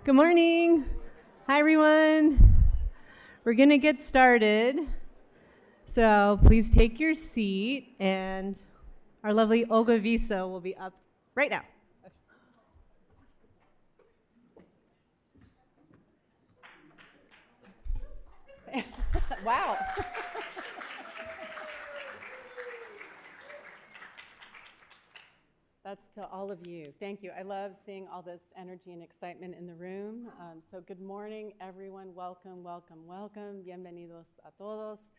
Good morning. Hi, everyone. We're going to get started. So please take your seat, and our lovely Olga Visa will be up right now. Wow. That's to all of you. Thank you. I love seeing all this energy and excitement in the room. So good morning, everyone. Welcome, welcome, welcome. Bienvenidos a todos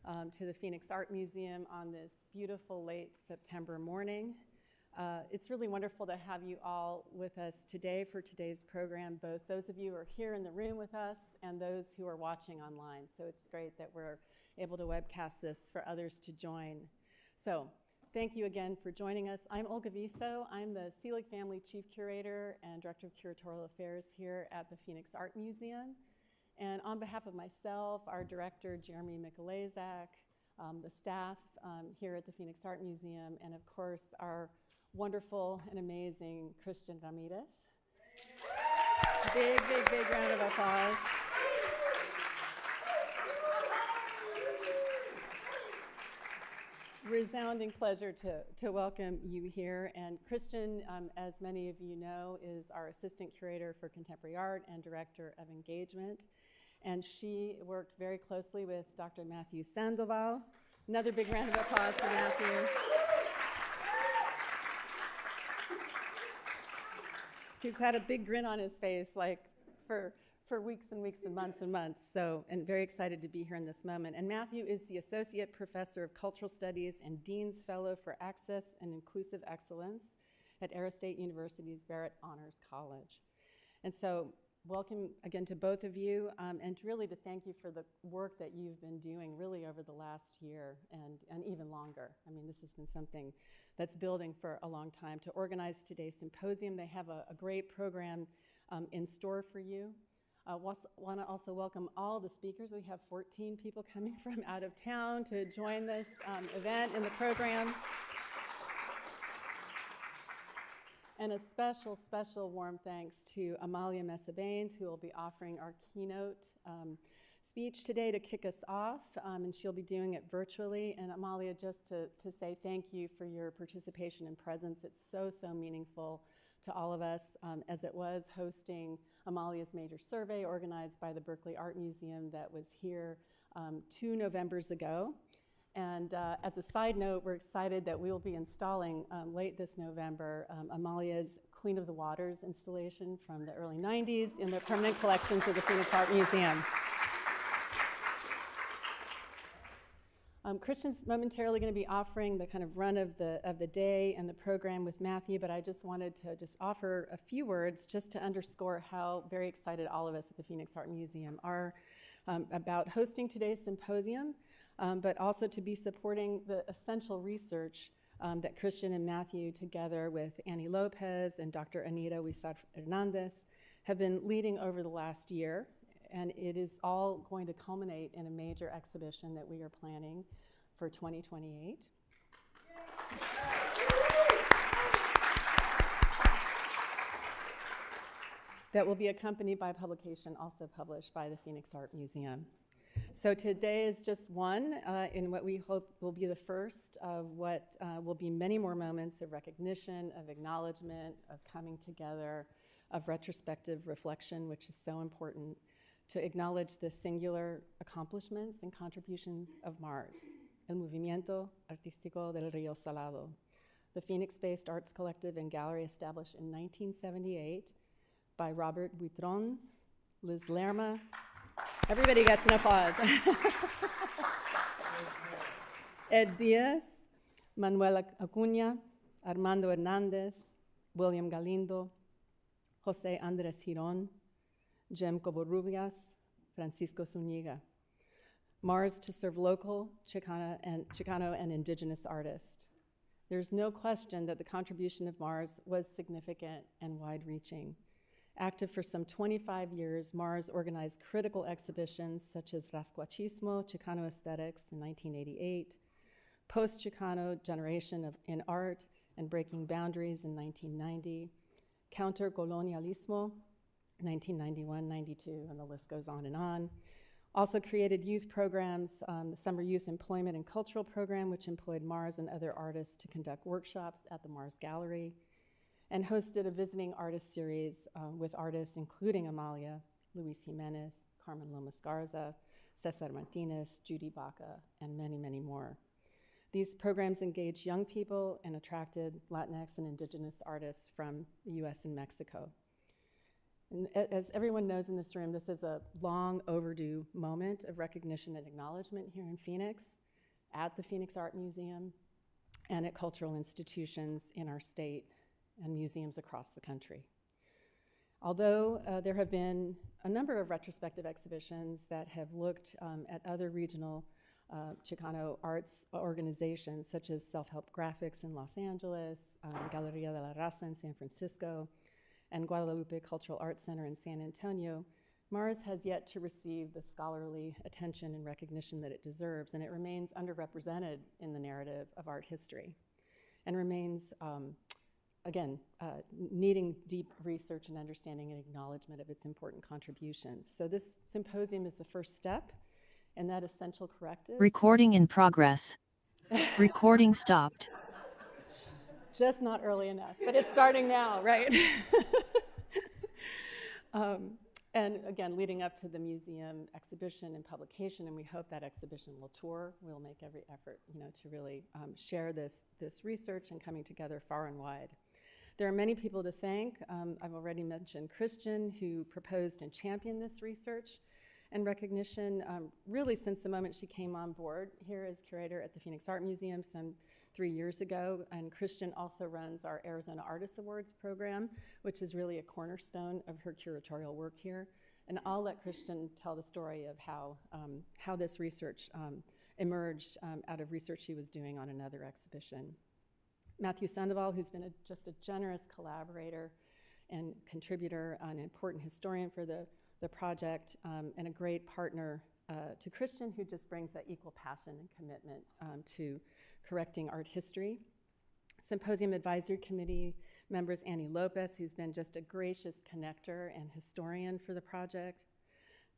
to the Phoenix Art Museum on this beautiful late September morning. It's really wonderful to have you all with us today for today's program, both those of you who are here in the room with us and those who are watching online. So it's great that we're able to webcast this for others to join. So thank you again for joining us. I'm Olga Viso. I'm the Seelig Family Chief Curator and Director of Curatorial Affairs here at the Phoenix Art Museum. And on behalf of myself, our director, Jeremy Mikulezak, the staff here at the Phoenix Art Museum, and of course, our wonderful and amazing Christian Ramirez. Big, big, big round of applause. Resounding pleasure to welcome you here. And Christian, as many of you know, is our Assistant Curator for Contemporary Art and Director of Engagement. And she worked very closely with Dr. Matthew Sandoval. Another big round of applause for Matthew. He's had a big grin on his face, like for weeks and weeks and months. So, and very excited to be here in this moment. And Matthew is the Associate Professor of Cultural Studies and Dean's Fellow for Access and Inclusive Excellence at Arizona State University's Barrett Honors College. And so, welcome again to both of you, and really to thank you for the work that you've been doing really over the last year and even longer. I mean, this has been something that's building for a long time. To organize today's symposium, they have a great program in store for you. Want to also welcome all the speakers. We have 14 people coming from out of town to join this event in the program. And a special, special warm thanks to Amalia Mesa-Baines, who will be offering our keynote speech today to kick us off, and she'll be doing it virtually. And Amalia, just to say thank you for your participation and presence. It's so, so meaningful to all of us, as it was hosting Amalia's major survey organized by the Berkeley Art Museum that was here 2 Novembers ago. And as a side note, we're excited that we will be installing late this November Amalia's Queen of the Waters installation from the early 90s in the permanent collections of the Phoenix Art Museum. Christian's momentarily going to be offering the kind of run of the day and the program with Matthew, but I just wanted to just offer a few words just to underscore how very excited all of us at the Phoenix Art Museum are about hosting today's symposium, but also to be supporting the essential research that Christian and Matthew, together with Annie Lopez and Dr. Anita Huizar Hernandez, have been leading over the last year. And it is all going to culminate in a major exhibition that we are planning for 2028. That will be accompanied by a publication also published by the Phoenix Art Museum. So today is just one in what we hope will be the first of what will be many more moments of recognition, of acknowledgement, of coming together, of retrospective reflection, which is so important, to acknowledge the singular accomplishments and contributions of MARS, el Movimiento Artístico del Río Salado, the Phoenix-based arts collective and gallery established in 1978 by Robert Buitron, Liz Lerma. Everybody gets an applause. Ed Diaz, Manuel Acuña, Armando Hernandez, William Galindo, Jose Andres Giron, Jem Covarrubias, Francisco Zuniga. MARS to serve local Chicano and indigenous artists. There's no question that the contribution of MARS was significant and wide-reaching. Active for some 25 years, MARS organized critical exhibitions such as Rascuachismo, Chicano Aesthetics in 1988, Post-Chicano Generation in Art and Breaking Boundaries in 1990, Counter-Colonialismo, 1991, 92, and the list goes on and on. Also created youth programs, the Summer Youth Employment and Cultural Program, which employed MARS and other artists to conduct workshops at the MARS Gallery, and hosted a visiting artist series with artists including Amalia, Luis Jimenez, Carmen Lomas Garza, Cesar Martinez, Judy Baca, and many, many more. These programs engaged young people and attracted Latinx and indigenous artists from the US and Mexico. And as everyone knows in this room, this is a long overdue moment of recognition and acknowledgement here in Phoenix, at the Phoenix Art Museum, and at cultural institutions in our state and museums across the country. Although there have been a number of retrospective exhibitions that have looked at other regional Chicano arts organizations, such as Self-Help Graphics in Los Angeles, Galeria de la Raza in San Francisco, and Guadalupe Cultural Arts Center in San Antonio, MARS has yet to receive the scholarly attention and recognition that it deserves, and it remains underrepresented in the narrative of art history, and remains, needing deep research and understanding and acknowledgement of its important contributions. So this symposium is the first step in that essential corrective. Recording in progress. Recording stopped. Just not early enough, but it's starting now, right? And again, leading up to the museum exhibition and publication, and we hope that exhibition will tour. We'll make every effort, to really share this research and coming together far and wide. There are many people to thank. I've already mentioned Christian, who proposed and championed this research and recognition really since the moment she came on board here as curator at the Phoenix Art Museum some 3 years ago. And Christian also runs our Arizona Artist Awards program, which is really a cornerstone of her curatorial work here. And I'll let Christian tell the story of how this research emerged out of research she was doing on another exhibition. Matthew Sandoval, who's been just a generous collaborator and contributor, an important historian for the project, and a great partner to Christian, who just brings that equal passion and commitment to correcting art history. Symposium Advisory Committee members Annie Lopez, who's been just a gracious connector and historian for the project.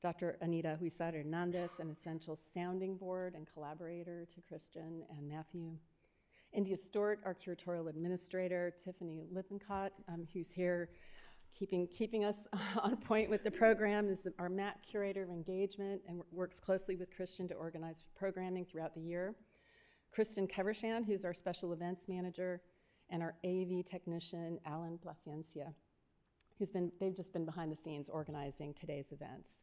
Dr. Anita Huizar Hernandez, an essential sounding board and collaborator to Christian and Matthew. India Stewart, our curatorial administrator. Tiffany Lippincott, who's here keeping us on point with the program, is our MAP curator of engagement and works closely with Christian to organize programming throughout the year. Kristen Kevershan, who's our special events manager, and our AV technician, Alan Plascencia, they've just been behind the scenes organizing today's events.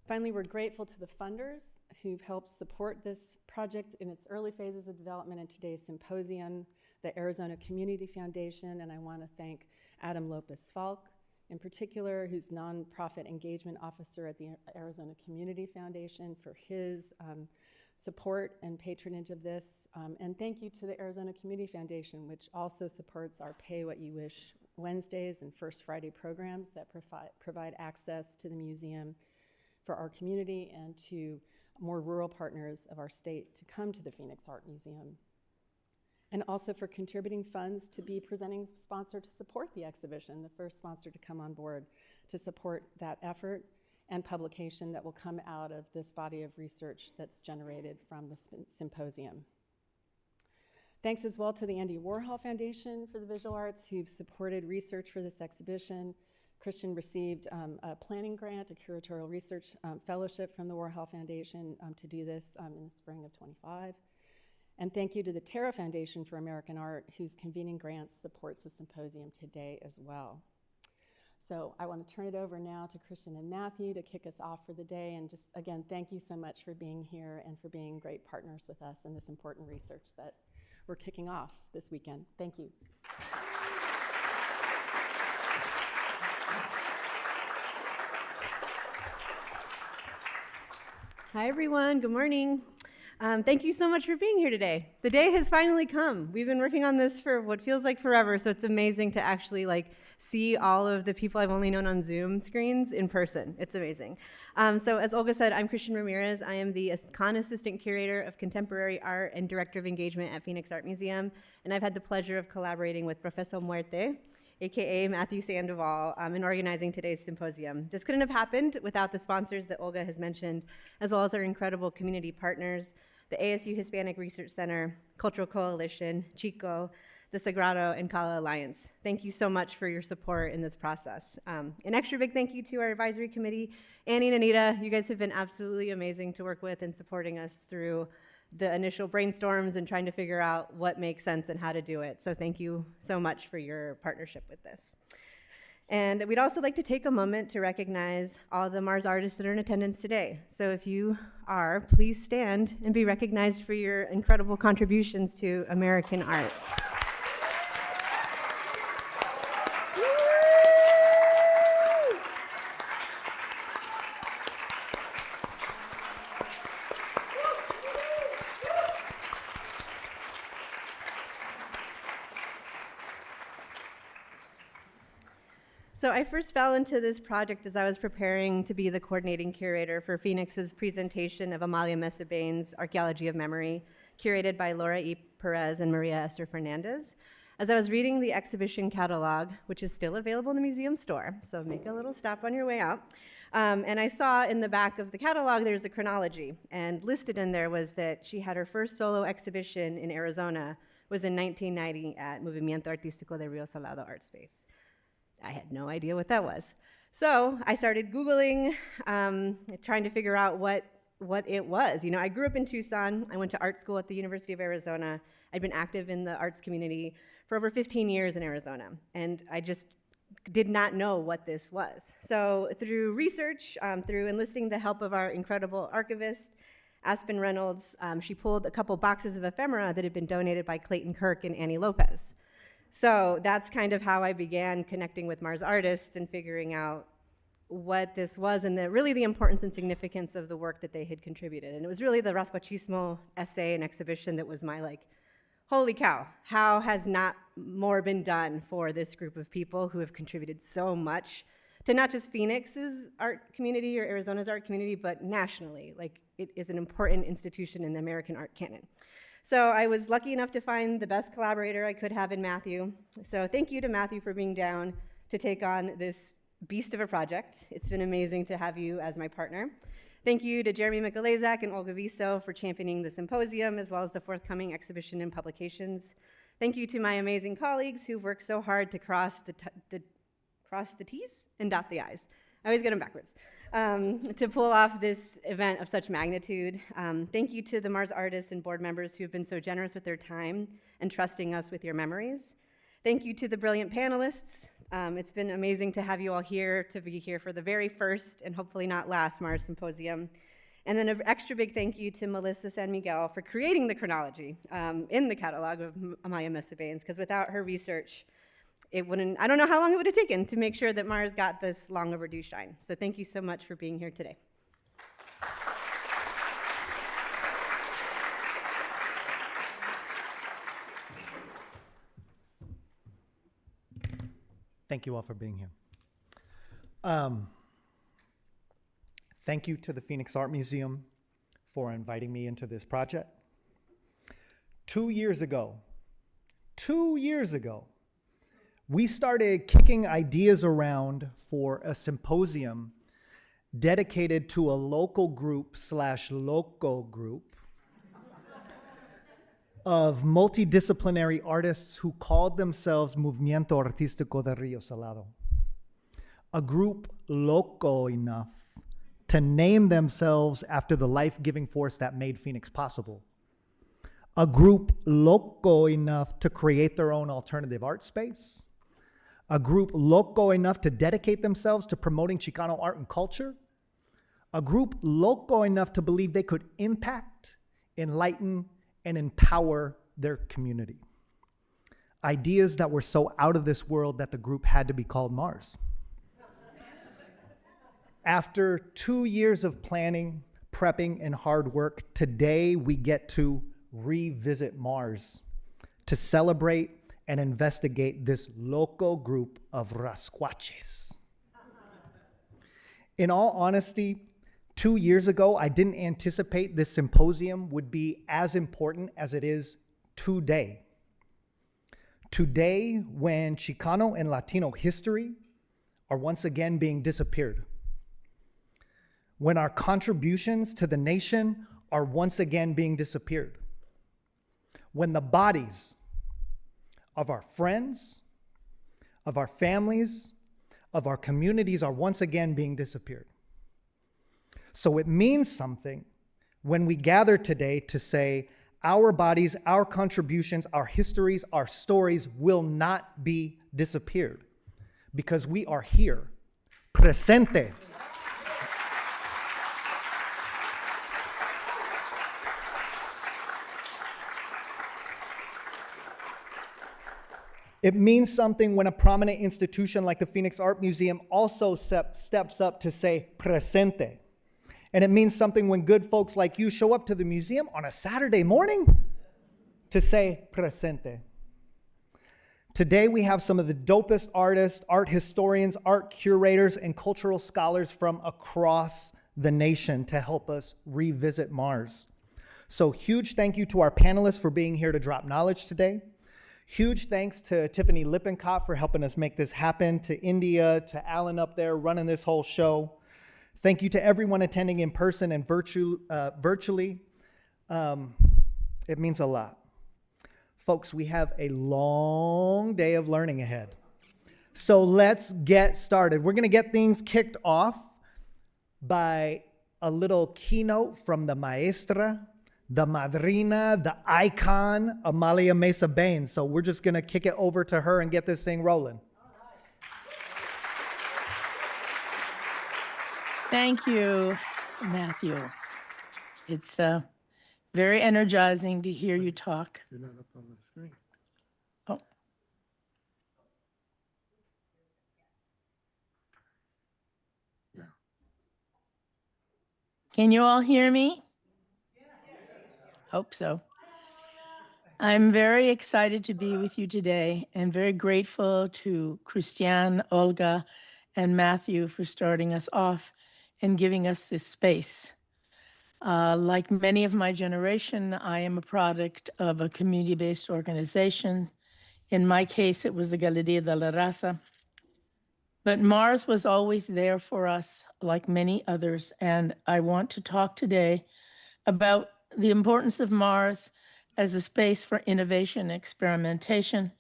Finally, we're grateful to the funders who've helped support this project in its early phases of development in today's symposium, the Arizona Community Foundation, and I want to thank Adam Lopez Falk, in particular, who's nonprofit engagement officer at the Arizona Community Foundation, for his support and patronage of this. And thank you to the Arizona Community Foundation, which also supports our Pay What You Wish Wednesdays and First Friday programs that provide access to the museum for our community and to more rural partners of our state to come to the Phoenix Art Museum. And also for contributing funds to be presenting sponsor to support the exhibition, the first sponsor to come on board to support that effort and publication that will come out of this body of research that's generated from the symposium. Thanks as well to the Andy Warhol Foundation for the Visual Arts, who've supported research for this exhibition. Christian received a planning grant, a curatorial research fellowship from the Warhol Foundation to do this in the spring of '25. And thank you to the Terra Foundation for American Art, whose convening grants supports the symposium today as well. So I want to turn it over now to Christian and Matthew to kick us off for the day. And just, again, thank you so much for being here and for being great partners with us in this important research that we're kicking off this weekend. Thank you. Hi, everyone. Good morning. Thank you so much for being here today. The day has finally come. We've been working on this for what feels like forever, so it's amazing to actually see all of the people I've only known on Zoom screens in person. It's amazing. So as Olga said, I'm Christian Ramirez. I am the Con Assistant Curator of Contemporary Art and Director of Engagement at Phoenix Art Museum, and I've had the pleasure of collaborating with Professor Muerte aka Matthew Sandoval, in organizing today's symposium. This couldn't have happened without the sponsors that Olga has mentioned, as well as our incredible community partners, the ASU Hispanic Research Center, Cultural Coalition, Chico, the Sagrado, and Cala Alliance. Thank you so much for your support in this process. An extra big thank you to our advisory committee, Annie and Anita. You guys have been absolutely amazing to work with and supporting us through the initial brainstorms and trying to figure out what makes sense and how to do it. So thank you so much for your partnership with this. And we'd also like to take a moment to recognize all the MARS artists that are in attendance today. So if you are, please stand and be recognized for your incredible contributions to American art. So I first fell into this project as I was preparing to be the coordinating curator for Phoenix's presentation of Amalia Mesa Bain's Archaeology of Memory, curated by Laura E. Perez and Maria Esther Fernandez. As I was reading the exhibition catalog, which is still available in the museum store, so make a little stop on your way out, and I saw in the back of the catalog there's a chronology, and listed in there was that she had her first solo exhibition in Arizona was in 1990 at Movimiento Artístico de Rio Salado Artspace. I had no idea what that was. So I started Googling, trying to figure out what it was. You know, I grew up in Tucson. I went to art school at the University of Arizona. I'd been active in the arts community for over 15 years in Arizona, and I just did not know what this was. So through research, through enlisting the help of our incredible archivist, Aspen Reynolds, she pulled a couple boxes of ephemera that had been donated by Clayton Kirk and Annie Lopez. So that's kind of how I began connecting with MARS artists and figuring out what this was and really the importance and significance of the work that they had contributed. And it was really the Raspachismo essay and exhibition that was my holy cow, how has not more been done for this group of people who have contributed so much to not just Phoenix's art community or Arizona's art community, but nationally. It is an important institution in the American art canon. So I was lucky enough to find the best collaborator I could have in Matthew. So thank you to Matthew for being down to take on this beast of a project. It's been amazing to have you as my partner. Thank you to Jeremy Mikolajczak and Olga Viso for championing the symposium, as well as the forthcoming exhibition and publications. Thank you to my amazing colleagues who've worked so hard to cross the T's and dot the I's. I always get them backwards. To pull off this event of such magnitude. Thank you to the MARS artists and board members who have been so generous with their time and trusting us with your memories. Thank you to the brilliant panelists. It's been amazing to have you all here, to be here for the very first and hopefully not last MARS Symposium. And then an extra big thank you to Melissa San Miguel for creating the chronology in the catalog of Amalia Mesa Bains, because without her research, I don't know how long it would have taken to make sure that MARS got this long overdue shine. So thank you so much for being here today. Thank you all for being here. Thank you to the Phoenix Art Museum for inviting me into this project. 2 years ago, we started kicking ideas around for a symposium dedicated to a local group / loco group of multidisciplinary artists who called themselves Movimiento Artístico de Rio Salado. A group loco enough to name themselves after the life-giving force that made Phoenix possible. A group loco enough to create their own alternative art space. A group loco enough to dedicate themselves to promoting Chicano art and culture. A group loco enough to believe they could impact, enlighten, and empower their community. Ideas that were so out of this world that the group had to be called MARS. After 2 years of planning, prepping, and hard work, today we get to revisit MARS to celebrate and investigate this local group of rascuaches. In all honesty, 2 years ago, I didn't anticipate this symposium would be as important as it is today. Today, when Chicano and Latino history are once again being disappeared, when our contributions to the nation are once again being disappeared, when the bodies of our friends, of our families, of our communities are once again being disappeared. So it means something when we gather today to say our bodies, our contributions, our histories, our stories will not be disappeared because we are here, presente. It means something when a prominent institution like the Phoenix Art Museum also steps up to say presente. And it means something when good folks like you show up to the museum on a Saturday morning to say presente. Today we have some of the dopest artists, art historians, art curators, and cultural scholars from across the nation to help us revisit Mars. So huge thank you to our panelists for being here to drop knowledge today. Huge thanks to Tiffany Lippincott for helping us make this happen, to India, to Alan up there running this whole show. Thank you to everyone attending in person and virtually. It means a lot. Folks, we have a long day of learning ahead. So let's get started. We're going to get things kicked off by a little keynote from the maestra, the madrina, the icon, Amalia Mesa Bain. So we're just going to kick it over to her and get this thing rolling. Thank you, Matthew. It's very energizing to hear you talk. You're not up on the screen. Oh. No. Can you all hear me? Hope so. I'm very excited to be with you today and very grateful to Christiane, Olga, and Matthew for starting us off and giving us this space. Like many of my generation, I am a product of a community-based organization. In my case, it was the Galeria de la Raza. But Mars was always there for us, like many others, and I want to talk today about the importance of Mars as a space for innovation and experimentation,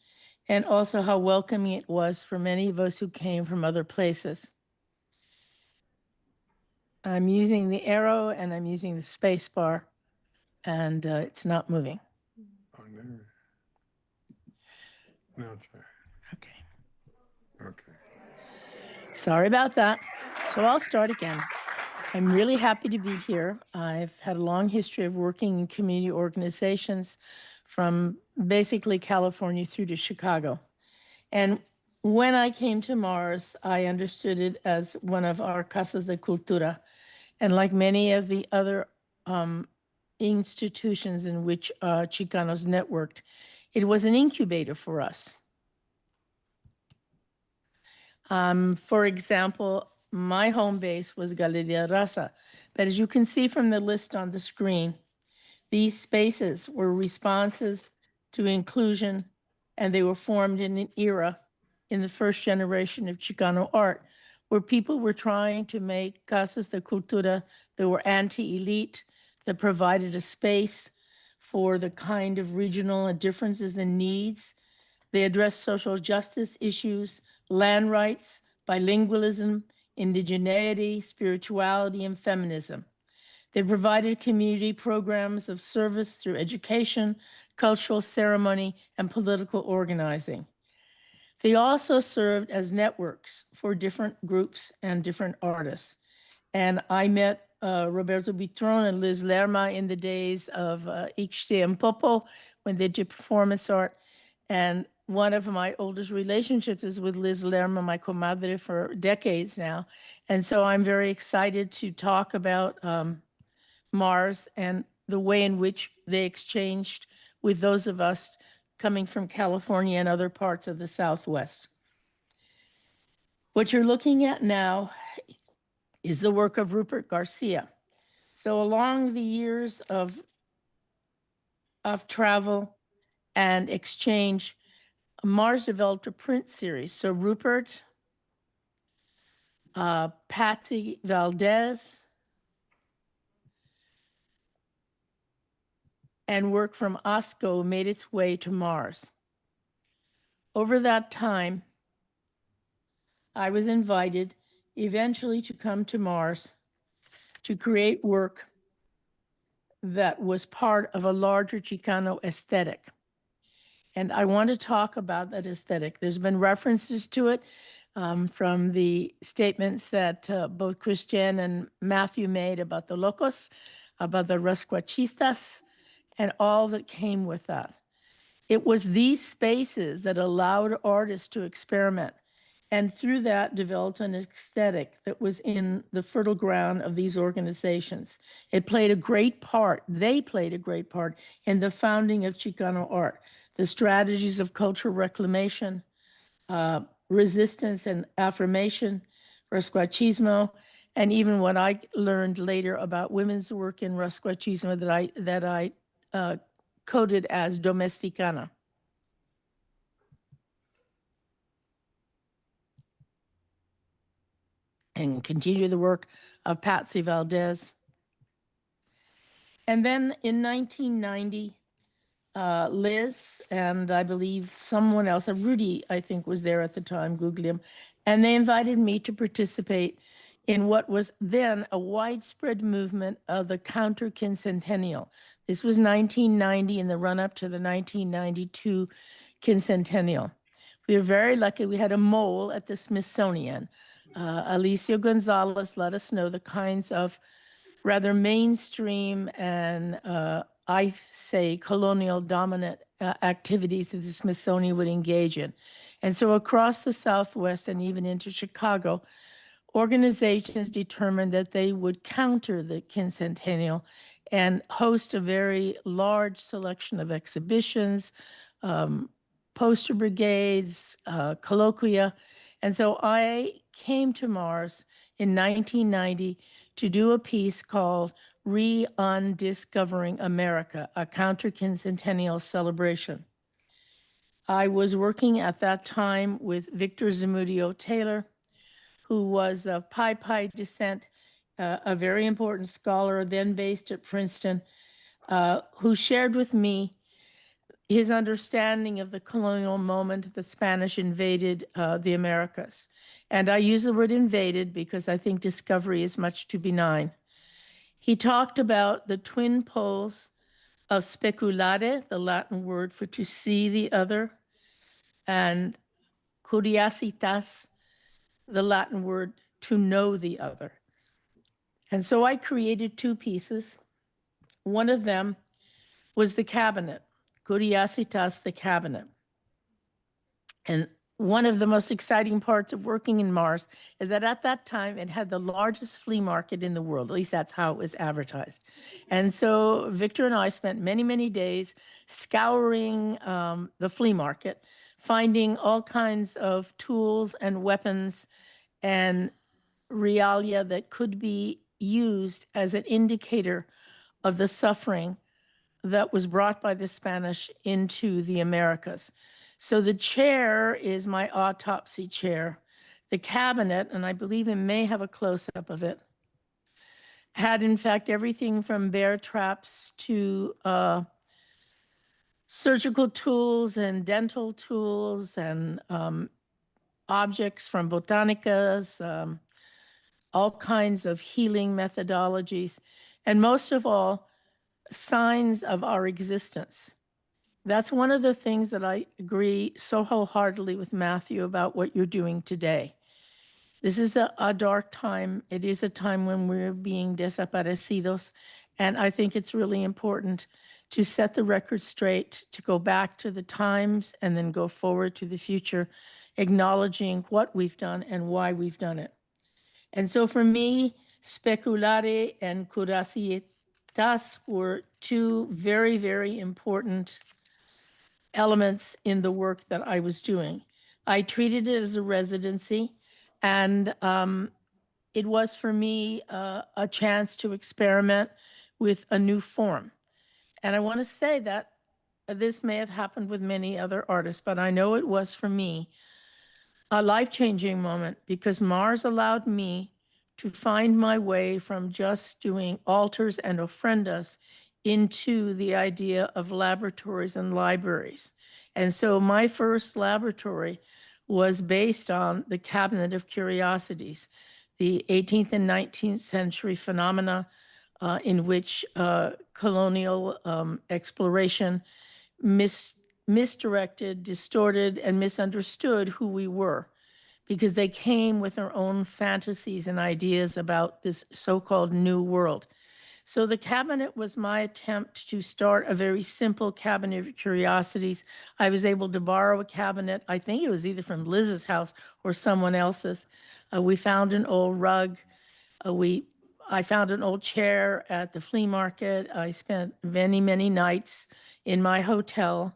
and also how welcoming it was for many of us who came from other places. I'm using the arrow and I'm using the space bar, and it's not moving. Oh, no. No, try. Okay. Okay. Sorry about that. So I'll start again. I'm really happy to be here. I've had a long history of working in community organizations from basically California through to Chicago. And when I came to Mars, I understood it as one of our casas de cultura. And like many of the other institutions in which Chicanos networked, it was an incubator for us. For example, my home base was Galeria Raza. But as you can see from the list on the screen, these spaces were responses to inclusion, and they were formed in an era in the first generation of Chicano art, where people were trying to make casas de cultura that were anti-elite, that provided a space for the kind of regional differences and needs. They addressed social justice issues, land rights, bilingualism, indigeneity, spirituality, and feminism. They provided community programs of service through education, cultural ceremony, and political organizing. They also served as networks for different groups and different artists. And I met Roberto Bitron and Liz Lerma in the days of Ixte and Popo when they did performance art. And one of my oldest relationships is with Liz Lerma, my comadre, for decades now. And so I'm very excited to talk about Mars and the way in which they exchanged with those of us coming from California and other parts of the Southwest. What you're looking at now is the work of Rupert Garcia. So along the years of travel and exchange, MARS developed a print series. So Rupert, Patsy Valdez, and work from OSCO made its way to MARS. Over that time, I was invited eventually to come to MARS to create work that was part of a larger Chicano aesthetic. And I want to talk about that aesthetic. There's been references to it from the statements that both Christian and Matthew made about the locos, about the rascuachistas, and all that came with that. It was these spaces that allowed artists to experiment, and through that developed an aesthetic that was in the fertile ground of these organizations. It played a great part, they played a great part in the founding of Chicano art, the strategies of cultural reclamation, resistance and affirmation, rascuachismo, and even what I learned later about women's work in rascuachismo that I coded as domesticana. And continue the work of Patsy Valdez. And then in 1990, Liz and I believe someone else, Rudy, I think was there at the time, Google him, and they invited me to participate in what was then a widespread movement of the counter-quincentennial. This was 1990 in the run-up to the 1992 quincentennial. We were very lucky. We had a mole at the Smithsonian. Alicia Gonzalez let us know the kinds of rather mainstream and I say colonial dominant activities that the Smithsonian would engage in. And so across the Southwest and even into Chicago, organizations determined that they would counter the quincentennial and host a very large selection of exhibitions, poster brigades, colloquia. And so I came to MARS in 1990 to do a piece called Undiscovering America, a counter-quincentennial celebration. I was working at that time with Victor Zamudio Taylor, who was of Pi descent, a very important scholar, then based at Princeton, who shared with me his understanding of the colonial moment the Spanish invaded the Americas. And I use the word invaded because I think discovery is much too benign. He talked about the twin poles of speculare, the Latin word for to see the other, and curiositas, the Latin word to know the other. And so I created two pieces. One of them was the cabinet, curiositas, the cabinet. And one of the most exciting parts of working in MARS is that at that time, it had the largest flea market in the world. At least that's how it was advertised. And so Victor and I spent many, many days scouring the flea market, finding all kinds of tools and weapons and realia that could be used as an indicator of the suffering that was brought by the Spanish into the Americas. So the chair is my autopsy chair. The cabinet, and I believe it may have a close-up of it, had in fact everything from bear traps to surgical tools and dental tools and objects from botanicas, all kinds of healing methodologies, and most of all, signs of our existence. That's one of the things that I agree so wholeheartedly with Matthew about what you're doing today. This is a dark time. It is a time when we're being desaparecidos, and I think it's really important to set the record straight, to go back to the times and then go forward to the future, acknowledging what we've done and why we've done it. And so for me, speculare and curiosidad were two very, very important elements in the work that I was doing. I treated it as a residency, and it was for me a chance to experiment with a new form. And I want to say that this may have happened with many other artists, but I know it was for me a life-changing moment because Mars allowed me to find my way from just doing altars and ofrendas into the idea of laboratories and libraries. And so my first laboratory was based on the Cabinet of Curiosities, the 18th and 19th century phenomena in which colonial exploration misdirected, distorted, and misunderstood who we were because they came with their own fantasies and ideas about this so-called new world. So the cabinet was my attempt to start a very simple cabinet of curiosities. I was able to borrow a cabinet. I think it was either from Liz's house or someone else's. We found an old rug. I found an old chair at the flea market. I spent many, many nights in my hotel.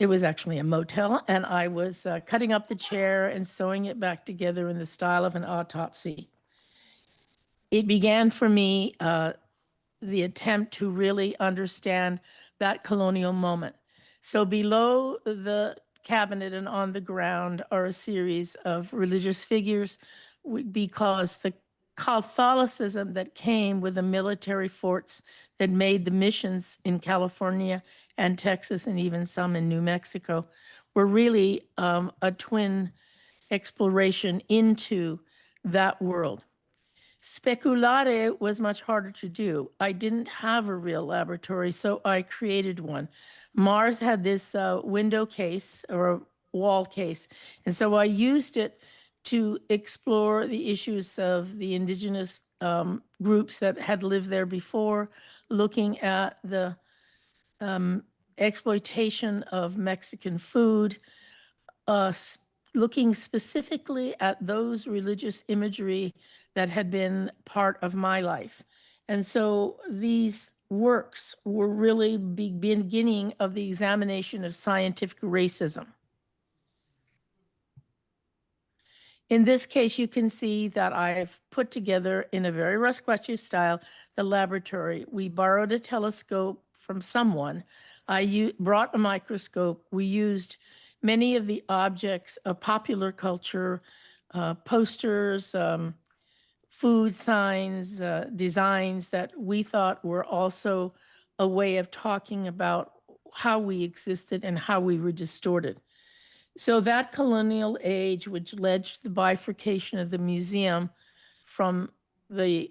It was actually a motel, and I was cutting up the chair and sewing it back together in the style of an autopsy. It began for me the attempt to really understand that colonial moment. So below the cabinet and on the ground are a series of religious figures because the Catholicism that came with the military forts that made the missions in California and Texas and even some in New Mexico were really a twin exploration into that world. Speculare was much harder to do. I didn't have a real laboratory, so I created one. Mars had this window case or a wall case, and so I used it to explore the issues of the indigenous groups that had lived there before, looking at the exploitation of Mexican food, looking specifically at those religious imagery that had been part of my life. And so these works were really the beginning of the examination of scientific racism. In this case, you can see that I've put together in a very Rasquache style the laboratory. We borrowed a telescope from someone. I brought a microscope. We used many of the objects of popular culture, posters, food signs, designs that we thought were also a way of talking about how we existed and how we were distorted. So that colonial age, which led to the bifurcation of the museum from the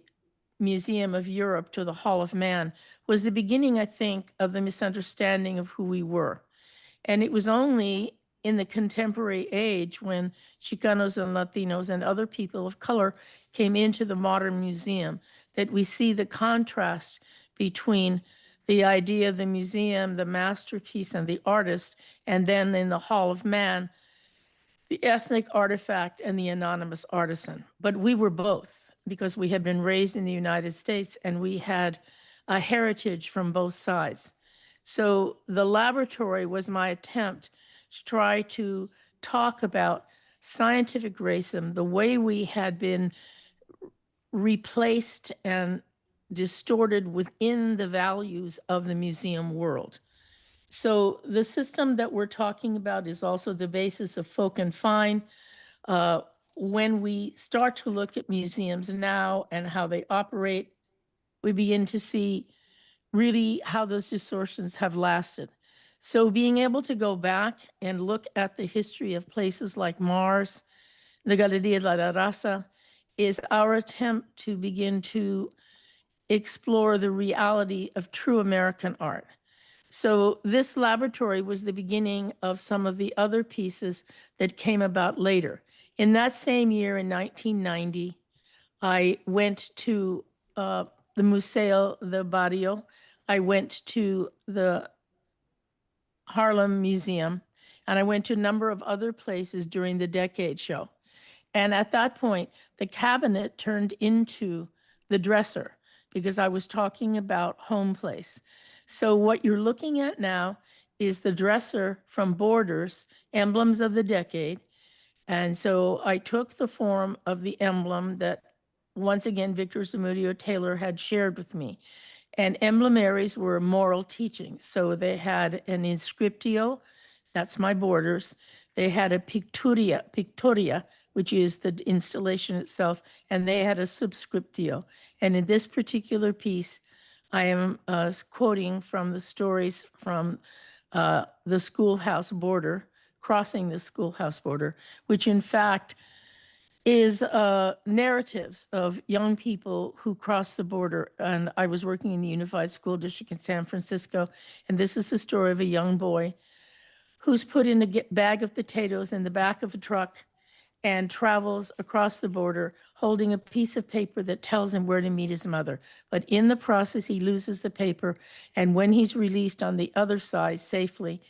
Museum of Europe to the Hall of Man, was the beginning, I think, of the misunderstanding of who we were. And it was only in the contemporary age when Chicanos and Latinos and other people of color came into the modern museum that we see the contrast between the idea of the museum, the masterpiece, and the artist, and then in the Hall of Man, the ethnic artifact and the anonymous artisan. But we were both because we had been raised in the United States and we had a heritage from both sides. So the laboratory was my attempt to try to talk about scientific racism, the way we had been replaced and distorted within the values of the museum world. So the system that we're talking about is also the basis of folk and fine. When we start to look at museums now and how they operate, we begin to see really how those distortions have lasted. So being able to go back and look at the history of places like Mars, the Galería de la Raza, is our attempt to begin to explore the reality of true American art. So this laboratory was the beginning of some of the other pieces that came about later. In that same year, in 1990, I went to the Museo del Barrio. I went to the Harlem Museum, and I went to a number of other places during the Decade Show. And at that point, the cabinet turned into the dresser because I was talking about home place. So what you're looking at now is the dresser from Borders, Emblems of the Decade. And so I took the form of the emblem that, once again, Victor Zamudio Taylor had shared with me. And emblemaries were moral teachings. So they had an inscriptio, that's my borders. They had a pictoria, which is the installation itself, and they had a subscriptio. And in this particular piece, I am quoting from the stories from the schoolhouse border, crossing the schoolhouse border, which in fact is narratives of young people who cross the border. And I was working in the Unified School District in San Francisco, and this is the story of a young boy who's put in a bag of potatoes in the back of a truck and travels across the border holding a piece of paper that tells him where to meet his mother. But in the process, he loses the paper, and when he's released on the other side safely,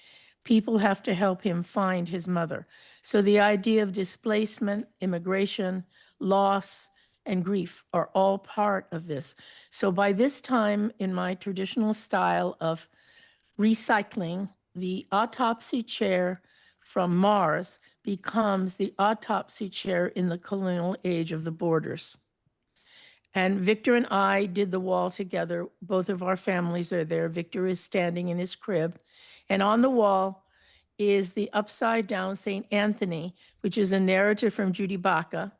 people have to help him find his mother. So the idea of displacement, immigration, loss, and grief are all part of this. So by this time, in my traditional style of recycling, the autopsy chair from Mars becomes the autopsy chair in the colonial age of the borders. And Victor and I did the wall together. Both of our families are there. Victor is standing in his crib. And on the wall is the upside down St. Anthony, which is a narrative from Judy Baca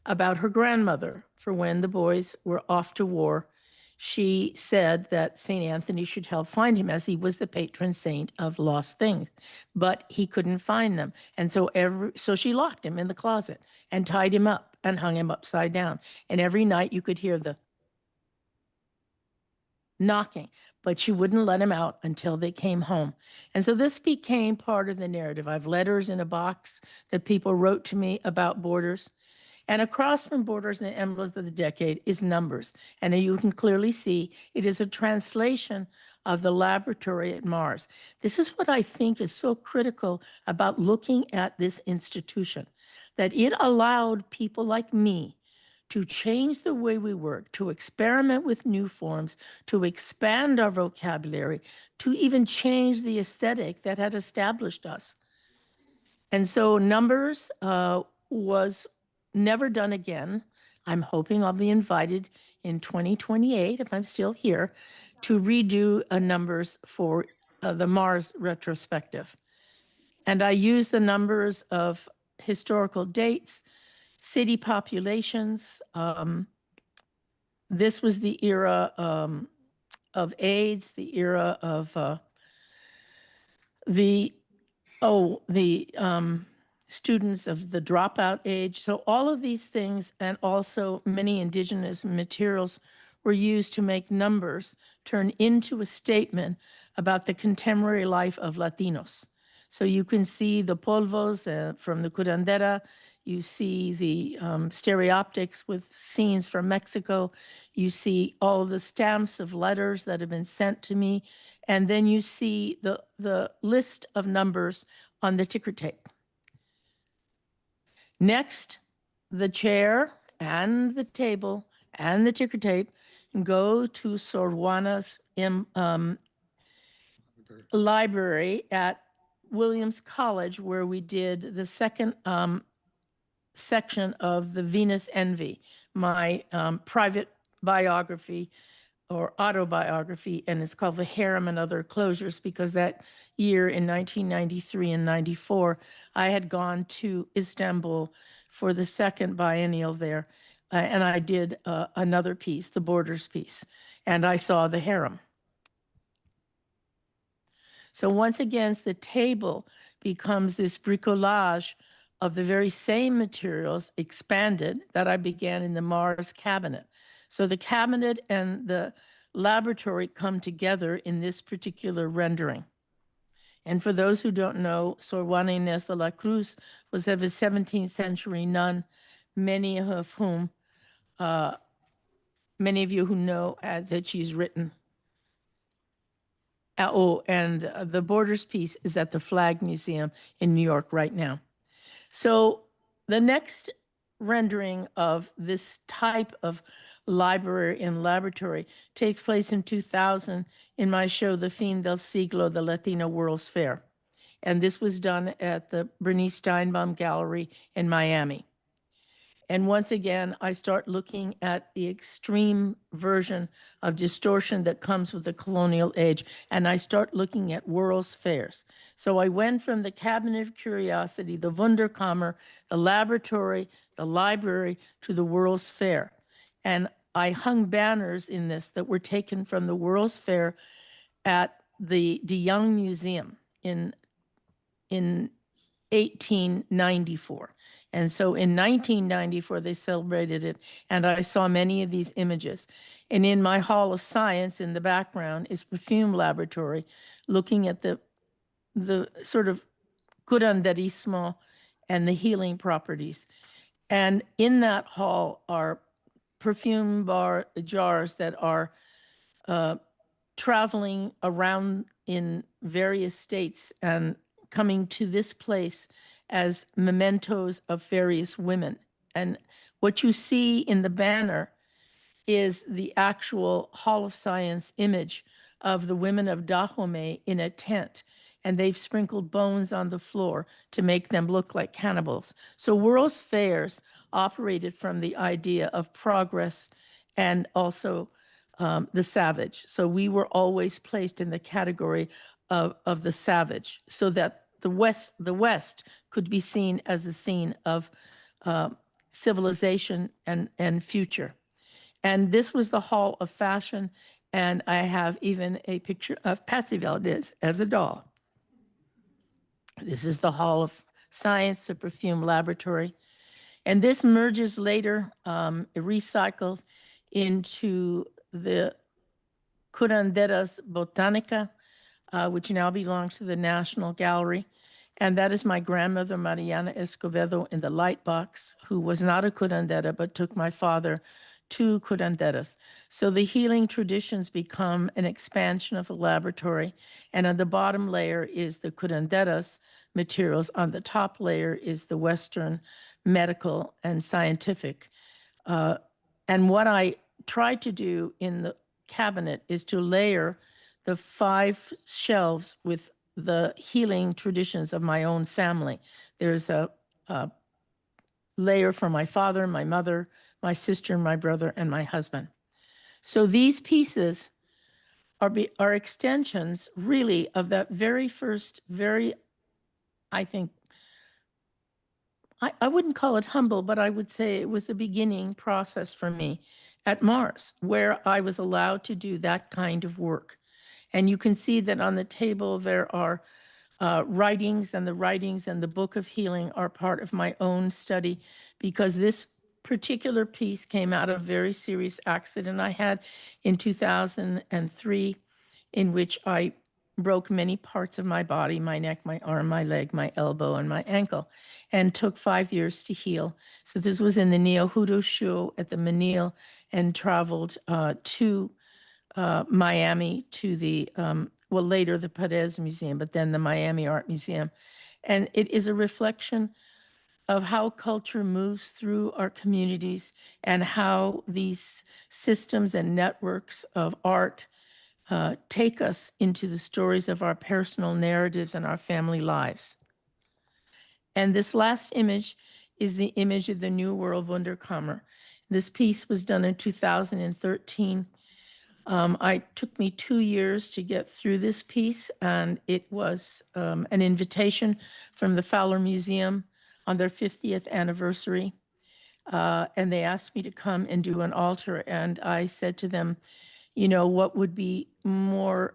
about her grandmother for when the boys were off to war. She said that St. Anthony should help find him as he was the patron saint of lost things, but he couldn't find them. And so she locked him in the closet and tied him up and hung him upside down. And every night you could hear the knocking, but she wouldn't let him out until they came home. And so this became part of the narrative. I have letters in a box that people wrote to me about borders. And across from borders and emblems of the decade is numbers. And you can clearly see it is a translation of the laboratory at Mars. This is what I think is so critical about looking at this institution, that it allowed people like me to change the way we work, to experiment with new forms, to expand our vocabulary, to even change the aesthetic that had established us. And so numbers was never done again. I'm hoping I'll be invited in 2028, if I'm still here, to redo numbers for the Mars retrospective. And I use the numbers of historical dates, city populations. This was the era of AIDS, the era of the students of the dropout age. So all of these things, and also many indigenous materials, were used to make numbers turn into a statement about the contemporary life of Latinos. So you can see the polvos from the curandera. You see the stereoptics with scenes from Mexico. You see all of the stamps of letters that have been sent to me. And then you see the list of numbers on the ticker tape. Next, the chair and the table and the ticker tape go to Sor Juana's library at Williams College, where we did the second section of the Venus Envy, my private biography or autobiography, and it's called The Harem and Other Closures, because that year in 1993 and 94, I had gone to Istanbul for the second biennial there, and I did another piece, the Borders piece, and I saw the harem. So once again, the table becomes this bricolage of the very same materials expanded that I began in the Mars cabinet. So the cabinet and the laboratory come together in this particular rendering. And for those who don't know, Sor Juana Inés de la Cruz was of a 17th century nun, many of whom, many of you who know that she's written. And the Borders piece is at the Flag Museum in New York right now. So the next rendering of this type of library and laboratory takes place in 2000 in my show, The Fin del Siglo, the Latino World's Fair. And this was done at the Bernice Steinbaum Gallery in Miami. And once again, I start looking at the extreme version of distortion that comes with the colonial age, and I start looking at World's Fairs. So I went from the Cabinet of Curiosity, the Wunderkammer, the laboratory, the library, to the World's Fair. And I hung banners in this that were taken from the World's Fair at the De Young Museum in 1894. And so in 1994, they celebrated it, and I saw many of these images. And in my Hall of Science in the background is Perfume Laboratory, looking at the sort of curanderismo and the healing properties. And in that hall are perfume jars that are traveling around in various states and coming to this place as mementos of various women. And what you see in the banner is the actual Hall of Science image of the women of Dahomey in a tent. And they've sprinkled bones on the floor to make them look like cannibals. So World's Fairs operated from the idea of progress and also the savage. So we were always placed in the category of the savage, so that the West could be seen as a scene of civilization and future. And this was the Hall of Fashion, and I have even a picture of Patsy Valdez as a doll. This is the Hall of Science, the Perfume Laboratory. And this merges later, recycled into the Curanderas Botanica, which now belongs to the National Gallery. And that is my grandmother, Mariana Escobedo, in the light box, who was not a curandera, but took my father to curanderas. So the healing traditions become an expansion of the laboratory. And on the bottom layer is the curanderas materials. On the top layer is the Western medical and scientific. And what I tried to do in the cabinet is to layer the 5 shelves with the healing traditions of my own family. There's a layer for my father, my mother, my sister, my brother, and my husband. So these pieces are extensions, really, of that very first, I think, I wouldn't call it humble, but I would say it was a beginning process for me at MARS, where I was allowed to do that kind of work. And you can see that on the table there are writings, and the Book of Healing are part of my own study, because this particular piece came out of a very serious accident I had in 2003, in which I broke many parts of my body, my neck, my arm, my leg, my elbow, and my ankle, and took 5 years to heal. So this was in the Neo-Hoodoo show at the Menil, and traveled to Miami to the, later the Perez Museum, but then the Miami Art Museum. And it is a reflection of how culture moves through our communities, and how these systems and networks of art take us into the stories of our personal narratives and our family lives. And this last image is the image of the New World Wunderkammer. This piece was done in 2013. It took me 2 years to get through this piece, and it was an invitation from the Fowler Museum on their 50th anniversary. And they asked me to come and do an altar. And I said to them, you know, what would be more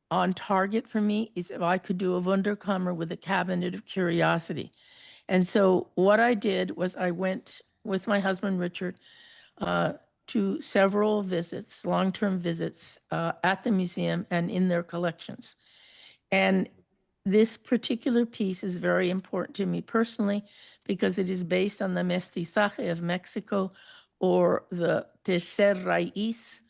on target for me is if I could do a Wunderkammer with a Cabinet of Curiosity. And so what I did was I went with my husband, Richard, to several visits, long-term visits at the museum and in their collections. And this particular piece is very important to me personally, because it is based on the mestizaje of Mexico, or the tercer raíz,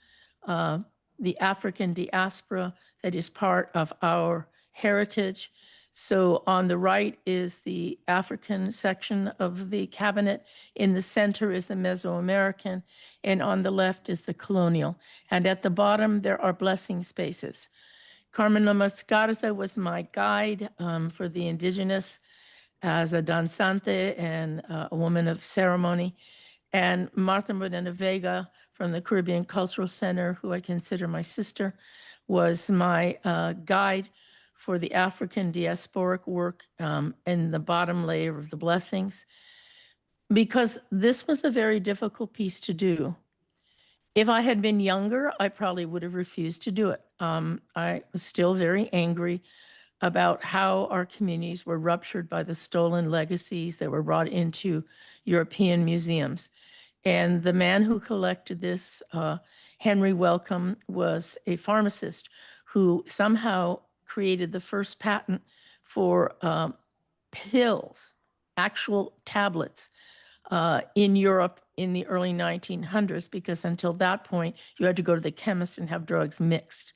the African diaspora that is part of our heritage. So on the right is the African section of the cabinet. In the center is the Mesoamerican, and on the left is the colonial. And at the bottom, there are blessing spaces. Carmen Lomas Garza was my guide for the indigenous, as a danzante and a woman of ceremony. And Martha Morena Vega from the Caribbean Cultural Center, who I consider my sister, was my guide for the African diasporic work in the bottom layer of the blessings, because this was a very difficult piece to do. If I had been younger, I probably would have refused to do it. I was still very angry about how our communities were ruptured by the stolen legacies that were brought into European museums. And the man who collected this, Henry Wellcome, was a pharmacist who somehow created the first patent for pills, actual tablets, in Europe in the early 1900s, because until that point, you had to go to the chemist and have drugs mixed.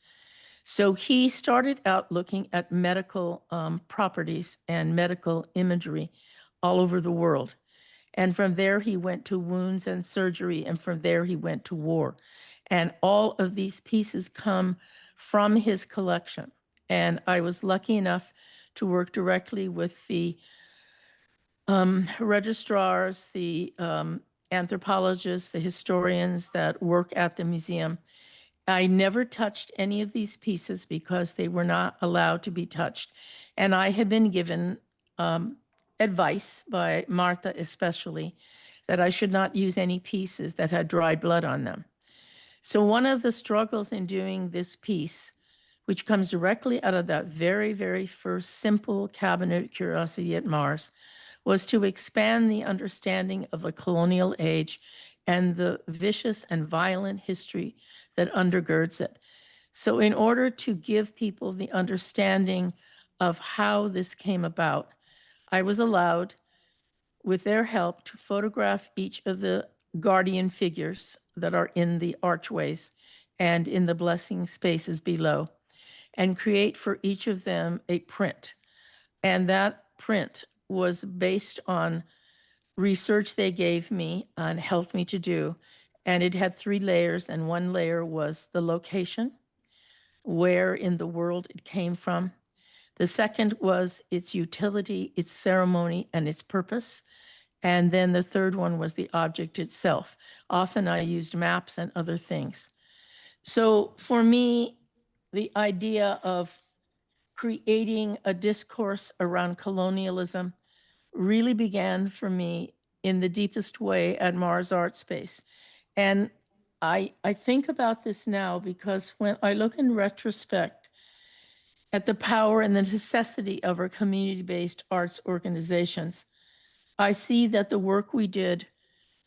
So he started out looking at medical properties and medical imagery all over the world. And from there, he went to wounds and surgery. And from there, he went to war. And all of these pieces come from his collection. And I was lucky enough to work directly with the registrars, the anthropologists, the historians that work at the museum. I never touched any of these pieces because they were not allowed to be touched. And I had been given advice by Martha especially that I should not use any pieces that had dried blood on them. So one of the struggles in doing this piece, which comes directly out of that very, very first simple cabinet curiosity at Mars, was to expand the understanding of the colonial age and the vicious and violent history that undergirds it. So in order to give people the understanding of how this came about, I was allowed, with their help, to photograph each of the guardian figures that are in the archways and in the blessing spaces below, and create for each of them a print. And that print was based on research they gave me and helped me to do. And it had 3 layers, and one layer was the location, where in the world it came from. The second was its utility, its ceremony, and its purpose. And then the third one was the object itself. Often I used maps and other things. So for me, the idea of creating a discourse around colonialism really began for me in the deepest way at MARS Artspace. And I think about this now because when I look in retrospect at the power and the necessity of our community-based arts organizations, I see that the work we did,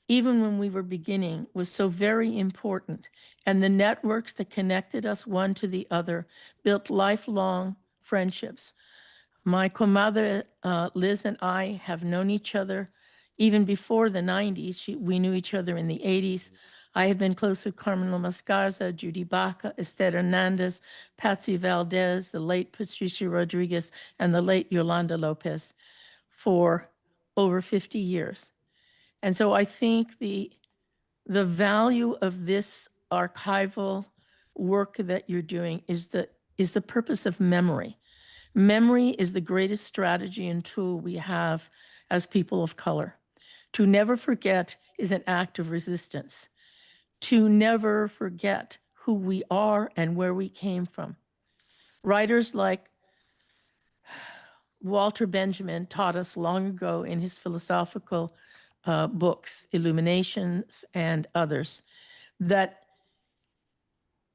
even when we were beginning, was so very important. And the networks that connected us one to the other built lifelong friendships. My comadre, Liz, and I have known each other even before the 90s. We knew each other in the 80s. I have been close with Carmen Lomas Garza, Judy Baca, Esther Hernandez, Patsy Valdez, the late Patricia Rodriguez, and the late Yolanda Lopez for over 50 years. And so I think the value of this archival work that you're doing is the purpose of memory. Memory is the greatest strategy and tool we have as people of color. To never forget is an act of resistance. To never forget who we are and where we came from. Writers like Walter Benjamin taught us long ago in his philosophical books, Illuminations and others, that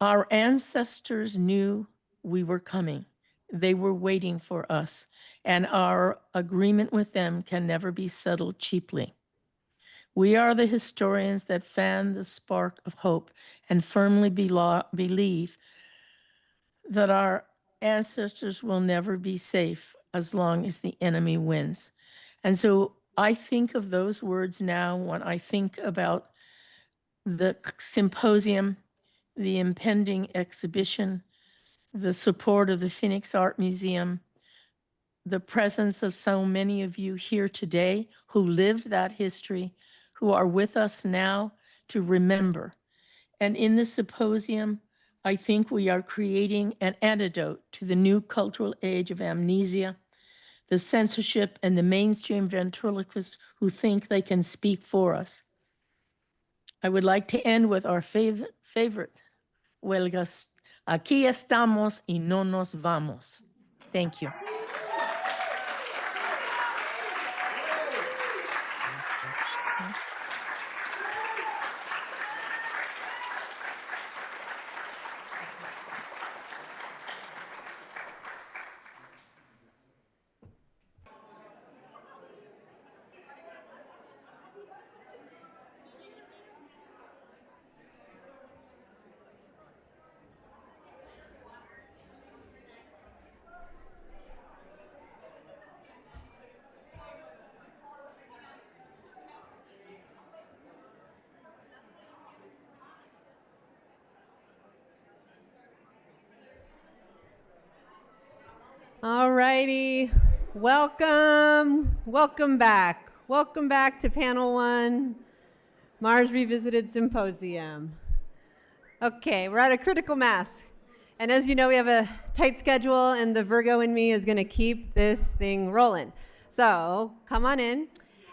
our ancestors knew we were coming. They were waiting for us, and our agreement with them can never be settled cheaply. We are the historians that fan the spark of hope and firmly believe that our ancestors will never be safe as long as the enemy wins. And so I think of those words now when I think about the symposium, the impending exhibition, the support of the Phoenix Art Museum, the presence of so many of you here today who lived that history, who are with us now to remember. And in the symposium, I think we are creating an antidote to the new cultural age of amnesia the censorship, and the mainstream ventriloquists who think they can speak for us. I would like to end with our favorite huelgas. Aquí estamos y no nos vamos. Thank you. All righty. Welcome. Welcome back. Welcome back to panel 1, Mars Revisited Symposium. Okay, we're at a critical mass. And as you know, we have a tight schedule, and the Virgo in me is going to keep this thing rolling. So come on in.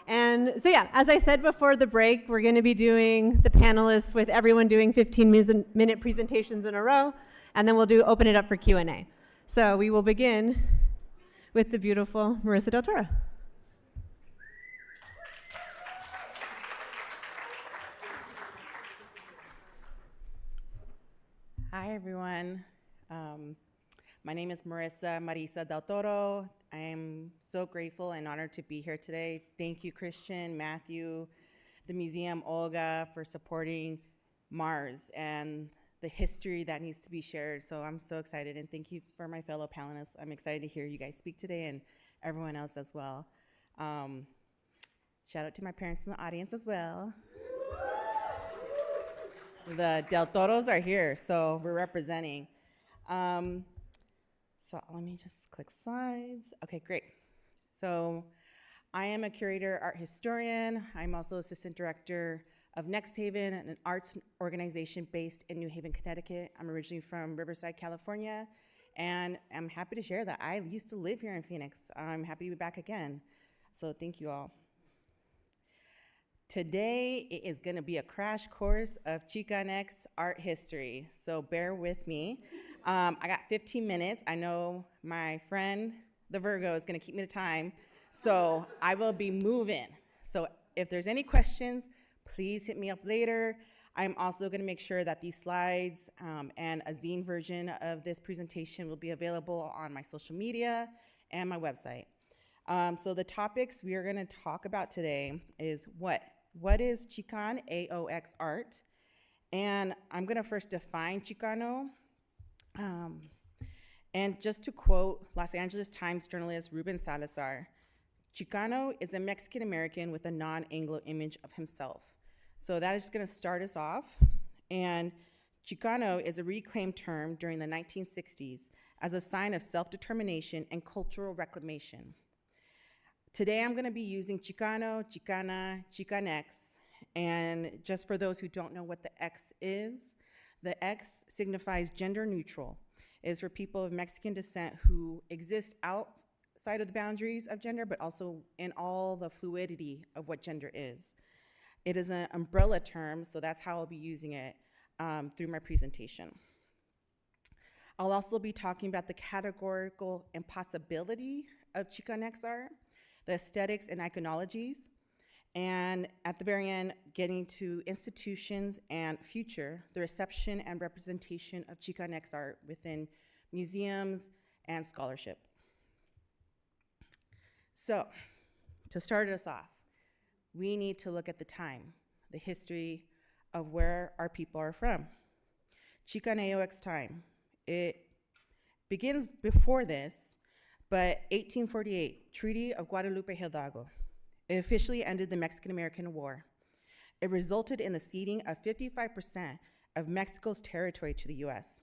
And so yeah, as I said before the break, we're going to be doing the panelists with everyone doing 15-minute presentations in a row, and then we'll open it up for Q&A. So we will begin with the beautiful Marissa Del Toro. Hi, everyone. My name is Marisa Del Toro. I am so grateful and honored to be here today. Thank you, Christian, Matthew, the museum, Olga, for supporting Mars and the history that needs to be shared. So I'm so excited, and thank you for my fellow panelists. I'm excited to hear you guys speak today and everyone else as well. Shout out to my parents in the audience as well. The Del Toros are here, so we're representing. So let me just click slides. Okay, great. So I am a curator, art historian. I'm also assistant director of Next Haven, an arts organization based in New Haven, Connecticut. I'm originally from Riverside, California, and I'm happy to share that I used to live here in Phoenix. I'm happy to be back again. So thank you all. Today it is gonna be a crash course of Chicano art history, so bear with me. I got 15 minutes. I know my friend, the Virgo, is gonna keep me to time, so I will be moving. So if there's any questions, please hit me up later. I'm also gonna make sure that these slides and a zine version of this presentation will be available on my social media and my website. So the topics we are gonna talk about today is what is Chicano AOX art? And I'm gonna first define Chicano. And just to quote Los Angeles Times journalist Ruben Salazar, Chicano is a Mexican American with a non-Anglo image of himself. So that is just gonna start us off. And Chicano is a reclaimed term during the 1960s as a sign of self-determination and cultural reclamation. Today I'm gonna be using Chicano, Chicana, Chicanx, and just for those who don't know what the X is, the X signifies gender neutral. It is for people of Mexican descent who exist outside of the boundaries of gender, but also in all the fluidity of what gender is. It is an umbrella term, so that's how I'll be using it through my presentation. I'll also be talking about the categorical impossibility of Chicanx art, the aesthetics and iconologies, and at the very end, getting to institutions and future, the reception and representation of Chicanx art within museums and scholarship. So, to start us off, we need to look at the time, the history of where our people are from. Chicano AOX time. It begins before this, but 1848, Treaty of Guadalupe Hidalgo. It officially ended the Mexican-American War. It resulted in the ceding of 55% of Mexico's territory to the US,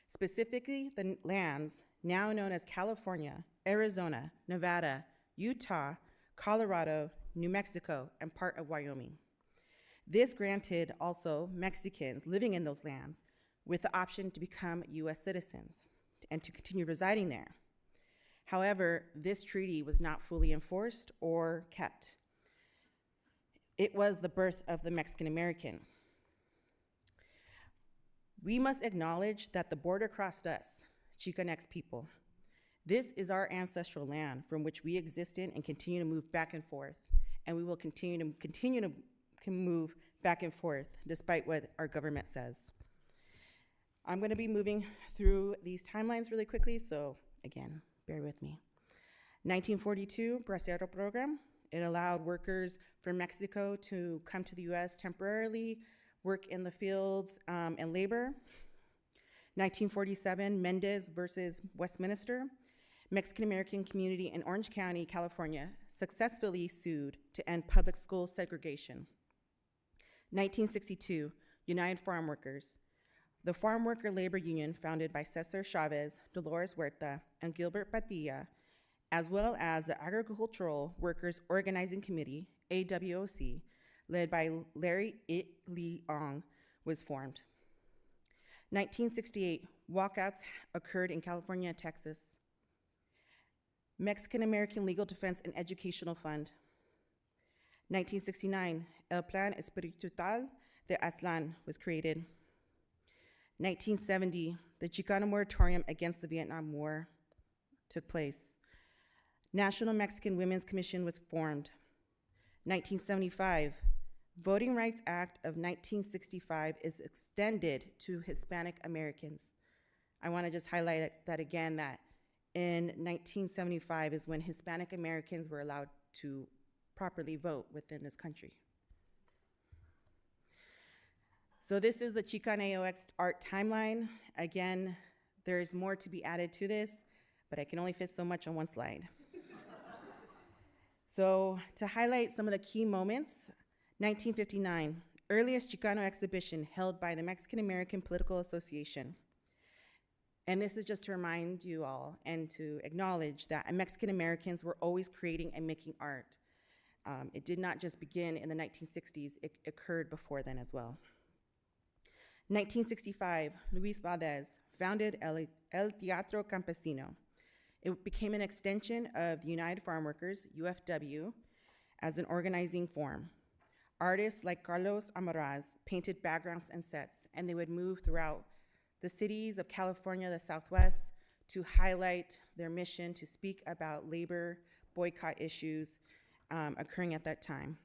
specifically the lands now known as California, Arizona, Nevada, Utah, Colorado, New Mexico, and part of Wyoming. This granted also Mexicans living in those lands with the option to become US citizens and to continue residing there. However, this treaty was not fully enforced or kept. It was the birth of the Mexican American. We must acknowledge that the border crossed us, Chicanx people. This is our ancestral land from which we exist in and continue to move back and forth. And we will continue to move back and forth despite what our government says. I'm going to be moving through these timelines really quickly, so again, bear with me. 1942, Bracero Program. It allowed workers from Mexico to come to the US temporarily, work in the fields and labor. 1947, Mendez versus Westminster. Mexican American community in Orange County, California, successfully sued to end public school segregation. 1962, United Farm Workers. The Farm Worker Labor Union, founded by Cesar Chavez, Dolores Huerta, and Gilbert Padilla, as well as the Agricultural Workers Organizing Committee, AWOC, led by Larry It Leong, was formed. 1968, walkouts occurred in California and Texas. Mexican American Legal Defense and Educational Fund. 1969, El Plan Espiritual de Aztlán was created. 1970, the Chicano moratorium against the Vietnam War took place. National Mexican Women's Commission was formed. 1975, Voting Rights Act of 1965 is extended to Hispanic Americans. I want to just highlight that again, that in 1975 is when Hispanic Americans were allowed to properly vote within this country. So this is the Chicano art timeline. Again, there's more to be added to this, but I can only fit so much on one slide. So to highlight some of the key moments, 1959, earliest Chicano exhibition held by the Mexican American Political Association. And this is just to remind you all and to acknowledge that Mexican Americans were always creating and making art. It did not just begin in the 1960s, it occurred before then as well. 1965, Luis Valdez founded El Teatro Campesino. It became an extension of the United Farm Workers, UFW, as an organizing form. Artists like Carlos Amaraz painted backgrounds and sets, and they would move throughout the cities of California, the Southwest, to highlight their mission to speak about labor boycott issues occurring at that time.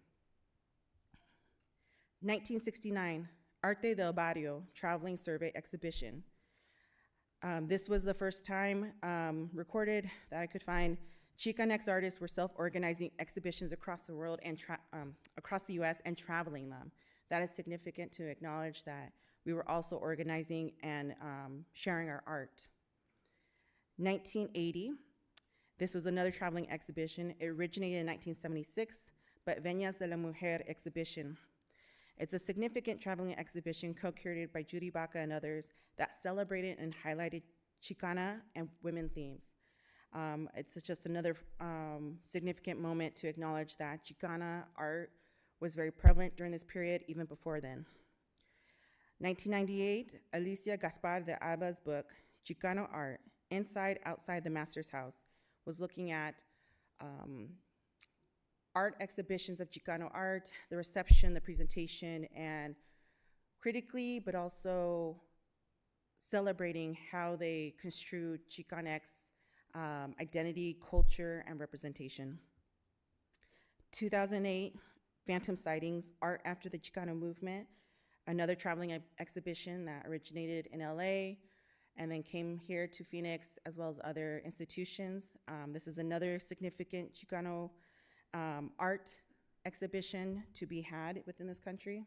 1969, Arte del Barrio Traveling Survey Exhibition. This was the first time recorded that I could find. Chicanx artists were self-organizing exhibitions across the world and across the US and traveling them. That is significant to acknowledge that we were also organizing and sharing our art. 1980, this was another traveling exhibition. It originated in 1976, but Veñas de la Mujer exhibition. It's a significant traveling exhibition co-curated by Judy Baca and others that celebrated and highlighted Chicana and women themes. It's just another significant moment to acknowledge that Chicana art was very prevalent during this period, even before then. 1998, Alicia Gaspar de Alba's book, Chicano Art, Inside, Outside the Master's House, was looking at art exhibitions of Chicano art, the reception, the presentation, and critically, but also celebrating how they construed Chicanx identity, culture, and representation. 2008, Phantom Sightings, Art After the Chicano Movement, another traveling exhibition that originated in LA and then came here to Phoenix as well as other institutions. This is another significant Chicano art exhibition to be had within this country.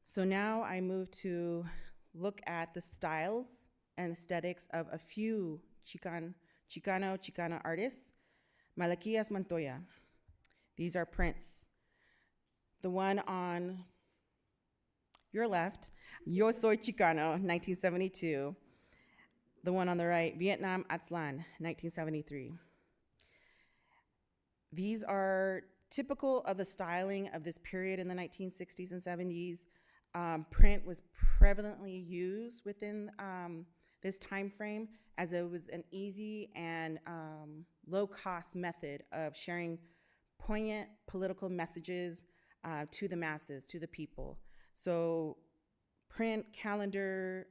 So now I move to look at the styles and aesthetics of a few Chicano artists. Malaquías Montoya. These are prints. The one on your left, Yo Soy Chicano, 1972. The one on the right, Vietnam Aztlán, 1973. These are typical of the styling of this period in the 1960s and 70s. Print was prevalently used within this time frame as it was an easy and low-cost method of sharing poignant political messages to the masses, to the people. So print, calendar,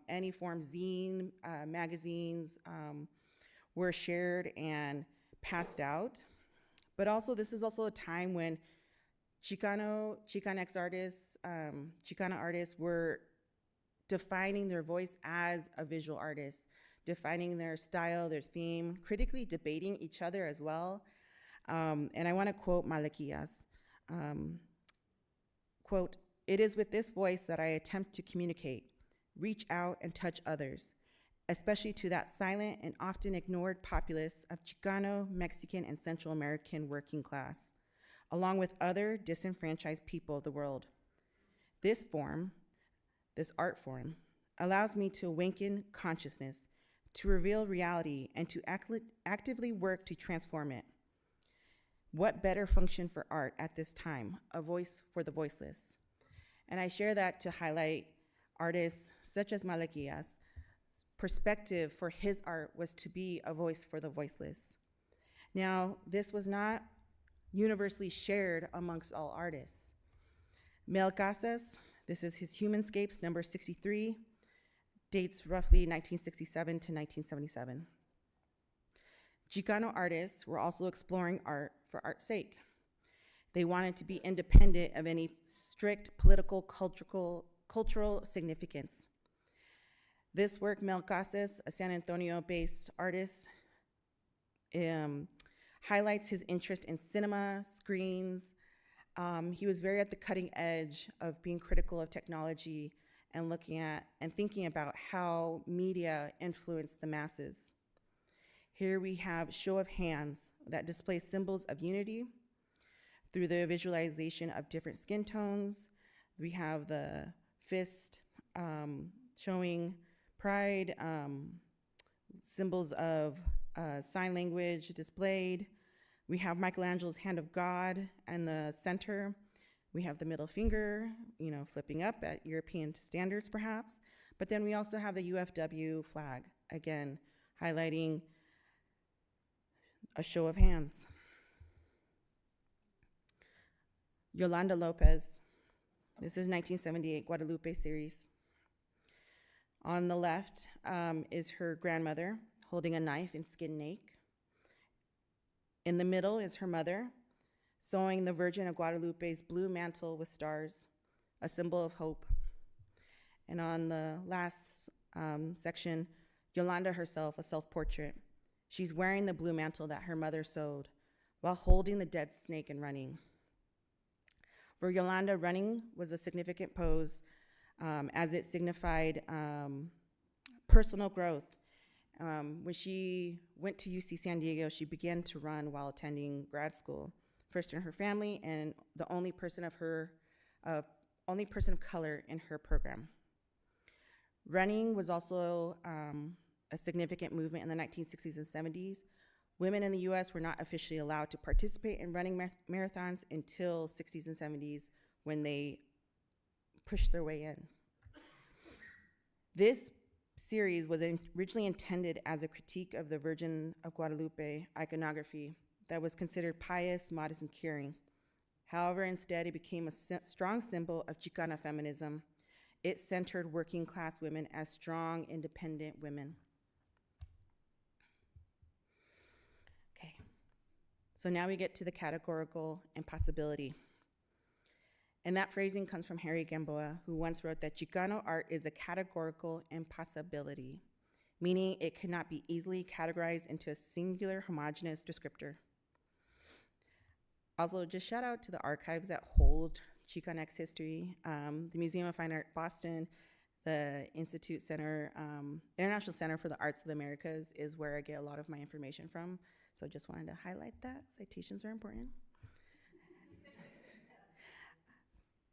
any form, zine, magazines were shared and passed out. But also, this is also a time when Chicanx artists, Chicana artists were defining their voice as a visual artist, defining their style, their theme, critically debating each other as well. And I want to quote Malaquias. Quote, "It is with this voice that I attempt to communicate, reach out and touch others, especially to that silent and often ignored populace of Chicano, Mexican, and Central American working class, along with other disenfranchised people of the world. This form, this art form, allows me to awaken consciousness, to reveal reality, and to actively work to transform it. What better function for art at this time? A voice for the voiceless." And I share that to highlight artists such as Malaquias. Perspective for his art was to be a voice for the voiceless. Now, this was not universally shared amongst all artists. Mel Casas, this is his Humanscapes, number 63, dates roughly 1967 to 1977. Chicano artists were also exploring art for art's sake. They wanted to be independent of any strict political, cultural significance. This work, Mel Casas, a San Antonio-based artist, highlights his interest in cinema, screens. He was very at the cutting edge of being critical of technology and looking at and thinking about how media influenced the masses. Here we have Show of Hands that displays symbols of unity through the visualization of different skin tones. We have the fist showing pride, symbols of sign language displayed. We have Michelangelo's Hand of God in the center. We have the middle finger, flipping up at European standards perhaps. But then we also have the UFW flag, again, highlighting a show of hands. Yolanda Lopez, this is 1978 Guadalupe series. On the left is her grandmother holding a knife in skin nape. In the middle is her mother sewing the Virgin of Guadalupe's blue mantle with stars, a symbol of hope. And on the last section, Yolanda herself, a self-portrait. She's wearing the blue mantle that her mother sewed while holding the dead snake and running. For Yolanda, running was a significant pose as it signified personal growth. When she went to UC San Diego, she began to run while attending grad school, first in her family and the only person of color in her program. Running was also a significant movement in the 1960s and 70s. Women in the US were not officially allowed to participate in running marathons until 60s and 70s when they pushed their way in. This series was originally intended as a critique of the Virgin of Guadalupe iconography that was considered pious, modest, and caring. However, instead, it became a strong symbol of Chicana feminism. It centered working class women as strong, independent women. Okay, so now we get to the categorical impossibility. And that phrasing comes from Harry Gamboa, who once wrote that Chicano art is a categorical impossibility, meaning it cannot be easily categorized into a singular homogeneous descriptor. Also, just shout out to the archives that hold Chicanx history, the Museum of Fine Art Boston, the Institute Center, International Center for the Arts of the Americas is where I get a lot of my information from. So just wanted to highlight that. Citations are important.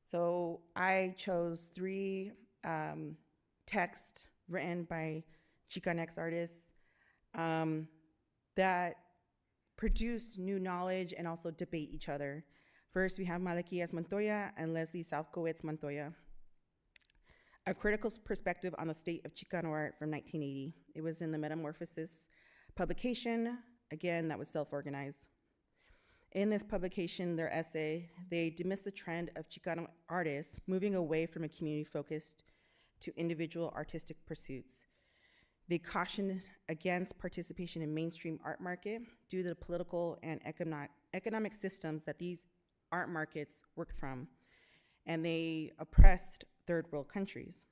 So I chose 3 texts written by Chicanx artists that produce new knowledge and also debate each other. First, we have Malaquias Montoya and Leslie Salkowitz Montoya. A critical perspective on the state of Chicano art from 1980. It was in the Metamorphosis publication. Again, that was self-organized. In this publication, their essay, they dismiss the trend of Chicano artists moving away from a community focused to individual artistic pursuits. They cautioned against participation in mainstream art market due to the political and economic systems that these art markets worked from, and they oppressed third world countries.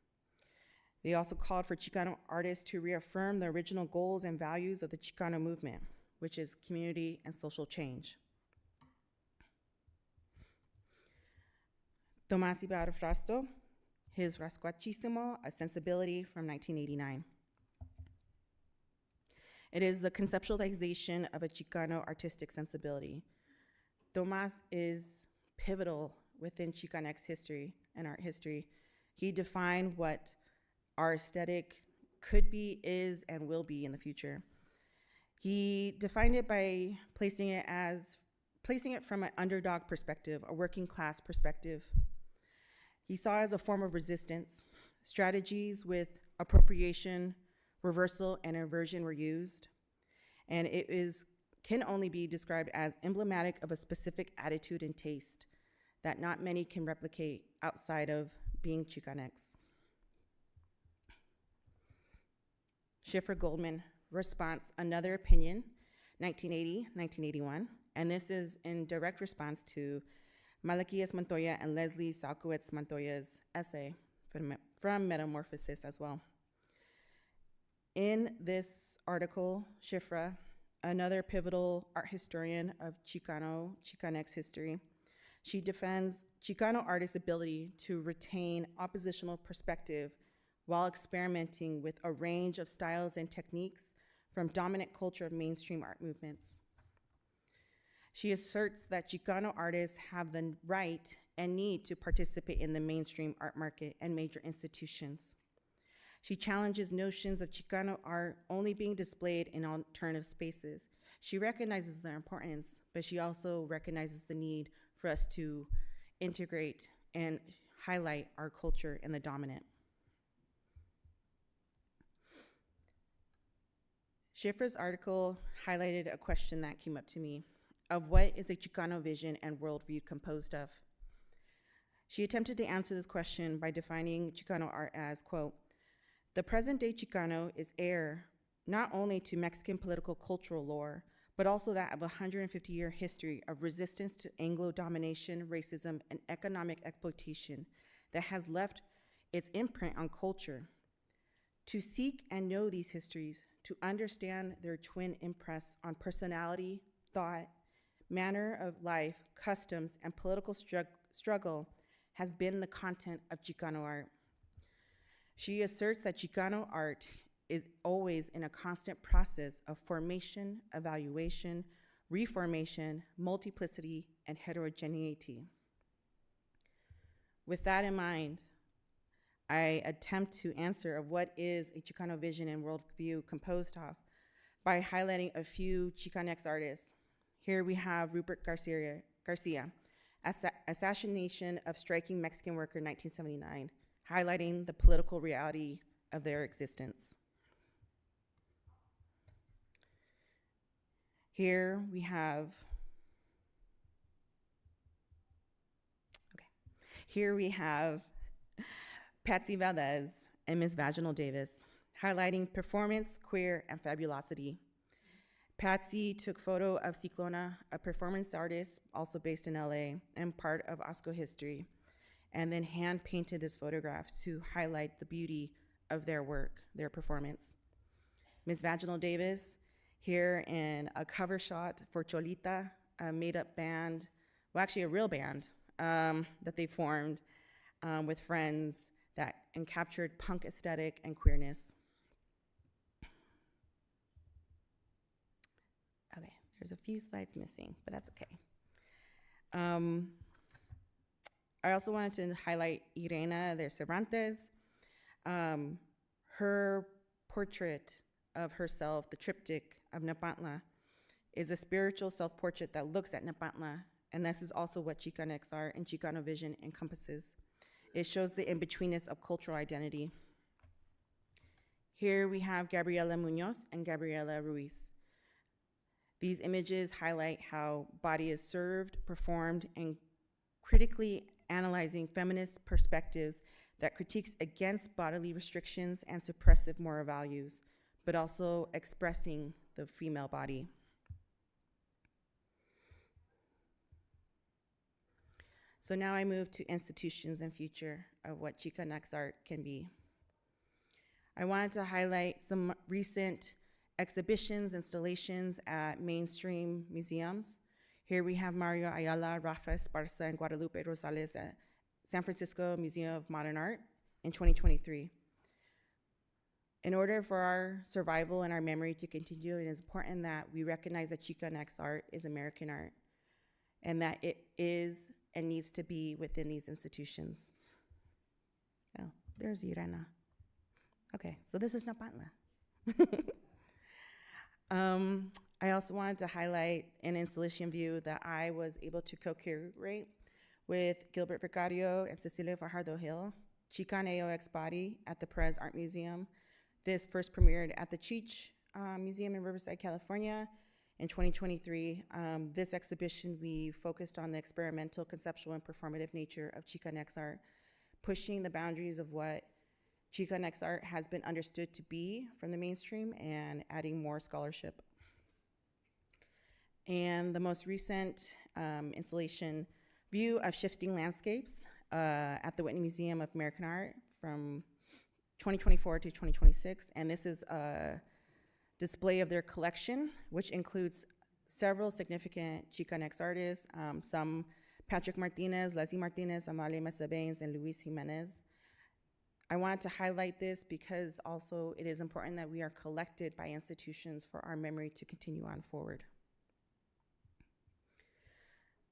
They also called for Chicano artists to reaffirm the original goals and values of the Chicano movement, which is community and social change. Tomás Ibar Frasto, his Rascuachismo, A Sensibility from 1989. It is the conceptualization of a Chicano artistic sensibility. Tomás is pivotal within Chicanx history and art history. He defined what our aesthetic could be, is, and will be in the future. He defined it by placing it from an underdog perspective, a working class perspective. He saw it as a form of resistance. Strategies with appropriation, reversal, and inversion were used, and can only be described as emblematic of a specific attitude and taste that not many can replicate outside of being Chicanx. Schiffer Goldman, Response, Another Opinion, 1980, 1981, and this is in direct response to Malaquias Montoya and Leslie Salkowitz Montoya's essay from Metamorphosis as well. In this article, Schifra, another pivotal art historian of Chicanx history, she defends Chicano artists' ability to retain oppositional perspective while experimenting with a range of styles and techniques from dominant culture of mainstream art movements. She asserts that Chicano artists have the right and need to participate in the mainstream art market and major institutions. She challenges notions of Chicano art only being displayed in alternative spaces. She recognizes their importance, but she also recognizes the need for us to integrate and highlight our culture in the dominant. Schiffer's article highlighted a question that came up to me of what is a Chicano vision and worldview composed of. She attempted to answer this question by defining Chicano art as, quote, the present day Chicano is heir not only to Mexican political cultural lore, but also that of a 150-year history of resistance to Anglo domination, racism, and economic exploitation that has left its imprint on culture. To seek and know these histories, to understand their twin impress on personality, thought, manner of life, customs, and political struggle has been the content of Chicano art. She asserts that Chicano art is always in a constant process of formation, evaluation, reformation, multiplicity, and heterogeneity. With that in mind, I attempt to answer of what is a Chicano vision and worldview composed of by highlighting a few Chicanx artists. Here we have Rupert Garcia, Assassination of Striking Mexican Worker, 1979, highlighting the political reality of their existence. Here we have Patsy Valdez and Ms. Vaginal Davis, highlighting performance, queer, and fabulosity. Patsy took photo of Ciclona, a performance artist also based in LA and part of OSCO history, and then hand-painted this photograph to highlight the beauty of their work, their performance. Ms. Vaginal Davis, here in a cover shot for Cholita, a made-up band, well, actually a real band that they formed with friends that captured punk aesthetic and queerness. Okay, there's a few slides missing, but that's okay. I also wanted to highlight Irena de Cervantes. Her portrait of herself, the triptych of Nepantla, is a spiritual self-portrait that looks at Nepantla, and this is also what Chicanx art and Chicano vision encompasses. It shows the in-betweenness of cultural identity. Here we have Gabriela Munoz and Gabriela Ruiz. These images highlight how body is served, performed, and critically analyzing feminist perspectives that critiques against bodily restrictions and suppressive moral values, but also expressing the female body. So now I move to institutions and future of what Chicanx art can be. I wanted to highlight some recent exhibitions, installations at mainstream museums. Here we have Mario Ayala, Rafa Esparza, and Guadalupe Rosales at San Francisco Museum of Modern Art in 2023. In order for our survival and our memory to continue, it is important that we recognize that Chicanx art is American art and that it is and needs to be within these institutions. Oh, there's Irena. Okay, so this is Napantla. I also wanted to highlight an installation view that I was able to co-curate with Gilbert Vicario and Cecilia Fajardo Hill, Chicano Arts body at the Perez Art Museum. This first premiered at the Cheech Museum in Riverside, California in 2023. This exhibition, we focused on the experimental, conceptual, and performative nature of Chicanx art, pushing the boundaries of what Chicanx art has been understood to be from the mainstream and adding more scholarship. And the most recent installation, View of Shifting Landscapes at the Whitney Museum of American Art from 2024 to 2026. And this is a display of their collection, which includes several significant Chicanx artists, some Patrick Martinez, Leslie Martinez, Amalia Mesabanes, and Luis Jimenez. I wanted to highlight this because also it is important that we are collected by institutions for our memory to continue on forward.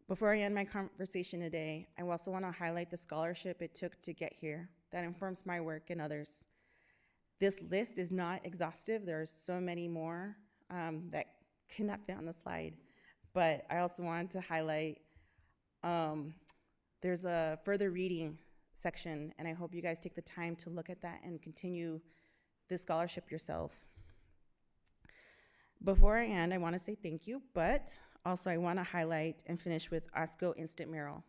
Before I end my conversation today, I also want to highlight the scholarship it took to get here that informs my work and others. This list is not exhaustive. There are so many more that cannot fit on the slide. But I also wanted to highlight there's a further reading section, and I hope you guys take the time to look at that and continue this scholarship yourself. Before I end, I want to say thank you, but also I want to highlight and finish with Asco Instant Mural.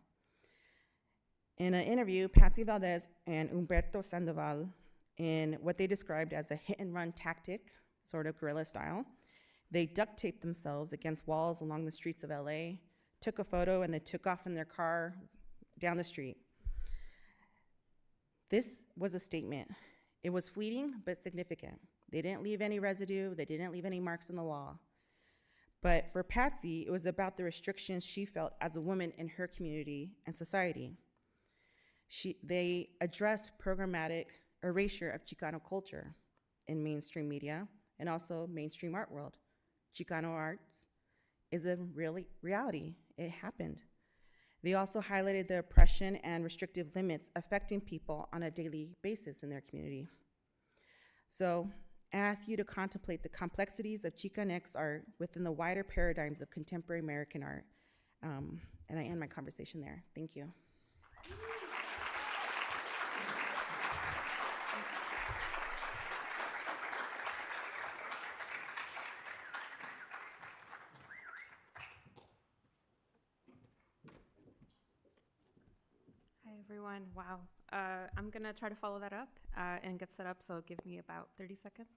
In an interview, Patsy Valdez and Humberto Sandoval, in what they described as a hit-and-run tactic, sort of guerrilla style, they duct taped themselves against walls along the streets of LA, took a photo, and they took off in their car down the street. This was a statement. It was fleeting, but significant. They didn't leave any residue. They didn't leave any marks on the wall. But for Patsy, it was about the restrictions she felt as a woman in her community and society. They addressed programmatic erasure of Chicano culture in mainstream media and also mainstream art world. Chicano Arts is a reality. It happened. They also highlighted the oppression and restrictive limits affecting people on a daily basis in their community. So I ask you to contemplate the complexities of Chicanx art within the wider paradigms of contemporary American art. And I end my conversation there. Thank you. Hi, everyone. Wow. I'm going to try to follow that up and get set up, so give me about 30 seconds.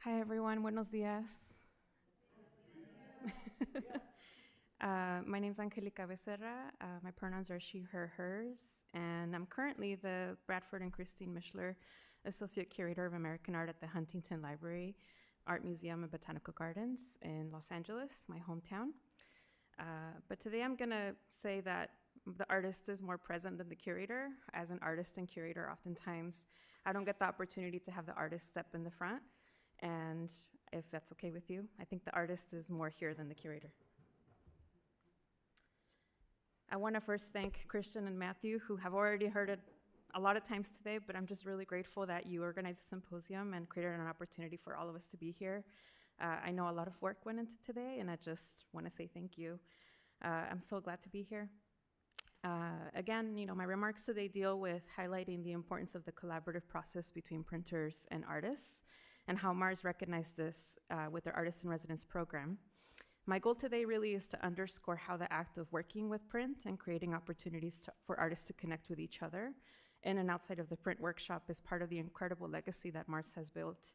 Hi, everyone. Buenos dias. My name is Angelica Becerra. My pronouns are she, her, hers, and I'm currently the Bradford and Christine Mishler Associate Curator of American Art at the Huntington Library, Art Museum and Botanical Gardens in Los Angeles, my hometown. But today I'm going to say that the artist is more present than the curator. As an artist and curator, oftentimes I don't get the opportunity to have the artist step in the front And if that's okay with you, I think the artist is more here than the curator. I want to first thank Christian and Matthew, who have already heard it a lot of times today, but I'm just really grateful that you organized a symposium and created an opportunity for all of us to be here. I know a lot of work went into today, and I just want to say thank you. I'm so glad to be here. Again, my remarks today deal with highlighting the importance of the collaborative process between printers and artists, and how MARS recognized this with their Artist in Residence program. My goal today really is to underscore how the act of working with print and creating opportunities for artists to connect with each other in and outside of the print workshop is part of the incredible legacy that MARS has built.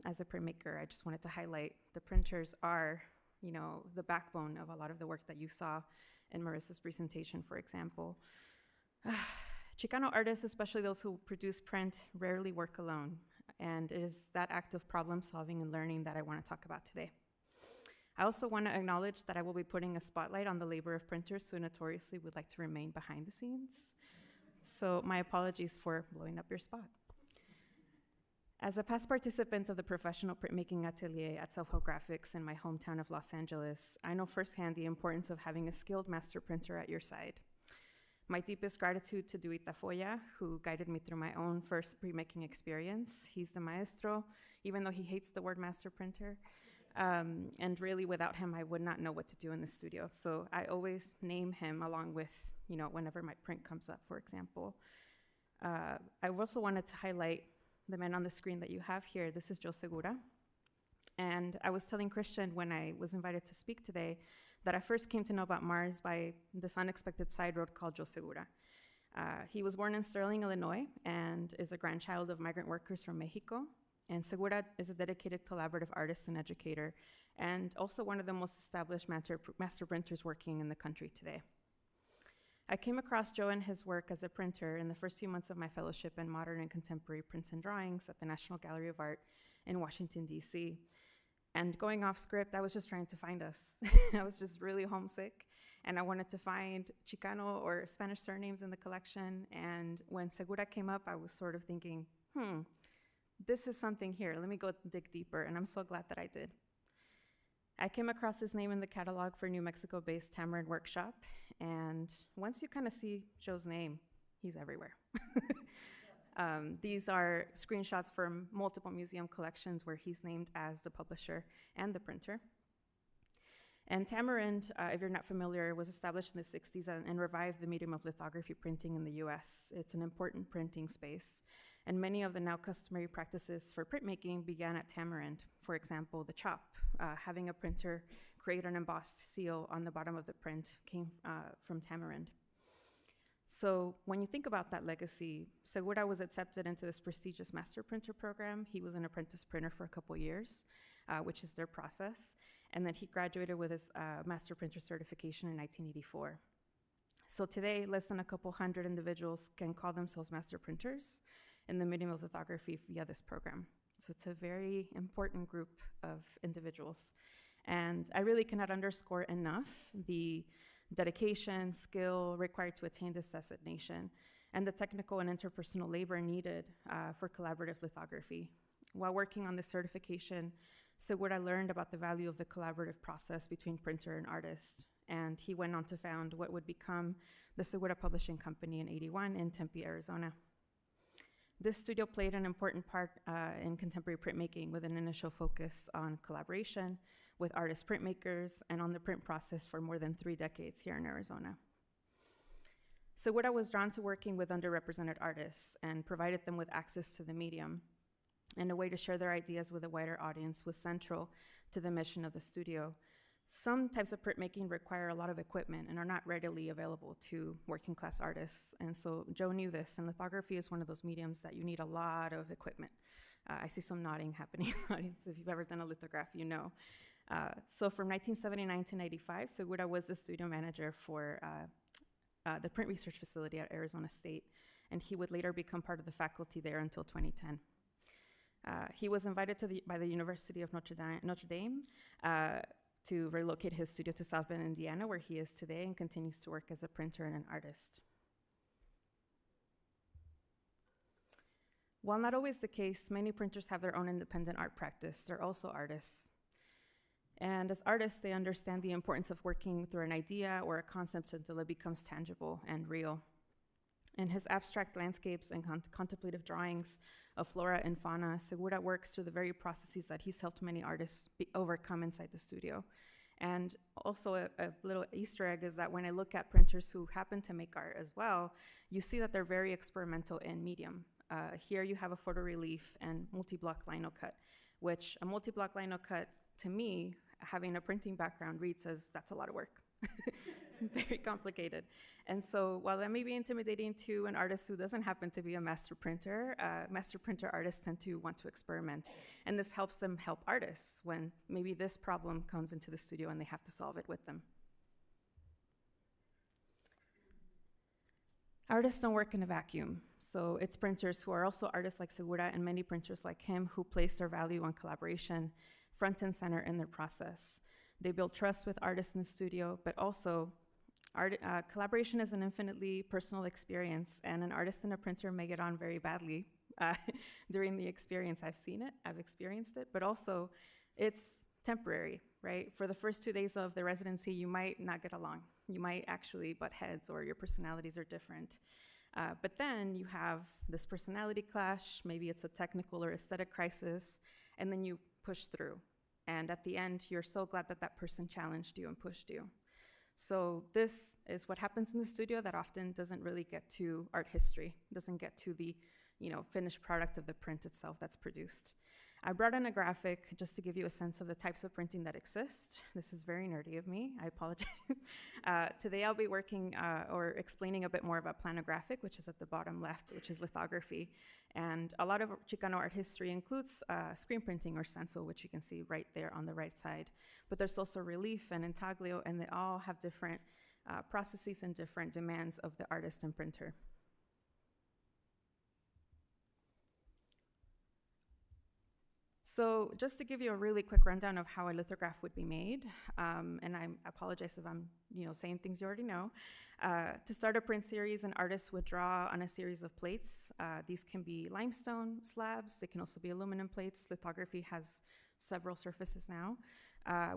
As a printmaker, I just wanted to highlight the printers are, the backbone of a lot of the work that you saw in Marissa's presentation, for example. Chicano artists, especially those who produce print, rarely work alone, and it is that act of problem solving and learning that I want to talk about today. I also want to acknowledge that I will be putting a spotlight on the labor of printers who notoriously would like to remain behind the scenes. So my apologies for blowing up your spot. As a past participant of the professional printmaking atelier at Self-Help Graphics in my hometown of Los Angeles, I know firsthand the importance of having a skilled master printer at your side. My deepest gratitude to Duit Tafoya, who guided me through my own first printmaking experience. He's the maestro, even though he hates the word master printer. And really, without him, I would not know what to do in the studio. So I always name him along with, whenever my print comes up, for example. I also wanted to highlight the man on the screen that you have here. This is Joe Segura. And I was telling Christian when I was invited to speak today that I first came to know about MARS by this unexpected side road called Joe Segura. He was born in Sterling, Illinois, and is a grandchild of migrant workers from Mexico. And Segura is a dedicated collaborative artist and educator, and also one of the most established master printers working in the country today. I came across Joe and his work as a printer in the first few months of my fellowship in modern and contemporary prints and drawings at the National Gallery of Art in Washington, D.C. And going off script, I was just trying to find us. I was just really homesick, and I wanted to find Chicano or Spanish surnames in the collection. And when Segura came up, I was sort of thinking, this is something here. Let me go dig deeper, and I'm so glad that I did. I came across his name in the catalog for New Mexico-based Tamarind Workshop, and once you kind of see Joe's name, he's everywhere. These are screenshots from multiple museum collections where he's named as the publisher and the printer. And Tamarind, if you're not familiar, was established in the 60s and revived the medium of lithography printing in the US. It's an important printing space. And many of the now customary practices for printmaking began at Tamarind. For example, the chop, having a printer create an embossed seal on the bottom of the print came from Tamarind. So when you think about that legacy, Segura was accepted into this prestigious master printer program. He was an apprentice printer for a couple years, which is their process. And then he graduated with his master printer certification in 1984. So today, less than a couple hundred individuals can call themselves master printers in the medium of lithography via this program. So it's a very important group of individuals. And I really cannot underscore enough the dedication, skill required to attain this designation, and the technical and interpersonal labor needed for collaborative lithography. While working on this certification, Segura learned about the value of the collaborative process between printer and artist, and he went on to found what would become the Segura Publishing Company in '81 in Tempe, Arizona. This studio played an important part in contemporary printmaking with an initial focus on collaboration with artist printmakers and on the print process for more than 3 decades here in Arizona. Segura was drawn to working with underrepresented artists and provided them with access to the medium. And a way to share their ideas with a wider audience was central to the mission of the studio. Some types of printmaking require a lot of equipment and are not readily available to working class artists. And so Joe knew this, and lithography is one of those mediums that you need a lot of equipment. I see some nodding happening in the audience. If you've ever done a lithograph, you know. So from 1979 to 95, Segura was the studio manager for the print research facility at Arizona State, and he would later become part of the faculty there until 2010. He was invited by the University of Notre Dame to relocate his studio to South Bend, Indiana, where he is today and continues to work as a printer and an artist. While not always the case, many printers have their own independent art practice. They're also artists. And as artists, they understand the importance of working through an idea or a concept until it becomes tangible and real. In his abstract landscapes and contemplative drawings of flora and fauna, Segura works through the very processes that he's helped many artists overcome inside the studio. And also a little Easter egg is that when I look at printers who happen to make art as well, you see that they're very experimental in medium. Here you have a photorelief and multi-block lino cut, which a multi-block lino cut, to me, having a printing background, reads as that's a lot of work. Very complicated. And so while that may be intimidating to an artist who doesn't happen to be a master printer artists tend to want to experiment. And this helps them help artists when maybe this problem comes into the studio and they have to solve it with them. Artists don't work in a vacuum. So it's printers who are also artists like Segura and many printers like him who place their value on collaboration front and center in their process. They build trust with artists in the studio, but also collaboration is an infinitely personal experience, and an artist and a printer may get on very badly during the experience. I've seen it, I've experienced it, but also it's temporary, right? For the first 2 days of the residency, you might not get along. You might actually butt heads or your personalities are different. But then you have this personality clash, maybe it's a technical or aesthetic crisis, and then you push through. And at the end, you're so glad that that person challenged you and pushed you. So this is what happens in the studio that often doesn't really get to art history, doesn't get to the finished product of the print itself that's produced. I brought in a graphic just to give you a sense of the types of printing that exist. This is very nerdy of me, I apologize. Today I'll be working or explaining a bit more about planographic, which is at the bottom left, which is lithography. And a lot of Chicano art history includes screen printing or stencil, which you can see right there on the right side. But there's also relief and intaglio, and they all have different processes and different demands of the artist and printer. So just to give you a really quick rundown of how a lithograph would be made, and I apologize if I'm saying things you already know. To start a print series, an artist would draw on a series of plates. These can be limestone slabs. They can also be aluminum plates. Lithography has several surfaces now,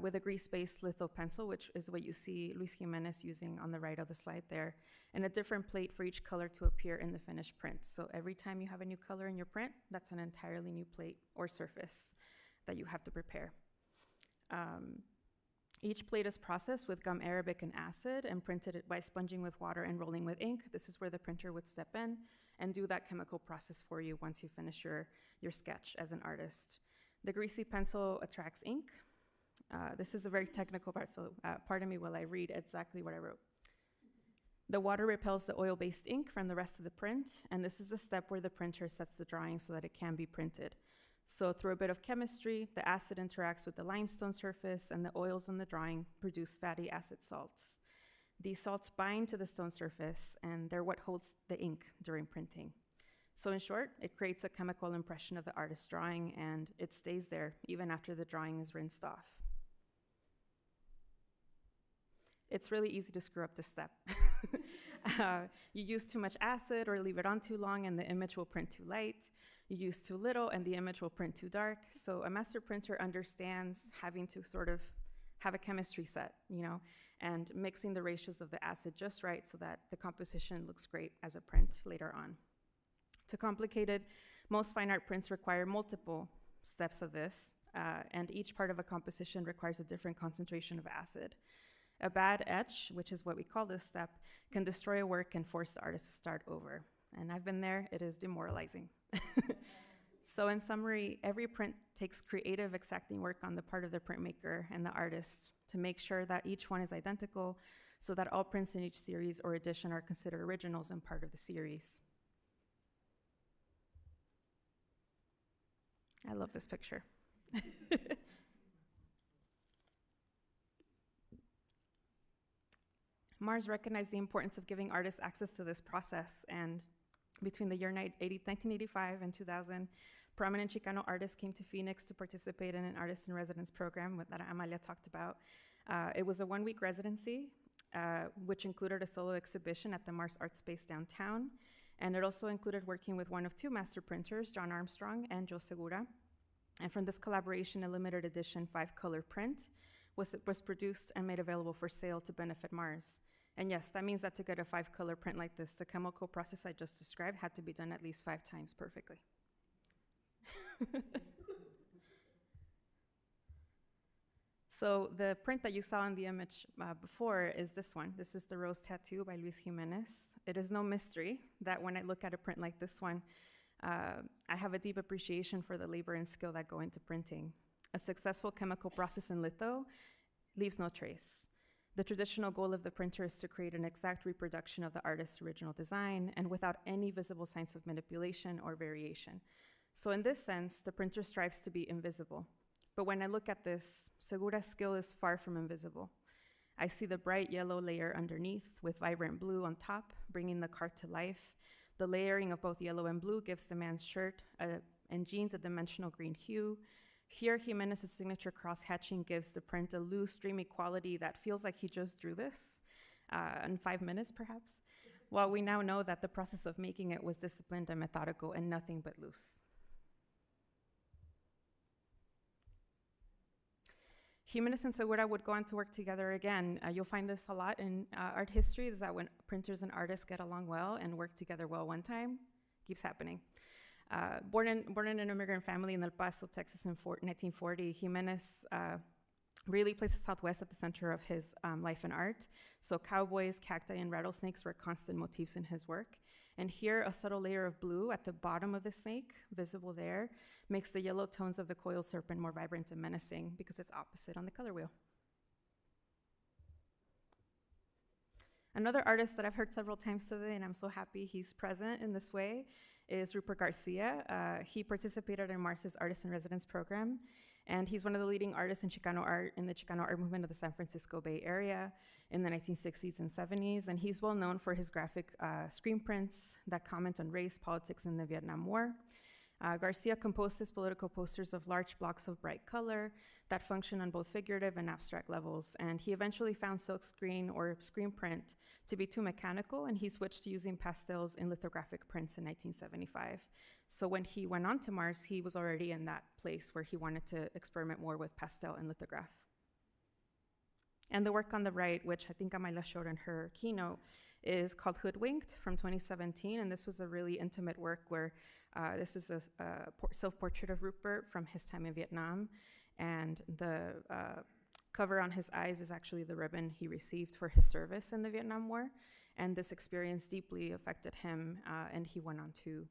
with a grease-based litho pencil, which is what you see Luis Jimenez using on the right of the slide there, and a different plate for each color to appear in the finished print. So every time you have a new color in your print, that's an entirely new plate or surface that you have to prepare. Each plate is processed with gum arabic and acid and printed by sponging with water and rolling with ink. This is where the printer would step in and do that chemical process for you once you finish your sketch as an artist. The greasy pencil attracts ink. This is a very technical part, so pardon me while I read exactly what I wrote. The water repels the oil-based ink from the rest of the print, and this is the step where the printer sets the drawing so that it can be printed. So through a bit of chemistry, the acid interacts with the limestone surface, and the oils in the drawing produce fatty acid salts. These salts bind to the stone surface, and they're what holds the ink during printing. So in short, it creates a chemical impression of the artist's drawing, and it stays there even after the drawing is rinsed off. It's really easy to screw up this step. You use too much acid or leave it on too long and the image will print too light. You use too little and the image will print too dark. So a master printer understands having to sort of have a chemistry set, and mixing the ratios of the acid just right so that the composition looks great as a print later on. To complicate it, most fine art prints require multiple steps of this, and each part of a composition requires a different concentration of acid. A bad etch, which is what we call this step, can destroy a work and force the artist to start over. And I've been there, it is demoralizing. So in summary, every print takes creative, exacting work on the part of the printmaker and the artist to make sure that each one is identical so that all prints in each series or edition are considered originals and part of the series. I love this picture. MARS recognized the importance of giving artists access to this process, and between the year 1985 and 2000, prominent Chicano artists came to Phoenix to participate in an artist in residence program that Amalia talked about. It was a one-week residency, which included a solo exhibition at the MARS Artspace downtown, And it also included working with one of two master printers, John Armstrong and Joe Segura. And from this collaboration, a limited edition 5-color print was produced and made available for sale to benefit MARS. And yes, that means that to get a 5-color print like this, the chemical process I just described had to be done at least 5 times perfectly. So the print that you saw in the image before is this one. This is the Rose Tattoo by Luis Jimenez. It is no mystery that when I look at a print like this one, I have a deep appreciation for the labor and skill that go into printing. A successful chemical process in litho leaves no trace. The traditional goal of the printer is to create an exact reproduction of the artist's original design and without any visible signs of manipulation or variation. So in this sense, the printer strives to be invisible. But when I look at this, Segura's skill is far from invisible. I see the bright yellow layer underneath with vibrant blue on top, bringing the card to life. The layering of both yellow and blue gives the man's shirt and jeans a dimensional green hue. Here, Jimenez's signature cross-hatching gives the print a loose, dreamy quality that feels like he just drew this in 5 minutes, perhaps. While we now know that the process of making it was disciplined and methodical and nothing but loose. Jimenez and Segura would go on to work together again. You'll find this a lot in art history, is that when printers and artists get along well and work together well one time, keeps happening. Born in an immigrant family in El Paso, Texas in 1940, Jimenez really placed the Southwest at the center of his life and art. So cowboys, cacti, and rattlesnakes were constant motifs in his work. And here, a subtle layer of blue at the bottom of the snake, visible there, makes the yellow tones of the coiled serpent more vibrant and menacing because it's opposite on the color wheel. Another artist that I've heard several times today, and I'm so happy he's present in this way, is Rupert Garcia. He participated in MARS's Artist in Residence program, and he's one of the leading artists in Chicano art in the Chicano art movement of the San Francisco Bay Area in the 1960s and 70s, and he's well known for his graphic screen prints that comment on race, politics, and the Vietnam War. Garcia composed his political posters of large blocks of bright color that function on both figurative and abstract levels, and he eventually found silk screen or screen print to be too mechanical, and he switched to using pastels in lithographic prints in 1975. So when he went on to MARS, he was already in that place where he wanted to experiment more with pastel and lithograph. And the work on the right, which I think Amaya showed in her keynote, is called Hoodwinked from 2017, and this was a really intimate work where this is a self-portrait of Rupert from his time in Vietnam, and the cover on his eyes is actually the ribbon he received for his service in the Vietnam War, and this experience deeply affected him, and he went on to,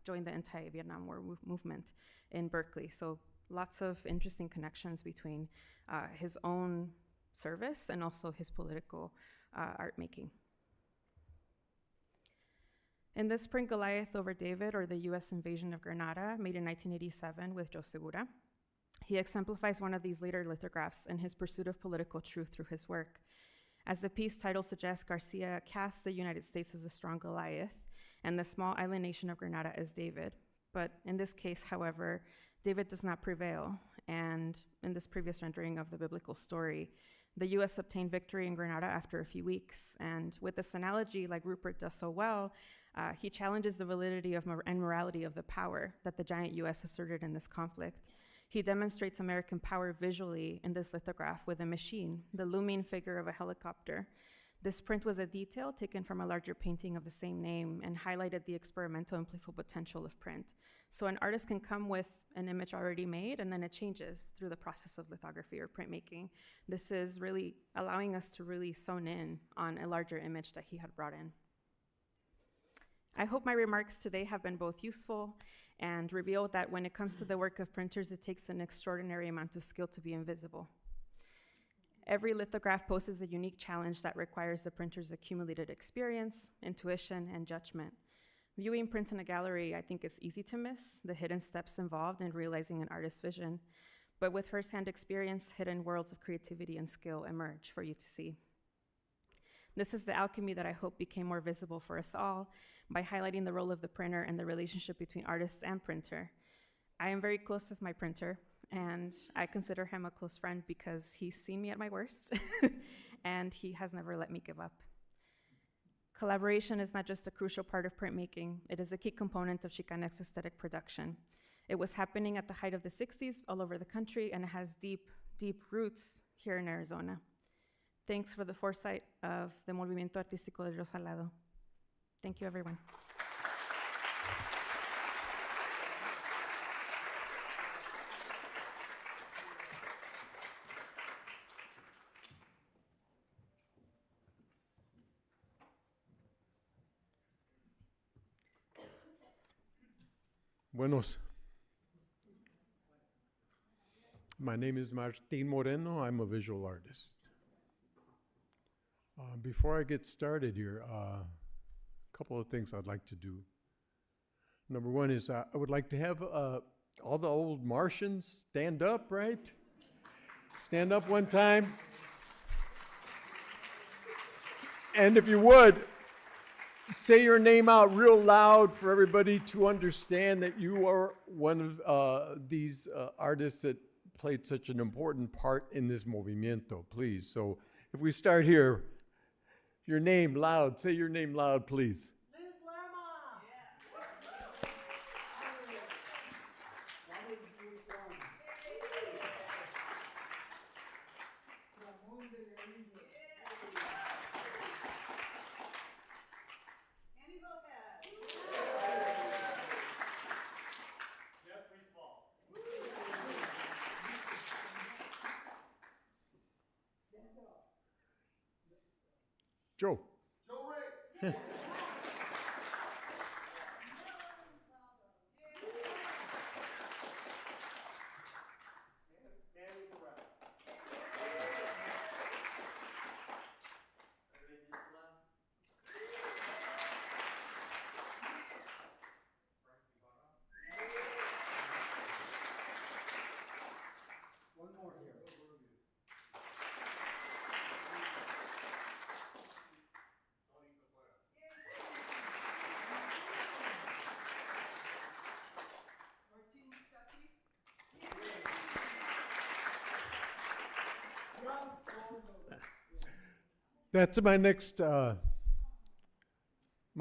join the anti-Vietnam War movement in Berkeley. So lots of interesting connections between his own service and also his political art making. In this print, Goliath over David, or the US invasion of Granada, made in 1987 with Joe Segura, he exemplifies one of these later lithographs in his pursuit of political truth through his work. As the piece title suggests, Garcia casts the United States as a strong Goliath and the small island nation of Granada as David. But in this case, however, David does not prevail. And in this previous rendering of the biblical story, the US obtained victory in Granada after a few weeks. And with this analogy, like Rupert does so well, he challenges the validity and morality of the power that the giant US asserted in this conflict. He demonstrates American power visually in this lithograph with a machine, the looming figure of a helicopter. This print was a detail taken from a larger painting of the same name and highlighted the experimental and playful potential of print. So an artist can come with an image already made, and then it changes through the process of lithography or printmaking. This is really allowing us to really zone in on a larger image that he had brought in. I hope my remarks today have been both useful and revealed that when it comes to the work of printers, it takes an extraordinary amount of skill to be invisible. Every lithograph poses a unique challenge that requires the printer's accumulated experience, intuition, and judgment. Viewing prints in a gallery, I think it's easy to miss the hidden steps involved in realizing an artist's vision. But with first-hand experience, hidden worlds of creativity and skill emerge for you to see. This is the alchemy that I hope became more visible for us all by highlighting the role of the printer and the relationship between artist and printer. I am very close with my printer, and I consider him a close friend because he's seen me at my worst, and he has never let me give up. Collaboration is not just a crucial part of printmaking, it is a key component of Chicanx aesthetic production. It was happening at the height of the 60s all over the country, and it has deep, deep roots here in Arizona. Thanks for the foresight of the Movimiento Artístico de Río Salado. Thank you, everyone. Buenos. My name is Martin Moreno. I'm a visual artist. Before I get started here, a couple of things I'd like to do. Number one is I would like to have all the old Martians stand up, right? Stand up one time. And if you would, say your name out real loud for everybody to understand that you are one of these artists that played such an important part in this movimiento, please. So if we start here, your name loud, say your name loud, please. Liz Lerma. Andy Lopez. Jeffrey Paul. Joe. Joe Rick. One more here. Martin Stuckey. That's my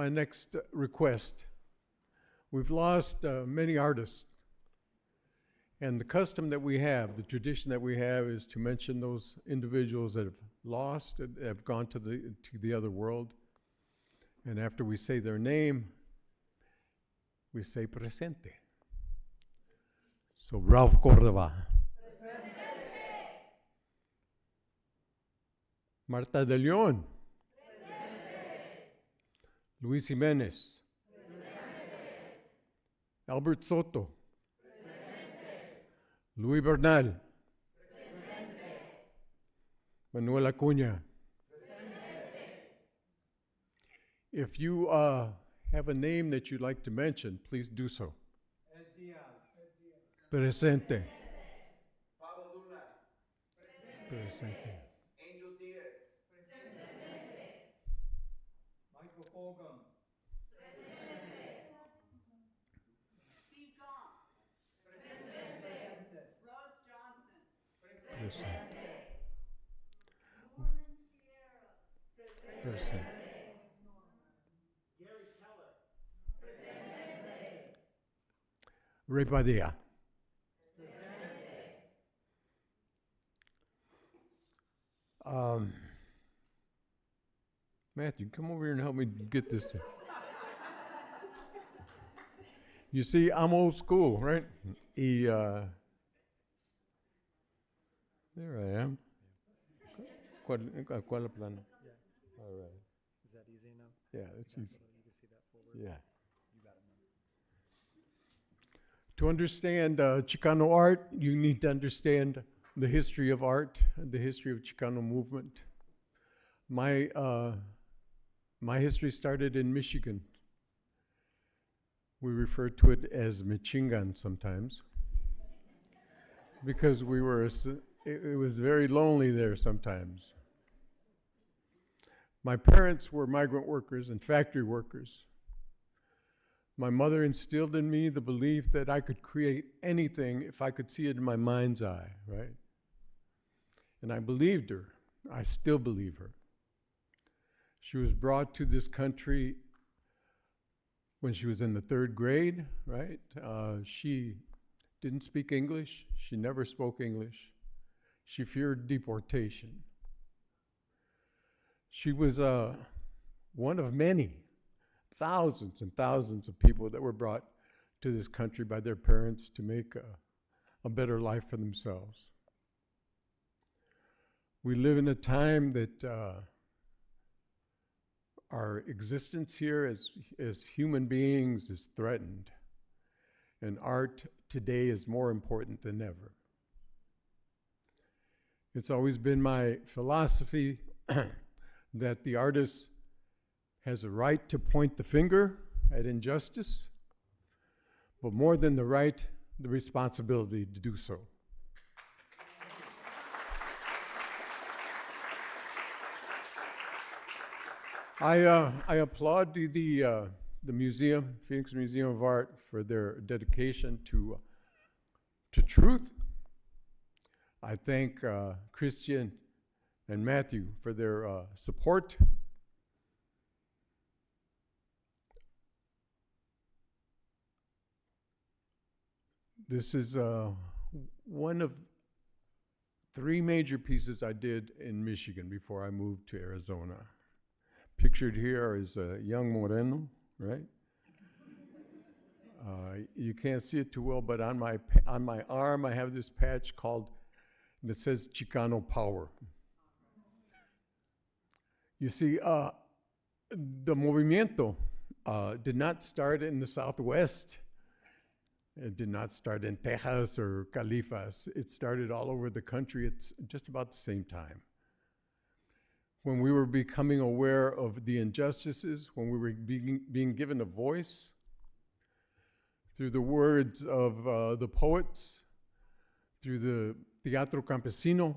next request. We've lost many artists. And the custom that we have, the tradition that we have, is to mention those individuals that have lost, that have gone to the other world. And after we say their name, we say presente. So Ralph Cordova. Presente. Marta de Leon. Presente. Luis Jimenez. Presente. Albert Soto. Luis Bernal. Presente. Manuel Acuña. Presente. If you have a name that you'd like to mention, please do so. Ed Diaz. Presente. Pablo Luna. Presente. Angel Diaz. Presente. Michael Fulgham. Presente. Steve Gong. Presente. Rose Johnson. Presente. Norman Fierro. Presente. Gary Keller. Presente. Ray Padilla. Matthew, come over here and help me get this thing. You see, I'm old school, right? There I am. ¿Cuál plano? All right. Is that easy enough? Yeah, it's easy. You can see that forward. Yeah. You got it. To understand Chicano art, you need to understand the history of art, the history of Chicano movement. My history started in Michigan. We refer to it as Michigan sometimes because it was very lonely there sometimes. My parents were migrant workers and factory workers. My mother instilled in me the belief that I could create anything if I could see it in my mind's eye, right? And I believed her. I still believe her. She was brought to this country when she was in the 3rd grade, right? She didn't speak English. She never spoke English. She feared deportation. She was one of many, thousands and thousands of people that were brought to this country by their parents to make a better life for themselves. We live in a time that our existence here as human beings is threatened, and art today is more important than ever. It's always been my philosophy that the artist has a right to point the finger at injustice, but more than the right, the responsibility to do so. I applaud the museum, Phoenix Museum of Art, for their dedication to truth. I thank Christian and Matthew for their support. This is one of 3 major pieces I did in Michigan before I moved to Arizona. Pictured here is a young Moreno, right? You can't see it too well, but on my arm I have this patch that says Chicano Power. You see, the Movimiento did not start in the Southwest. It did not start in Texas or Califas. It started all over the country at just about the same time. When we were becoming aware of the injustices, when we were being given a voice through the words of the poets, through the Teatro Campesino,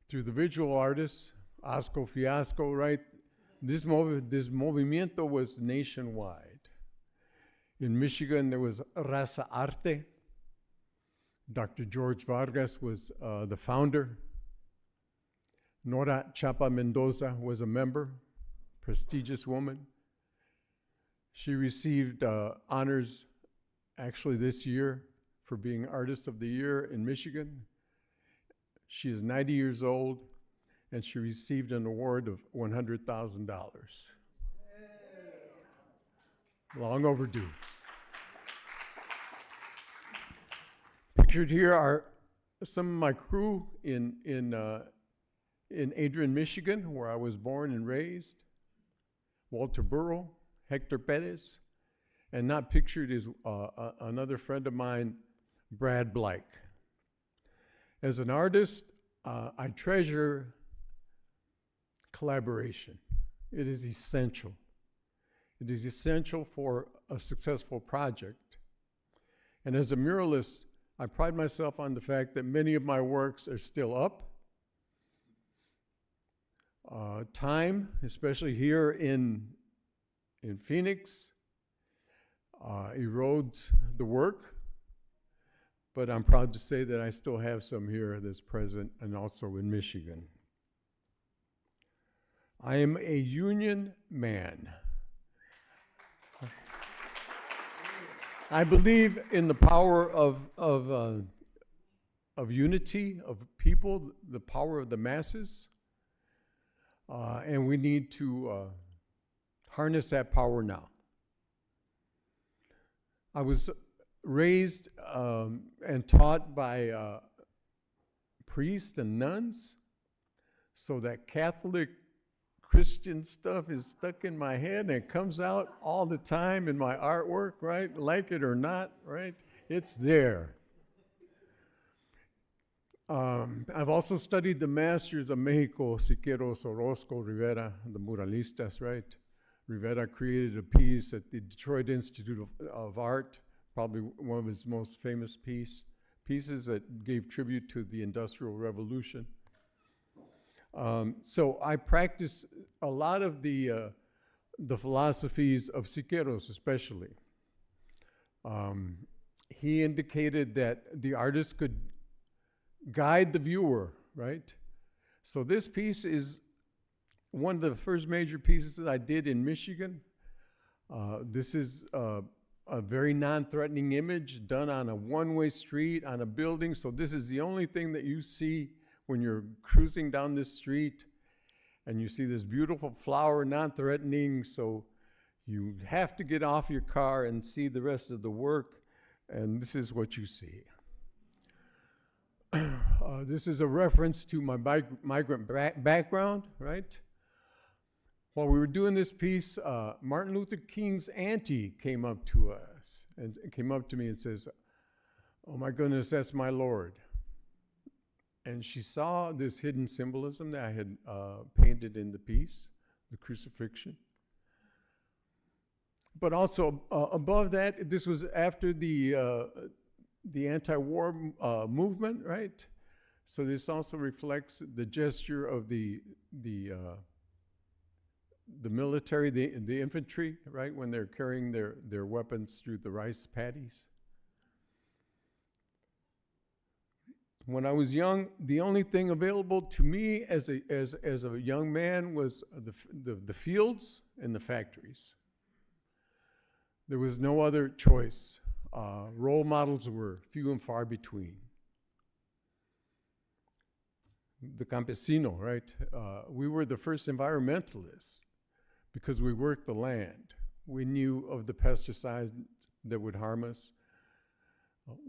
through the visual artists, Asco Fiasco, right? This movimiento was nationwide. In Michigan, there was Raza Arte. Dr. George Vargas was the founder. Nora Chapa Mendoza was a member, prestigious woman. She received honors actually this year for being Artist of the Year in Michigan. She is 90 years old, and she received an award of $100,000. Long overdue. Pictured here are some of my crew in Adrian, Michigan, where I was born and raised. Walter Burrow, Hector Perez, and not pictured is another friend of mine, Brad Blake. As an artist, I treasure collaboration. It is essential. It is essential for a successful project. And as a muralist, I pride myself on the fact that many of my works are still up. Time, especially here in Phoenix, erodes the work, but I'm proud to say that I still have some here that's present and also in Michigan. I am a union man. I believe in the power of unity, of people, the power of the masses, and we need to harness that power now. I was raised and taught by priests and nuns, so that Catholic Christian stuff is stuck in my head, and it comes out all the time in my artwork, right? Like it or not, right? It's there. I've also studied the masters of Mexico, Siqueiros, Orozco, Rivera, the muralistas, right? Rivera created a piece at the Detroit Institute of Art, probably one of his most famous pieces that gave tribute to the Industrial Revolution. So I practice a lot of the philosophies of Siqueiros, especially. He indicated that the artist could guide the viewer, right? So this piece is one of the first major pieces that I did in Michigan. This is a very non-threatening image done on a one-way street, on a building. So this is the only thing that you see when you're cruising down this street, and you see this beautiful flower, non-threatening. So you have to get off your car and see the rest of the work, and this is what you see. This is a reference to my migrant background, right? While we were doing this piece, Martin Luther King's auntie came up to us and came up to me and says, "Oh my goodness, that's my Lord." And she saw this hidden symbolism that I had painted in the piece, the crucifixion. But also above that, this was after the anti-war movement, right? So this also reflects the gesture of the military, the infantry, right, when they're carrying their weapons through the rice paddies. When I was young, the only thing available to me as a young man was the fields and the factories. There was no other choice. Role models were few and far between. The campesino, right? We were the first environmentalists because we worked the land. We knew of the pesticides that would harm us.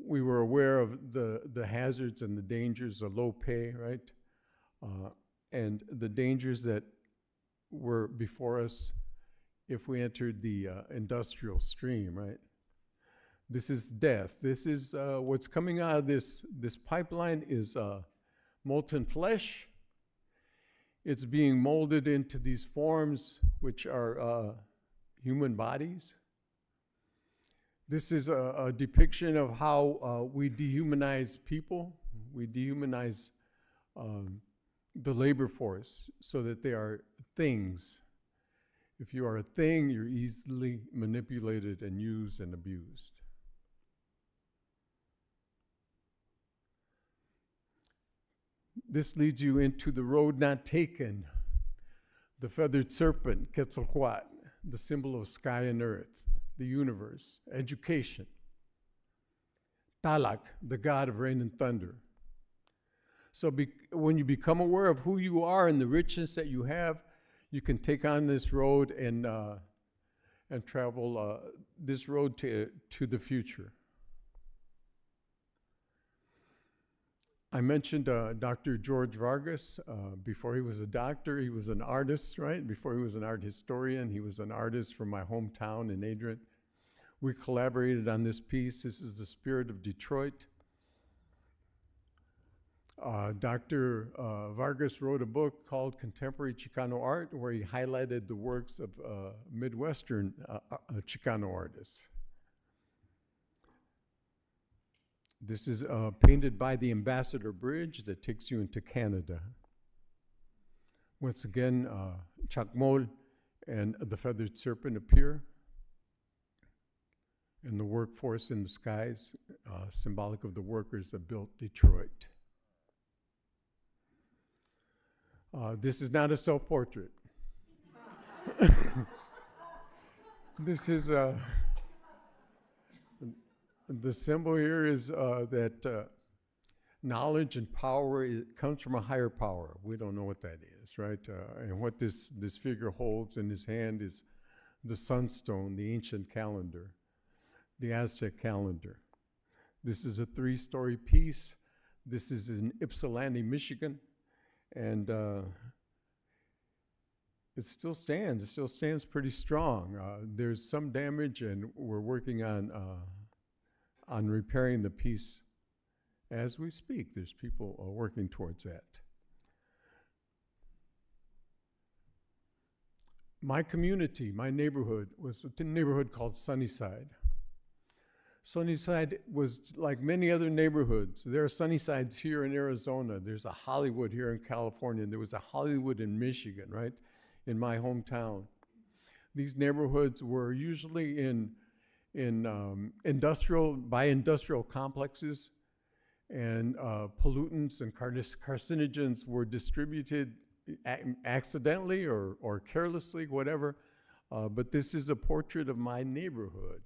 We were aware of the hazards and the dangers of low pay, right? And the dangers that were before us if we entered the industrial stream, right? This is death. This is what's coming out of this pipeline is molten flesh. It's being molded into these forms which are human bodies. This is a depiction of how we dehumanize people. We dehumanize the labor force so that they are things. If you are a thing, you're easily manipulated and used and abused. This leads you into the road not taken, the feathered serpent, Quetzalcoatl, the symbol of sky and earth, the universe, education. Talak, the god of rain and thunder. So when you become aware of who you are and the richness that you have, you can take on this road and travel this road to the future. I mentioned Dr. George Vargas. Before he was a doctor, he was an artist, right? Before he was an art historian, he was an artist from my hometown in Adrian. We collaborated on this piece. This is the spirit of Detroit. Dr. Vargas wrote a book called Contemporary Chicano Art, where he highlighted the works of Midwestern Chicano artists. This is painted by the Ambassador Bridge that takes you into Canada. Once again, Chacmol and the feathered serpent appear. And the workforce in the skies, symbolic of the workers that built Detroit. This is not a self-portrait. This is the symbol here is that knowledge and power comes from a higher power. We don't know what that is, right? And what this figure holds in his hand is the sunstone, the ancient calendar, the Aztec calendar. This is a 3-story piece. This is in Ypsilanti, Michigan. And it still stands. It still stands pretty strong. There's some damage, and we're working on repairing the piece as we speak. There's people working towards that. My community, my neighborhood, was a neighborhood called Sunnyside. Sunnyside was like many other neighborhoods. There are Sunnysides here in Arizona. There's a Hollywood here in California. There was a Hollywood in Michigan, right, in my hometown. These neighborhoods were usually in industrial complexes, and pollutants and carcinogens were distributed accidentally or carelessly, whatever. But this is a portrait of my neighborhood,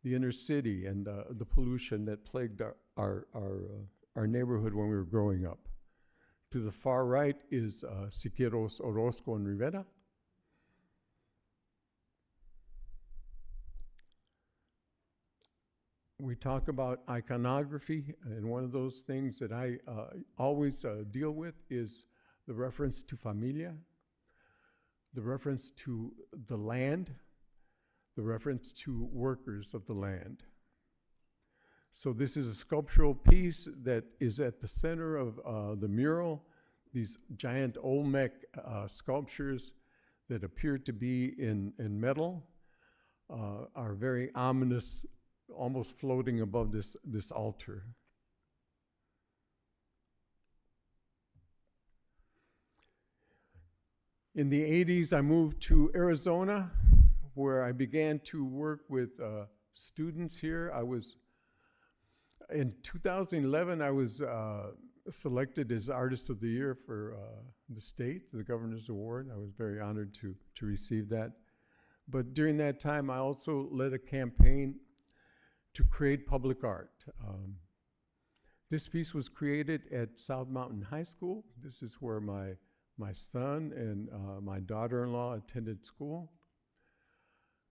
the inner city, and the pollution that plagued our neighborhood when we were growing up. To the far right is Siqueiros, Orozco, and Rivera. We talk about iconography, and one of those things that I always deal with is the reference to familia, the reference to the land, the reference to workers of the land. So this is a sculptural piece that is at the center of the mural. These giant Olmec sculptures that appear to be in metal are very ominous, almost floating above this altar. In the 80s, I moved to Arizona, where I began to work with students here. In 2011, I was selected as Artist of the Year for the state, the Governor's Award. I was very honored to receive that. But during that time, I also led a campaign to create public art. This piece was created at South Mountain High School. This is where my son and my daughter-in-law attended school.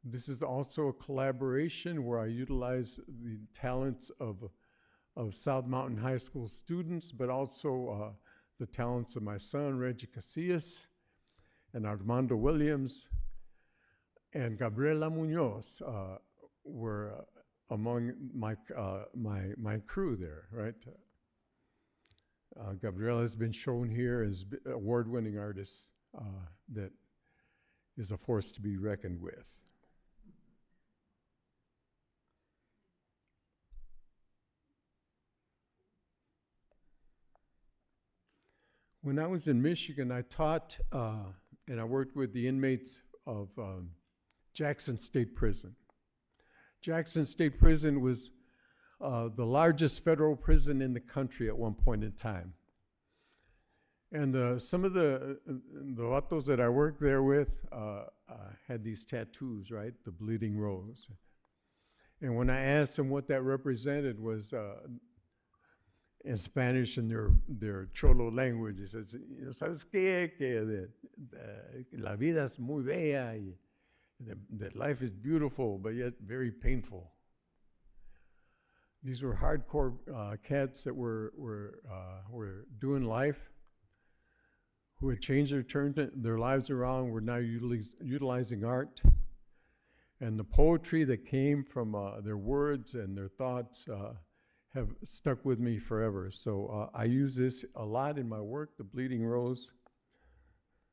This is also a collaboration where I utilize the talents of South Mountain High School students, but also the talents of my son, Reggie Casillas, and Armando Williams, and Gabriela Munoz were among my crew there, right? Gabriela has been shown here as award-winning artist that is a force to be reckoned with. When I was in Michigan, I taught and I worked with the inmates of Jackson State Prison. Jackson State Prison was the largest federal prison in the country at one point in time. And some of the vatos that I worked there with had these tattoos, right? The bleeding rose. And when I asked them what that represented was in Spanish in their Cholo language, it says, ¿sabes qué? Que la vida es muy bella, y that life is beautiful, but yet very painful. These were hardcore cats that were doing life, who had changed their lives around, were now utilizing art. And the poetry that came from their words and their thoughts have stuck with me forever. So I use this a lot in my work, the bleeding rose,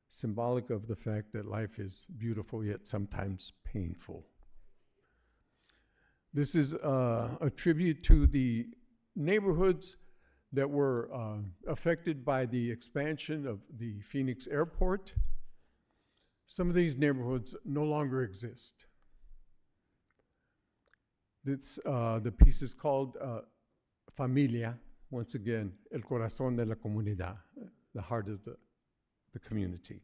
symbolic of the fact that life is beautiful yet sometimes painful. This is a tribute to the neighborhoods that were affected by the expansion of the Phoenix airport. Some of these neighborhoods no longer exist. The piece is called Familia, once again, el corazón de la comunidad, the heart of the community.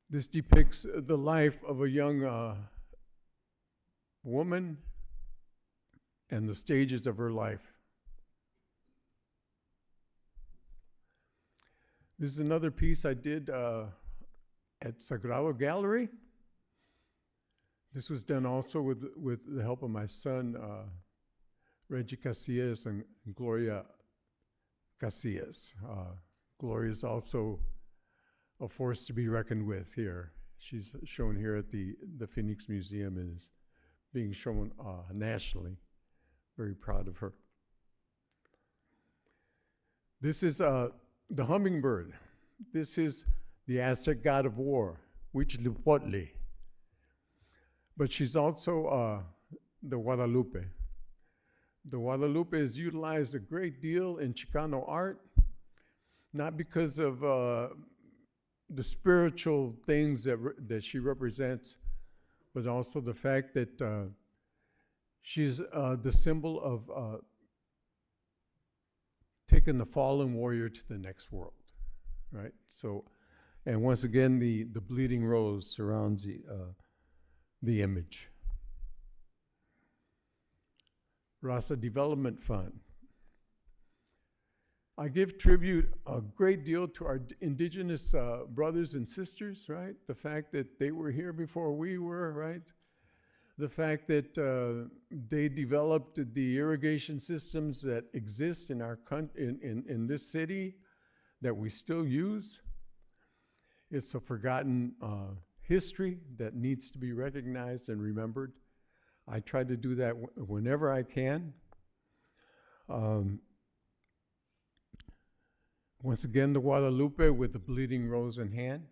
This depicts the life of a young woman and the stages of her life. This is another piece I did at Sagrado Gallery. This was done also with the help of my son, Reggie Casillas and Gloria Casillas. Gloria is also a force to be reckoned with here. She's shown here at the Phoenix Museum and is being shown nationally. Very proud of her. This is the hummingbird. This is the Aztec god of war, Huitzilopochtli. But she's also the Guadalupe. The Guadalupe is utilized a great deal in Chicano art, not because of the spiritual things that she represents, but also the fact that she's the symbol of taken the fallen warrior to the next world, right? So, and once again, the bleeding rose surrounds the image. Rasa Development Fund. I give tribute a great deal to our indigenous brothers and sisters, right? The fact that they were here before we were, right? The fact that they developed the irrigation systems that exist in our in this city that we still use. It's a forgotten history that needs to be recognized and remembered. I try to do that whenever I can. Once again, the Guadalupe with the bleeding rose in hand.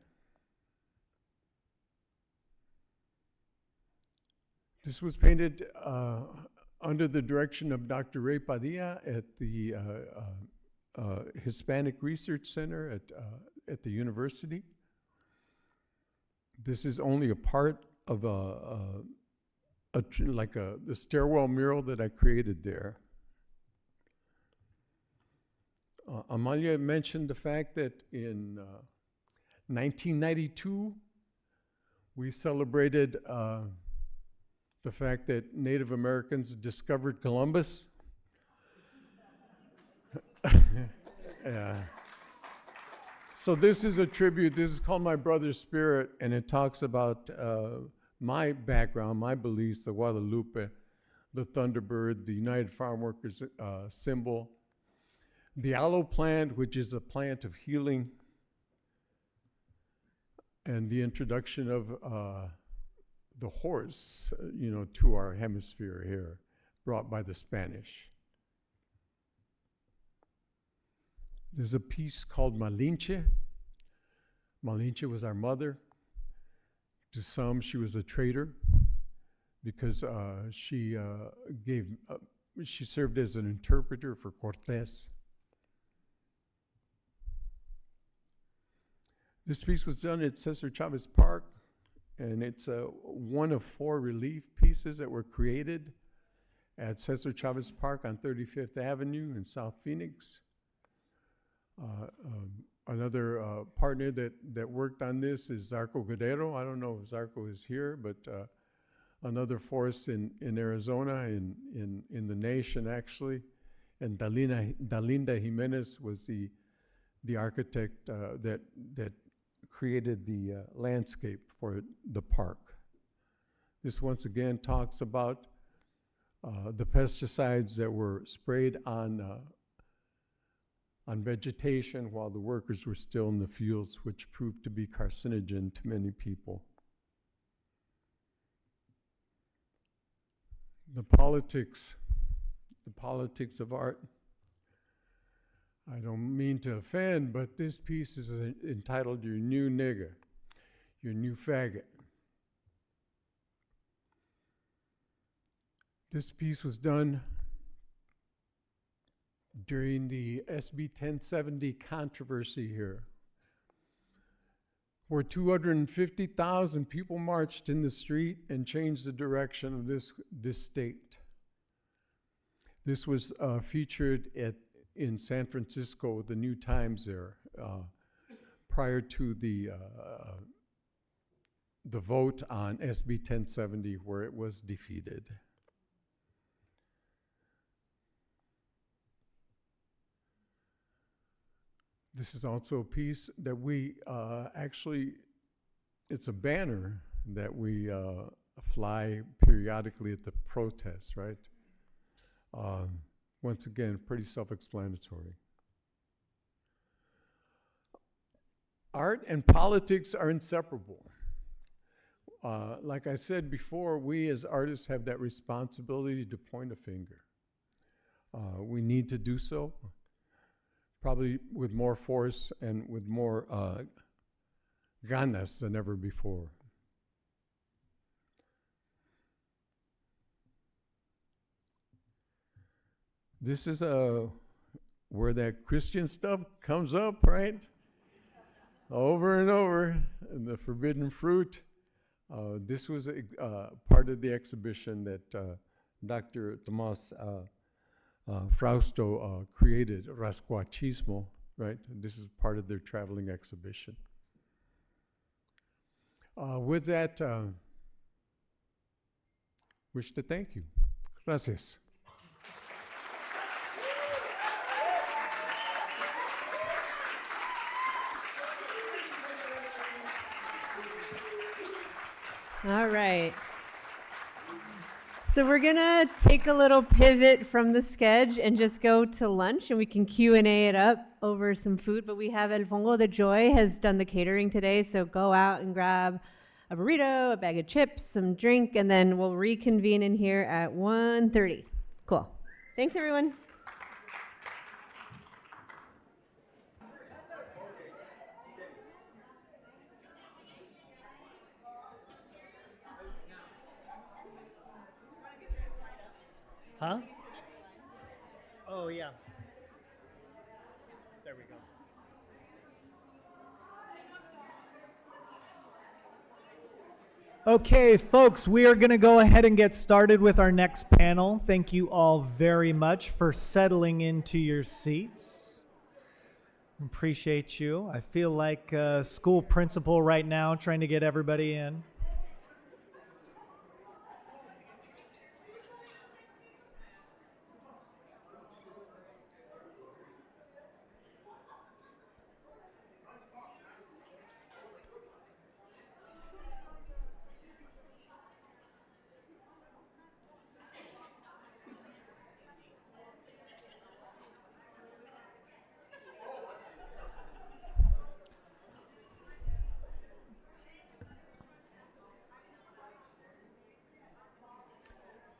This was painted under the direction of Dr. Ray Padilla at the Hispanic Research Center at the university. This is only a part of the stairwell mural that I created there. Amalia mentioned the fact that in 1992, we celebrated the fact that Native Americans discovered Columbus. Yeah. So this is a tribute. This is called My Brother's Spirit, and it talks about my background, my beliefs, the Guadalupe, the Thunderbird, the United Farm Workers symbol, the aloe plant, which is a plant of healing, and the introduction of the horse, to our hemisphere here, brought by the Spanish. There's a piece called Malinche. Malinche was our mother. To some, she was a traitor because she served as an interpreter for Cortés. This piece was done at Cesar Chavez Park, and it's one of 4 relief pieces that were created at Cesar Chavez Park on 35th Avenue in South Phoenix. Another partner that worked on this is Zarco Guerrero. I don't know if Zarco is here, but another force in Arizona, in the nation actually. And Dalinda Jimenez was the architect that created the landscape for the park. This once again talks about the pesticides that were sprayed on vegetation while the workers were still in the fields, which proved to be carcinogen to many people. The politics of art. I don't mean to offend, but this piece is entitled Your New Nigger, Your New Faggot. This piece was done during the SB 1070 controversy here, where 250,000 people marched in the street and changed the direction of this state. This was featured in San Francisco, the New Times there, prior to the vote on SB 1070, where it was defeated. This is also a piece that we it's a banner that we fly periodically at the protests, right? Once again, pretty self-explanatory. Art and politics are inseparable. Like I said before, we as artists have that responsibility to point a finger. We need to do so, probably with more force and with more ganas than ever before. This is where that Christian stuff comes up, right? Over and over, and the forbidden fruit. This was part of the exhibition that Dr. Tomas Frausto created Rascuachismo, right? And this is part of their traveling exhibition. With that, wish to thank you. Gracias. All right. So we're gonna take a little pivot from the sketch and just go to lunch, and we can Q&A it up over some food. But we have El Fongo de Joy has done the catering today, so go out and grab a burrito, a bag of chips, some drink, and then we'll reconvene in here at 1:30. Cool. Thanks, everyone. Huh? Oh, yeah. There we go. Okay, folks, we are going to go ahead and get started with our next panel. Thank you all very much for settling into your seats. Appreciate you. I feel like a school principal right now trying to get everybody in.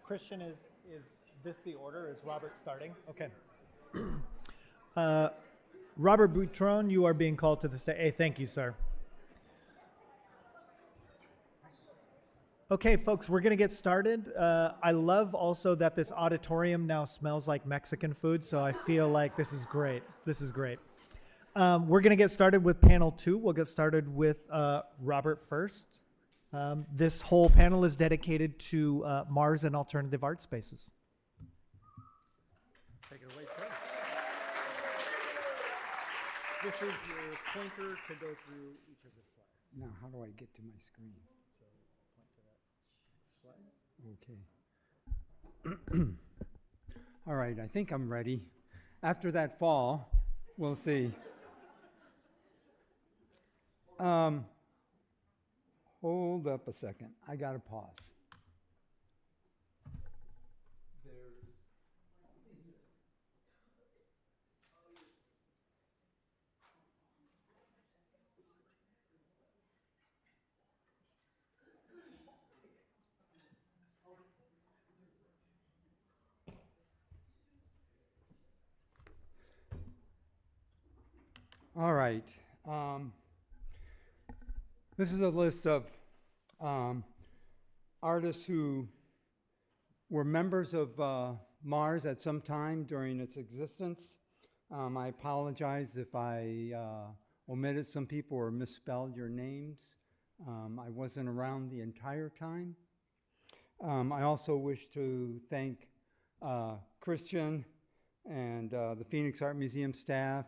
Christian, is this the order? Is Robert starting? Okay. Robert Boutron, you are being called to the stage. Hey, thank you, sir. Okay, folks, we're going to get started. I love also that this auditorium now smells like Mexican food, so I feel like this is great. This is great. We're going to get started with panel 2. We'll get started with Robert first. This whole panel is dedicated to MARS and alternative art spaces. Take it away, sir. This is your pointer to go through each of the slides. Now, how do I get to my screen? So point to that slide. Okay. All right, I think I'm ready. After that fall, we'll see. Hold up a second. I got to pause. All right. This is a list of artists who were members of MARS at some time during its existence. I apologize if I omitted some people or misspelled your names. I wasn't around the entire time. I also wish to thank Christian and the Phoenix Art Museum staff.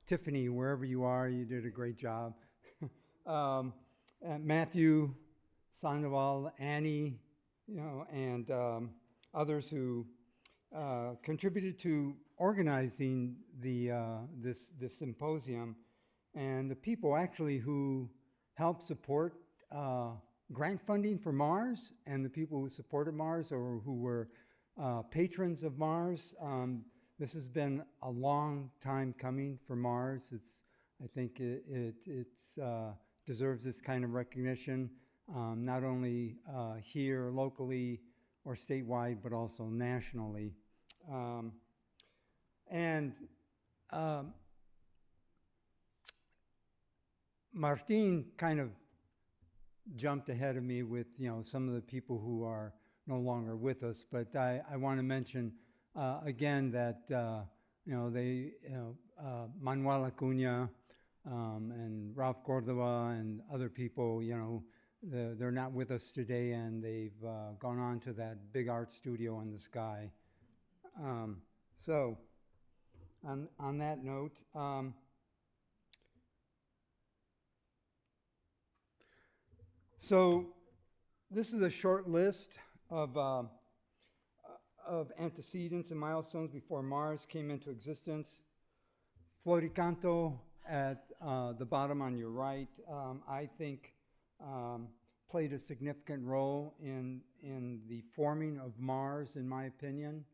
Tiffany, wherever you are, you did a great job. And Matthew, Sandoval, Annie, and others who contributed to organizing this symposium, and the people actually who helped support grant funding for MARS, and the people who supported MARS or who were patrons of MARS. This has been a long time coming for MARS. I think it deserves this kind of recognition, not only here locally or statewide, but also nationally. Martin kind of jumped ahead of me with some of the people who are no longer with us, but I want to mention again that Manuel Acuña and Ralph Cordova and other people, they're not with us today, and they've gone on to that big art studio in the sky. So, on that note, so this is a short list of antecedents and milestones before Mars came into existence. Floricanto at the bottom on your right, I think played a significant role in the forming of Mars, in my opinion.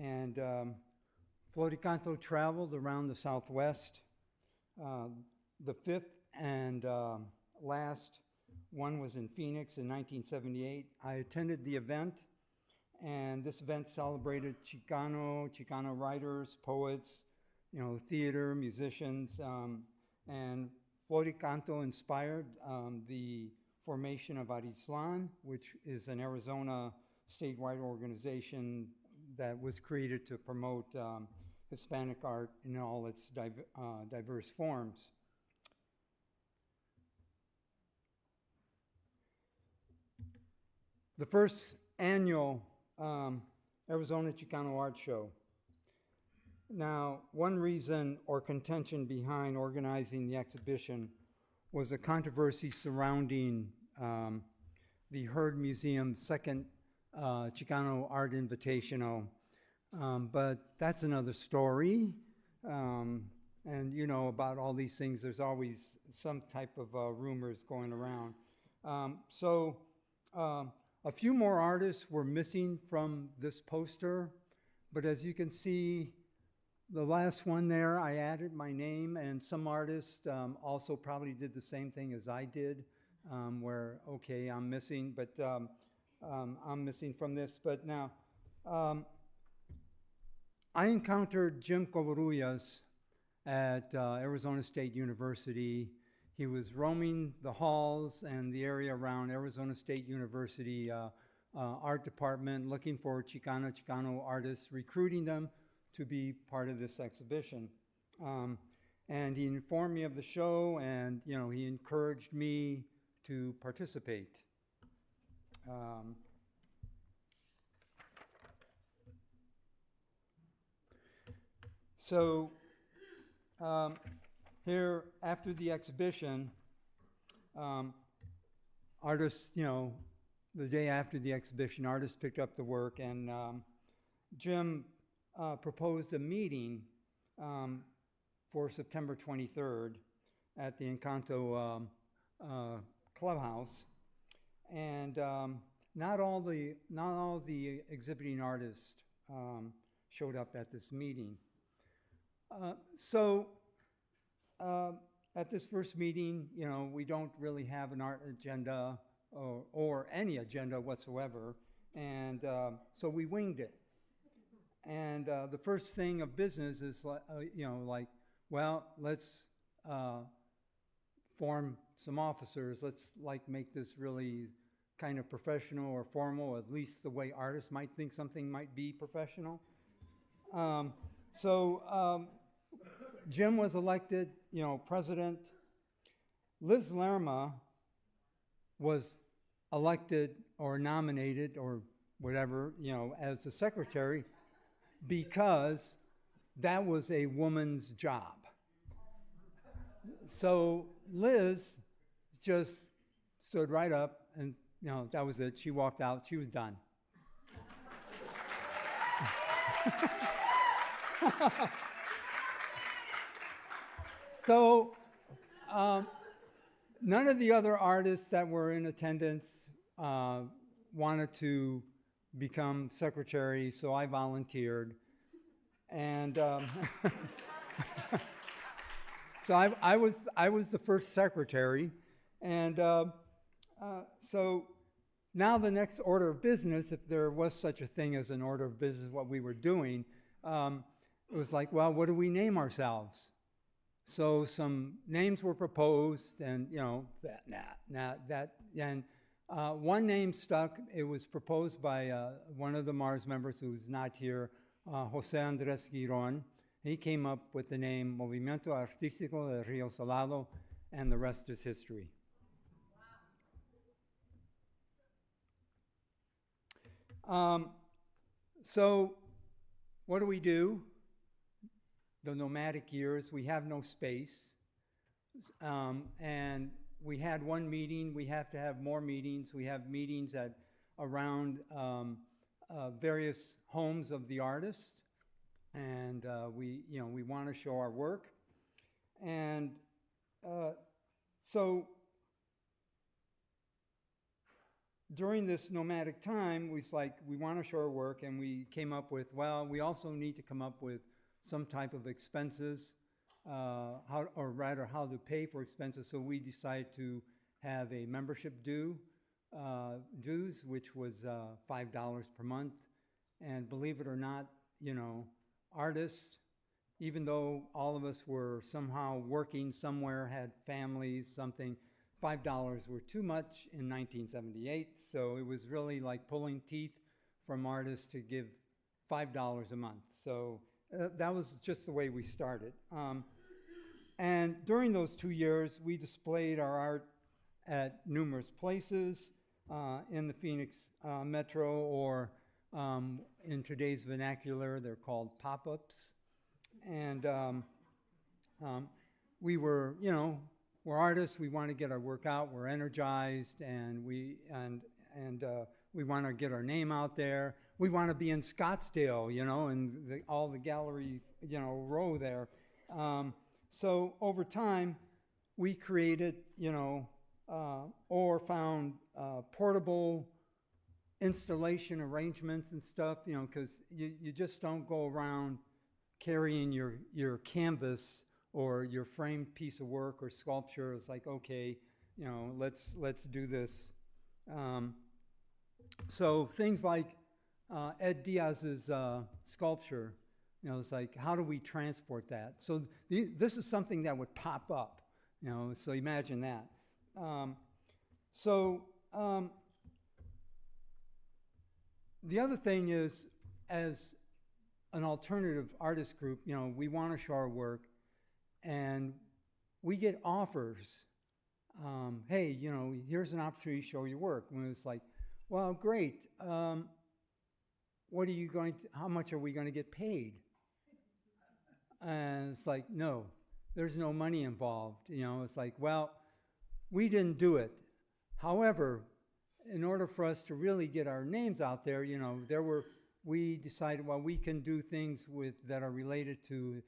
And Floricanto traveled around the Southwest. The fifth and last one was in Phoenix in 1978. I attended the event, and this event celebrated Chicano writers, poets, theater, musicians, and Floricanto inspired the formation of Arislan, which is an Arizona statewide organization that was created to promote Hispanic art in all its diverse forms. The first annual Arizona Chicano Art Show. Now, one reason or contention behind organizing the exhibition was a controversy surrounding the Heard Museum's second Chicano Art Invitational. But that's another story. And about all these things, there's always some type of rumors going around. A few more artists were missing from this poster, but as you can see, the last one there, I added my name, and some artists also probably did the same thing as I did, where, okay, I'm missing, but I'm missing from this. But now, I encountered Jim Covarrubias at Arizona State University. He was roaming the halls and the area around Arizona State University art department, looking for Chicano artists, recruiting them to be part of this exhibition. And he informed me of the show, and he encouraged me to participate. Here, after the exhibition, artists, the day after the exhibition, artists picked up the work, and Jim proposed a meeting for September 23rd at the Encanto clubhouse, and not all the exhibiting artists showed up at this meeting. At this first meeting, we don't really have an art agenda or any agenda whatsoever, and so we winged it. And the first thing of business is, well, let's form some officers. Let's make this really kind of professional or formal, at least the way artists might think something might be professional. Jim was elected, president. Liz Lerma was elected or nominated or whatever, as the secretary, because that was a woman's job. So Liz just stood right up and, that was it. She walked out. She was done. So none of the other artists that were in attendance wanted to become secretary, so I volunteered. And so I was the first secretary. And so now the next order of business, if there was such a thing as an order of business, what we were doing, it was like, well, what do we name ourselves? So some names were proposed, and one name stuck. It was proposed by one of the Mars members who's not here, Jose Andres Giron. He came up with the name Movimiento Artístico de Río Salado, and the rest is history. So what do? The nomadic years, we have no space. And we had one meeting. We have to have more meetings. We have meetings at around various homes of the artist, and we want to show our work. And so during this nomadic time, we want to show our work, and we came up with, well, we also need to come up with some type of expenses, how to pay for expenses. So we decided to have a membership dues, which was $5 per month. And believe it or not, artists, even though all of us were somehow working somewhere, had families, something, $5 were too much in 1978. So it was really like pulling teeth from artists to give $5 a month. So that was just the way we started. And during those 2 years, we displayed our art at numerous places in the Phoenix metro, or in today's vernacular, they're called pop-ups. And we were, we're artists. We want to get our work out. We're energized, and we want to get our name out there. We want to be in Scottsdale, and all the gallery, row there. So over time, we created, or found portable installation arrangements and stuff, because you just don't go around carrying your canvas or your framed piece of work or sculpture. It's like, okay, let's do this. So things like Ed Diaz's sculpture, it's like, how do we transport that? So this is something that would pop up, so imagine that. The other thing is, as an alternative artist group, we want to show our work, and we get offers. Hey, here's an opportunity to show your work. And it's like, well, great. What are you how much are we going to get paid? And it's like, no, there's no money involved. It's like, well, we didn't do it. However, in order for us to really get our names out there, we decided, well, we can do things that are related to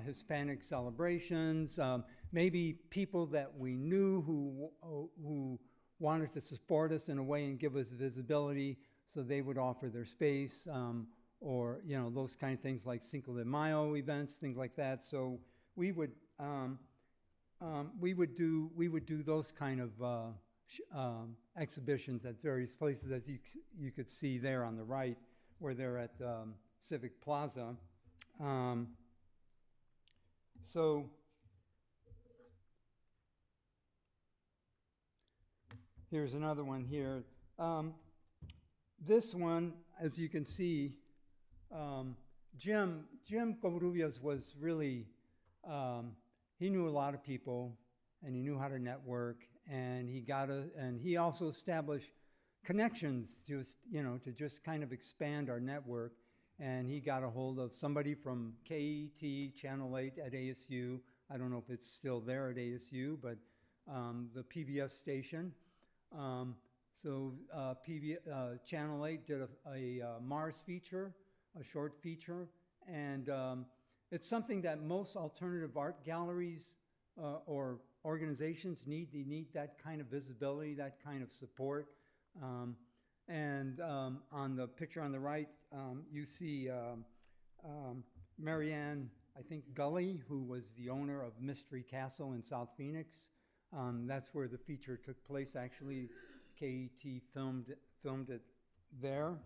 Hispanic celebrations, maybe people that we knew who wanted to support us in a way and give us visibility, so they would offer their space, or those kind of things like Cinco de Mayo events, things like that. So we would do those kind of exhibitions at various places, as you could see there on the right, where they're at Civic Plaza. So here's another one here. This one, as you can see, Jim Covarrubias was really, he knew a lot of people, and he knew how to network, and he also established connections to just kind of expand our network. And he got a hold of somebody from KET Channel 8 at ASU. I don't know if it's still there at ASU, but the PBS station. Channel 8 did a MARS feature, a short feature, and it's something that most alternative art galleries or organizations need. They need that kind of visibility, that kind of support. And on the picture on the right, you see Marianne, I think, Gully, who was the owner of Mystery Castle in South Phoenix. That's where the feature took place, actually. KET filmed it there.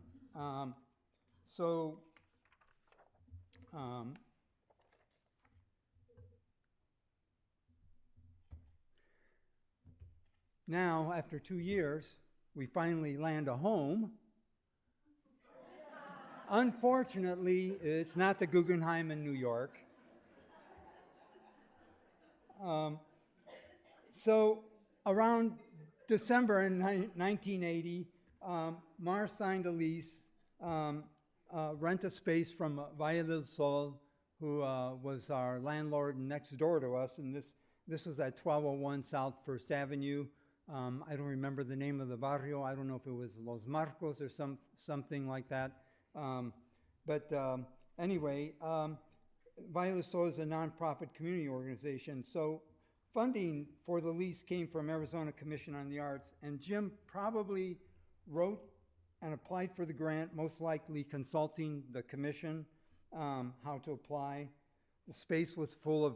Now, after 2 years, we finally land a home. Unfortunately, it's not the Guggenheim in New York. So around December in 1980, MARS signed a lease rent a space from Valle del Sol, who was our landlord next door to us, and this was at 1201 South First Avenue. I don't remember the name of the barrio. I don't know if it was Los Marcos or something like that. Anyway, Valle del Sol is a nonprofit community organization. So funding for the lease came from Arizona Commission on the Arts, and Jim probably wrote and applied for the grant, most likely consulting the commission how to apply. The space was full of,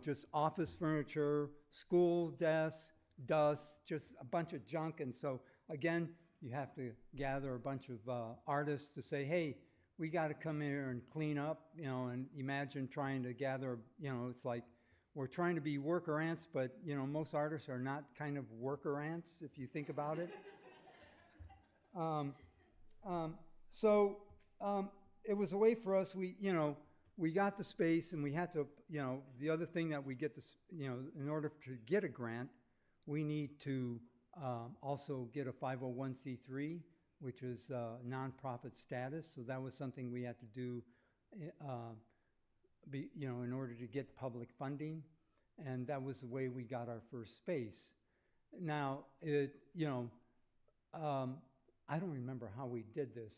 just office furniture, school desks, dust, just a bunch of junk. And so again, you have to gather a bunch of artists to say, hey, we got to come here and clean up, and imagine trying to gather, it's like we're trying to be worker ants, but, most artists are not kind of worker ants, if you think about it. It was a way for us, we got the space, and we had to, the other thing that we get this, in order to get a grant, we need to also get a 501c3, which is nonprofit status. So that was something we had to do, in order to get public funding, and that was the way we got our first space. Now, I don't remember how we did this.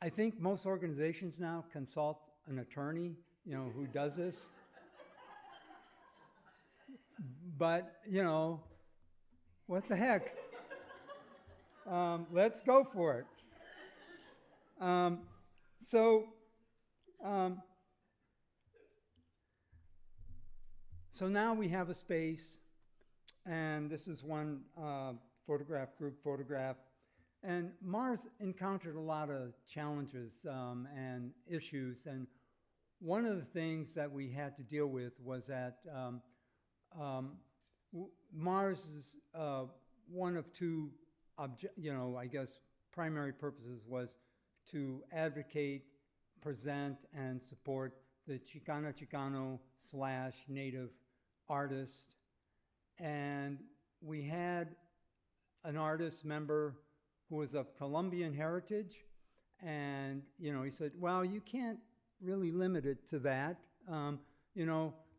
I think most organizations now consult an attorney, who does this. But, what the heck? Let's go for it. So now we have a space, and this is one group photograph. And MARS encountered a lot of challenges and issues, and one of the things that we had to deal with was that MARS is one of two, primary purposes was to advocate, present, and support the Chicano / native artist. And we had an artist member who was of Colombian heritage, and he said, well, you can't really limit it to that.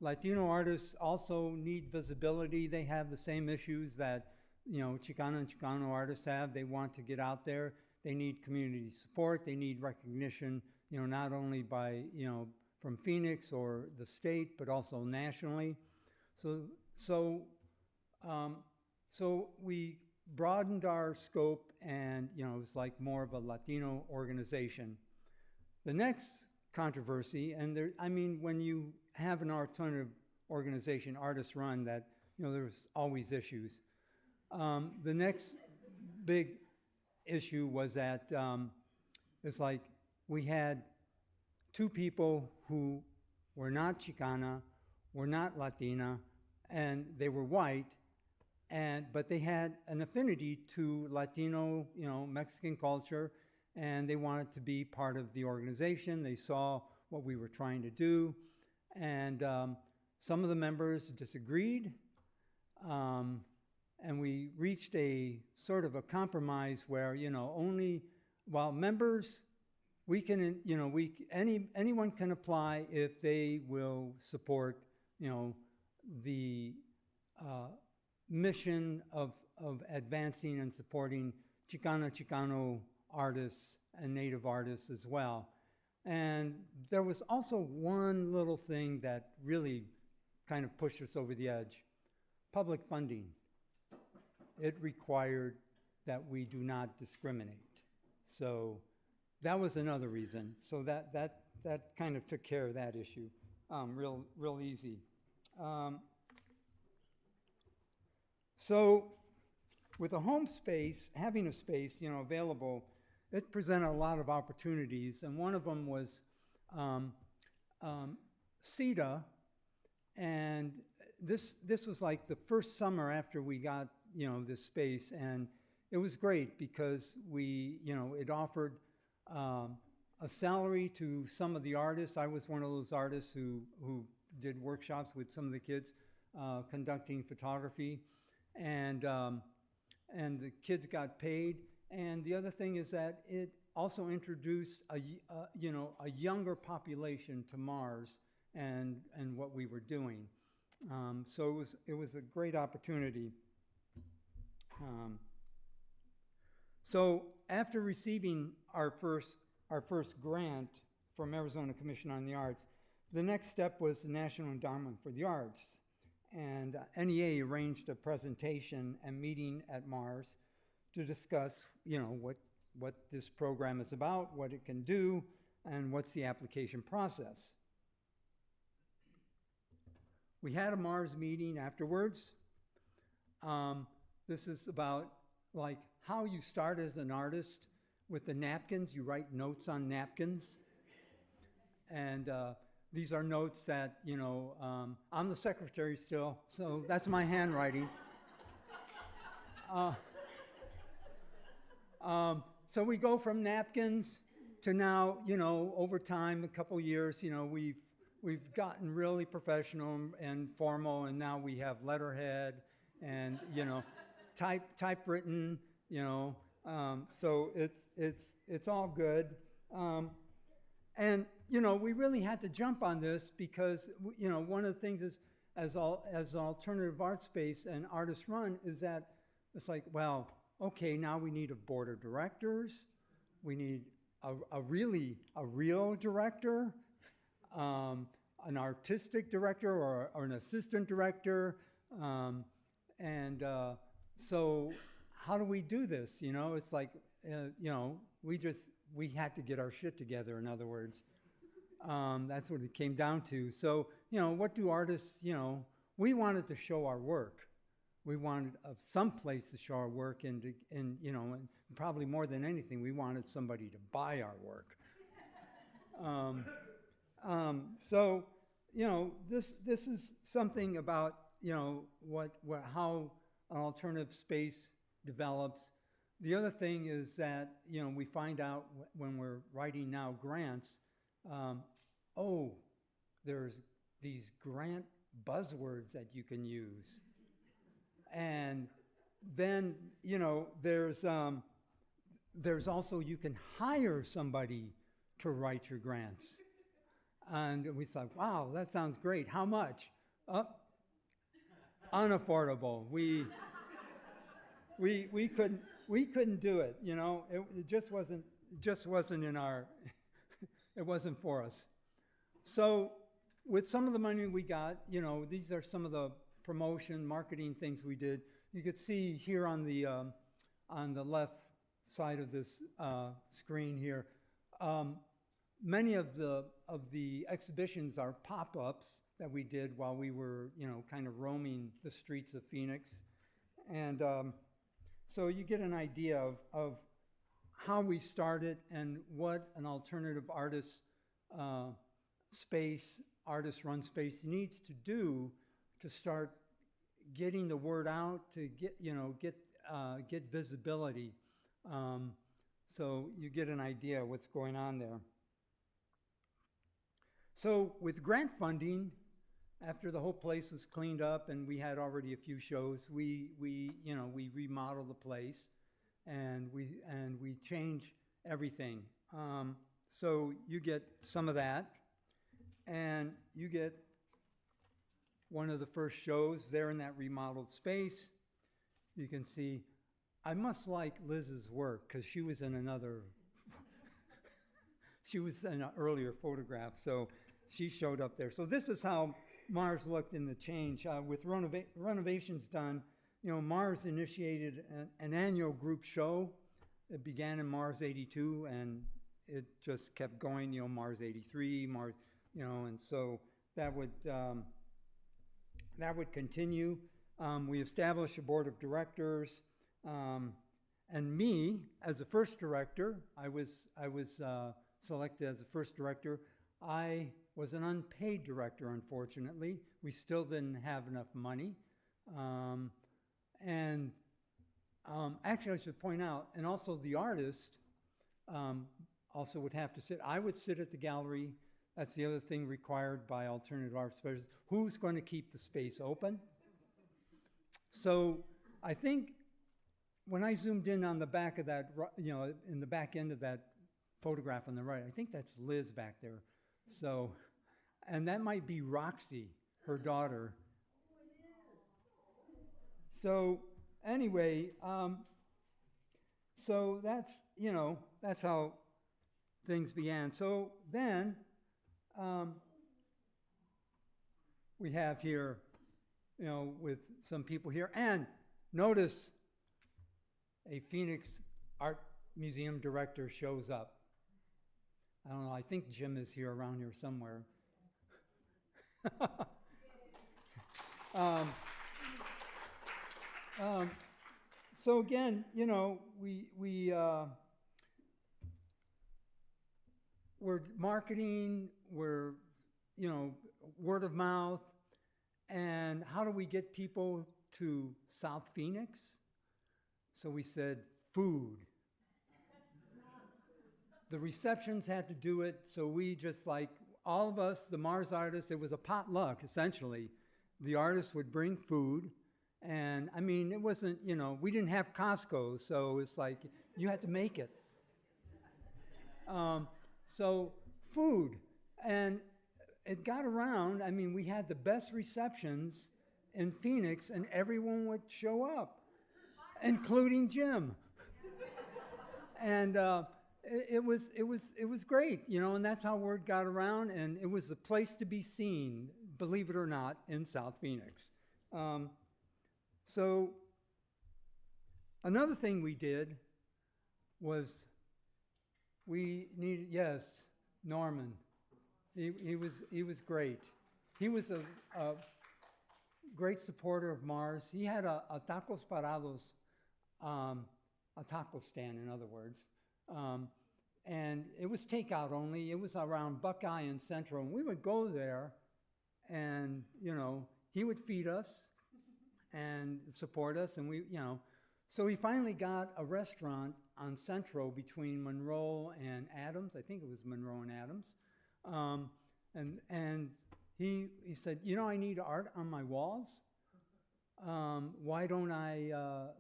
Latino artists also need visibility. They have the same issues that Chicano and Chicano artists have. They want to get out there. They need community support. They need recognition, not only by from Phoenix or the state, but also nationally. So we broadened our scope, and it was like more of a Latino organization. The next controversy, and when you have an alternative organization, artist run, that there's always issues. The next big issue was that it's like we had two people who were not Chicana, were not Latina, and they were white, but they had an affinity to Latino, Mexican culture, and they wanted to be part of the organization. They saw what we were trying to do, and some of the members disagreed, and we reached a sort of a compromise where, members, we can, anyone can apply if they will support, the mission of advancing and supporting Chicano artists and native artists as well. And there was also one little thing that really kind of pushed us over the edge: public funding. It required that we do not discriminate. So that was another reason. So that kind of took care of that issue real easy. So with a home space, having a space, available, it presented a lot of opportunities, and one of them was CETA, and this was like the first summer after we got this space, and it was great because it offered a salary to some of the artists. I was one of those artists who did workshops with some of the kids conducting photography, and the kids got paid, And the other thing is that it also introduced a younger population to MARS and what we were doing. So it was a great opportunity. So after receiving our first grant from Arizona Commission on the Arts, the next step was the National Endowment for the Arts. And NEA arranged a presentation and meeting at MARS to discuss, what this program is about, what it can do, and what's the application process. We had a MARS meeting afterwards. This is about like how you start as an artist with the napkins. You write notes on napkins. And these are notes that, I'm the secretary still, so that's my handwriting. So we go from napkins to now, over time, a couple years, we've gotten really professional and formal, and now we have letterhead and, typewritten, so it's all good. And, we really had to jump on this because, one of the things is, as an alternative art space and artist run, is that it's like, well, okay, now we need a board of directors. We need a real director, an artistic director or an assistant director. So how do we do this? It's like, we had to get our shit together, in other words. That's what it came down to. So, what do artists, we wanted to show our work. We wanted some place to show our work, and probably more than anything, we wanted somebody to buy our work. So, this is something about, how an alternative space develops. The other thing is that, we find out when we're writing now grants, there's these grant buzzwords that you can use. And then, there's also, you can hire somebody to write your grants. And we thought, wow, that sounds great. How much? Unaffordable. We couldn't do it. It just wasn't in our. It wasn't for us. So, with some of the money we got, these are some of the promotion, marketing things we did. You could see here on the left side of this screen here, many of the exhibitions are pop-ups that we did while we were, kind of roaming the streets of Phoenix. And so you get an idea of how we started and what an alternative artist run space needs to do to start getting the word out, to get visibility. So you get an idea of what's going on there. So with grant funding, after the whole place was cleaned up and we had already a few shows, we remodeled the place and we changed everything. So you get some of that, and you get one of the first shows there in that remodeled space. You can see, I must like Liz's work because she was in she was in an earlier photograph, so she showed up there. So this is how MARS looked in the change. With renovations done, MARS initiated an annual group show. It began in MARS 82, and it just kept going, MARS 83, MARS, and so that would continue. We established a board of directors, and me, as the first director, I was selected as the first director. I was an unpaid director, unfortunately. We still didn't have enough money. Actually, I should point out, and also the artist also would have to sit. I would sit at the gallery. That's the other thing required by alternative art spaces. Who's going to keep the space open? So I think when I zoomed in on the back of that, in the back end of that photograph on the right, I think that's Liz back there. So, and that might be Roxy, her daughter. So anyway, so that's how things began. So then we have here, with some people here, and notice a Phoenix Art Museum director shows up. I don't know, I think Jim is here around here somewhere. So again, we're marketing, we're, word of mouth, and how do we get people to South Phoenix? So we said food. The receptions had to do it, so we just all of us, the MARS artists, it was a potluck, essentially. The artists would bring food, and I mean, it wasn't, we didn't have Costco, so it's like, you had to make it. So food, and it got around. I mean, we had the best receptions in Phoenix, and everyone would show up, including Jim. And it was great, and that's how word got around, and it was a place to be seen, believe it or not, in South Phoenix. So another thing we did was we needed, yes, Norman. He was great. He was a great supporter of MARS. He had a tacos parados, a taco stand, in other words. And it was takeout only. It was around Buckeye and Central. And we would go there and, he would feed us and support us. And so he finally got a restaurant on Central between Monroe and Adams. I think it was Monroe and Adams. And he said, I need art on my walls. Why don't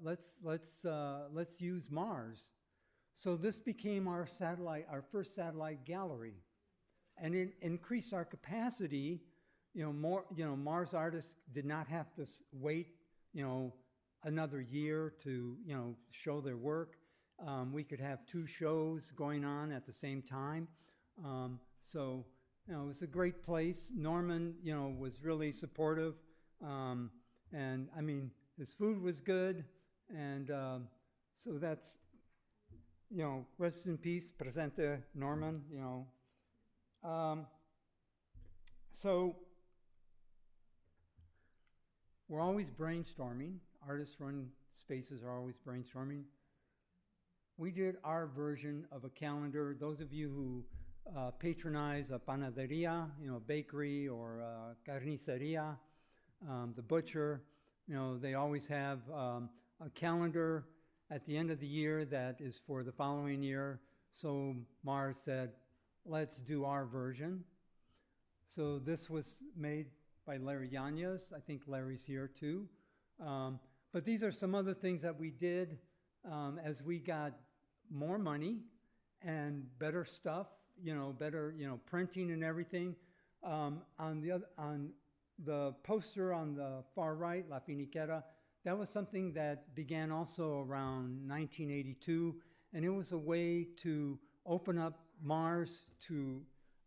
let's use MARS. So this became our first satellite gallery, and it increased our capacity. MARS artists did not have to wait, another year to, show their work. We could have 2 shows going on at the same time. So, it was a great place. Norman, was really supportive, and I mean, his food was good, and so that's. Rest in peace, Presente Norman, So we're always brainstorming. Artist-run spaces are always brainstorming. We did our version of a calendar. Those of you who patronize a panaderia, bakery, or carniceria, the butcher, they always have a calendar at the end of the year that is for the following year. So MARS said, let's do our version. So this was made by Larry Yanez. I think Larry's here too. But these are some other things that we did as we got more money and better stuff, better, printing and everything. On the poster on the far right, La Finiquera, that was something that began also around 1982, and it was a way to open up MARS to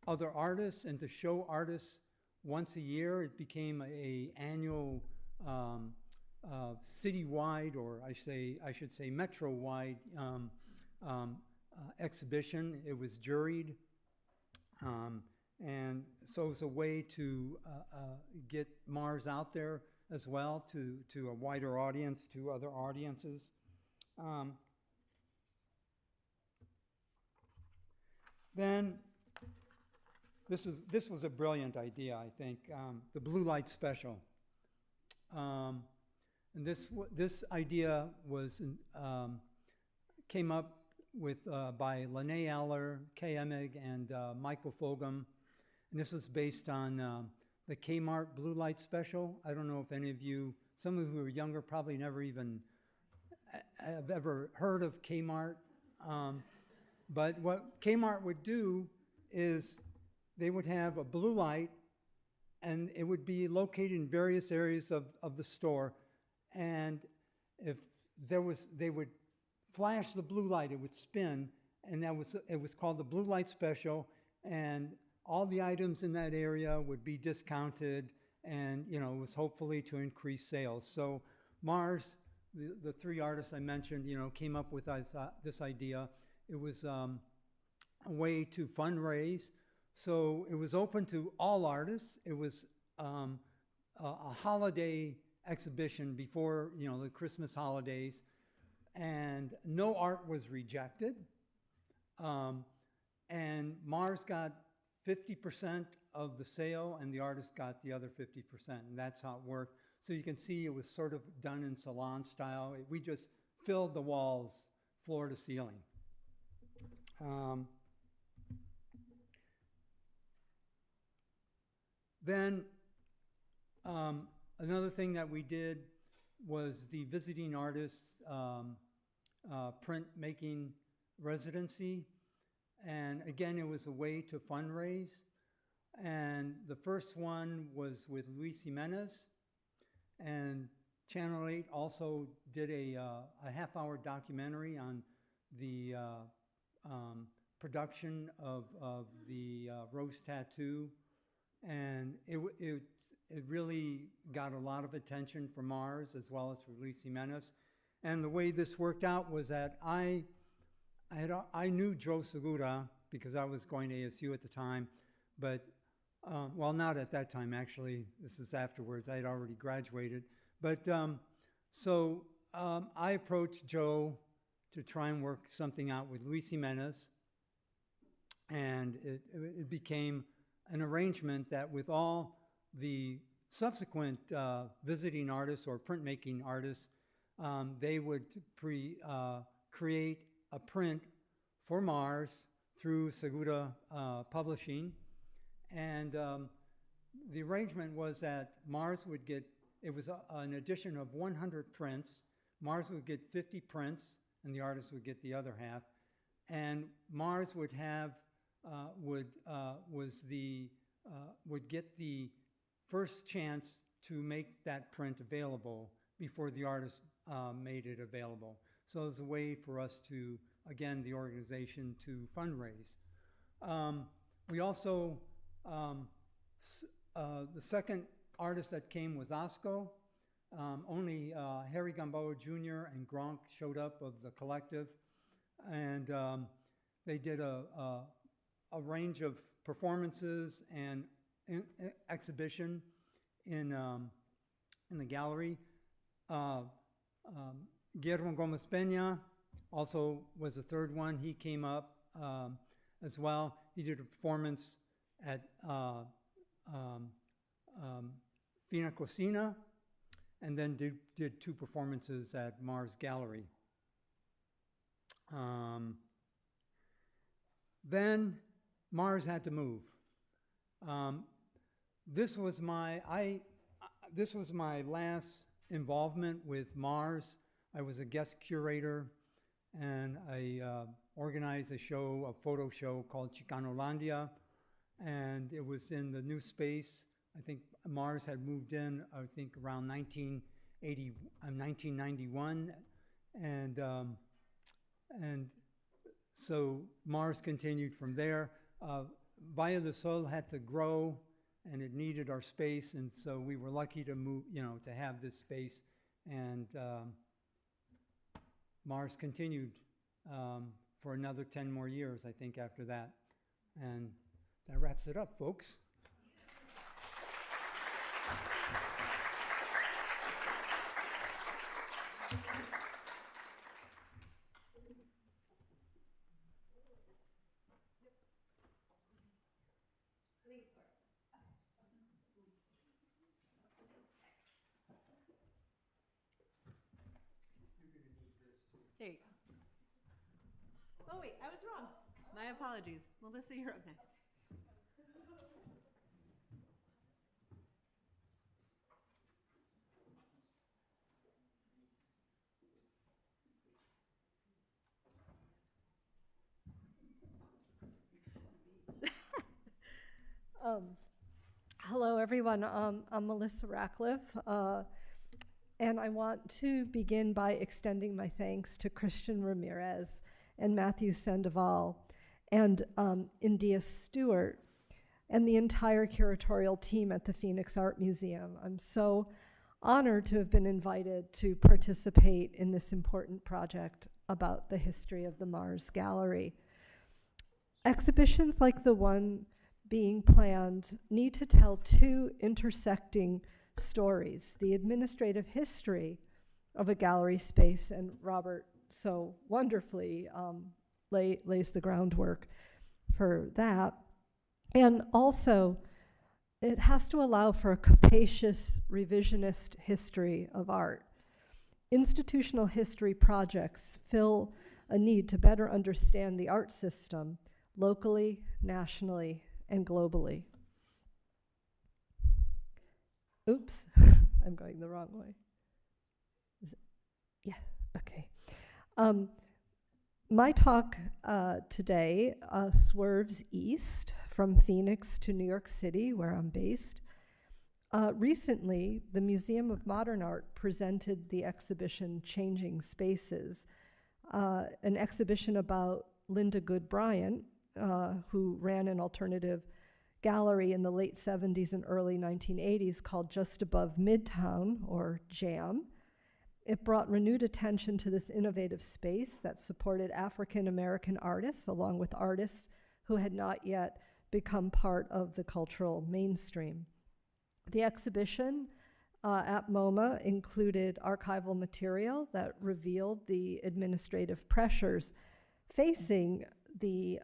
other artists and to show artists once a year. It became a annual citywide, or I should say metro-wide exhibition. It was juried, and so it was a way to get MARS out there as well to a wider audience, to other audiences. Then this was a brilliant idea, I think, the blue light special. And this idea was came up with by Lene Aller, Kay Emig, and Michael Fogum, and this was based on the Kmart blue light special. I don't know if any of you, some of you who are younger, probably never even have ever heard of Kmart. But what Kmart would do is they would have a blue light, and it would be located in various areas of the store. And if they would flash the blue light, it would spin, and it was called the blue light special, and all the items in that area would be discounted, and it was hopefully to increase sales. So MARS, the three artists I mentioned, came up with this idea. It was a way to fundraise. So it was open to all artists. It was a holiday exhibition before, the Christmas holidays, and no art was rejected. And MARS got 50% of the sale, and the artist got the other 50%, and that's how it worked. So you can see it was sort of done in salon style. We just filled the walls, floor to ceiling. Then another thing that we did was the visiting artists printmaking residency. And again, it was a way to fundraise. And the first one was with Luis Jimenez. And Channel 8 also did a half-hour documentary on the production of the rose tattoo. And it really got a lot of attention for MARS as well as for Luis Jimenez. And the way this worked out was that I knew Joe Segura because I was going to ASU at the time, but, well, not at that time, actually. This is afterwards. I had already graduated. But so I approached Joe to try and work something out with Luis Jimenez, and it became an arrangement that with all the subsequent visiting artists or printmaking artists, they would create a print for MARS through Segura Publishing. And the arrangement was that MARS would get, it was an edition of 100 prints. MARS would get 50 prints, and the artist would get the other half. And MARS would have, would get the first chance to make that print available before the artist made it available. So it was a way for us to, again, the organization to fundraise. We also, the second artist that came was Osco. Only Harry Gamboa Jr. and Gronk showed up of the collective, and they did a range of performances and exhibition in the gallery. Guillermo Gomez Peña also was the third one. He came up as well. He did a performance at Fina Cocina, and then did two performances at MARS Gallery. Then MARS had to move. This was my last involvement with MARS. I was a guest curator, and I organized a show, a photo show called Chicanolandia, and it was in the new space. I think MARS had moved in, I think, around 1991, and so MARS continued from there. Valle del Sol had to grow, and it needed our space, and so we were lucky to move, to have this space, and MARS continued for another 10 more years, I think, after that. And that wraps it up, folks. There you go. Oh, wait, I was wrong. My apologies. Melissa, you're up next. Hello, everyone. I'm Melissa Ratcliffe, and I want to begin by extending my thanks to Christian Ramirez and Matthew Sandoval and India Stewart and the entire curatorial team at the Phoenix Art Museum. I'm so honored to have been invited to participate in this important project about the history of the MARS Gallery. Exhibitions like the one being planned need to tell two intersecting stories: the administrative history of a gallery space, and Robert so wonderfully lays the groundwork for that, and also it has to allow for a capacious revisionist history of art. Institutional history projects fill a need to better understand the art system locally, nationally, and globally. Oops, I'm going the wrong way. Is it? Yeah, okay. My talk today swerves east from Phoenix to New York City, where I'm based. Recently, the Museum of Modern Art presented the exhibition Changing Spaces, an exhibition about Linda Good Bryant, who ran an alternative gallery in the late 70s and early 1980s called Just Above Midtown, or JAM. It brought renewed attention to this innovative space that supported African American artists, along with artists who had not yet become part of the cultural mainstream. The exhibition at MoMA included archival material that revealed the administrative pressures facing the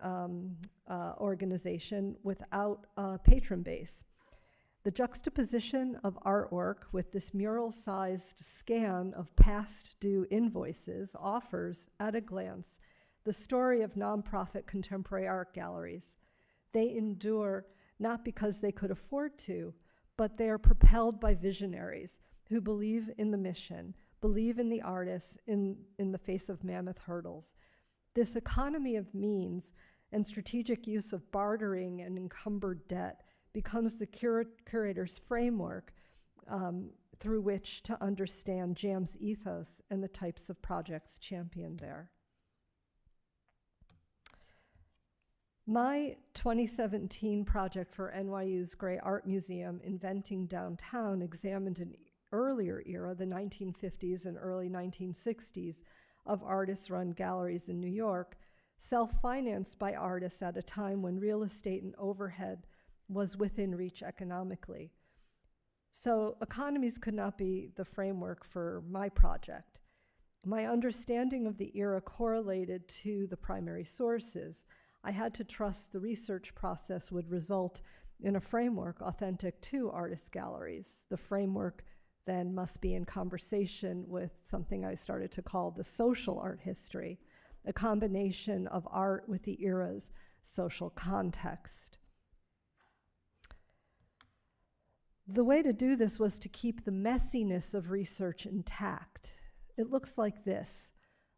organization without a patron base. The juxtaposition of artwork with this mural-sized scan of past due invoices offers, at a glance, the story of nonprofit contemporary art galleries. They endure not because they could afford to, but they are propelled by visionaries who believe in the mission, believe in the artists in the face of mammoth hurdles. This economy of means and strategic use of bartering and encumbered debt becomes the curator's framework through which to understand JAM's ethos and the types of projects championed there. My 2017 project for NYU's Gray Art Museum, Inventing Downtown, examined an earlier era, the 1950s and early 1960s, of artist-run galleries in New York, self-financed by artists at a time when real estate and overhead was within reach economically. So economies could not be the framework for my project. My understanding of the era correlated to the primary sources. I had to trust the research process would result in a framework authentic to artist galleries. The framework then must be in conversation with something I started to call the social art history, a combination of art with the era's social context. The way to do this was to keep the messiness of research intact. It looks like this.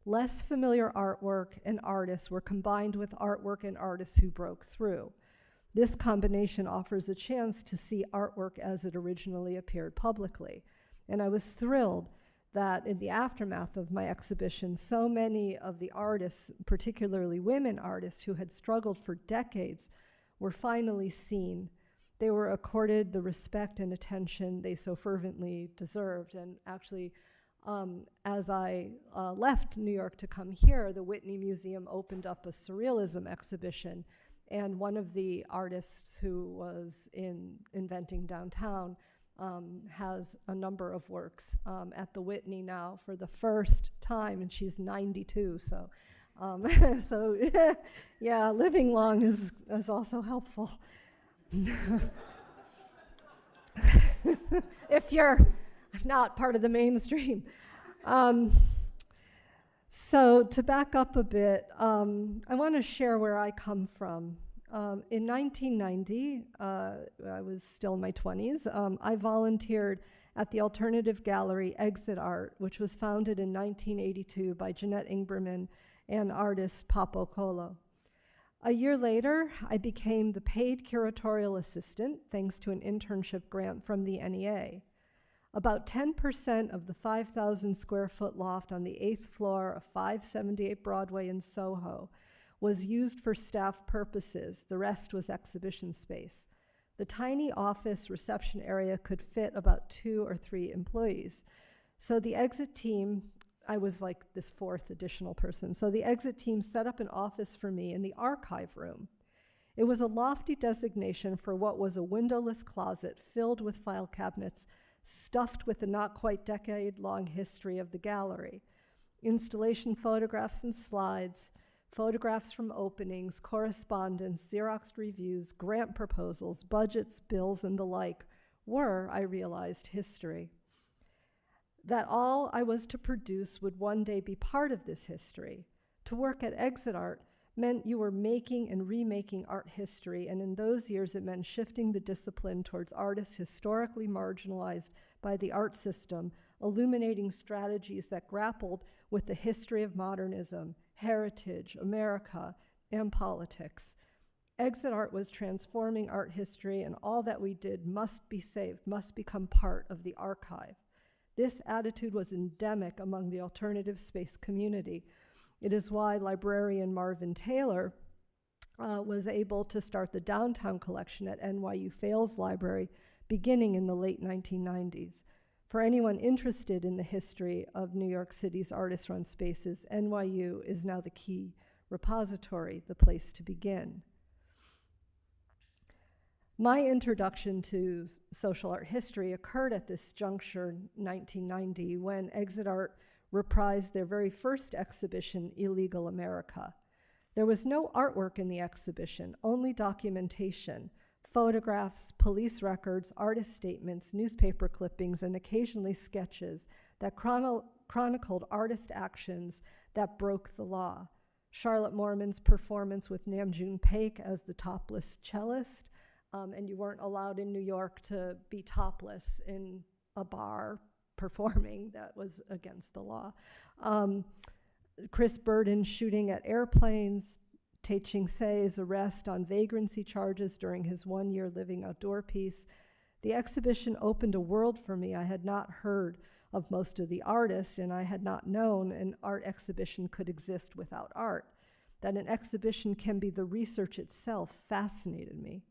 Less familiar artwork and artists were combined with artwork and artists who broke through. This combination offers a chance to see artwork as it originally appeared publicly. And I was thrilled that in the aftermath of my exhibition, so many of the artists, particularly women artists who had struggled for decades, were finally seen. They were accorded the respect and attention they so fervently deserved. And actually, as I left New York to come here, the Whitney Museum opened up a surrealism exhibition, and one of the artists who was in Inventing Downtown has a number of works at the Whitney now for the first time, and she's 92, so so yeah, living long is also helpful. If you're not part of the mainstream. So to back up a bit, I want to share where I come from. In 1990, I was still in my 20s, I volunteered at the alternative gallery Exit Art, which was founded in 1982 by Jeanette Ingberman and artist Papo Colo. A year later, I became the paid curatorial assistant thanks to an internship grant from the NEA. About 10% of the 5,000 square foot loft on the 8th floor of 578 Broadway in Soho was used for staff purposes. The rest was exhibition space. The tiny office reception area could fit about 2 or 3 employees. So the exit team, I was like this 4th additional person. So the exit team set up an office for me in the archive room. It was a lofty designation for what was a windowless closet filled with file cabinets stuffed with the not quite decade-long history of the gallery. Installation photographs and slides, photographs from openings, correspondence, Xeroxed reviews, grant proposals, budgets, bills, and the like were, I realized, history. That all I was to produce would one day be part of this history. To work at Exit Art meant you were making and remaking art history, and in those years it meant shifting the discipline towards artists historically marginalized by the art system, illuminating strategies that grappled with the history of modernism, heritage, America, and politics. Exit Art was transforming art history, and all that we did must be saved, must become part of the archive. This attitude was endemic among the alternative space community. It is why librarian Marvin Taylor was able to start the Downtown Collection at NYU Fales Library beginning in the late 1990s. For anyone interested in the history of New York City's artist-run spaces, NYU is now the key repository, the place to begin. My introduction to social art history occurred at this juncture, 1990, when Exit Art reprised their very first exhibition, Illegal America. There was no artwork in the exhibition, only documentation, photographs, police records, artist statements, newspaper clippings, and occasionally sketches that chronicled artist actions that broke the law. Charlotte Moorman's performance with Namjoon Paik as the topless cellist, and you weren't allowed in New York to be topless in a bar performing. That was against the law. Chris Burden shooting at airplanes, Tae Ching Se's arrest on vagrancy charges during his one-year living outdoor piece. The exhibition opened a world for me. I had not heard of most of the artists, and I had not known an art exhibition could exist without art. That an exhibition can be the research itself fascinated me.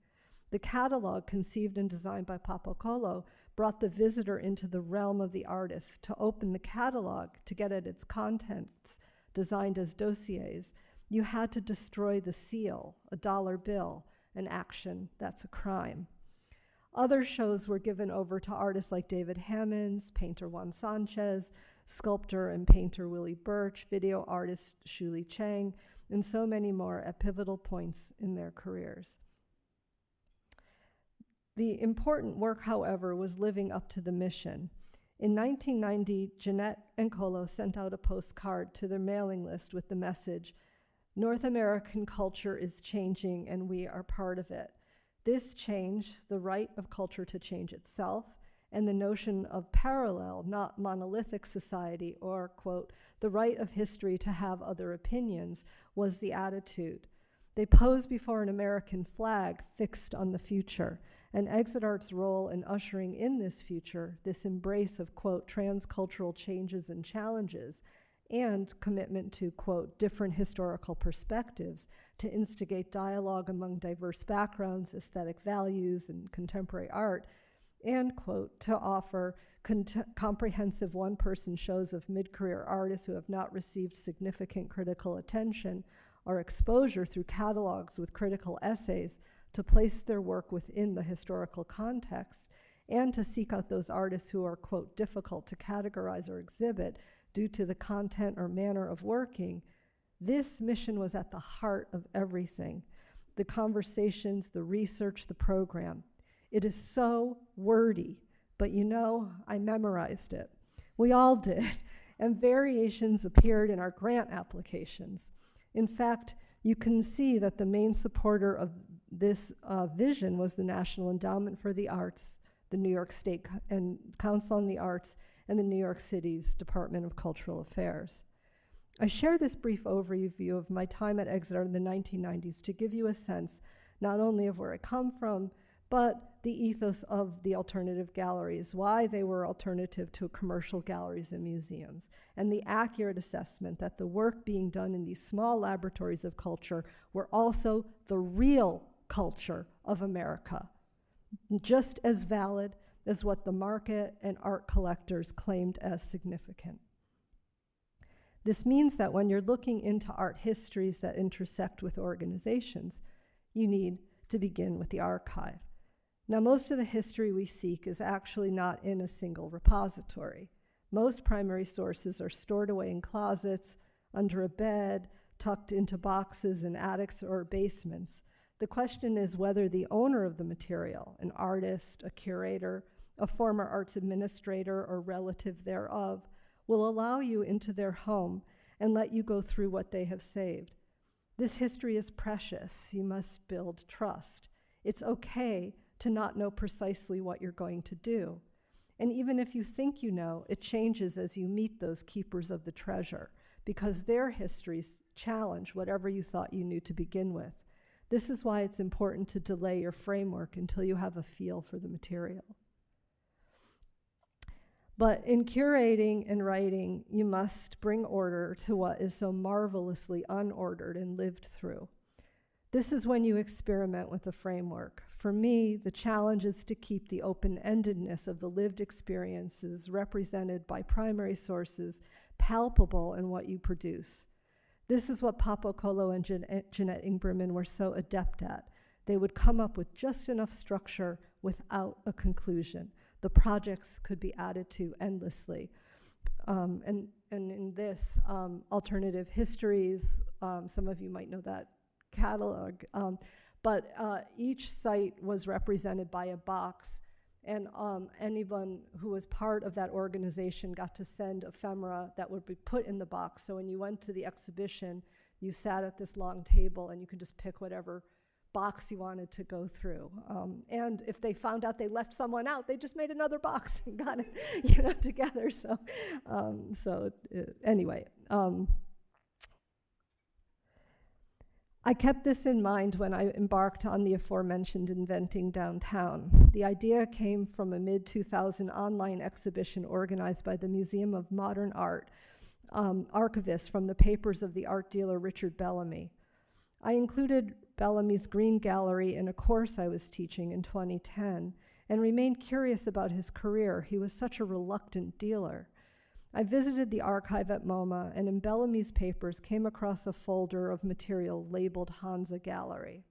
The catalog, conceived and designed by Papakolo, brought the visitor into the realm of the artist. To open the catalog, to get at its contents, designed as dossiers, you had to destroy the seal, a dollar bill, an action, that's a crime. Other shows were given over to artists like David Hammonds, painter Juan Sanchez, sculptor and painter Willie Birch, video artist Shuli Chang, and so many more at pivotal points in their careers. The important work, however, was living up to the mission. In 1990, Jeanette and Kolo sent out a postcard to their mailing list with the message, "North American culture is changing and we are part of it." This change, the right of culture to change itself, and the notion of parallel, not monolithic society, or, quote, the right of history to have other opinions, was the attitude. They posed before an American flag fixed on the future, and Exit Art's role in ushering in this future, this embrace of, quote, transcultural changes and challenges, and commitment to, quote, different historical perspectives to instigate dialogue among diverse backgrounds, aesthetic values, and contemporary art, and, quote, to offer comprehensive one-person shows of mid-career artists who have not received significant critical attention or exposure through catalogs with critical essays to place their work within the historical context, and to seek out those artists who are, quote, difficult to categorize or exhibit due to the content or manner of working. This mission was at the heart of everything. The conversations, the research, the program. It is so wordy, but you know, I memorized it. We all did, and variations appeared in our grant applications. In fact, you can see that the main supporter of this vision was the National Endowment for the Arts, the New York State Council on the Arts, and the New York City's Department of Cultural Affairs. I share this brief overview of my time at Exeter in the 1990s to give you a sense not only of where I come from, but the ethos of the alternative galleries, why they were alternative to commercial galleries and museums, and the accurate assessment that the work being done in these small laboratories of culture were also the real culture of America, just as valid as what the market and art collectors claimed as significant. This means that when you're looking into art histories that intersect with organizations, you need to begin with the archive. Now, most of the history we seek is actually not in a single repository. Most primary sources are stored away in closets, under a bed, tucked into boxes in attics or basements. The question is whether the owner of the material, an artist, a curator, a former arts administrator, or relative thereof, will allow you into their home and let you go through what they have saved. This history is precious. You must build trust. It's okay to not know precisely what you're going to do. And even if you think you know, it changes as you meet those keepers of the treasure, because their histories challenge whatever you thought you knew to begin with. This is why it's important to delay your framework until you have a feel for the material. But in curating and writing, you must bring order to what is so marvelously unordered and lived through. This is when you experiment with the framework. For me, the challenge is to keep the open-endedness of the lived experiences represented by primary sources palpable in what you produce. This is what Papo Colo and Jeanette Ingberman were so adept at. They would come up with just enough structure without a conclusion. The projects could be added to endlessly. And in this, alternative histories, some of you might know that catalog, but each site was represented by a box, and anyone who was part of that organization got to send ephemera that would be put in the box. So when you went to the exhibition, you sat at this long table and you could just pick whatever box you wanted to go through. And if they found out they left someone out, they just made another box and got it together. So, anyway. I kept this in mind when I embarked on the aforementioned Inventing Downtown. The idea came from a mid-2000 online exhibition organized by the Museum of Modern Art, archivists from the papers of the art dealer Richard Bellamy. I included Bellamy's Green Gallery in a course I was teaching in 2010 and remained curious about his career. He was such a reluctant dealer. I visited the archive at MoMA and in Bellamy's papers came across a folder of material labeled Hansa Gallery.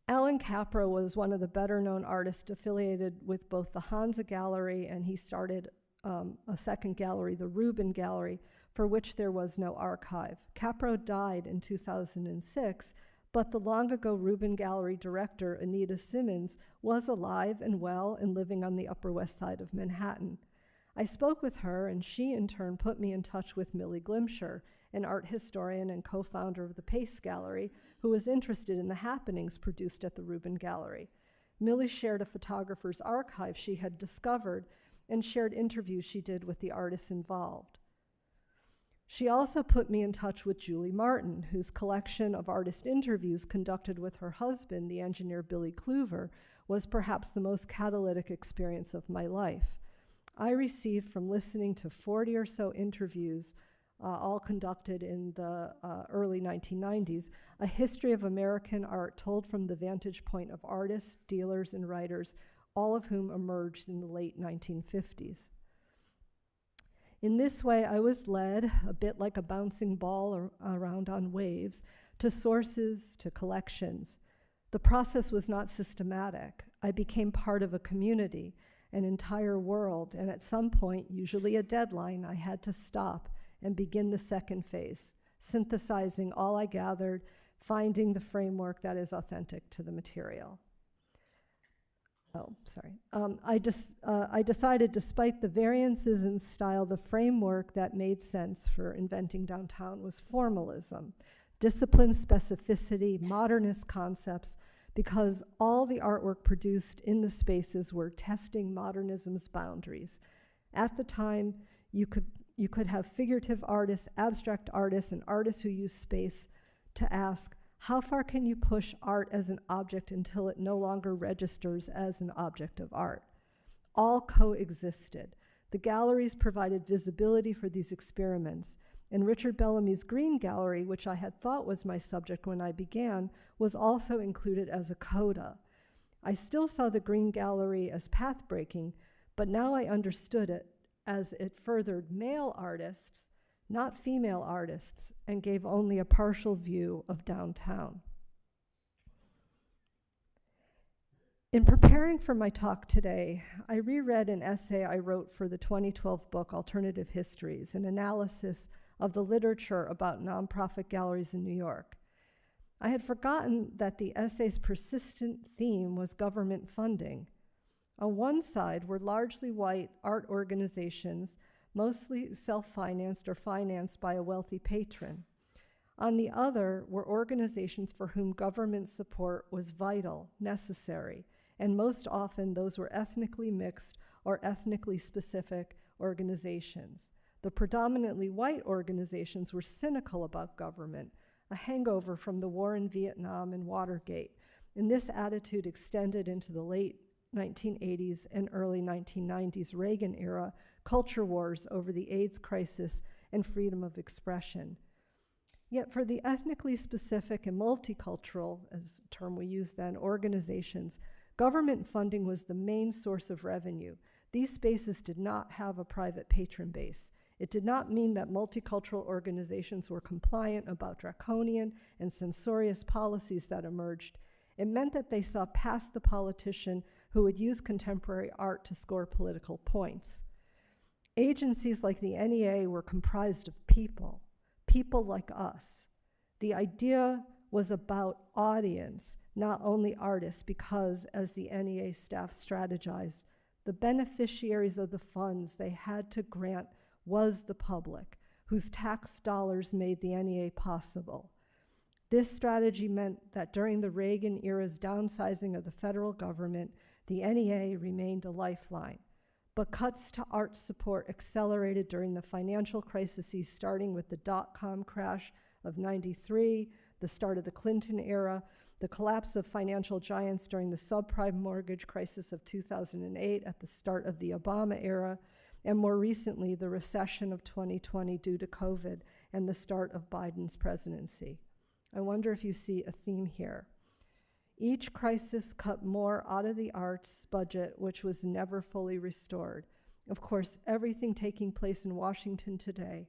Alan Capra was one of the better-known artists affiliated with both the Hansa Gallery, and he started a second gallery, the Rubin Gallery, for which there was no archive. Capra died in 2006, but the long-ago Rubin Gallery director, Anita Simmons, was alive and well and living on the Upper West Side of Manhattan. I spoke with her, and she in turn put me in touch with Millie Glimsher, an art historian and co-founder of the Pace Gallery, who was interested in the happenings produced at the Rubin Gallery. Millie shared a photographer's archive she had discovered and shared interviews she did with the artists involved. She also put me in touch with Julie Martin, whose collection of artist interviews conducted with her husband, the engineer Billy Kluver, was perhaps the most catalytic experience of my life. I received from listening to 40 or so interviews, all conducted in the early 1990s, a history of American art told from the vantage point of artists, dealers, and writers, all of whom emerged in the late 1950s. In this way, I was led, a bit like a bouncing ball around on waves, to sources, to collections. The process was not systematic. I became part of a community, an entire world, and at some point, usually a deadline, I had to stop and begin the second phase, synthesizing all I gathered, finding the framework that is authentic to the material. I decided, despite the variances in style, the framework that made sense for Inventing Downtown was formalism, discipline, specificity, modernist concepts, because all the artwork produced in the spaces were testing modernism's boundaries. At the time, you could You could have figurative artists, abstract artists, and artists who use space to ask, how far can you push art as an object until it no longer registers as an object of art? All coexisted. The galleries provided visibility for these experiments, and Richard Bellamy's Green Gallery, which I had thought was my subject when I began, was also included as a coda. I still saw the Green Gallery as path-breaking, but now I understood it as it furthered male artists, not female artists, and gave only a partial view of downtown. In preparing for my talk today, I reread an essay I wrote for the 2012 book Alternative Histories, an analysis of the literature about nonprofit galleries in New York. I had forgotten that the essay's persistent theme was government funding. On one side were largely white art organizations, mostly self-financed or financed by a wealthy patron. On the other were organizations for whom government support was vital, necessary, and most often those were ethnically mixed or ethnically specific organizations. The predominantly white organizations were cynical about government, a hangover from the war in Vietnam and Watergate, and this attitude extended into the late 1980s and early 1990s Reagan era culture wars over the AIDS crisis and freedom of expression. Yet for the ethnically specific and multicultural, as a term we used then, organizations, government funding was the main source of revenue. These spaces did not have a private patron base. It did not mean that multicultural organizations were compliant about draconian and censorious policies that emerged. It meant that they saw past the politician who would use contemporary art to score political points. Agencies like the NEA were comprised of people like us. The idea was about audience, not only artists, because, as the NEA staff strategized, the beneficiaries of the funds they had to grant was the public, whose tax dollars made the NEA possible. This strategy meant that during the Reagan era's downsizing of the federal government, the NEA remained a lifeline. But cuts to art support accelerated during the financial crises, starting with the dot-com crash of '93, the start of the Clinton era, the collapse of financial giants during the subprime mortgage crisis of 2008 at the start of the Obama era, and more recently, the recession of 2020 due to COVID and the start of Biden's presidency. I wonder if you see a theme here. Each crisis cut more out of the arts budget, which was never fully restored. Of course, everything taking place in Washington today,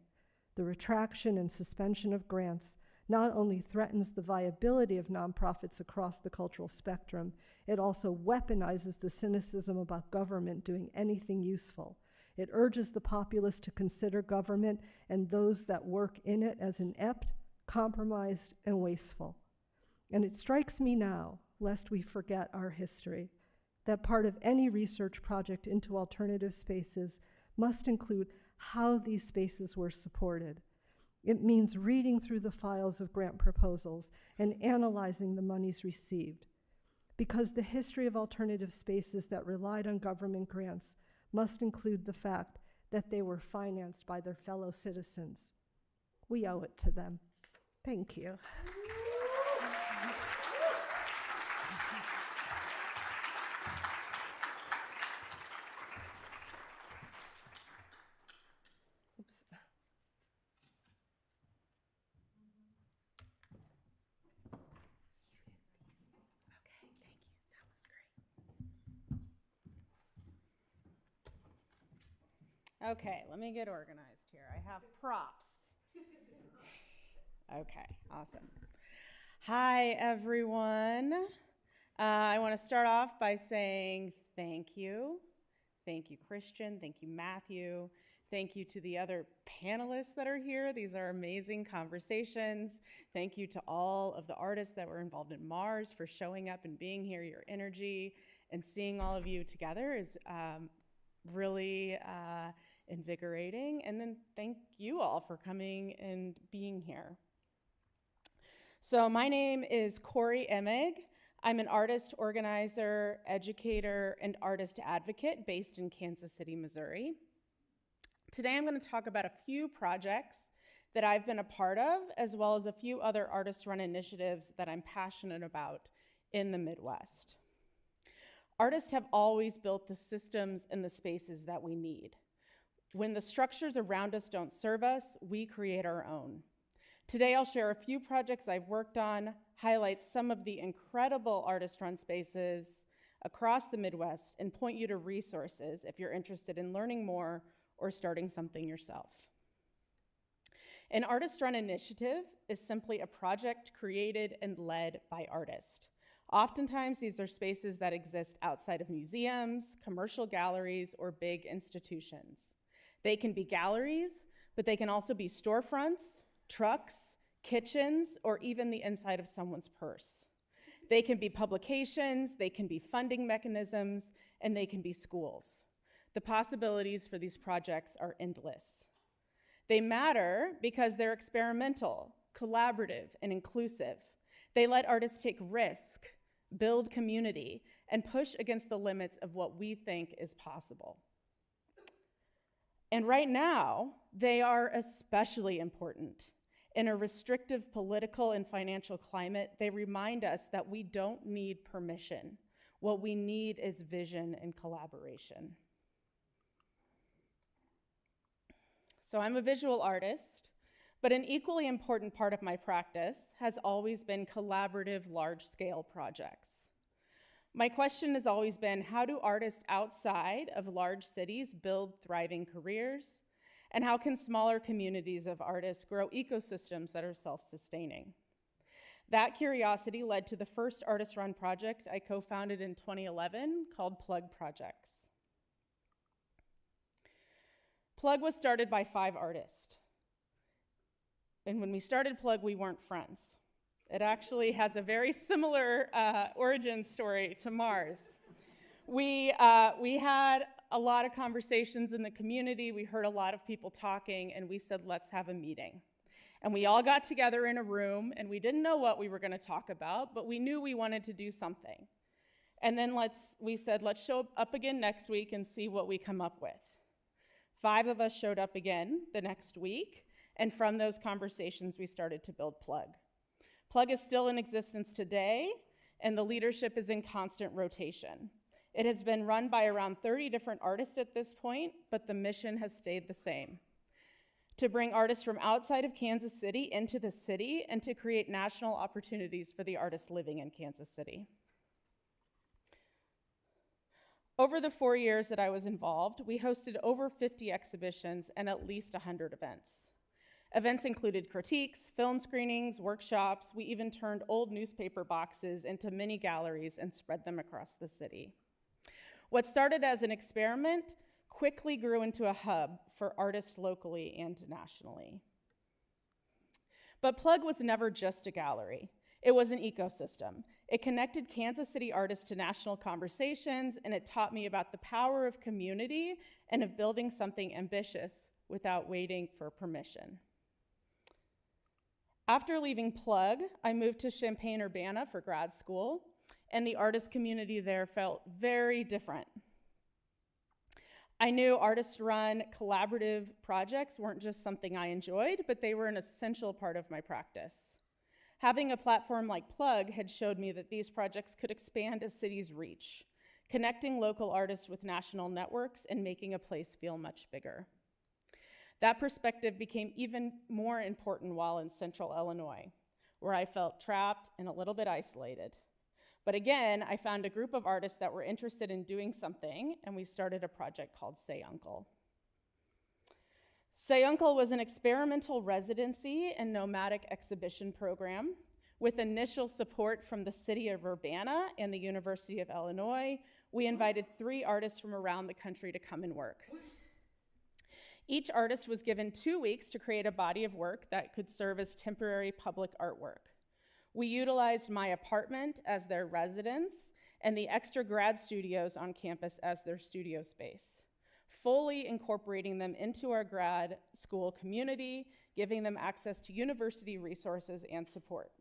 the retraction and suspension of grants, not only threatens the viability of nonprofits across the cultural spectrum, it also weaponizes the cynicism about government doing anything useful. It urges the populace to consider government and those that work in it as inept, compromised, and wasteful. And it strikes me now, lest we forget our history, that part of any research project into alternative spaces must include how these spaces were supported. It means reading through the files of grant proposals and analyzing the monies received. Because the history of alternative spaces that relied on government grants must include the fact that they were financed by their fellow citizens. We owe it to them. Thank you. Oops. Okay, let me get organized here. I have props. Okay, awesome. Hi, everyone. I want to start off by saying thank you. Thank you, Christian. Thank you, Matthew. Thank you to the other panelists that are here. These are amazing conversations. Thank you to all of the artists that were involved in MARS for showing up and being here. Your energy and seeing all of you together is really invigorating. And then thank you all for coming and being here. So my name is Corey Emig. I'm an artist, organizer, educator, and artist advocate based in Kansas City, Missouri. Today I'm going to talk about a few projects that I've been a part of, as well as a few other artist-run initiatives that I'm passionate about in the Midwest. Artists have always built the systems and the spaces that we need. When the structures around us don't serve us, we create our own. Today I'll share a few projects I've worked on, highlight some of the incredible artist-run spaces across the Midwest, and point you to resources if you're interested in learning more or starting something yourself. An artist-run initiative is simply a project created and led by artists. Oftentimes, these are spaces that exist outside of museums, commercial galleries, or big institutions. They can be galleries, but they can also be storefronts, trucks, kitchens, or even the inside of someone's purse. They can be publications, they can be funding mechanisms, and they can be schools. The possibilities for these projects are endless. They matter because they're experimental, collaborative, and inclusive. They let artists take risk, build community, and push against the limits of what we think is possible. And right now, they are especially important. In a restrictive political and financial climate, they remind us that we don't need permission. What we need is vision and collaboration. So I'm a visual artist, but an equally important part of my practice has always been collaborative, large-scale projects. My question has always been, how do artists outside of large cities build thriving careers? And how can smaller communities of artists grow ecosystems that are self-sustaining? That curiosity led to the first artist-run project I co-founded in 2011 called Plug Projects. Plug was started by 5 artists. And when we started Plug, we weren't friends. It actually has a very similar origin story to MARS. We had a lot of conversations in the community. We heard a lot of people talking, and we said, let's have a meeting. And we all got together in a room, and we didn't know what we were going to talk about, but we knew we wanted to do something. And then we said, let's show up again next week and see what we come up with. 5 of us showed up again the next week, and from those conversations, we started to build Plug. Plug is still in existence today, and the leadership is in constant rotation. It has been run by around 30 different artists at this point, but the mission has stayed the same: to bring artists from outside of Kansas City into the city and to create national opportunities for the artists living in Kansas City. Over the 4 years that I was involved, we hosted over 50 exhibitions and at least 100 events. Events included critiques, film screenings, workshops. We even turned old newspaper boxes into mini galleries and spread them across the city. What started as an experiment quickly grew into a hub for artists locally and nationally. But Plug was never just a gallery. It was an ecosystem. It connected Kansas City artists to national conversations, and it taught me about the power of community and of building something ambitious without waiting for permission. After leaving Plug, I moved to Champaign-Urbana for grad school, and the artist community there felt very different. I knew artist-run collaborative projects weren't just something I enjoyed, but they were an essential part of my practice. Having a platform like Plug had showed me that these projects could expand a city's reach, connecting local artists with national networks and making a place feel much bigger. That perspective became even more important while in Central Illinois, where I felt trapped and a little bit isolated. But again, I found a group of artists that were interested in doing something, and we started a project called Say Uncle. Say Uncle was an experimental residency and nomadic exhibition program with initial support from the city of Urbana and the University of Illinois. We invited 3 artists from around the country to come and work. Each artist was given 2 weeks to create a body of work that could serve as temporary public artwork. We utilized my apartment as their residence and the extra grad studios on campus as their studio space, fully incorporating them into our grad school community, giving them access to university resources and support.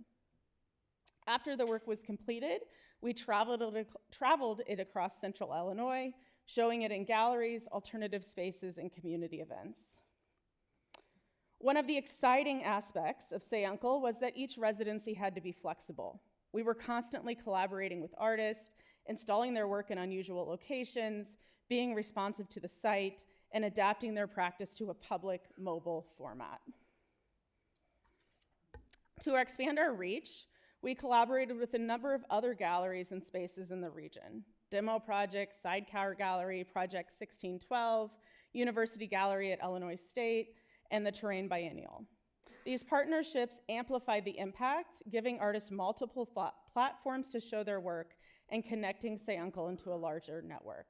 After the work was completed, we traveled it across Central Illinois, showing it in galleries, alternative spaces, and community events. One of the exciting aspects of Say Uncle was that each residency had to be flexible. We were constantly collaborating with artists, installing their work in unusual locations, being responsive to the site, and adapting their practice to a public mobile format. To expand our reach, we collaborated with a number of other galleries and spaces in the region. Demo Project, Sidecar Gallery, Project 1612, University Gallery at Illinois State, and the Terrain Biennial. These partnerships amplified the impact, giving artists multiple platforms to show their work and connecting Say Uncle into a larger network.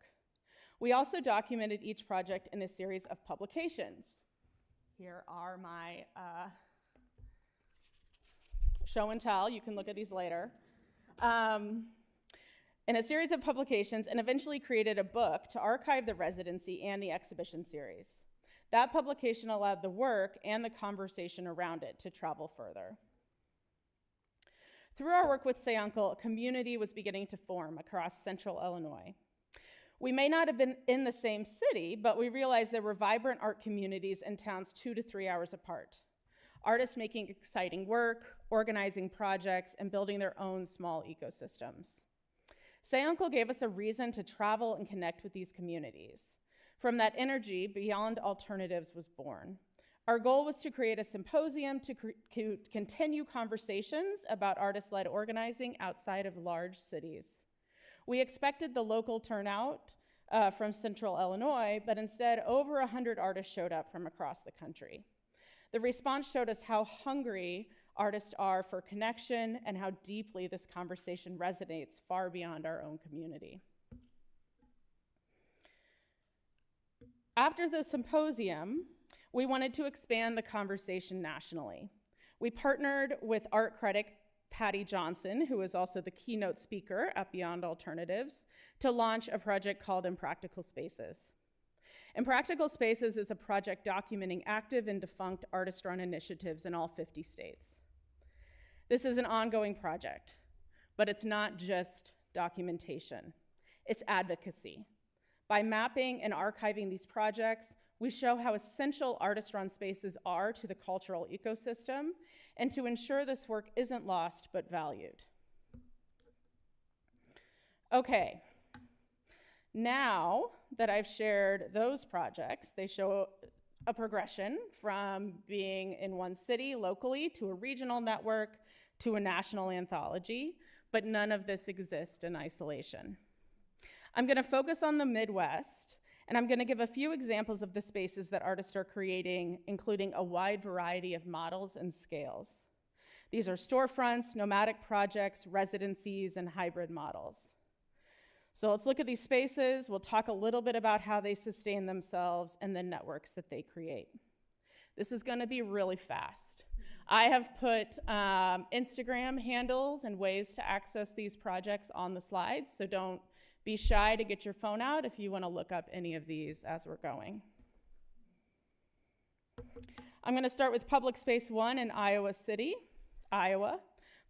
We also documented each project in a series of publications. Here are my show and tell. You can look at these later. In a series of publications, and eventually created a book to archive the residency and the exhibition series. That publication allowed the work and the conversation around it to travel further. Through our work with Say Uncle, a community was beginning to form across central Illinois. We may not have been in the same city, but we realized there were vibrant art communities in towns 2 to 3 hours apart. Artists making exciting work, organizing projects, and building their own small ecosystems. Say Uncle gave us a reason to travel and connect with these communities. From that energy, Beyond Alternatives was born. Our goal was to create a symposium to continue conversations about artist-led organizing outside of large cities. We expected the local turnout from central Illinois, but instead over 100 artists showed up from across the country. The response showed us how hungry artists are for connection and how deeply this conversation resonates far beyond our own community. After the symposium, we wanted to expand the conversation nationally. We partnered with art critic Patty Johnson, who is also the keynote speaker at Beyond Alternatives, to launch a project called Impractical Spaces. Impractical Spaces is a project documenting active and defunct artist-run initiatives in all 50 states. This is an ongoing project, but it's not just documentation, it's advocacy. By mapping and archiving these projects, we show how essential artist-run spaces are to the cultural ecosystem and to ensure this work isn't lost but valued. Okay, now that I've shared those projects, they show a progression from being in one city locally to a regional network to a national anthology, but none of this exists in isolation. I'm gonna focus on the Midwest, and I'm gonna give a few examples of the spaces that artists are creating, including a wide variety of models and scales. These are storefronts, nomadic projects, residencies, and hybrid models. So let's look at these spaces. We'll talk a little bit about how they sustain themselves and the networks that they create. This is gonna be really fast. I have put Instagram handles and ways to access these projects on the slides, so don't be shy to get your phone out if you want to look up any of these as we're going. I'm going to start with Public Space 1 in Iowa City, Iowa.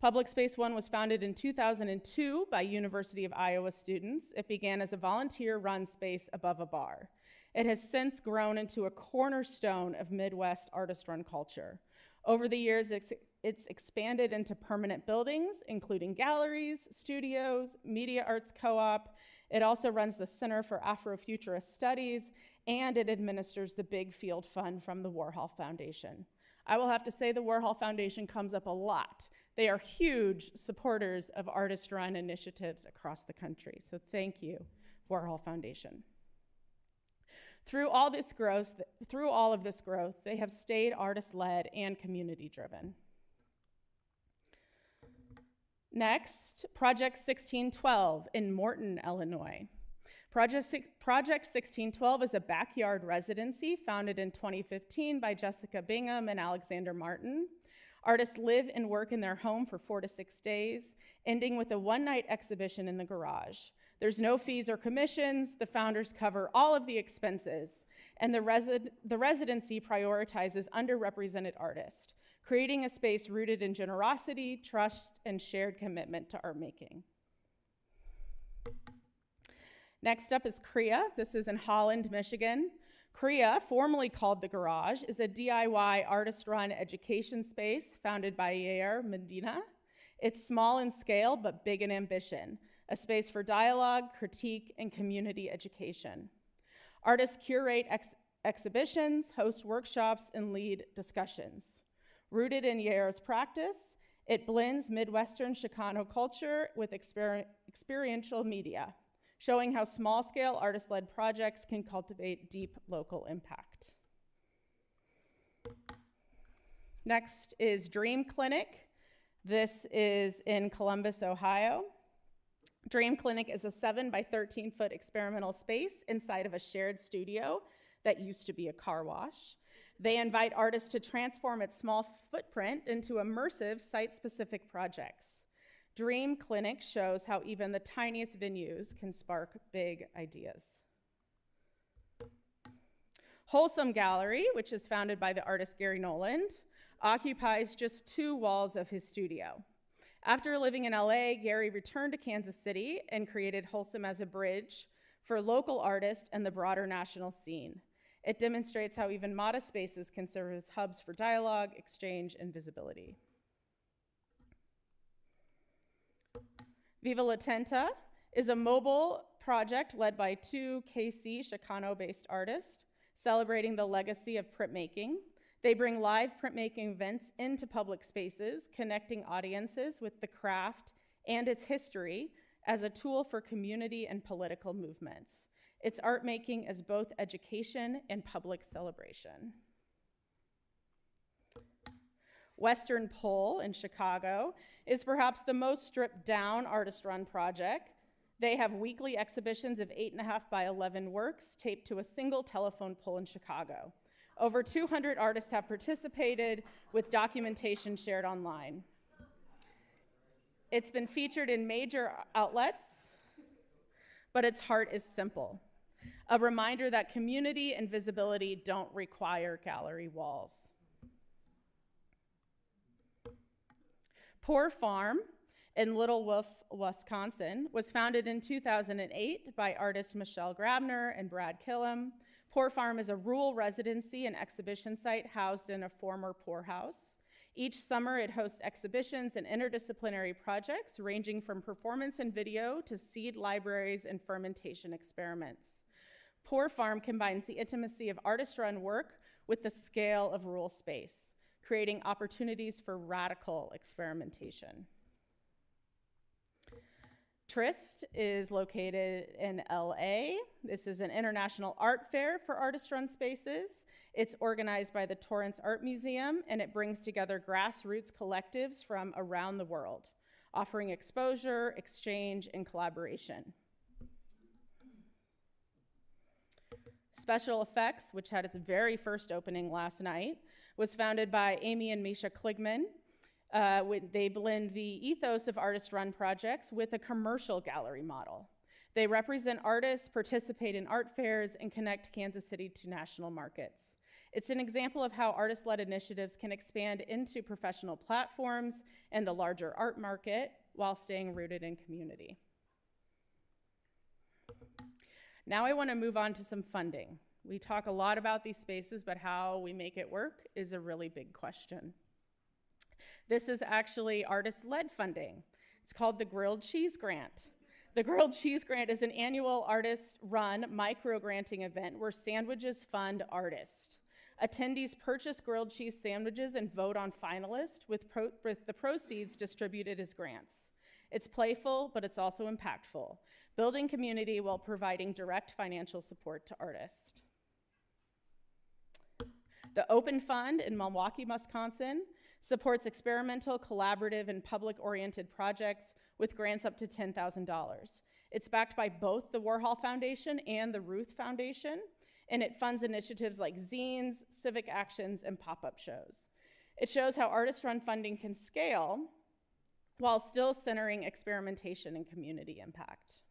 Public Space 1 was founded in 2002 by University of Iowa students. It began as a volunteer-run space above a bar. It has since grown into a cornerstone of Midwest artist-run culture. Over the years, it's expanded into permanent buildings, including galleries, studios, media arts co-op. It also runs the Center for Afrofuturist Studies, and it administers the Big Field Fund from the Warhol Foundation. I will have to say the Warhol Foundation comes up a lot. They are huge supporters of artist-run initiatives across the country, so thank you, Warhol Foundation. Through all of this growth, they have stayed artist-led and community-driven. Next, Project 1612 in Morton, Illinois. Project 1612 is a backyard residency founded in 2015 by Jessica Bingham and Alexander Martin. Artists live and work in their home for 4 to 6 days, ending with a one-night exhibition in the garage. There's no fees or commissions. The founders cover all of the expenses, and the residency prioritizes underrepresented artists, creating a space rooted in generosity, trust, and shared commitment to art making. Next up is CREA. This is in Holland, Michigan. CREA, formerly called The Garage, is a DIY artist-run education space founded by Yair Medina. It's small in scale, but big in ambition, a space for dialogue, critique, and community education. Artists curate exhibitions, host workshops, and lead discussions. Rooted in Yair's practice, it blends Midwestern Chicano culture with experiential media, showing how small-scale artist-led projects can cultivate deep local impact. Next is Dream Clinic. This is in Columbus, Ohio. Dream Clinic is a 7 by 13 foot experimental space inside of a shared studio that used to be a car wash. They invite artists to transform its small footprint into immersive site-specific projects. Dream Clinic shows how even the tiniest venues can spark big ideas. Wholesome Gallery, which is founded by the artist Gary Noland, occupies just 2 walls of his studio. After living in LA, Gary returned to Kansas City and created Wholesome as a bridge for local artists and the broader national scene. It demonstrates how even modest spaces can serve as hubs for dialogue, exchange, and visibility. Viva La Tenta is a mobile project led by 2 KC Chicano-based artists celebrating the legacy of printmaking. They bring live printmaking events into public spaces, connecting audiences with the craft and its history as a tool for community and political movements. It's art making as both education and public celebration. Western Pole in Chicago is perhaps the most stripped down artist-run project. They have weekly exhibitions of 8.5 by 11 works taped to a single telephone pole in Chicago. Over 200 artists have participated with documentation shared online. It's been featured in major outlets, but its heart is simple. A reminder that community and visibility don't require gallery walls. Poor Farm in Little Wolf, Wisconsin was founded in 2008 by artists Michelle Grabner and Brad Killam. Poor Farm is a rural residency and exhibition site housed in a former poorhouse. Each summer, it hosts exhibitions and interdisciplinary projects ranging from performance and video to seed libraries and fermentation experiments. Poor Farm combines the intimacy of artist-run work with the scale of rural space, creating opportunities for radical experimentation. Trist is located in LA. This is an international art fair for artist-run spaces. It's organized by the Torrance Art Museum, and it brings together grassroots collectives from around the world, offering exposure, exchange, and collaboration. Special Effects, which had its very first opening last night, was founded by Amy and Misha Kligman. They blend the ethos of artist-run projects with a commercial gallery model. They represent artists, participate in art fairs, and connect Kansas City to national markets. It's an example of how artist-led initiatives can expand into professional platforms and the larger art market while staying rooted in community. Now I want to move on to some funding. We talk a lot about these spaces, but how we make it work is a really big question. This is actually artist-led funding. It's called the Grilled Cheese Grant. The Grilled Cheese Grant is an annual artist-run micro-granting event where sandwiches fund artists. Attendees purchase grilled cheese sandwiches and vote on finalists with the proceeds distributed as grants. It's playful, but it's also impactful, building community while providing direct financial support to artists. The Open Fund in Milwaukee, Wisconsin supports experimental, collaborative, and public-oriented projects with grants up to $10,000. It's backed by both the Warhol Foundation and the Ruth Foundation, and it funds initiatives like zines, civic actions, and pop-up shows. It shows how artist-run funding can scale while still centering experimentation and community impact.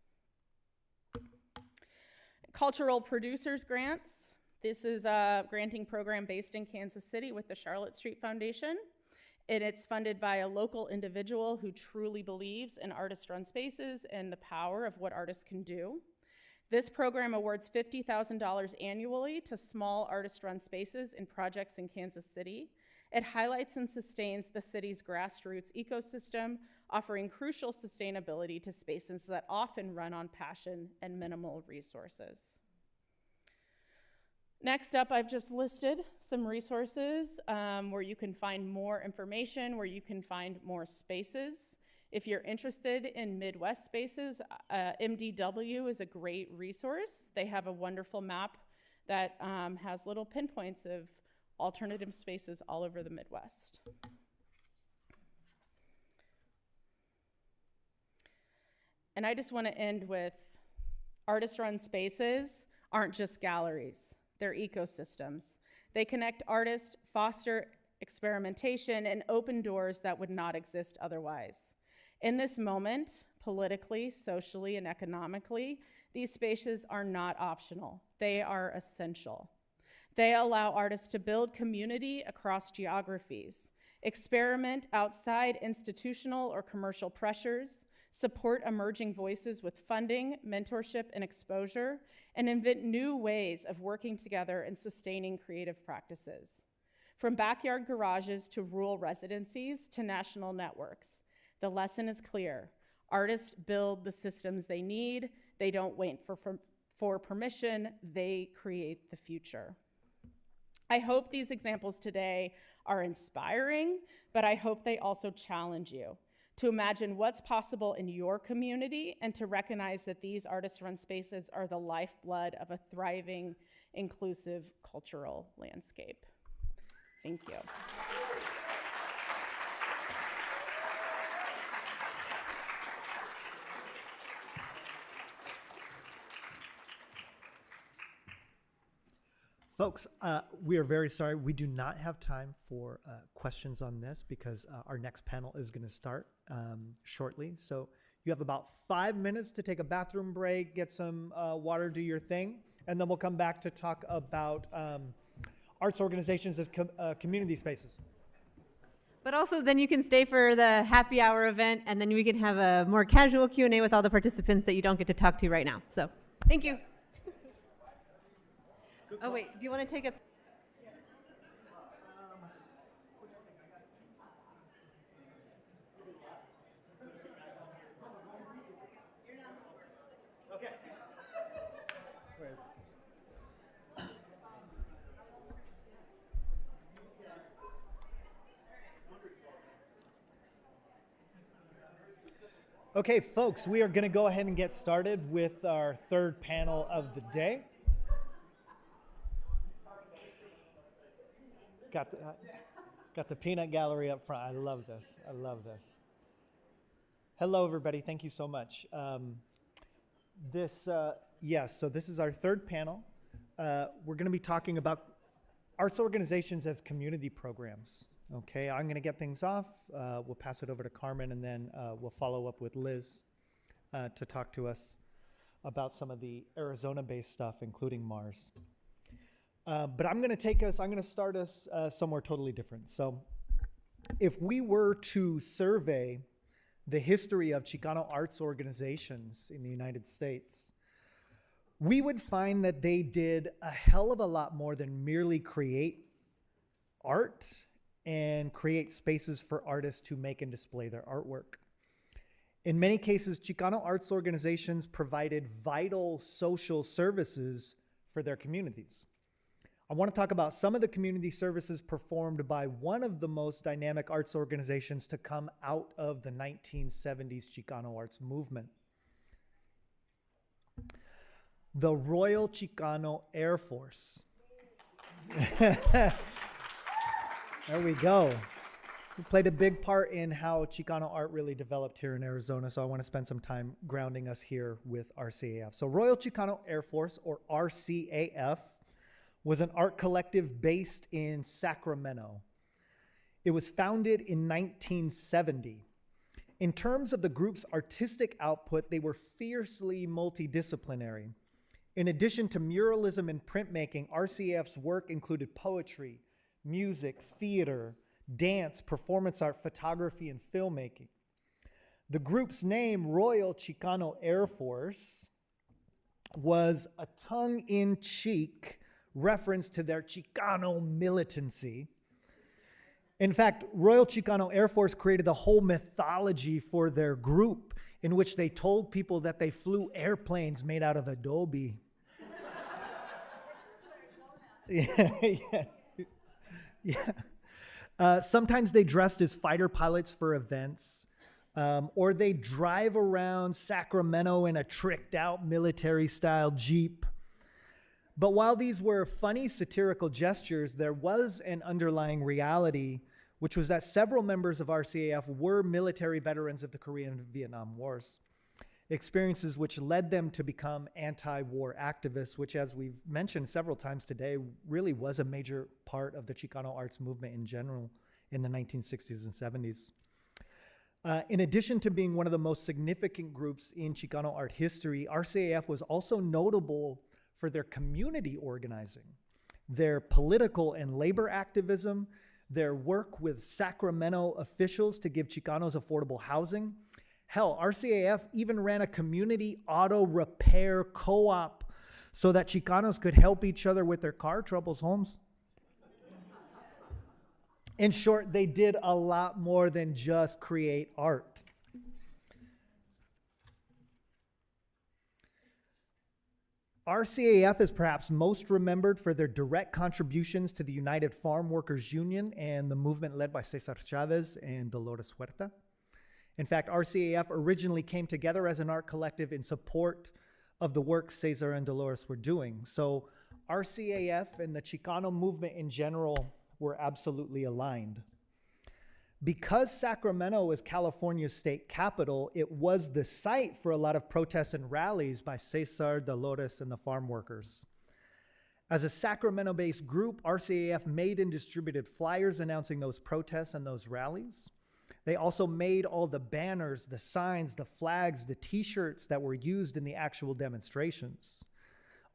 Cultural Producers Grants. This is a granting program based in Kansas City with the Charlotte Street Foundation. And it's funded by a local individual who truly believes in artist-run spaces and the power of what artists can do. This program awards $50,000 annually to small artist-run spaces in projects in Kansas City. It highlights and sustains the city's grassroots ecosystem, offering crucial sustainability to spaces that often run on passion and minimal resources. Next up, I've just listed some resources where you can find more information, where you can find more spaces. If you're interested in Midwest spaces, MDW is a great resource. They have a wonderful map that has little pinpoints of alternative spaces all over the Midwest. And I just want to end with artist-run spaces aren't just galleries, they're ecosystems. They connect artists, foster experimentation, and open doors that would not exist otherwise. In this moment, politically, socially, and economically, these spaces are not optional. They are essential. They allow artists to build community across geographies, experiment outside institutional or commercial pressures, support emerging voices with funding, mentorship, and exposure, and invent new ways of working together and sustaining creative practices. From backyard garages to rural residencies to national networks, the lesson is clear. Artists build the systems they need. They don't wait for permission. They create the future. I hope these examples today are inspiring, but I hope they also challenge you to imagine what's possible in your community and to recognize that these artist-run spaces are the lifeblood of a thriving, inclusive cultural landscape. Thank you. Folks, we are very sorry. We do not have time for questions on this because our next panel is going to start shortly. So you have about 5 minutes to take a bathroom break, get some water, do your thing, and then we'll come back to talk about arts organizations as community spaces. But also then you can stay for the happy hour event, and then we can have a more casual Q&A with all the participants that you don't get to talk to right now. So thank you. Oh, wait, do you want to take a... Okay. Okay, folks, we are going to go ahead and get started with our third panel of the day. Got the peanut gallery up front. I love this. I love this. Hello, everybody. Thank you so much. Yes, so this is our third panel. We're going to be talking about arts organizations as community programs. Okay, I'm going to get things off. We'll pass it over to Carmen, and then we'll follow up with Liz to talk to us about some of the Arizona-based stuff, including MARS. But I'm going to start us somewhere totally different. So if we were to survey the history of Chicano arts organizations in the United States, we would find that they did a hell of a lot more than merely create art and create spaces for artists to make and display their artwork. In many cases, Chicano arts organizations provided vital social services for their communities. I want to talk about some of the community services performed by one of the most dynamic arts organizations to come out of the 1970s Chicano arts movement. The Royal Chicano Air Force. There we go. It played a big part in how Chicano art really developed here in Arizona, so I want to spend some time grounding us here with RCAF. So Royal Chicano Air Force, or RCAF, was an art collective based in Sacramento. It was founded in 1970. In terms of the group's artistic output, they were fiercely multidisciplinary. In addition to muralism and printmaking, RCAF's work included poetry, music, theater, dance, performance art, photography, and filmmaking. The group's name, Royal Chicano Air Force, was a tongue-in-cheek reference to their Chicano militancy. In fact, Royal Chicano Air Force created a whole mythology for their group in which they told people that they flew airplanes made out of adobe. Sometimes they dressed as fighter pilots for events, or they drive around Sacramento in a tricked-out military-style Jeep. But while these were funny satirical gestures, there was an underlying reality, which was that several members of RCAF were military veterans of the Korean and Vietnam Wars, experiences which led them to become anti-war activists, which, as we've mentioned several times today, really was a major part of the Chicano arts movement in general in the 1960s and 70s. In addition to being one of the most significant groups in Chicano art history, RCAF was also notable for their community organizing, their political and labor activism, their work with Sacramento officials to give Chicanos affordable housing. Hell, RCAF even ran a community auto repair co-op so that Chicanos could help each other with their car troubles, Holmes. In short, they did a lot more than just create art. RCAF is perhaps most remembered for their direct contributions to the United Farm Workers Union and the movement led by Cesar Chavez and Dolores Huerta. In fact, RCAF originally came together as an art collective in support of the work Cesar and Dolores were doing. So RCAF and the Chicano movement in general were absolutely aligned. Because Sacramento is California's state capital, it was the site for a lot of protests and rallies by Cesar, Dolores, and the farm workers. As a Sacramento-based group, RCAF made and distributed flyers announcing those protests and those rallies. They also made all the banners, the signs, the flags, the t-shirts that were used in the actual demonstrations.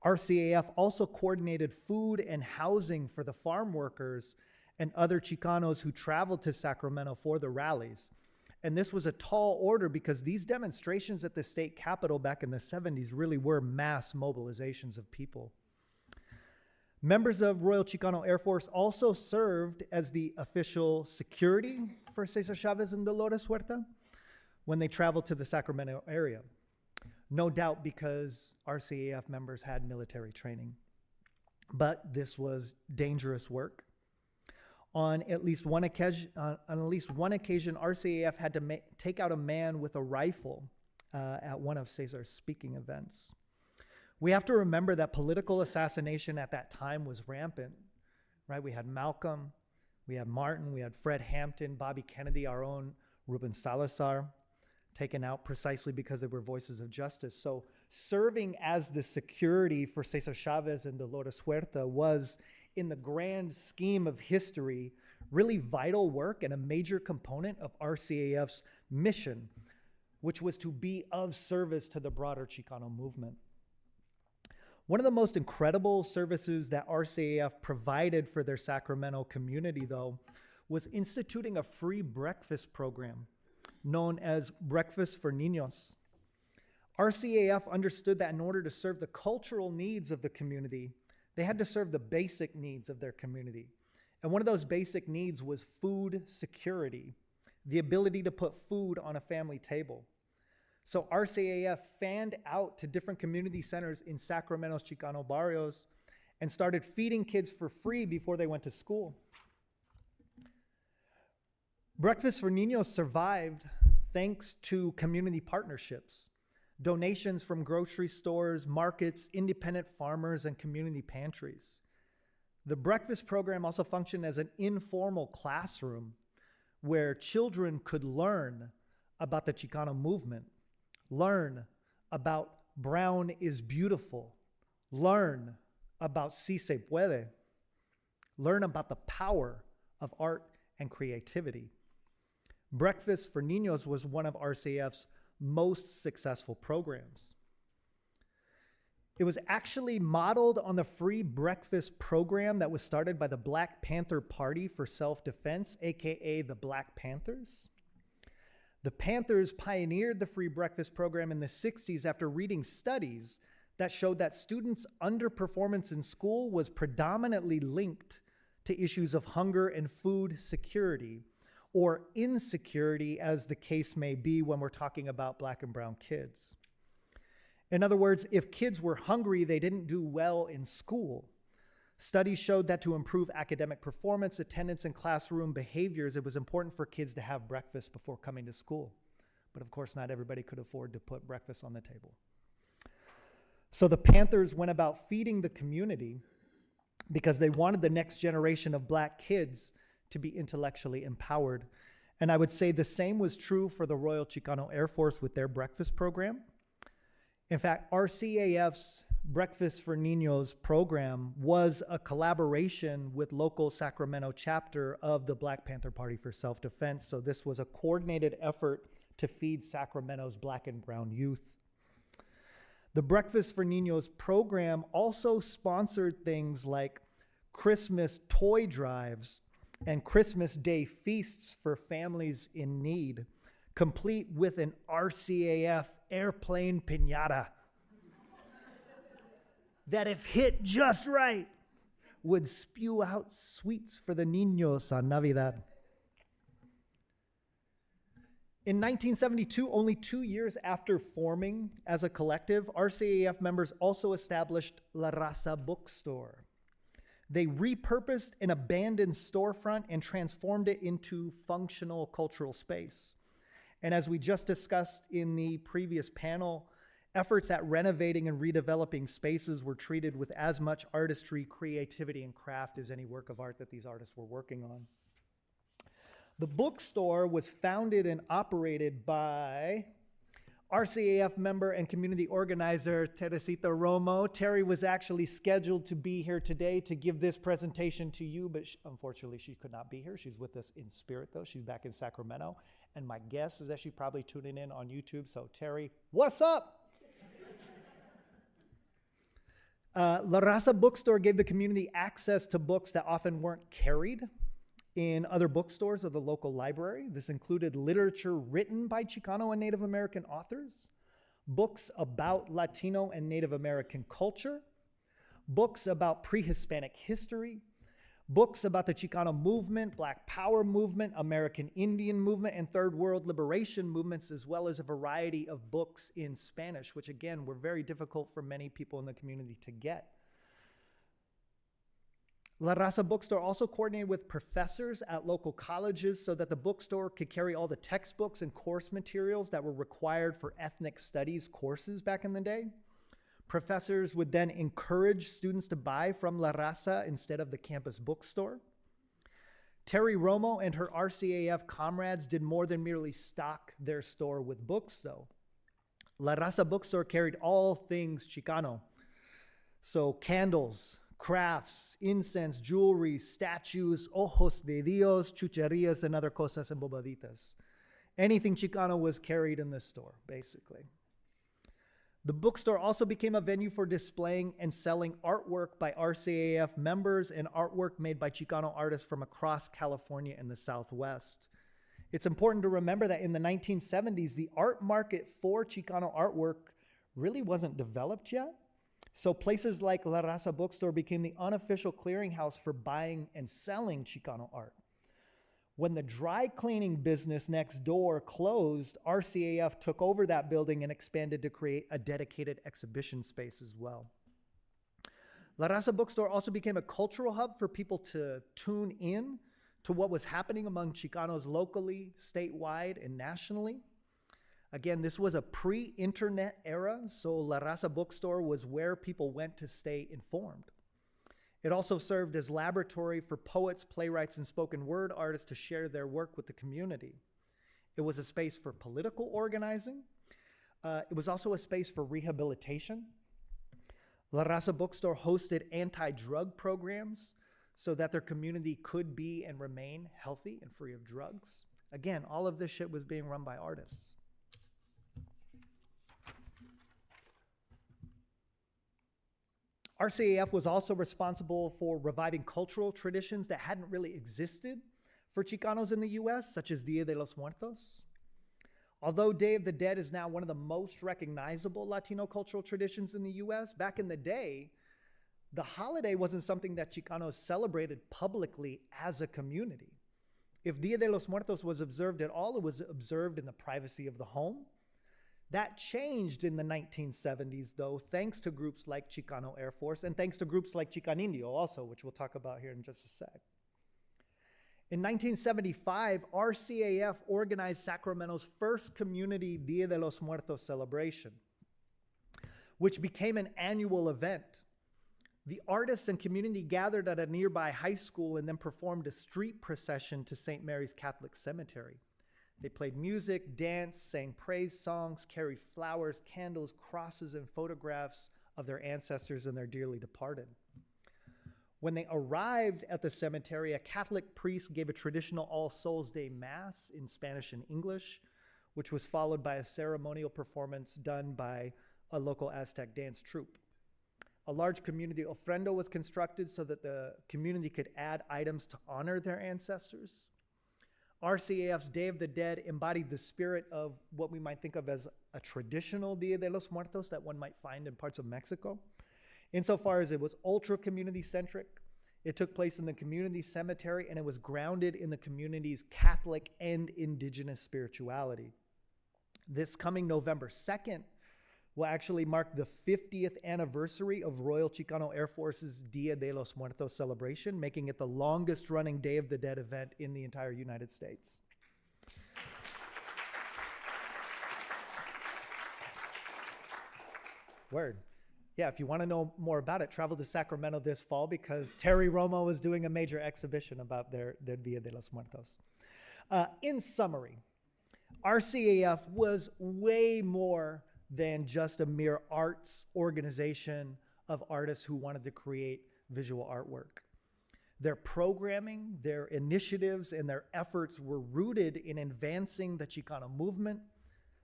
RCAF also coordinated food and housing for the farm workers and other Chicanos who traveled to Sacramento for the rallies. And this was a tall order because these demonstrations at the state capitol back in the 70s really were mass mobilizations of people. Members of Royal Chicano Air Force also served as the official security for Cesar Chavez and Dolores Huerta when they traveled to the Sacramento area. No doubt because RCAF members had military training. But this was dangerous work. On at least one occasion, RCAF had to take out a man with a rifle at one of Cesar's speaking events. We have to remember that political assassination at that time was rampant, right? We had Malcolm, we had Martin, we had Fred Hampton, Bobby Kennedy, our own Ruben Salazar, taken out precisely because they were voices of justice. So serving as the security for Cesar Chavez and Dolores Huerta was, in the grand scheme of history, really vital work and a major component of RCAF's mission, which was to be of service to the broader Chicano movement. One of the most incredible services that RCAF provided for their Sacramento community, though, was instituting a free breakfast program known as Breakfast for Niños. RCAF understood that in order to serve the cultural needs of the community, they had to serve the basic needs of their community. And one of those basic needs was food security, the ability to put food on a family table. So RCAF fanned out to different community centers in Sacramento's Chicano barrios and started feeding kids for free before they went to school. Breakfast for Niños survived thanks to community partnerships, donations from grocery stores, markets, independent farmers, and community pantries. The breakfast program also functioned as an informal classroom where children could learn about the Chicano movement, learn about brown is beautiful, learn about si se puede, learn about the power of art and creativity. Breakfast for Niños was one of RCAF's most successful programs. It was actually modeled on the free breakfast program that was started by the Black Panther Party for Self-Defense, aka the Black Panthers. The Panthers pioneered the free breakfast program in the 60s after reading studies that showed that students' underperformance in school was predominantly linked to issues of hunger and food security, or insecurity, as the case may be when we're talking about Black and brown kids. In other words, if kids were hungry, they didn't do well in school. Studies showed that to improve academic performance, attendance, and classroom behaviors, it was important for kids to have breakfast before coming to school. But of course, not everybody could afford to put breakfast on the table. So the Panthers went about feeding the community because they wanted the next generation of Black kids to be intellectually empowered. And I would say the same was true for the Royal Chicano Air Force with their breakfast program. In fact, RCAF's Breakfast for Niños program was a collaboration with local Sacramento chapter of the Black Panther Party for Self-Defense. So this was a coordinated effort to feed Sacramento's Black and brown youth. The Breakfast for Niños program also sponsored things like Christmas toy drives and Christmas Day feasts for families in need, complete with an RCAF airplane piñata that, if hit just right, would spew out sweets for the niños on Navidad. In 1972, only 2 years after forming as a collective, RCAF members also established La Raza Bookstore. They repurposed an abandoned storefront and transformed it into functional cultural space. And as we just discussed in the previous panel, efforts at renovating and redeveloping spaces were treated with as much artistry, creativity, and craft as any work of art that these artists were working on. The bookstore was founded and operated by RCAF member and community organizer Teresita Romo. Terry was actually scheduled to be here today to give this presentation to you, but unfortunately she could not be here. She's with us in spirit though. She's back in Sacramento. And my guess is that she's probably tuning in on YouTube. So Terry, what's up? La Raza Bookstore gave the community access to books that often weren't carried in other bookstores of the local library. This included literature written by Chicano and Native American authors, books about Latino and Native American culture, books about pre-Hispanic history, books about the Chicano movement, Black Power movement, American Indian movement, and Third World liberation movements, as well as a variety of books in Spanish, which again were very difficult for many people in the community to get. La Raza Bookstore also coordinated with professors at local colleges so that the bookstore could carry all the textbooks and course materials that were required for ethnic studies courses back in the day. Professors would then encourage students to buy from La Raza instead of the campus bookstore. Terry Romo and her RCAF comrades did more than merely stock their store with books, though. La Raza Bookstore carried all things Chicano. So candles, crafts, incense, jewelry, statues, ojos de Dios, chucherías, and other cosas and bobaditas. Anything Chicano was carried in this store, basically. The bookstore also became a venue for displaying and selling artwork by RCAF members and artwork made by Chicano artists from across California and the Southwest. It's important to remember that in the 1970s, the art market for Chicano artwork really wasn't developed yet. So places like La Raza Bookstore became the unofficial clearinghouse for buying and selling Chicano art. When the dry cleaning business next door closed, RCAF took over that building and expanded to create a dedicated exhibition space as well. La Raza Bookstore also became a cultural hub for people to tune in to what was happening among Chicanos locally, statewide, and nationally. Again, this was a pre-internet era, so La Raza Bookstore was where people went to stay informed. It also served as laboratory for poets, playwrights, and spoken word artists to share their work with the community. It was a space for political organizing. It was also a space for rehabilitation. La Raza Bookstore hosted anti-drug programs so that their community could be and remain healthy and free of drugs. Again, all of this shit was being run by artists. RCAF was also responsible for reviving cultural traditions that hadn't really existed for Chicanos in the US, such as Dia de los Muertos. Although Day of the Dead is now one of the most recognizable Latino cultural traditions in the US, back in the day, the holiday wasn't something that Chicanos celebrated publicly as a community. If Dia de los Muertos was observed at all, it was observed in the privacy of the home. That changed in the 1970s, though, thanks to groups like Chicano Air Force and thanks to groups like Chicanindio also, which we'll talk about here in just a sec. In 1975, RCAF organized Sacramento's first community Dia de los Muertos celebration, which became an annual event. The artists and community gathered at a nearby high school and then performed a street procession to St. Mary's Catholic Cemetery. They played music, danced, sang praise songs, carried flowers, candles, crosses, and photographs of their ancestors and their dearly departed. When they arrived at the cemetery, a Catholic priest gave a traditional All Souls Day Mass in Spanish and English, which was followed by a ceremonial performance done by a local Aztec dance troupe. A large community ofrenda was constructed so that the community could add items to honor their ancestors. RCAF's Day of the Dead embodied the spirit of what we might think of as a traditional Dia de los Muertos that one might find in parts of Mexico. Insofar as it was ultra community centric, it took place in the community cemetery and it was grounded in the community's Catholic and indigenous spirituality. This coming November 2nd will actually mark the 50th anniversary of Royal Chicano Air Force's Dia de los Muertos celebration, making it the longest running Day of the Dead event in the entire United States. Word. Yeah, if you want to know more about it, travel to Sacramento this fall because Terry Romo is doing a major exhibition about their Dia de los Muertos. In summary, RCAF was way more than just a mere arts organization of artists who wanted to create visual artwork. Their programming, their initiatives, and their efforts were rooted in advancing the Chicano movement,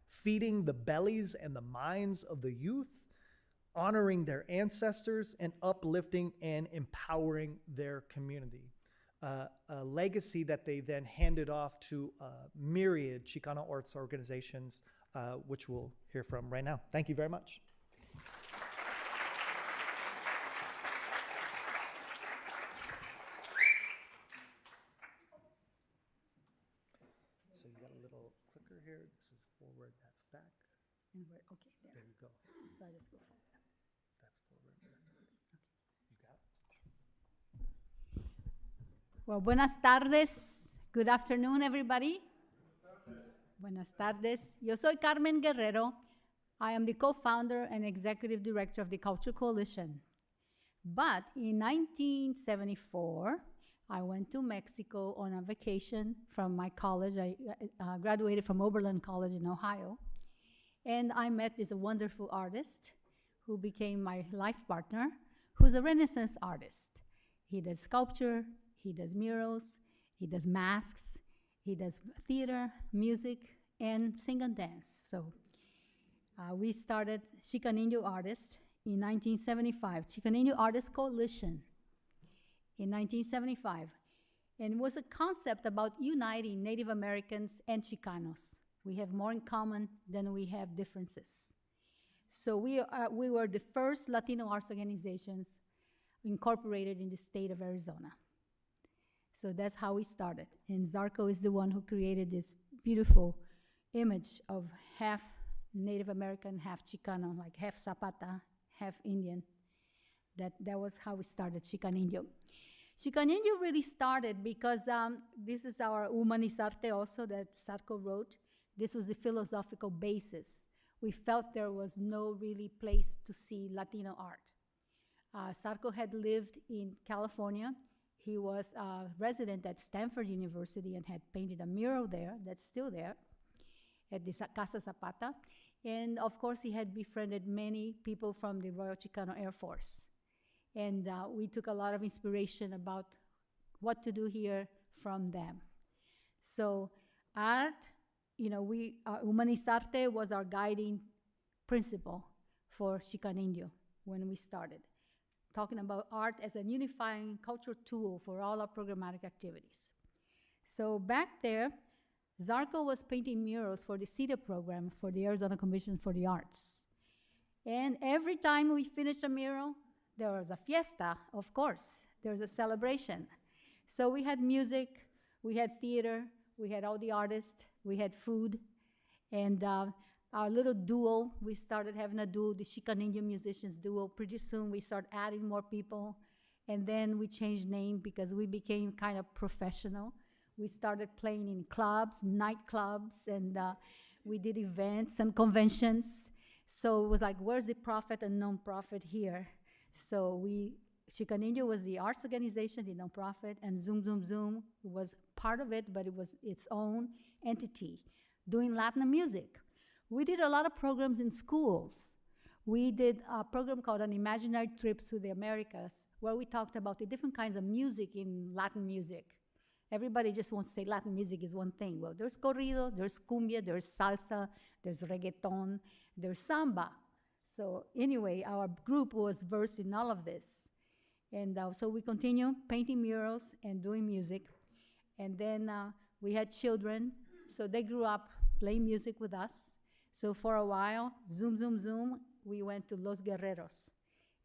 feeding the bellies and the minds of the youth, honoring their ancestors, and uplifting and empowering their community. A legacy that they then handed off to myriad Chicano arts organizations, which we'll hear from right now. Thank you very much. So you got a little clicker here. This is forward, that's back. And we're okay there. There you go. So I just go forward. That's forward, that's back. You got it? Well, buenas tardes. Good afternoon, everybody. Buenas tardes. Yo soy Carmen Guerrero. I am the co-founder and executive director of the Culture Coalition. But in 1974, I went to Mexico on a vacation from my college. I graduated from Oberlin College in Ohio. And I met this wonderful artist who became my life partner, who's a Renaissance artist. He does sculpture, he does murals, he does masks, he does theater, music, and sing and dance. So we started Chicanindio Artists in 1975, Chicanindio Artists Coalition in 1975. And it was a concept about uniting Native Americans and Chicanos. We have more in common than we have differences. So we were the first Latino arts organizations incorporated in the state of Arizona. So that's how we started. And Zarko is the one who created this beautiful image of half Native American, half Chicano, like half Zapata, half Indian. That was how we started Chicanindio. Chicanindio really started because this is our Humanizarte also that Zarko wrote. This was the philosophical basis. We felt there was no really place to see Latino art. Zarko had lived in California. He was a resident at Stanford University and had painted a mural there that's still there at the Casa Zapata. And of course, he had befriended many people from the Royal Chicano Air Force. And we took a lot of inspiration about what to do here from them. So art, Humanizarte was our guiding principle for Chicanindio when we started, talking about art as a unifying cultural tool for all our programmatic activities. So back there, Zarko was painting murals for the CETA program for the Arizona Commission for the Arts. And every time we finished a mural, there was a fiesta, of course. There was a celebration. So we had music, we had theater, we had all the artists, we had food, and our little duo, we started having a duo, the Chicano musicians duo. Pretty soon we started adding more people, and then we changed name because we became kind of professional. We started playing in clubs, nightclubs, and we did events and conventions. So it was like, where's the profit and non-profit here? So Chicano was the arts organization, the non-profit, and Zoom Zoom Zoom was part of it, but it was its own entity, doing Latin music. We did a lot of programs in schools. We did a program called An Imaginary Trip to the Americas, where we talked about the different kinds of music in Latin music. Everybody just wants to say Latin music is one thing. Well, there's corrido, there's cumbia, there's salsa, there's reggaeton, there's samba. So anyway, our group was versed in all of this. And so we continue painting murals and doing music. And then we had children, so they grew up playing music with us. So for a while, Zoom, Zoom, Zoom, we went to Los Guerreros.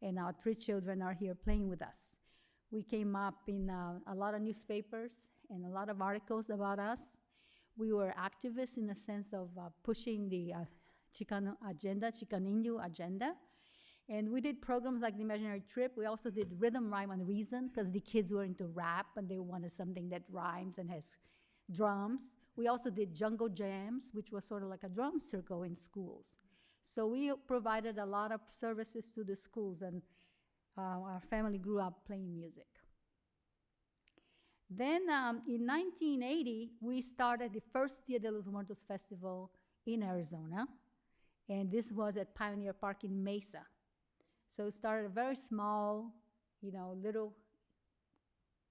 And our 3 children are here playing with us. We came up in a lot of newspapers and a lot of articles about us. We were activists in the sense of pushing the Chicano agenda, Chicano agenda. And we did programs like the Imaginary Trip. We also did Rhythm, Rhyme, and Reason, because the kids were into rap and they wanted something that rhymes and has drums. We also did Jungle Jams, which was sort of like a drum circle in schools. So we provided a lot of services to the schools, and our family grew up playing music. Then in 1980, we started the first Dia de los Muertos Festival in Arizona, and this was at Pioneer Park in Mesa. So it started a very small, little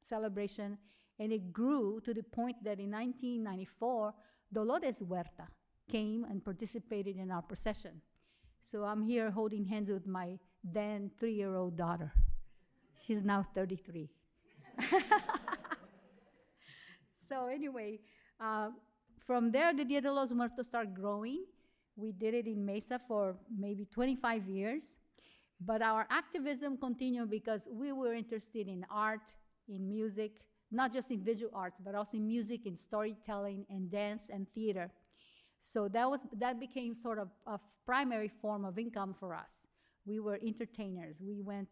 celebration, and it grew to the point that in 1994, Dolores Huerta came and participated in our procession. So I'm here holding hands with my then 3-year-old daughter. She's now 33. So anyway, from there, the Dia de los Muertos started growing. We did it in Mesa for maybe 25 years. But our activism continued because we were interested in art, in music, not just in visual arts, but also in music, in storytelling, and dance, and theater. So that became sort of a primary form of income for us. We were entertainers. We went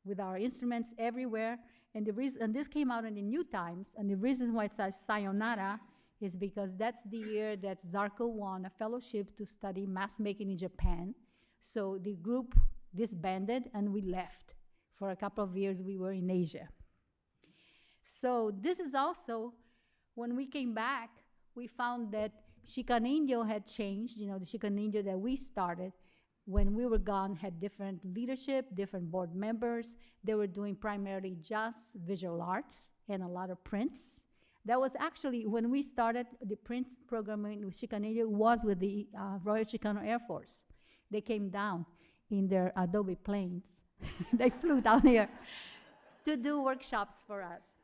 with our instruments everywhere. And this came out in the New Times, and the reason why it says Sayonara is because that's the year that Zarko won a fellowship to study mask making in Japan. So the group disbanded, and we left. For a couple of years, we were in Asia. So this is also, when we came back, we found that Chicano had changed. The Chicano that we started when we were gone had different leadership, different board members. They were doing primarily just visual arts and a lot of prints. That was actually, when we started the print programming with Chicano, was with the Royal Chicano Air Force. They came down in their Adobe planes. They flew down here to do workshops for us.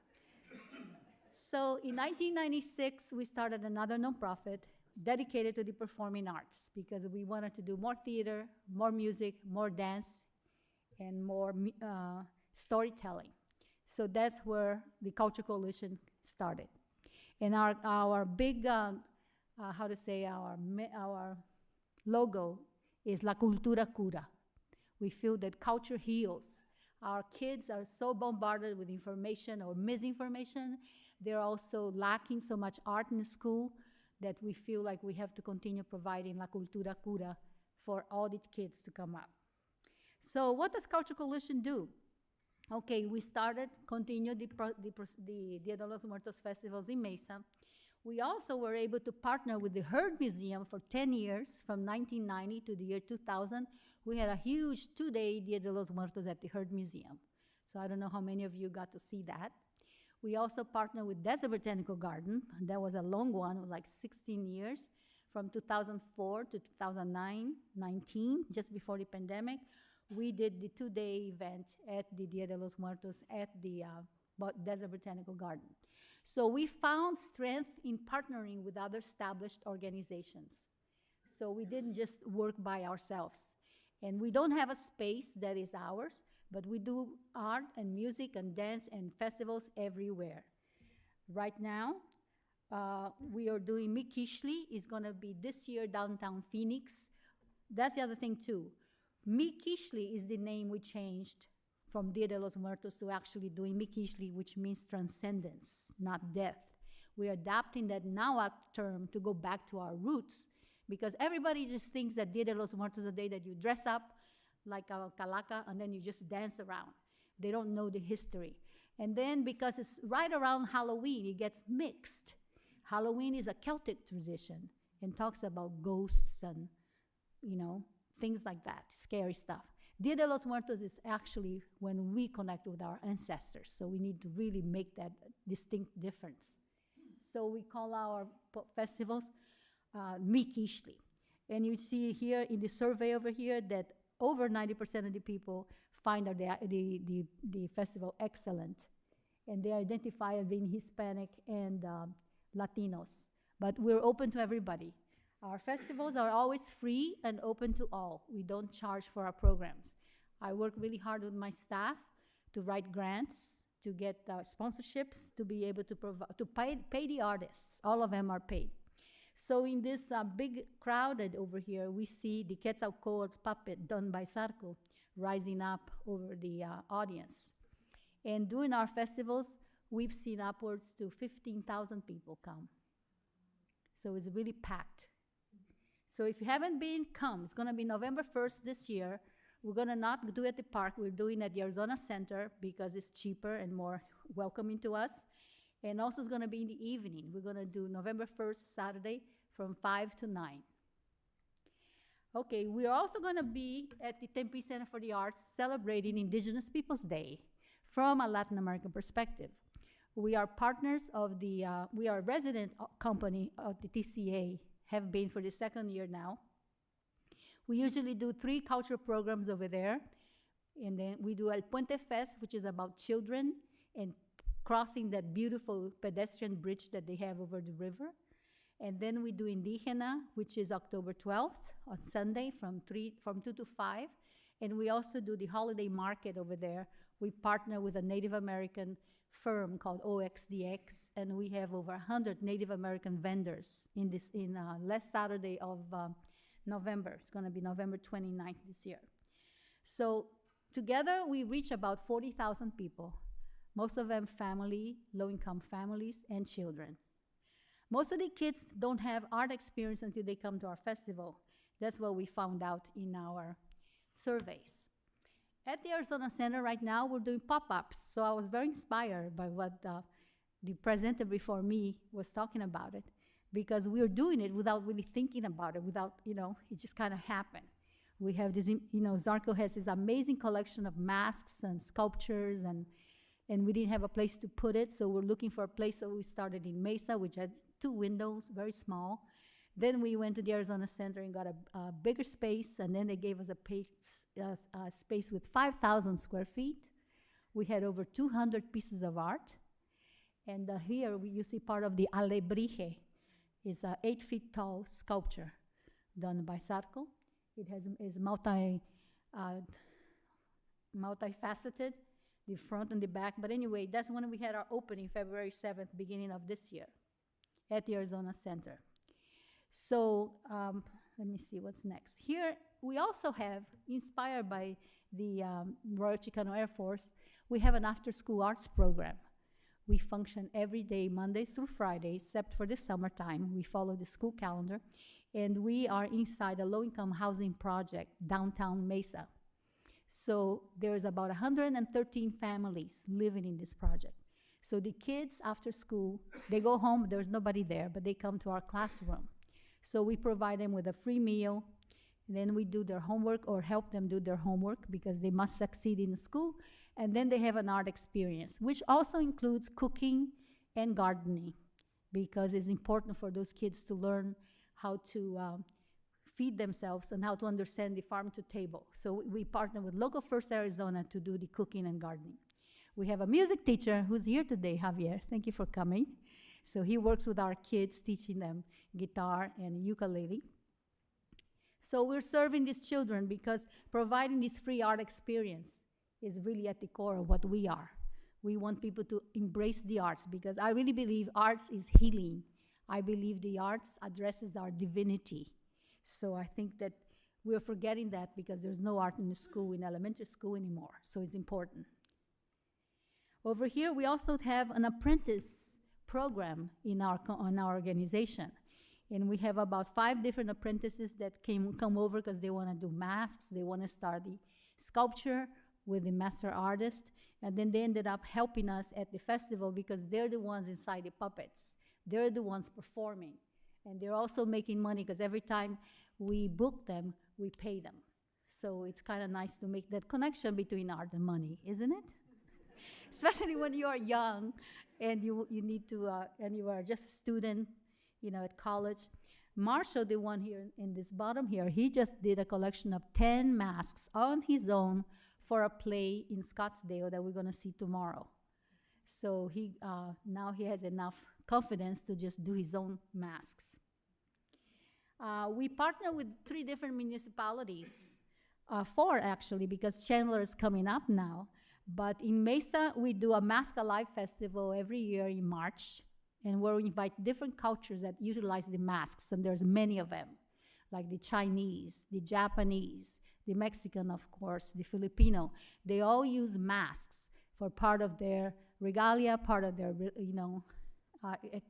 So in 1996, we started another nonprofit dedicated to the performing arts because we wanted to do more theater, more music, more dance, and more storytelling. So that's where the Culture Coalition started. And our big, our logo is La Cultura Cura. We feel that culture heals. Our kids are so bombarded with information or misinformation. They're also lacking so much art in school that we feel like we have to continue providing La Cultura Cura for all the kids to come up. So what does Culture Coalition do? Okay, we continued the Dia de los Muertos festivals in Mesa. We also were able to partner with the Heard Museum for 10 years, from 1990 to the year 2000. We had a huge 2-day Dia de los Muertos at the Heard Museum. So I don't know how many of you got to see that. We also partnered with Desert Botanical Garden. That was a long one, like 16 years, from 2004 to 2019, just before the pandemic. We did the 2-day event at the Dia de los Muertos at the Desert Botanical Garden. So we found strength in partnering with other established organizations. So we didn't just work by ourselves. And we don't have a space that is ours, but we do art and music and dance and festivals everywhere. Right now, we are doing Mikishli is gonna be this year downtown Phoenix. That's the other thing too. Mikishli is the name we changed from Dia de los Muertos to actually doing Mikishli, which means transcendence, not death. We're adapting that Nahuatl term to go back to our roots, because everybody just thinks that Dia de los Muertos is the day that you dress up like a calaca and then you just dance around. They don't know the history. And then because it's right around Halloween, it gets mixed. Halloween is a Celtic tradition and talks about ghosts and, things like that, scary stuff. Dia de los Muertos is actually when we connect with our ancestors, so we need to really make that distinct difference. So we call our festivals Mikishli. And you see here in the survey over here that over 90% of the people find the festival excellent. And they identify as being Hispanic and Latinos. But we're open to everybody. Our festivals are always free and open to all. We don't charge for our programs. I work really hard with my staff to write grants, to get sponsorships, to be able to pay the artists. All of them are paid. So in this big crowded over here, we see the Quetzalcoatl puppet done by Sarko rising up over the audience. And during our festivals, we've seen upwards to 15,000 people come. So it's really packed. So if you haven't been, come. It's going to be November 1st this year. We're going to not do it at the park. We're doing it at the Arizona Center because it's cheaper and more welcoming to us. And also it's going to be in the evening. We're going to do November 1st, Saturday, from 5 to 9. Okay, we're also going to be at the Tempe Center for the Arts celebrating Indigenous Peoples Day from a Latin American perspective. We are partners of we are a resident company of the TCA, have been for the second year now. We usually do 3 cultural programs over there. And then we do El Puente Fest, which is about children and crossing that beautiful pedestrian bridge that they have over the river. And then we do Indigena, which is October 12th on Sunday from 2 to 5. And we also do the holiday market over there. We partner with a Native American firm called OXDX, and we have over 100 Native American vendors in last Saturday of November. It's going to be November 29th this year. So together we reach about 40,000 people, most of them low-income families and children. Most of the kids don't have art experience until they come to our festival. That's what we found out in our surveys. At the Arizona Center right now, we're doing pop-ups. So I was very inspired by what the presenter before me was talking about it, because we were doing it without really thinking about it, it just kind of happened. We have this, Zarko has this amazing collection of masks and sculptures, and we didn't have a place to put it, so we're looking for a place. So we started in Mesa, which had 2 windows, very small. Then we went to the Arizona Center and got a bigger space, and then they gave us a space with 5,000 square feet. We had over 200 pieces of art. And here you see part of the Alebrije. It's an 8 feet tall sculpture done by Sarko. It is multifaceted, the front and the back. But anyway, that's when we had our opening, February 7th, beginning of this year, at the Arizona Center. So let me see what's next. Here, we also have, inspired by the Royal Chicano Air Force, we have an after-school arts program. We function every day, Monday through Friday, except for the summertime. We follow the school calendar. And we are inside a low-income housing project, downtown Mesa. So there's about 113 families living in this project. So the kids, after school, they go home, there's nobody there, but they come to our classroom. So we provide them with a free meal, and then we do their homework or help them do their homework because they must succeed in school. And then they have an art experience, which also includes cooking and gardening, because it's important for those kids to learn how to feed themselves and how to understand the farm to table. So we partner with Local First Arizona to do the cooking and gardening. We have a music teacher who's here today, Javier. Thank you for coming. So he works with our kids, teaching them guitar and ukulele. So we're serving these children because providing this free art experience is really at the core of what we are. We want people to embrace the arts because I really believe arts is healing. I believe the arts addresses our divinity. So I think that we're forgetting that because there's no art in the school, in elementary school anymore. So it's important. Over here, we also have an apprentice program in our organization. And we have about 5 different apprentices that come over because they want to do masks. They want to start the sculpture with the master artist. And then they ended up helping us at the festival because they're the ones inside the puppets. They're the ones performing. And they're also making money because every time we book them, we pay them. So it's kind of nice to make that connection between art and money, isn't it? Especially when you are young and you need to, and you are just a student, at college. Marshall, the one here in this bottom here, he just did a collection of 10 masks on his own for a play in Scottsdale that we're going to see tomorrow. So now he has enough confidence to just do his own masks. We partner with 3 different municipalities, 4 actually, because Chandler is coming up now. But in Mesa, we do a Mask Alive festival every year in March, and where we invite different cultures that utilize the masks, and there's many of them, like the Chinese, the Japanese, the Mexican, of course, the Filipino. They all use masks for part of their regalia, part of their,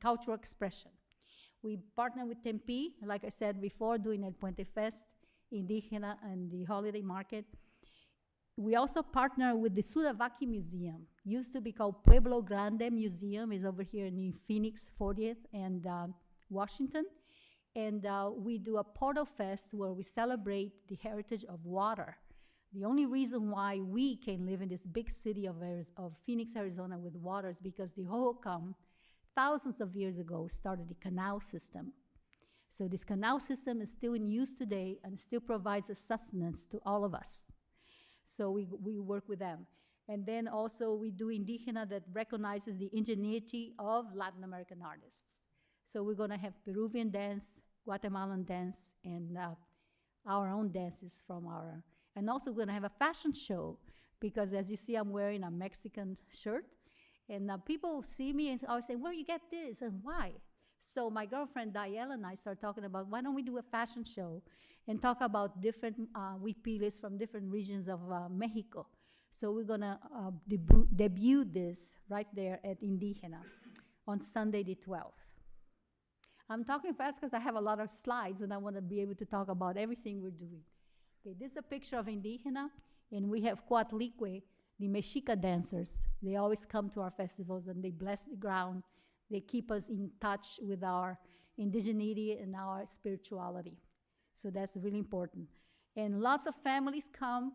cultural expression. We partner with Tempe, like I said before, doing El Puente Fest, Indígena, and the holiday market. We also partner with the Sudavaki Museum. Used to be called Pueblo Grande Museum, is over here in Phoenix, 40th, and Washington. And we do a Portal Fest where we celebrate the heritage of water. The only reason why we can live in this big city of Phoenix, Arizona with water is because the Hohokam, thousands of years ago, started the canal system. So this canal system is still in use today and still provides a sustenance to all of us. So we work with them. And then also we do Indígena that recognizes the ingenuity of Latin American artists. So we're gonna have Peruvian dance, Guatemalan dance, and our own dances from our, and also we're gonna have a fashion show because as you see, I'm wearing a Mexican shirt. And people see me and always say, where you get this and why? So my girlfriend Diella and I started talking about why don't we do a fashion show and talk about different huipiles from different regions of Mexico. So we're gonna debut this right there at Indígena on Sunday the 12th. I'm talking fast because I have a lot of slides and I want to be able to talk about everything we're doing. Okay, this is a picture of Indígena, and we have Coatlicue, the Mexica dancers. They always come to our festivals and they bless the ground. They keep us in touch with our indigeneity and our spirituality. So that's really important. And lots of families come.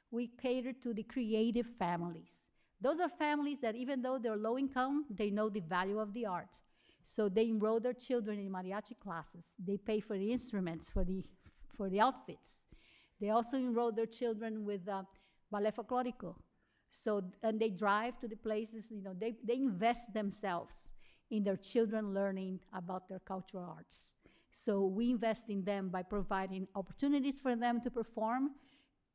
We cater to the creative families. Those are families that even though they're low income, they know the value of the art. So they enroll their children in mariachi classes. They pay for the instruments, for the outfits. They also enroll their children with ballet folklorico. So, and they drive to the places, they invest themselves in their children learning about their cultural arts. So we invest in them by providing opportunities for them to perform,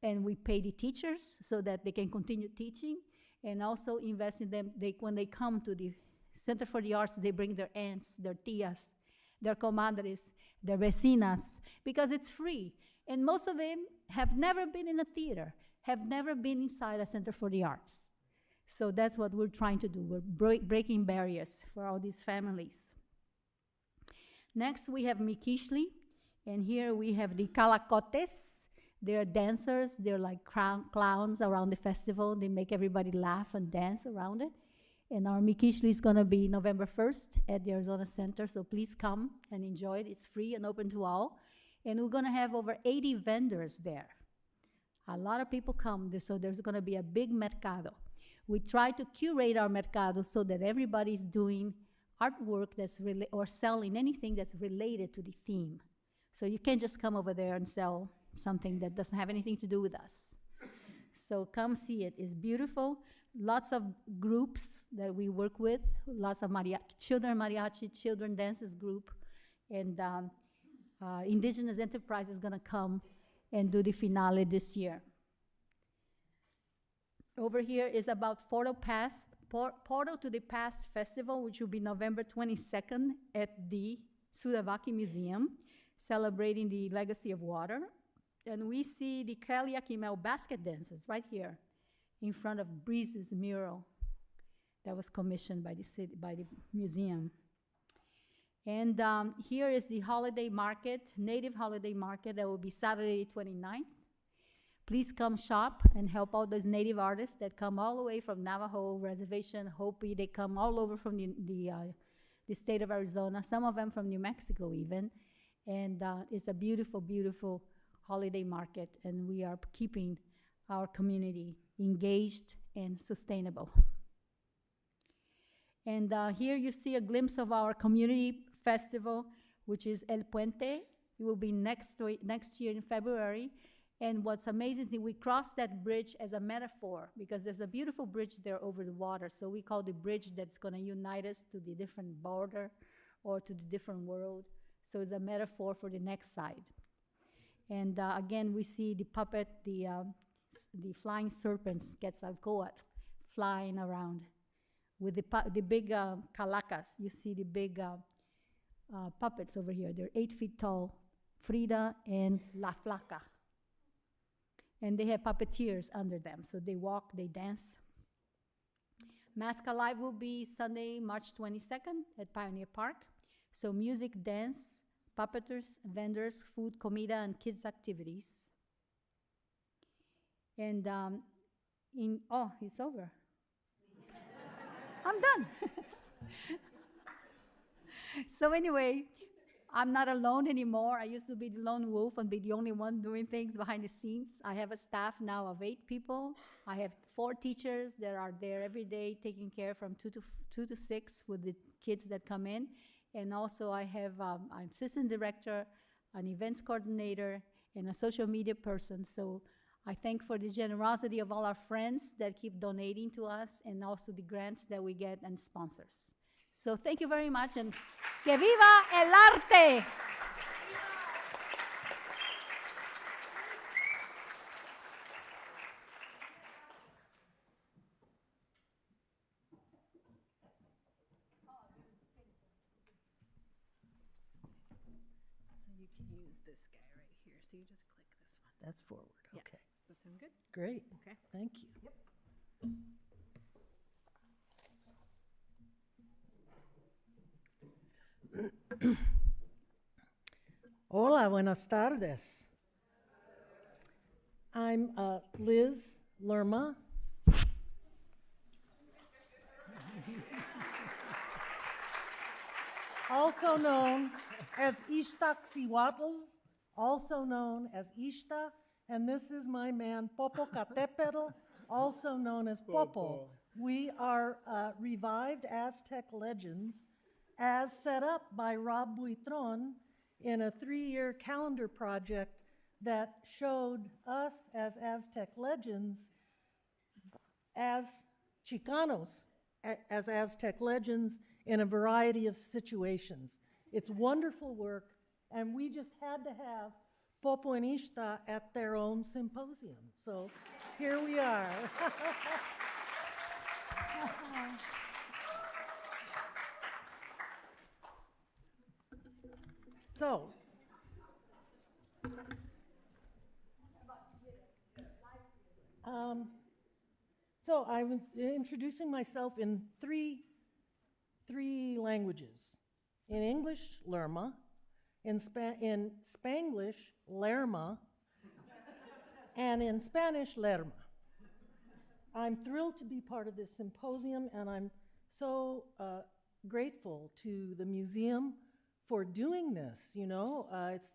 and we pay the teachers so that they can continue teaching, and also invest in them. When they come to the Center for the Arts, they bring their aunts, their tias, their comadres, their vecinas, because it's free. And most of them have never been in a theater, have never been inside a Center for the Arts. So that's what we're trying to do. We're breaking barriers for all these families. Next, we have Mikishli, and here we have the Calacotes. They're dancers. They're like clowns around the festival. They make everybody laugh and dance around it. And our Mikishli is going to be November 1st at the Arizona Center, so please come and enjoy it. It's free and open to all. And we're going to have over 80 vendors there. A lot of people come, so there's going to be a big mercado. We try to curate our mercado so that everybody's doing artwork that's or selling anything that's related to the theme. So you can't just come over there and sell something that doesn't have anything to do with us. So come see it. It's beautiful. lots of groups that we work with, lots of children mariachi, children dances group, and Indigenous Enterprise is going to come and do the finale this year. Over here is about Portal to the Past Festival, which will be November 22nd at the Sudavaki Museum, celebrating the legacy of water. And we see the Kaliakimel basket dances right here in front of Breeze's mural that was commissioned by the city, by the museum. And here is the holiday market, native holiday market, that will be Saturday 29th. Please come shop and help out those native artists that come all the way from Navajo Reservation, Hopi. They come all over from the state of Arizona, some of them from New Mexico even. And it's a beautiful, beautiful holiday market, and we are keeping our community engaged and sustainable. And here you see a glimpse of our community festival, which is El Puente. It will be next year in February. And what's amazing is we cross that bridge as a metaphor, because there's a beautiful bridge there over the water. So we call the bridge that's going to unite us to the different border or to the different world. So it's a metaphor for the next side. And again, we see the puppet, the flying serpents, Quetzalcoatl, flying around with the big calacas. You see the big puppets over here. They're 8 feet tall, Frida and La Flaca. And they have puppeteers under them. So they walk, they dance. Mask Alive will be Sunday, March 22nd at Pioneer Park. So music, dance, puppeteers, vendors, food, comida, and kids' activities. And it's over. I'm done. So anyway, I'm not alone anymore. I used to be the lone wolf and be the only one doing things behind the scenes. I have a staff now of 8 people. I have 4 teachers that are there every day taking care from 2 to 6 with the kids that come in. And also I have an assistant director, an events coordinator, and a social media person. So I thank for the generosity of all our friends that keep donating to us, and also the grants that we get and sponsors. So thank you very much, and que viva el arte! So you can use this guy right here. So you just click this one. That's forward, Yeah. okay. Does that sound good? Great, Okay. thank you. Yep. Hola, buenas tardes. I'm Liz Lerma. Also known as Ixtaxihuatl, also known as Ixta, and this is my man Popocatépetl, also known as Popo. We are revived Aztec legends as set up by Rob Buitron in a 3-year calendar project that showed us as Aztec legends, as Chicanos, as Aztec legends in a variety of situations. It's wonderful work, and we just had to have Popo and Ixta at their own symposium. So here we are. So I was introducing myself in three languages. In English, Lerma. In Spanglish, Lerma. And in Spanish, Lerma. I'm thrilled to be part of this symposium, and I'm so grateful to the museum for doing this. You know,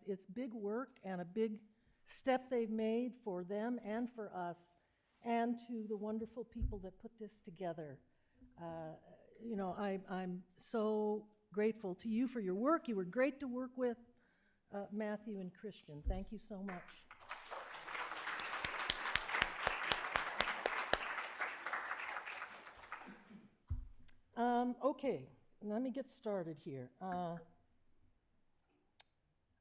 it's big work and a big step they've made for them and for us, and to the wonderful people that put this together. You know, I'm so grateful to you for your work. You were great to work with, Matthew and Christian. Thank you so much. Okay, let me get started here.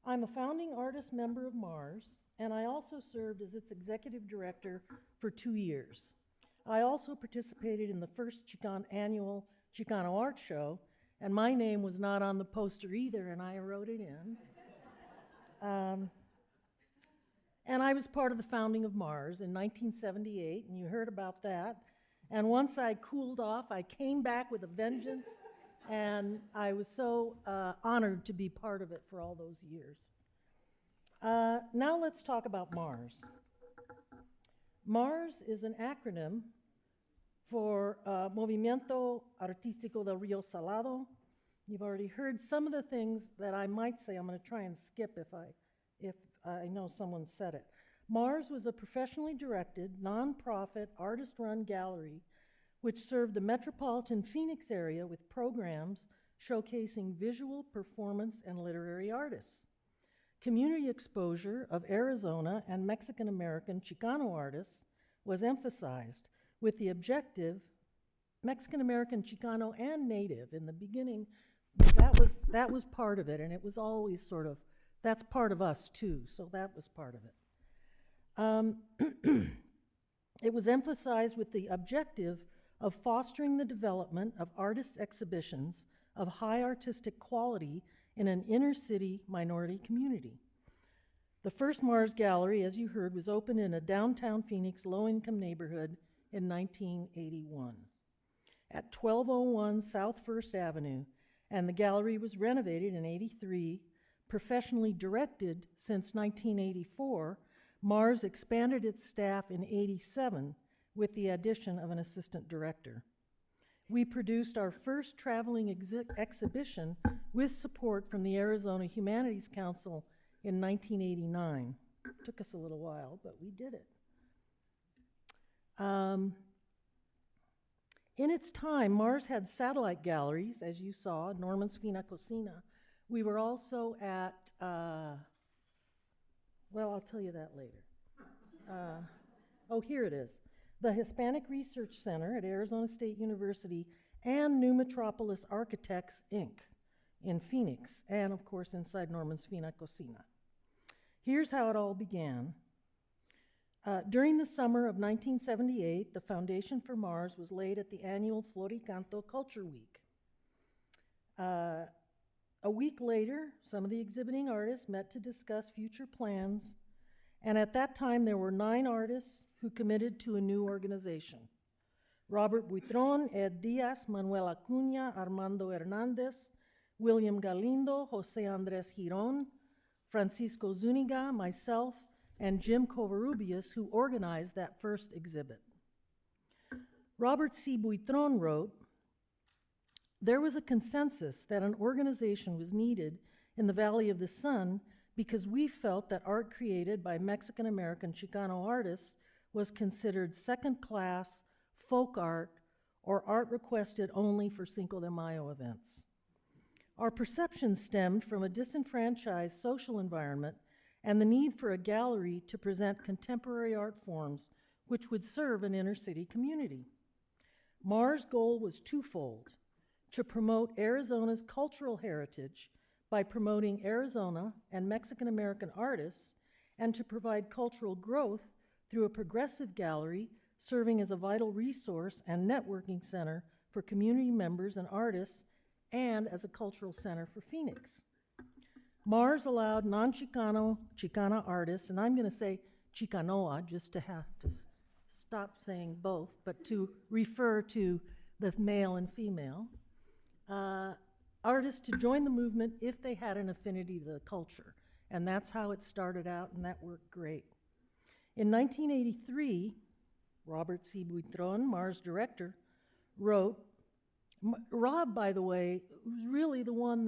I'm a founding artist member of MARS, and I also served as its executive director for 2 years. I also participated in the first annual Chicano Arts show, and my name was not on the poster either, and I wrote it in. And I was part of the founding of MARS in 1978, and you heard about that. And once I cooled off, I came back with a vengeance, and I was so honored to be part of it for all those years. Now let's talk about MARS. MARS is an acronym for Movimiento Artístico del Río Salado. You've already heard some of the things that I might say. I'm going to try and skip if I know someone said it. MARS was a professionally directed, nonprofit, artist-run gallery which served the metropolitan Phoenix area with programs showcasing visual, performance, and literary artists. Community exposure of Arizona and Mexican-American Chicano artists was emphasized with the objective, Mexican-American, Chicano, and Native. In the beginning, that was part of it, and it was always sort of, that's part of us too, so that was part of it. It was emphasized with the objective of fostering the development of artists' exhibitions of high artistic quality in an inner-city minority community. The first MARS Gallery, as you heard, was opened in a downtown Phoenix low-income neighborhood in 1981 at 1201 South First Avenue, and the gallery was renovated in '83. Professionally directed since 1984, MARS expanded its staff in '87 with the addition of an assistant director. We produced our first traveling exhibition with support from the Arizona Humanities Council in 1989. Took us a little while, but we did it. In its time, MARS had satellite galleries, as you saw, Norman's Fina Cocina. We were also at, well, I'll tell you that later. Here it is. The Hispanic Research Center at Arizona State University and New Metropolis Architects, Inc. in Phoenix, and of course inside Norman's Fina Cocina. Here's how it all began. During the summer of 1978, the foundation for MARS was laid at the annual Floricanto Culture Week. A week later, some of the exhibiting artists met to discuss future plans, and at that time there were 9 artists who committed to a new organization. Robert Buitron, Ed Diaz, Manuel Acuña, Armando Hernandez, William Galindo, Jose Andres Giron, Francisco Zuniga, myself, and Jim Covarrubias, who organized that first exhibit. Robert C. Buitron wrote, "There was a consensus that an organization was needed in the Valley of the Sun because we felt that art created by Mexican-American Chicano artists was considered second-class folk art or art requested only for Cinco de Mayo events. Our perception stemmed from a disenfranchised social environment and the need for a gallery to present contemporary art forms which would serve an inner-city community. MARS' goal was twofold: to promote Arizona's cultural heritage by promoting Arizona and Mexican-American artists, and to provide cultural growth through a progressive gallery serving as a vital resource and networking center for community members and artists, and as a cultural center for Phoenix. MARS allowed non-Chicano, Chicana artists, and I'm going to say Chicanoa just to have to stop saying both, but to refer to the male and female, artists to join the movement if they had an affinity to the culture. And that's how it started out, and that worked great. In 1983, Robert C. Buitron, MARS director, wrote, Rob, by the way, was really the one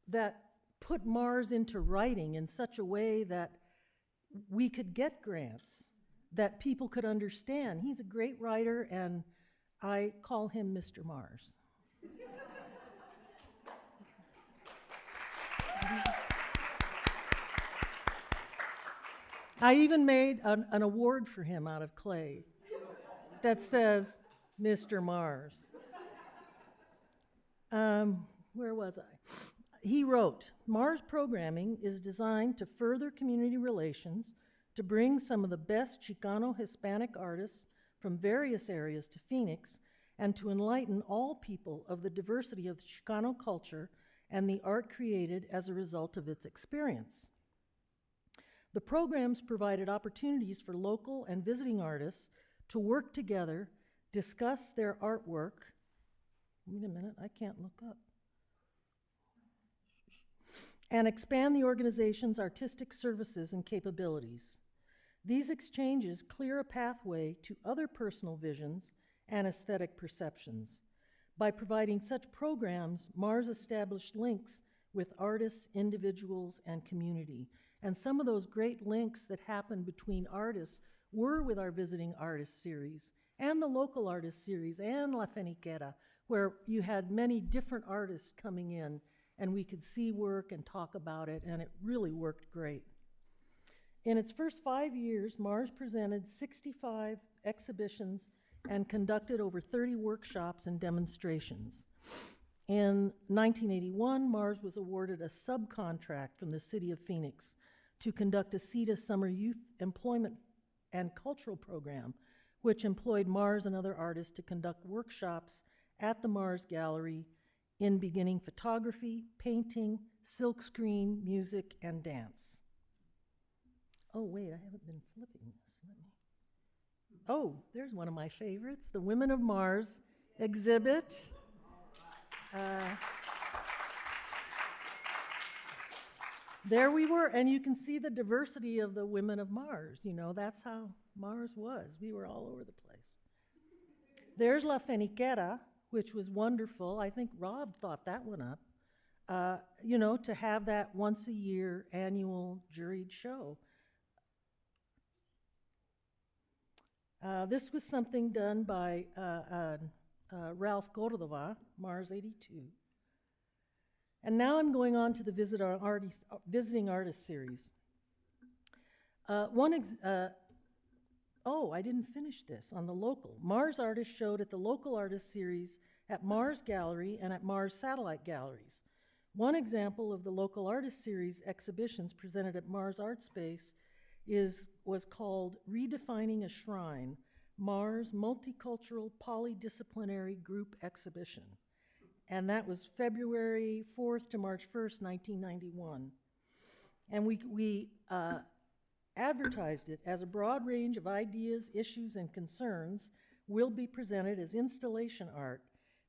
that put MARS into writing in such a way that we could get grants, that people could understand. He's a great writer, and I call him Mr. Mars. I even made an award for him out of clay that says Mr. Mars. Where was I? He wrote, MARS programming is designed to further community relations, to bring some of the best Chicano Hispanic artists from various areas to Phoenix, and to enlighten all people of the diversity of the Chicano culture and the art created as a result of its experience. The programs provided opportunities for local and visiting artists to work together, discuss their artwork. Wait a minute, I can't look up. And expand the organization's artistic services and capabilities. These exchanges clear a pathway to other personal visions and aesthetic perceptions. By providing such programs, MARS established links with artists, individuals, and community. And some of those great links that happened between artists were with our Visiting Artists series, and the Local Artists series, and La Feniquera, where you had many different artists coming in, and we could see work and talk about it, and it really worked great. In its first 5 years, MARS presented 65 exhibitions and conducted over 30 workshops and demonstrations. In 1981, MARS was awarded a subcontract from the City of Phoenix to conduct a CETA Summer Youth Employment and Cultural Program, which employed MARS and other artists to conduct workshops at the MARS Gallery in beginning photography, painting, silkscreen, music, and dance. Oh, wait, I haven't been flipping this. Oh, there's one of my favorites, the Women of Mars exhibit. There we were, and you can see the diversity of the Women of Mars. You know, that's how Mars was. We were all over the place. There's La Feniquera, which was wonderful. I think Rob thought that one up. You know, to have that once a year annual juried show. This was something done by Ralph Cordova, Mars 82. And now I'm going on to the Visiting Artist series. Oh, I didn't finish this on the local. MARS Artists showed at the Local Artist series at MARS Gallery and at MARS Satellite Galleries. One example of the Local Artist series exhibitions presented at MARS Artspace was called Redefining a Shrine, MARS Multicultural Polydisciplinary Group Exhibition. And that was February 4th to March 1st, 1991. And we advertised it as a broad range of ideas, issues, and concerns will be presented as installation art.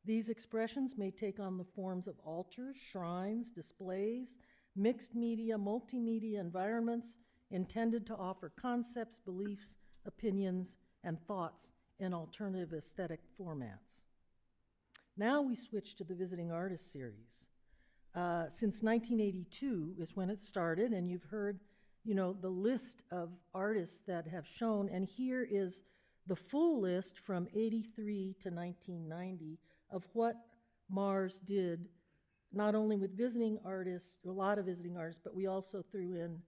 These expressions may take on the forms of altars, shrines, displays, mixed media, multimedia environments intended to offer concepts, beliefs, opinions, and thoughts in alternative aesthetic formats. Now we switch to the Visiting Artist series. Since 1982 is when it started, and you've heard, you know, the list of artists that have shown, and here is the full list from 83 to 1990 of what MARS did, not only with visiting artists, a lot of visiting artists, but we also threw in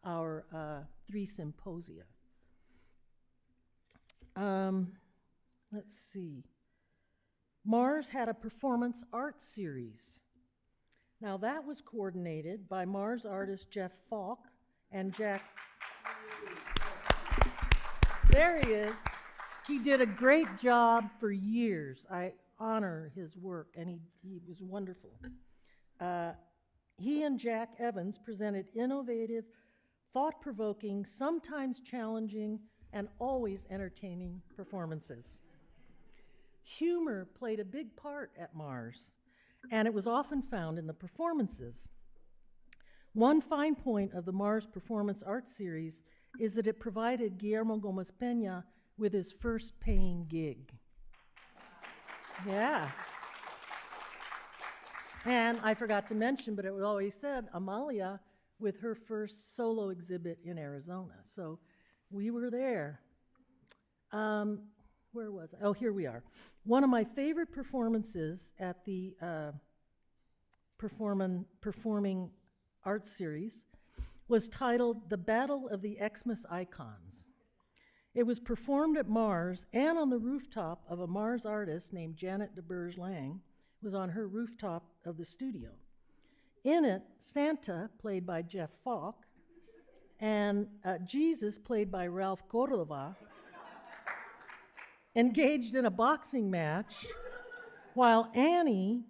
our 3 symposia. Let's see. MARS had a performance art series. Now that was coordinated by MARS artist Jeff Falk and Jack. There he is. He did a great job for years. I honor his work, and he was wonderful. He and Jack Evans presented innovative, thought-provoking, sometimes challenging, and always entertaining performances. Humor played a big part at MARS, and it was often found in the performances. One fine point of the MARS Performance Art Series is that it provided Guillermo Gomez Peña with his first paying gig. Yeah. And I forgot to mention, but it was always said, Amalia with her first solo exhibit in Arizona. So we were there. Where was I? Oh, here we are. One of my favorite performances at the Performing Arts Series was titled The Battle of the Xmas Icons. It was performed at MARS and on the rooftop of a MARS artist named Janet DeBurge Lang, It was on her rooftop of the studio. In it, Santa, played by Jeff Falk, and Jesus, played by Ralph Cordova, engaged in a boxing match while Annie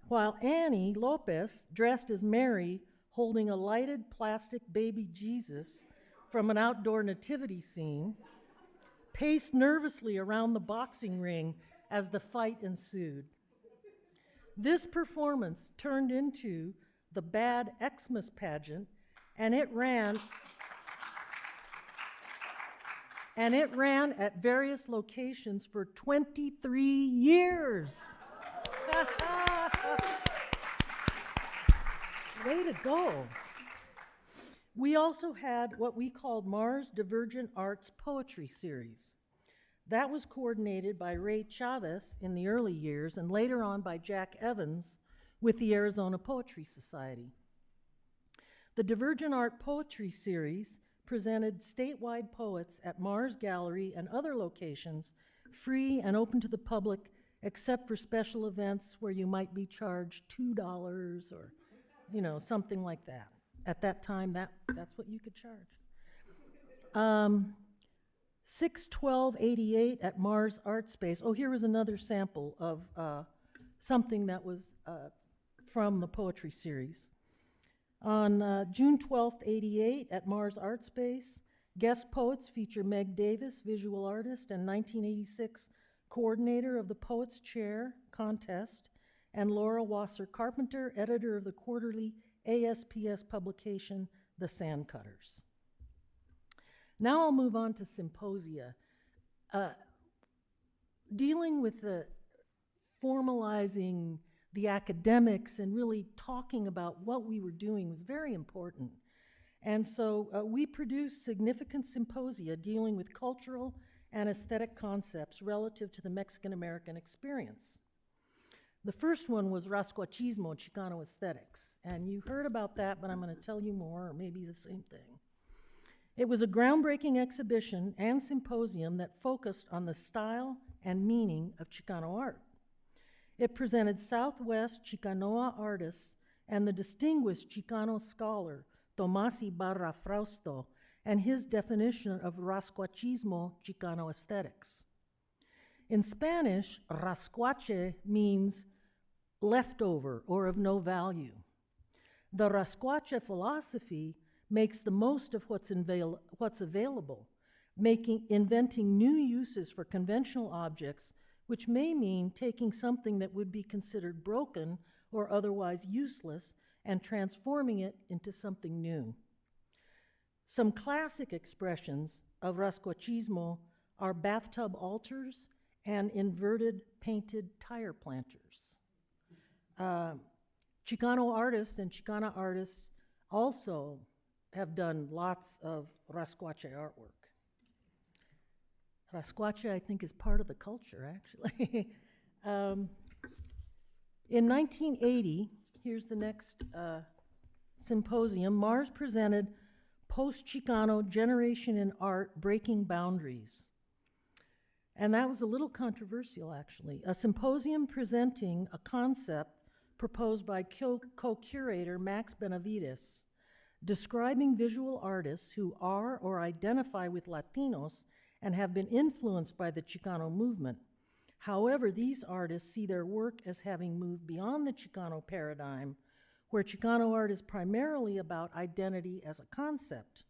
Lopez, dressed as Mary, holding a lighted plastic baby Jesus from an outdoor nativity scene, paced nervously around the boxing ring as the fight ensued. This performance turned into the Bad Xmas pageant, and it ran at various locations for 23 years. Way to go. We also had what we called MARS Divergent Arts Poetry Series. That was coordinated by Ray Chavez in the early years and later on by Jack Evans with the Arizona Poetry Society. The Divergent Art Poetry Series presented statewide poets at Mars Gallery and other locations, free and open to the public, except for special events where you might be charged $2 or, something like that. At that time, that's what you could charge. 6/12/88 at MARS Artspace. Oh, here was another sample of something that was from the poetry series. On June 12th, 88 at MARS Artspace, guest poets feature Meg Davis, visual artist and 1986 coordinator of the Poets Chair contest, and Laura Wasser Carpenter, editor of the quarterly ASPS publication, The Sandcutters. Now I'll move on to symposia. Dealing with the formalizing the academics and really talking about what we were doing was very important. And so we produced significant symposia dealing with cultural and aesthetic concepts relative to the Mexican-American experience. The first one was Rascuachismo, Chicano Aesthetics. And you heard about that, but I'm going to tell you more, or maybe the same thing. It was a groundbreaking exhibition and symposium that focused on the style and meaning of Chicano art. It presented Southwest Chicanoa artists and the distinguished Chicano scholar Tomás Ibarra Frausto and his definition of Rascuachismo Chicano aesthetics. In Spanish, rascuache means leftover or of no value. The rascuache philosophy makes the most of what's available, inventing new uses for conventional objects, which may mean taking something that would be considered broken or otherwise useless and transforming it into something new. Some classic expressions of Rascuachismo are bathtub altars and inverted painted tire planters. Chicano artists and Chicana artists also have done lots of Rascuache artwork. Rascuache, I think, is part of the culture, actually. In 1980, here's the next symposium, MARS presented Post-Chicano Generation in Art Breaking Boundaries. And that was a little controversial, actually. A symposium presenting a concept proposed by co-curator Max Benavides, describing visual artists who are or identify with Latinos and have been influenced by the Chicano movement. However, these artists see their work as having moved beyond the Chicano paradigm, where Chicano art is primarily about identity as a concept.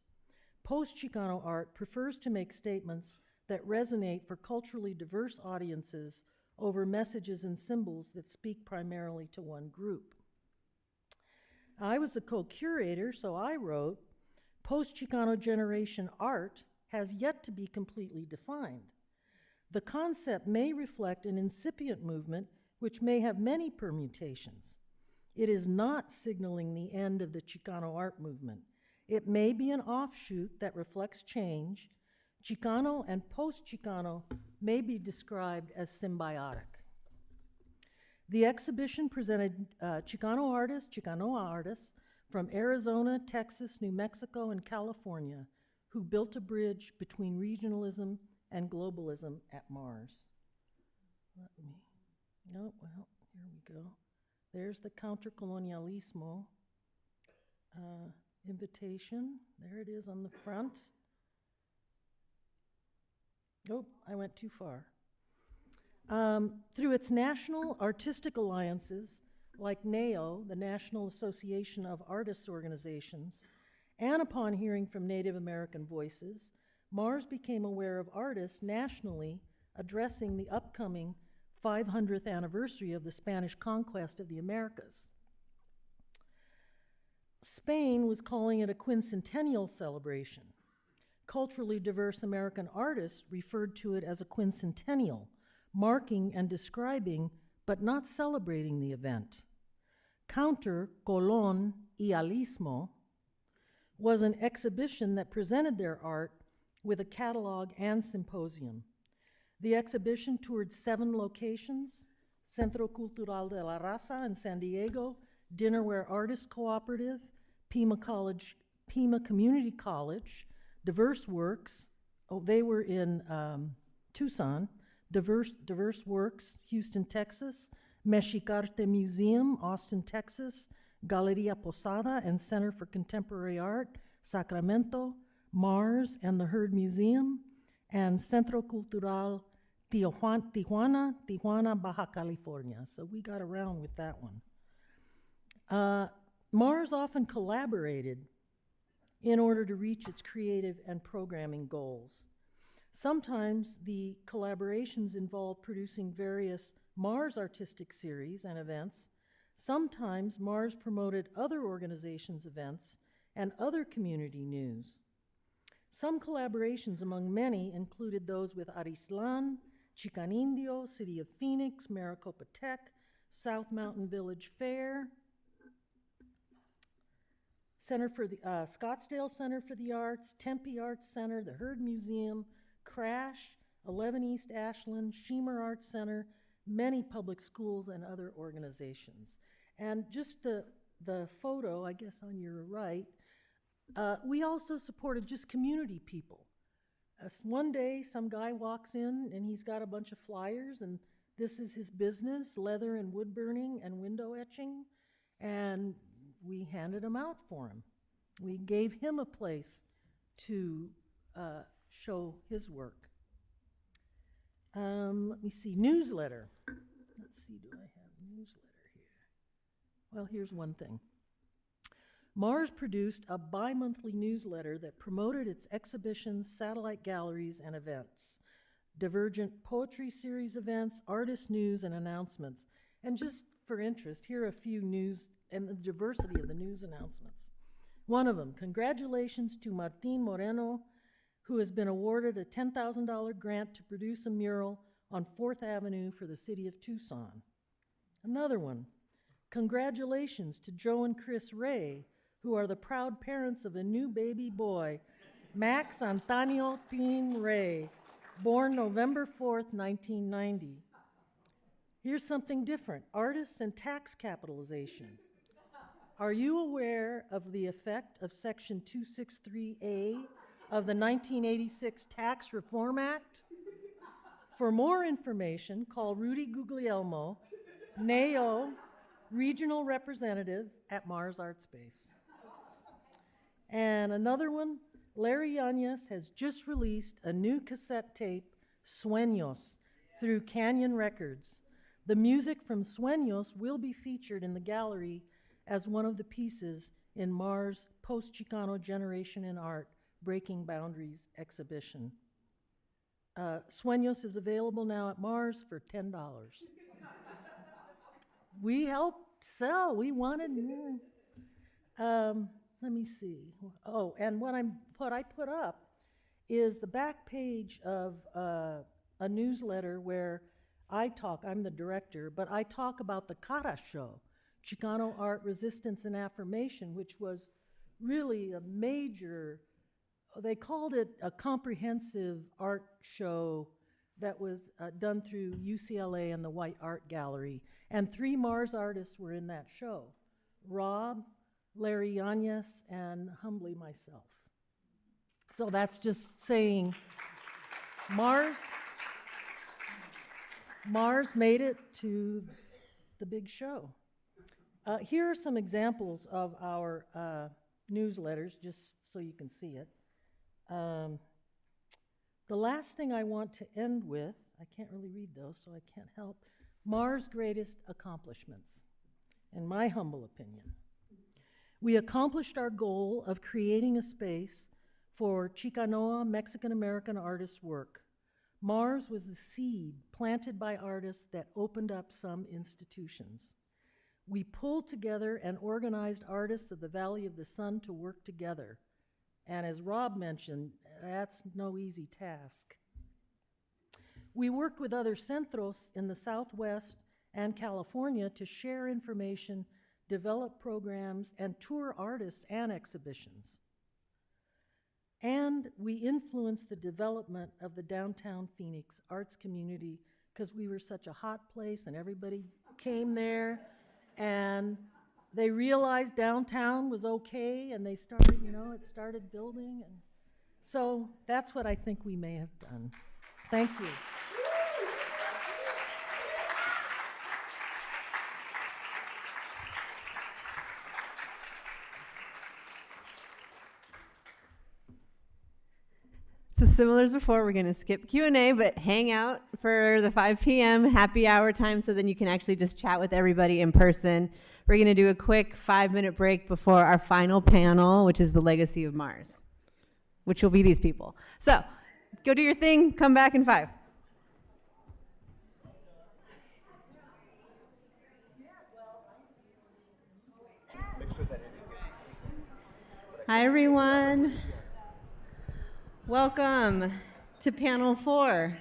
Post-Chicano art prefers to make statements that resonate for culturally diverse audiences over messages and symbols that speak primarily to one group. I was the co-curator, so I wrote, post-Chicano generation art has yet to be completely defined. The concept may reflect an incipient movement which may have many permutations. It is not signaling the end of the Chicano art movement. It may be an offshoot that reflects change. Chicano and post-Chicano may be described as symbiotic. The exhibition presented Chicano Chicanoa artists from Arizona, Texas, New Mexico, and California who built a bridge between regionalism and globalism at MARS. Let me Oh, well, here we go. There's the countercolonialismo invitation. There it is on the front. Oh, I went too far. Through its national artistic alliances, like NAO, the National Association of Artists Organizations, and upon hearing from Native American voices, MARS became aware of artists nationally addressing the upcoming 500th anniversary of the Spanish conquest of the Americas. Spain was calling it a quincentennial celebration. Culturally diverse American artists referred to it as a quincentennial, marking and describing, but not celebrating the event. Counter Colón y Alismo was an exhibition that presented their art with a catalog and symposium. The exhibition toured 7 locations: Centro Cultural de la Raza in San Diego, Dinnerware Artists Cooperative, Pima Community College, Diverse Works, they were in Tucson, Diverse Works, Houston, Texas, Mexicarte Museum, Austin, Texas, Galeria Posada and Center for Contemporary Art, Sacramento, MARS and the Herd Museum, and Centro Cultural Tijuana, Baja California. So we got around with that one. MARS often collaborated in order to reach its creative and programming goals. Sometimes the collaborations involved producing various MARS artistic series and events. Sometimes MARS promoted other organizations' events and other community news. Some collaborations among many included those with Arislan, Chicanindio, City of Phoenix, Maricopa Tech, South Mountain Village Fair, Scottsdale Center for the Arts, Tempe Arts Center, the Herd Museum, Crash, 11 East Ashland, Shemer Arts Center, many public schools and other organizations. And just the photo, I guess on your right, we also supported just community people. One day, some guy walks in and he's got a bunch of flyers, and this is his business, leather and wood burning and window etching, and we handed them out for him. We gave him a place to show his work. Let me see, newsletter. Let's see, do I have a newsletter here? Well, here's one thing. MARS produced a bi-monthly newsletter that promoted its exhibitions, satellite galleries, and events, Divergent Poetry Series events, artist news, and announcements. And just for interest, here are a few news and the diversity of the news announcements. One of them, congratulations to Martin Moreno, who has been awarded a $10,000 grant to produce a mural on 4th Avenue for the city of Tucson. Another one, congratulations to Joe and Chris Ray, who are the proud parents of a new baby boy, Max Antonio Team Ray, born November 4th, 1990. Here's something different, artists and tax capitalization. Are you aware of the effect of Section 263A of the 1986 Tax Reform Act? For more information, call Rudy Guglielmo, NAO, Regional Representative at MARS Artspace. And another one, Larry Yanez has just released a new cassette tape, Sueños, through Canyon Records. The music from Sueños will be featured in the gallery as one of the pieces in MARS Post-Chicano Generation in Art, Breaking Boundaries exhibition. Sueños is available now at MARS for $10. We helped sell, we wanted more. Let me see. Oh, and what I put up is the back page of a newsletter where I'm the director, but I talk about the Cara show, Chicano Art, Resistance, and Affirmation, which was really a major, they called it a comprehensive art show that was done through UCLA and the White Art Gallery. And 3 MARS artists were in that show, Rob, Larry Yanez, and humbly myself. So that's just saying MARS Mars made it to the big show. Here are some examples of our newsletters, just so you can see it. The last thing I want to end with, I can't really read those, so I can't help. Mars' greatest accomplishments, in my humble opinion. We accomplished our goal of creating a space for Chicano Mexican-American artists' work. Mars was the seed planted by artists that opened up some institutions. We pulled together and organized artists of the Valley of the Sun to work together. And as Rob mentioned, that's no easy task. We worked with other centros in the Southwest and California to share information, develop programs, and tour artists and exhibitions. And we influenced the development of the downtown Phoenix arts community because we were such a hot place and everybody came there and they realized downtown was okay and they started, it started building. And so that's what I think we may have done. Thank you. So similar as before, we're going to skip Q&A, but hang out for the 5 p.m. happy hour time so then you can actually just chat with everybody in person. We're going to do a quick 5-minute break before our final panel, which is the legacy of Mars, which will be these people. So go do your thing, come back in 5. Hi, everyone. Welcome to panel 4,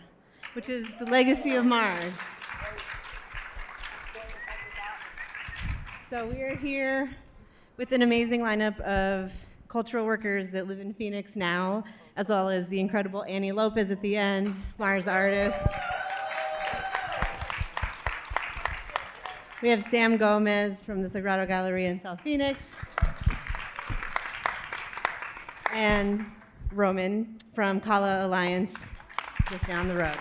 which is the legacy of Mars. So we are here with an amazing lineup of cultural workers that live in Phoenix now, as well as the incredible Annie Lopez at the end, MARS Artist. We have Sam Gomez from the Sagrado Gallery in South Phoenix, and Roman from Kala Alliance just down the road.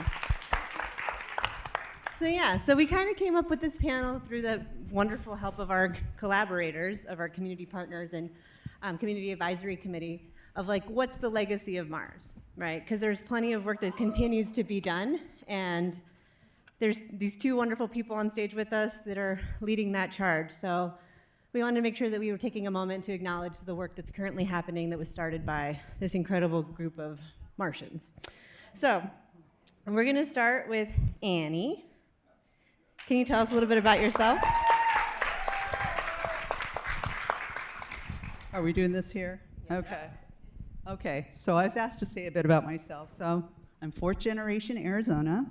So we kind of came up with this panel through the wonderful help of our collaborators, of our community partners and community advisory committee, of like, what's the legacy of Mars, right? Because there's plenty of work that continues to be done, and there's these 2 wonderful people on stage with us that are leading that charge. So we wanted to make sure that we were taking a moment to acknowledge the work that's currently happening that was started by this incredible group of Martians. So we're going to start with Annie. Can you tell us a little bit about yourself? Are we doing this here? Okay. Okay, so I was asked to say a bit about myself. So I'm 4th generation Arizona.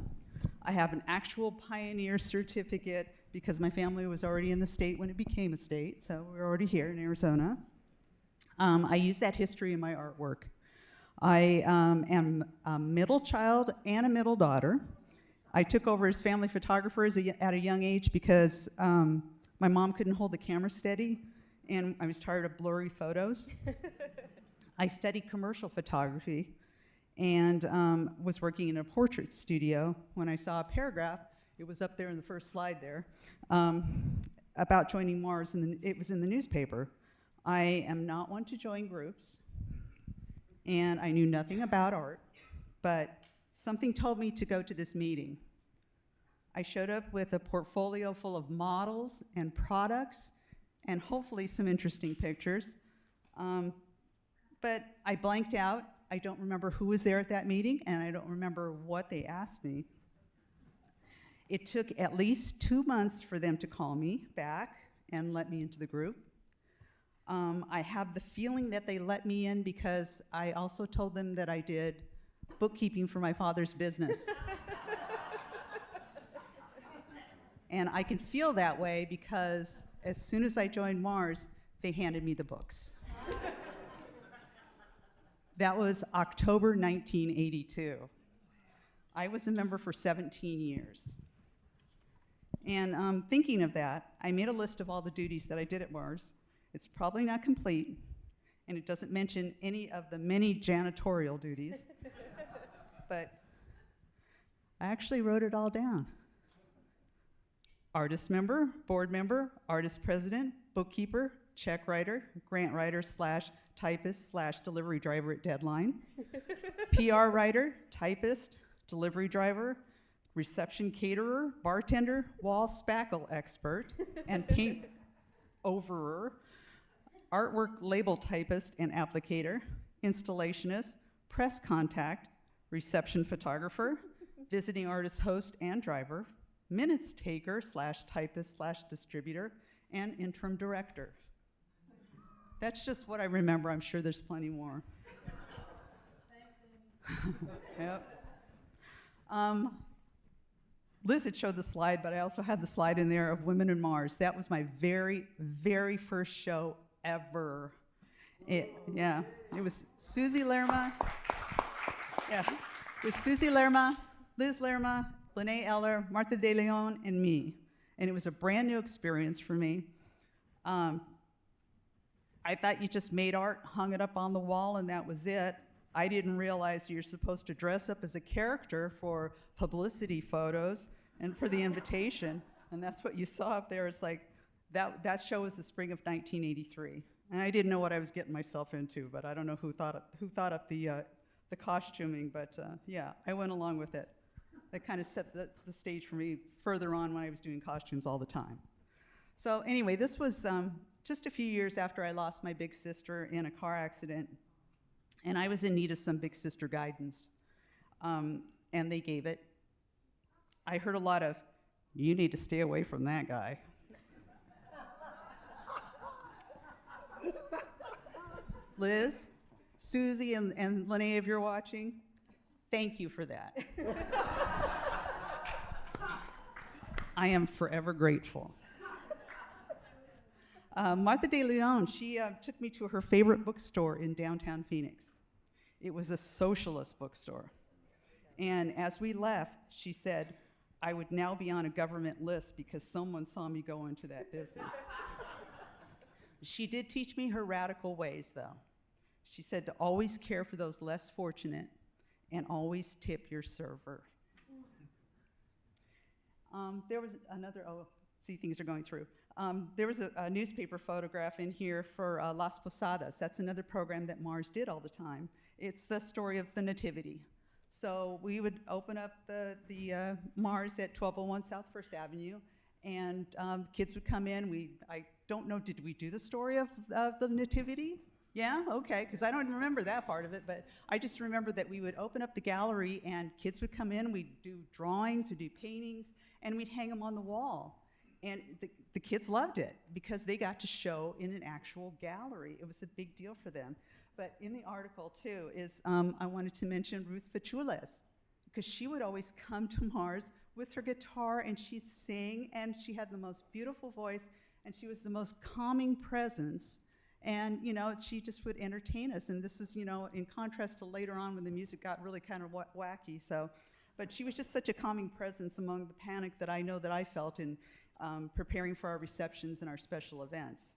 I have an actual pioneer certificate because my family was already in the state when it became a state, so we're already here in Arizona. I use that history in my artwork. I am a middle child and a middle daughter. I took over as family photographer at a young age because my mom couldn't hold the camera steady, and I was tired of blurry photos. I studied commercial photography and was working in a portrait studio when I saw a paragraph. It was up there in the first slide there, about joining Mars, and it was in the newspaper. I am not one to join groups, and I knew nothing about art, but something told me to go to this meeting. I showed up with a portfolio full of models and products, and hopefully some interesting pictures, but I blanked out. I don't remember who was there at that meeting, and I don't remember what they asked me. It took at least 2 months for them to call me back and let me into the group. I have the feeling that they let me in because I also told them that I did bookkeeping for my father's business. And I can feel that way because as soon as I joined Mars, they handed me the books. That was October 1982. I was a member for 17 years. And thinking of that, I made a list of all the duties that I did at Mars. It's probably not complete, and it doesn't mention any of the many janitorial duties, but I actually wrote it all down. artist member, board member, artist president, bookkeeper, check writer, grant writer / typist / delivery driver at Deadline, PR writer, typist, delivery driver, reception caterer, bartender, wall spackle expert, and paint overer, artwork label typist and applicator, installationist, press contact, reception photographer, visiting artist host and driver, minutes taker / typist / distributor, and interim director. That's just what I remember. I'm sure there's plenty more. Yep. Liz had showed the slide, but I also had the slide in there of Women in Mars. That was my very, very first show ever. It was Susie Lerma. Yeah, it was Susie Lerma, Liz Lerma, Lene Eller, Martha De Leon, and me. And it was a brand new experience for me. I thought you just made art, hung it up on the wall, and that was it. I didn't realize you're supposed to dress up as a character for publicity photos and for the invitation. And that's what you saw up there. It's like, that show was the spring of 1983. And I didn't know what I was getting myself into, but I don't know who thought up the costuming, but yeah, I went along with it. That kind of set the stage for me further on when I was doing costumes all the time. So anyway, this was just a few years after I lost my big sister in a car accident, and I was in need of some big sister guidance, and they gave it. I heard a lot of, "You need to stay away from that guy." Liz, Susie, and Lene, if you're watching, thank you for that. I am forever grateful. Martha De Leon, she took me to her favorite bookstore in downtown Phoenix. It was a socialist bookstore. And as we left, she said, I would now be on a government list because someone saw me go into that business. She did teach me her radical ways, though. She said to always care for those less fortunate and always tip your server. There was another, see, things are going through. There was a newspaper photograph in here for Las Posadas. That's another program that MARS did all the time. It's the story of the Nativity. So we would open up the MARS at 1201 South First Avenue, and kids would come in. I don't know, did we do the story of the Nativity? Yeah, okay, because I don't remember that part of it, but I just remember that we would open up the gallery and kids would come in, we'd do drawings, we'd do paintings, and we'd hang them on the wall. And the kids loved it because they got to show in an actual gallery. It was a big deal for them. But in the article, too, is I wanted to mention Ruth Fachules, because she would always come to MARS with her guitar, and she'd sing, and she had the most beautiful voice, and she was the most calming presence. And, you know, she just would entertain us. And this was, you know, in contrast to later on when the music got really kind of wacky. So, but she was just such a calming presence among the panic that I know that I felt in preparing for our receptions and our special events.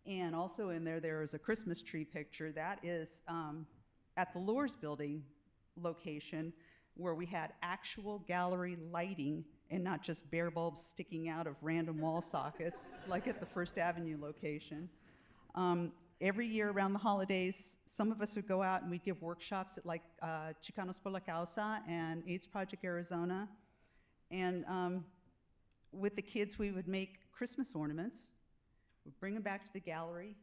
And also in there is a Christmas tree picture. That is at the Lures Building location, where we had actual gallery lighting and not just bare bulbs sticking out of random wall sockets like at the First Avenue location. Every year around the holidays, some of us would go out and we'd give workshops at like Chicanos por la Causa and AIDS Project Arizona. And with the kids, we would make Christmas ornaments. We'd bring them back to the gallery,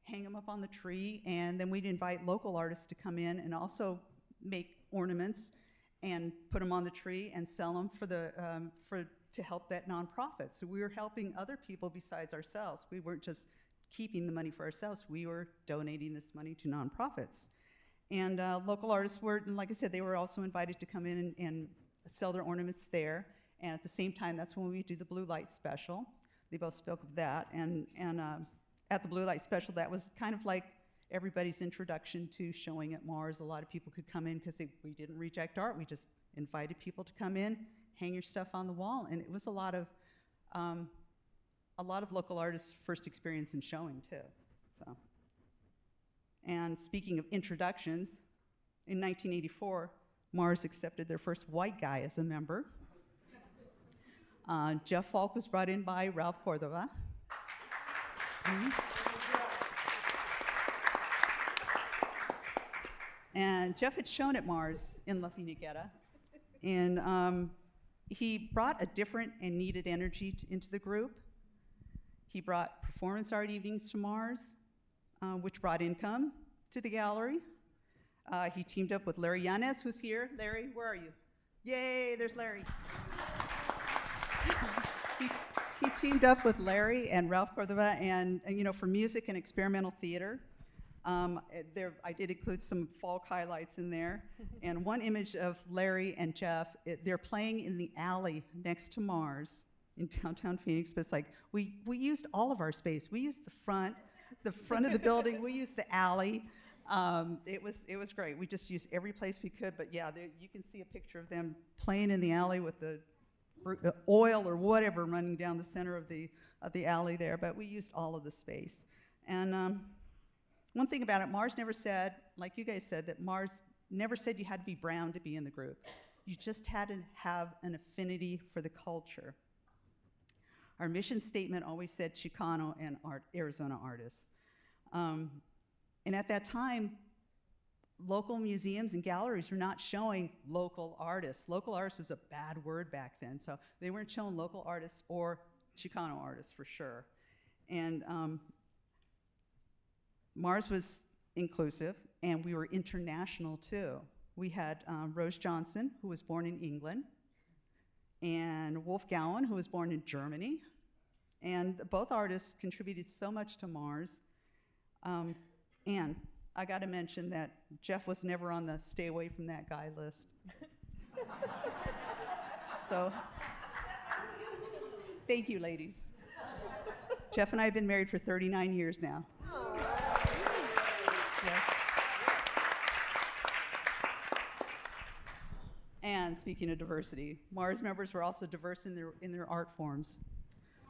hang them up on the tree, and then we'd invite local artists to come in and also make ornaments and put them on the tree and sell them to help that nonprofit. So we were helping other people besides ourselves. We weren't just keeping the money for ourselves. We were donating this money to nonprofits. And local artists were, like I said, they were also invited to come in and sell their ornaments there. And at the same time, that's when we do the Blue Light Special. They both spoke of that. And at the Blue Light Special, that was kind of like everybody's introduction to showing at MARS. A lot of people could come in because we didn't reject art. We just invited people to come in, hang your stuff on the wall. And it was a lot of local artists' first experience in showing, too. So. And speaking of introductions, in 1984, MARS accepted their first white guy as a member. Jeff Falk was brought in by Ralph Cordova. And Jeff had shown at MARS in La Finiquera, and he brought a different and needed energy into the group. He brought performance art evenings to MARS, which brought income to the gallery. He teamed up with Larry Yanez, who's here. Larry, where are you? Yay, there's Larry. He teamed up with Larry and Ralph Cordova, and for music and experimental theater. I did include some Falk highlights in there. And one image of Larry and Jeff, they're playing in the alley next to MARS in downtown Phoenix, but it's like, we used all of our space. We used the front of the building, we used the alley. It was great. We just used every place we could, but yeah, you can see a picture of them playing in the alley with the oil or whatever running down the center of the alley there, but we used all of the space. And one thing about it, MARS never said, like you guys said, that MARS never said you had to be brown to be in the group. You just had to have an affinity for the culture. Our mission statement always said Chicano and Arizona artists. And at that time, local museums and galleries were not showing local artists. Local artists was a bad word back then, so they weren't showing local artists or Chicano artists for sure. And MARS was inclusive, and we were international too. We had Rose Johnson, who was born in England, and Wolf Gowan, who was born in Germany. And both artists contributed so much to MARS. And I gotta mention that Jeff was never on the stay away from that guy list. So, thank you, ladies. Jeff and I have been married for 39 years now. Yes. And speaking of diversity, MARS members were also diverse in their art forms.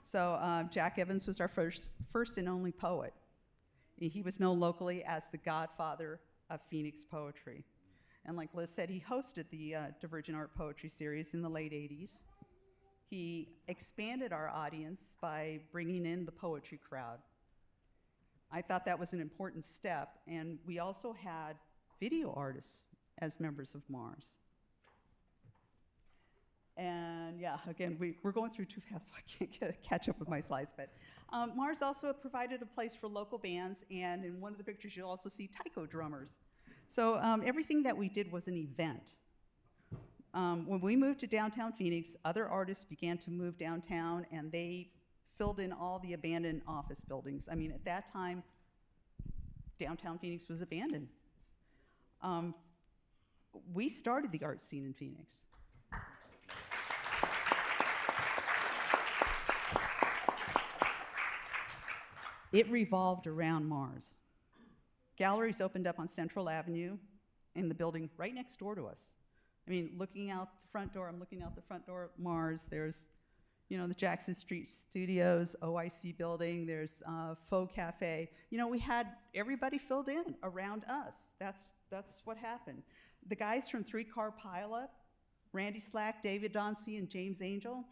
So Jack Evans was our first and only poet. He was known locally as the godfather of Phoenix poetry. And like Liz said, he hosted the Divergent Art Poetry Series in the late 80s. He expanded our audience by bringing in the poetry crowd. I thought that was an important step, and we also had video artists as members of MARS. And yeah, again, we're going through too fast, so I can't catch up with my slides, but MARS also provided a place for local bands, and in one of the pictures you'll also see taiko drummers. So everything that we did was an event. When we moved to downtown Phoenix, other artists began to move downtown, and they filled in all the abandoned office buildings. I mean, at that time, downtown Phoenix was abandoned. We started the art scene in Phoenix. It revolved around MARS. Galleries opened up on Central Avenue in the building right next door to us. I mean, looking out the front door, I'm looking out the front door of MARS, there's the Jackson Street Studios, OIC building, there's Faux Cafe. We had everybody filled in around us. That's what happened. The guys from Three Car Pileup, Randy Slack, David Dauncey, and James Angel,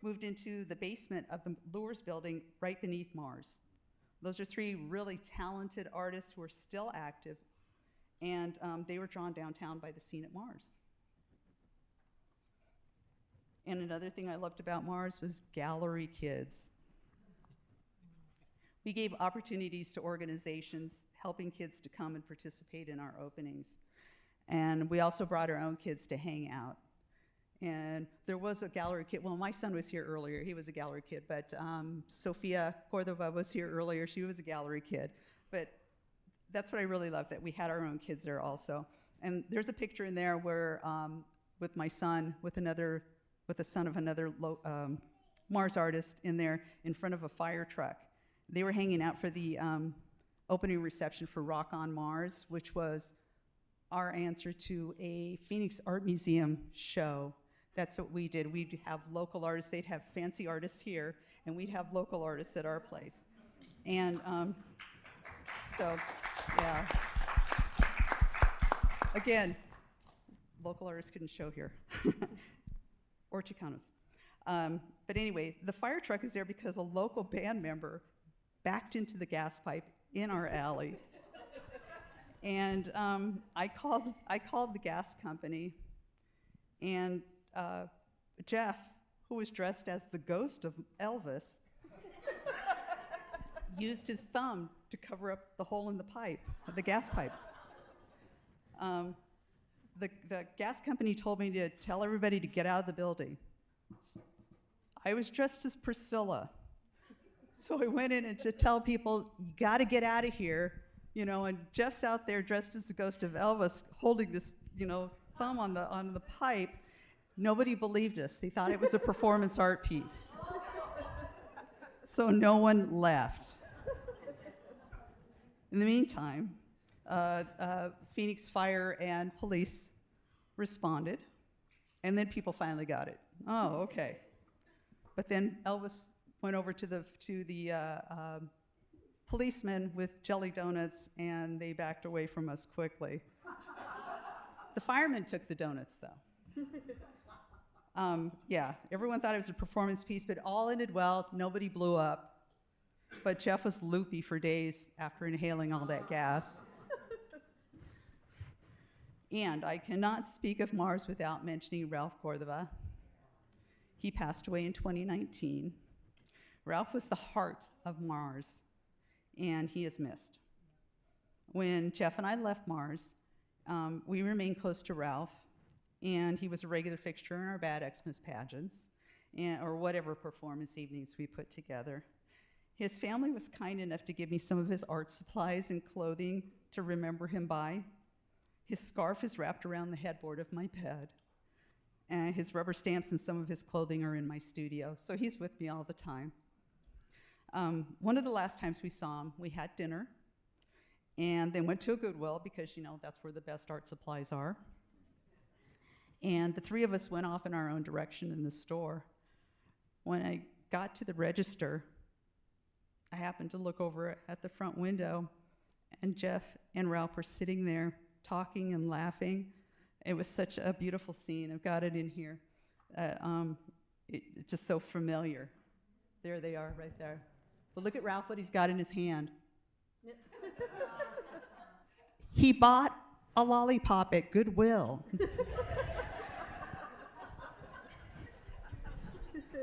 moved into the basement of the Lures building right beneath MARS. Those are three really talented artists who are still active, and they were drawn downtown by the scene at MARS. And another thing I loved about MARS was gallery kids. We gave opportunities to organizations helping kids to come and participate in our openings. And we also brought our own kids to hang out. And there was a gallery kid, well, my son was here earlier, he was a gallery kid, but Sofia Cordova was here earlier, she was a gallery kid. But that's what I really loved, that we had our own kids there also. And there's a picture in there where, with my son, with the son of another MARS artist in there in front of a fire truck. They were hanging out for the opening reception for Rock on Mars, which was our answer to a Phoenix Art Museum show. That's what we did. We'd have local artists, they'd have fancy artists here, and we'd have local artists at our place. And so, yeah. Again, local artists couldn't show here, or Chicanos. But anyway, the fire truck is there because a local band member backed into the gas pipe in our alley. And I called the gas company, and Jeff, who was dressed as the ghost of Elvis, used his thumb to cover up the hole in the pipe, the gas pipe. The gas company told me to tell everybody to get out of the building. I was dressed as Priscilla. So I went in and to tell people, you gotta get out of here, you know, and Jeff's out there dressed as the ghost of Elvis holding this, you know, thumb on the pipe. Nobody believed us. They thought it was a performance art piece. So no one left. In the meantime, Phoenix Fire and police responded, and then people finally got it. Oh, okay. But then Elvis went over to the policemen with jelly donuts, and they backed away from us quickly. The firemen took the donuts, though. Yeah, everyone thought it was a performance piece, but all ended well. Nobody blew up. But Jeff was loopy for days after inhaling all that gas. And I cannot speak of Mars without mentioning Ralph Cordova. He passed away in 2019. Ralph was the heart of Mars, and he is missed. When Jeff and I left Mars, we remained close to Ralph, and he was a regular fixture in our Bad Xmas pageants, or whatever performance evenings we put together. His family was kind enough to give me some of his art supplies and clothing to remember him by. His scarf is wrapped around the headboard of my bed, and his rubber stamps and some of his clothing are in my studio, so he's with me all the time. One of the last times we saw him, we had dinner, and then went to a Goodwill because, you know, that's where the best art supplies are. And the three of us went off in our own direction in the store. When I got to the register, I happened to look over at the front window, and Jeff and Ralph were sitting there talking and laughing. It was such a beautiful scene. I've got it in here. It's just so familiar. There they are, right there. But look at Ralph, what he's got in his hand. He bought a lollipop at Goodwill.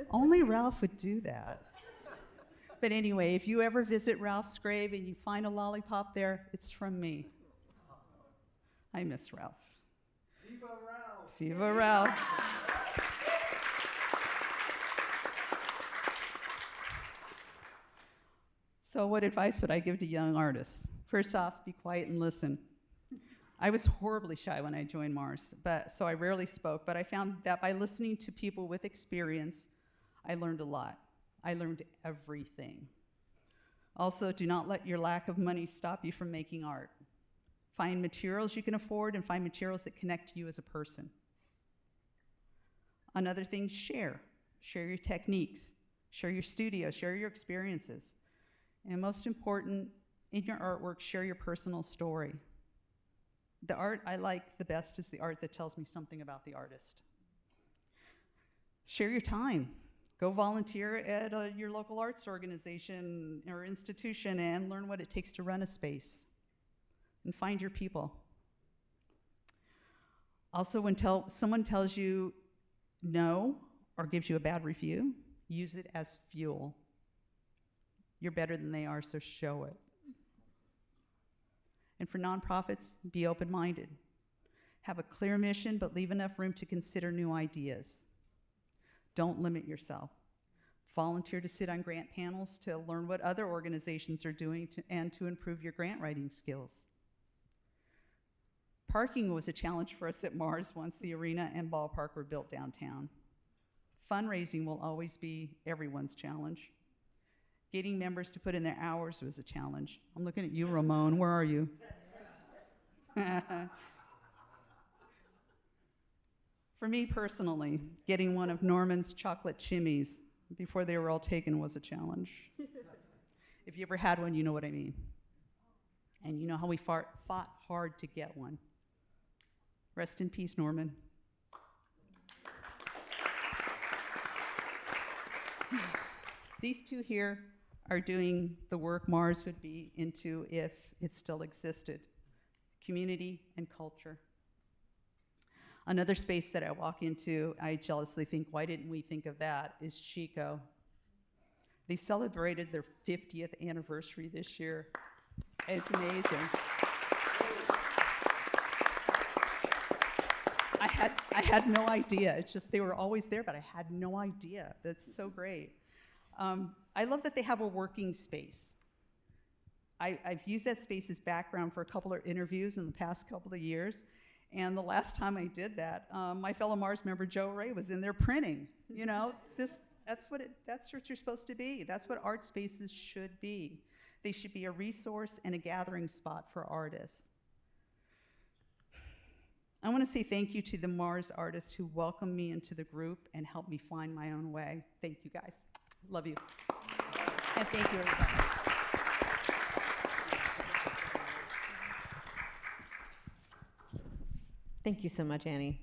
Only Ralph would do that. But anyway, if you ever visit Ralph's grave and you find a lollipop there, it's from me. I miss Ralph. Viva Ralph! Viva Ralph! So what advice would I give to young artists? First off, be quiet and listen. I was horribly shy when I joined Mars, so I rarely spoke, but I found that by listening to people with experience, I learned a lot. I learned everything. Also, do not let your lack of money stop you from making art. Find materials you can afford and find materials that connect to you as a person. Another thing, share. Share your techniques, share your studio, share your experiences. And most important, in your artwork, share your personal story. The art I like the best is the art that tells me something about the artist. Share your time. Go volunteer at your local arts organization or institution and learn what it takes to run a space. And find your people. Also, when someone tells you no or gives you a bad review, use it as fuel. You're better than they are, so show it. And for nonprofits, be open-minded. Have a clear mission, but leave enough room to consider new ideas. Don't limit yourself. Volunteer to sit on grant panels to learn what other organizations are doing and to improve your grant writing skills. Parking was a challenge for us at Mars once the arena and ballpark were built downtown. Fundraising will always be everyone's challenge. Getting members to put in their hours was a challenge. I'm looking at you, Ramon. Where are you? For me personally, getting one of Norman's chocolate chimneys before they were all taken was a challenge. If you ever had one, you know what I mean. And you know how we fought hard to get one. Rest in peace, Norman. These two here are doing the work Mars would be into if it still existed. Community and culture. Another space that I walk into, I jealously think, why didn't we think of that, is Chico. They celebrated their 50th anniversary this year. It's amazing. I had no idea. It's just they were always there, but I had no idea. That's so great. I love that they have a working space. I've used that space as background for a couple of interviews in the past couple of years. And the last time I did that, my fellow Mars member Joe Ray was in there printing. You know, that's what you're supposed to be. That's what art spaces should be. They should be a resource and a gathering spot for artists. I want to say thank you to the Mars artists who welcomed me into the group and helped me find my own way. Thank you, guys. Love you. And thank you, everybody. Thank you so much, Annie.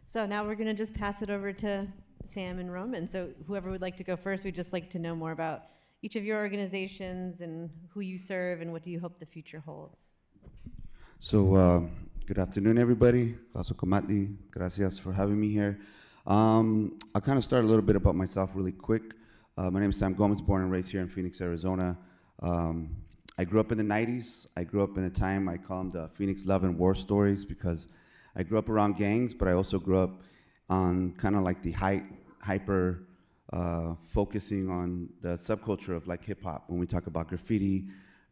So now we're going to just pass it over to Sam and Roman. So whoever would like to go first, we'd just like to know more about each of your organizations and who you serve and what do you hope the future holds. So good afternoon, everybody. Klaso Komatli, gracias for having me here. I'll kind of start a little bit about myself really quick. My name is Sam Gomez, born and raised here in Phoenix, Arizona. I grew up in the 90s. I grew up in a time I call them the Phoenix love and war stories because I grew up around gangs, but I also grew up on kind of like the hyper focusing on the subculture of like hip hop when we talk about graffiti,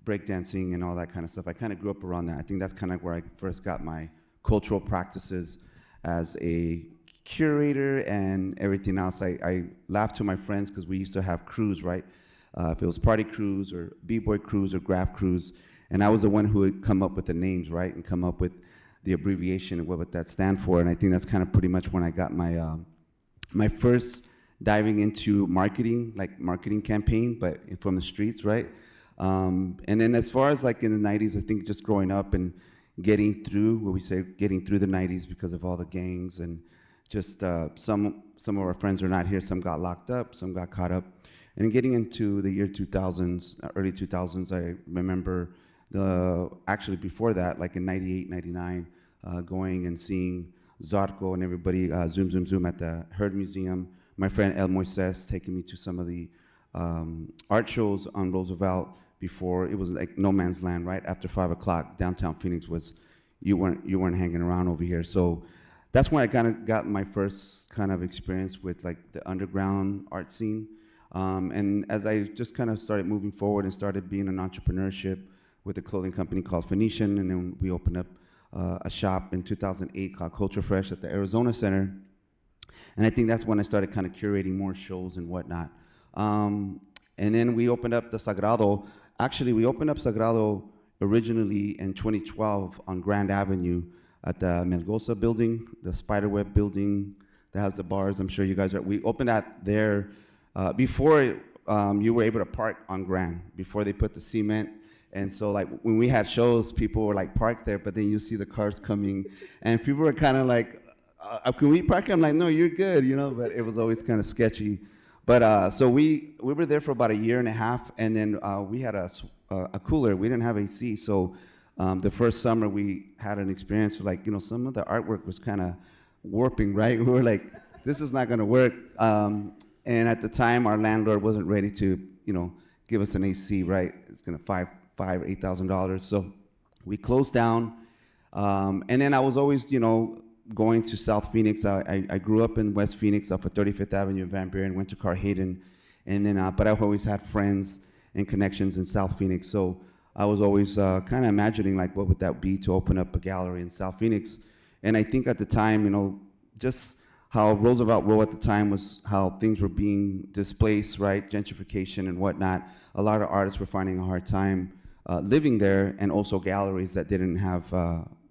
breakdancing, and all that kind of stuff. I kind of grew up around that. I think that's kind of where I first got my cultural practices as a curator and everything else. I laugh to my friends because we used to have crews, right? If it was party crews or b-boy crews or graph crews, and I was the one who would come up with the names, right, and come up with the abbreviation and what would that stand for. And I think that's kind of pretty much when I got my my first diving into marketing, like marketing campaign, but from the streets, right? And then as far as like in the 90s, I think just growing up and getting through, what we say, getting through the 90s because of all the gangs and just some of our friends are not here, some got locked up, some got caught up. And getting into the year 2000s, early 2000s, I remember actually before that, like in 98, 99, going and seeing Zarco and everybody zoom, zoom, zoom at the Heard Museum. My friend El Moises taking me to some of the art shows on Roosevelt before. It was like no man's land, right? After 5 o'clock, downtown Phoenix was, you weren't hanging around over here. So that's when I kind of got my first kind of experience with like the underground art scene. And as I just kind of started moving forward and started being an entrepreneurship with a clothing company called Phoenician, and then we opened up a shop in 2008 called Culture Fresh at the Arizona Center. And I think that's when I started kind of curating more shows and whatnot. And then we opened up the Sagrado. Actually, we opened up Sagrado originally in 2012 on Grand Avenue at the Melgoza building, the Spiderweb building that has the bars. I'm sure you guys are. We opened that there before you were able to park on Grand, before they put the cement. And so like when we had shows, people were like parked there, but then you see the cars coming and people were kind of like, can we park? I'm like, no, you're good, you know, but it was always kind of sketchy. But so we were there for about a year and a half, and then we had a cooler. We didn't have AC, so the first summer we had an experience like, you know, some of the artwork was kind of warping, right? We were like, this is not gonna work. And at the time, our landlord wasn't ready to, you know, give us an AC, right? It's gonna $8,000. So we closed down. And then I was always, you know, going to South Phoenix. I grew up in West Phoenix off of 35th Avenue in Van Buren, went to Carhaden. And then, but I've always had friends and connections in South Phoenix. So I was always kind of imagining like, what would that be to open up a gallery in South Phoenix? And I think at the time, you know, just how Roosevelt Row at the time was how things were being displaced, right? Gentrification and whatnot. A lot of artists were finding a hard time living there, and also galleries that didn't have,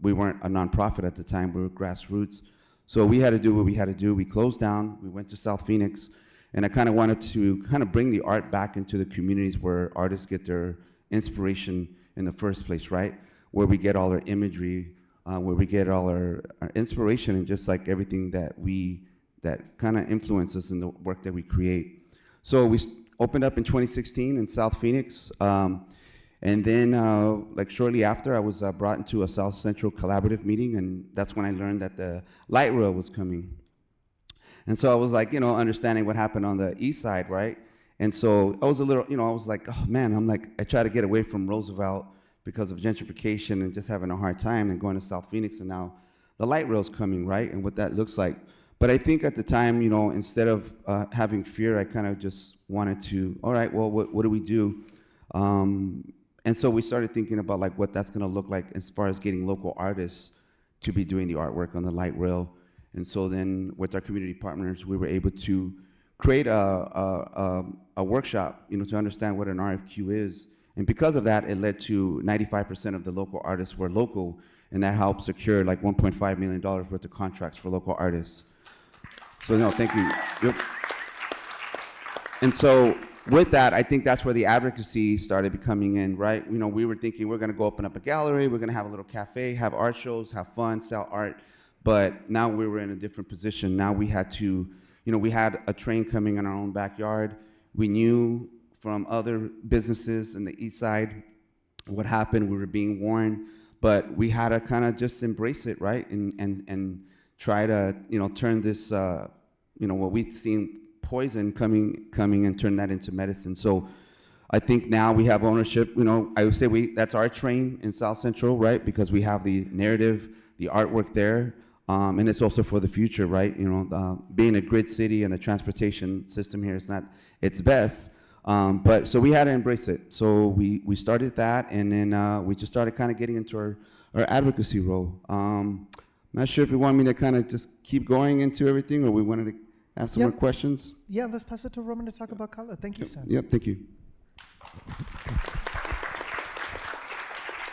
we weren't a nonprofit at the time, we were grassroots. So we had to do what we had to do. We closed down, we went to South Phoenix, and I kind of wanted to kind of bring the art back into the communities where artists get their inspiration in the first place, right? Where we get all our imagery, where we get all our inspiration, and just like everything that kind of influences in the work that we create. So we opened up in 2016 in South Phoenix. And then, like shortly after, I was brought into a South Central collaborative meeting, and that's when I learned that the light rail was coming. And so I was like, understanding what happened on the east side, right? And so I was a little, I was like, oh man, I try to get away from Roosevelt because of gentrification and just having a hard time and going to South Phoenix, and now the light rail's coming, right? And what that looks like. But I think at the time, instead of having fear, I kind of just wanted to, all right, well, what do we do? And so we started thinking about like what that's gonna look like as far as getting local artists to be doing the artwork on the light rail. And so then with our community partners, we were able to create a workshop, to understand what an RFQ is. And because of that, it led to 95% of the local artists were local, and that helped secure like $1.5 million worth of contracts for local artists. So no, thank you. Yep. And so with that, I think that's where the advocacy started becoming in, right? We were thinking we're gonna go open up a gallery, we're gonna have a little cafe, have art shows, have fun, sell art. But now we were in a different position. Now we had to, we had a train coming in our own backyard. We knew from other businesses in the east side what happened. We were being warned, but we had to kind of just embrace it, right? And try to, turn this, what we'd seen poison coming and turn that into medicine. So I think now we have ownership. I would say that's our train in South Central, right? Because we have the narrative, the artwork there, and it's also for the future, right? Being a grid city and the transportation system here is not its best, but so we had to embrace it. So we started that, and then we just started kind of getting into our advocacy role. Not sure if you want me to kind of just keep going into everything, or we wanted to ask some more questions. Yeah, let's pass it to Roman to talk about Kala. Thank you, Sam. Yep, thank you.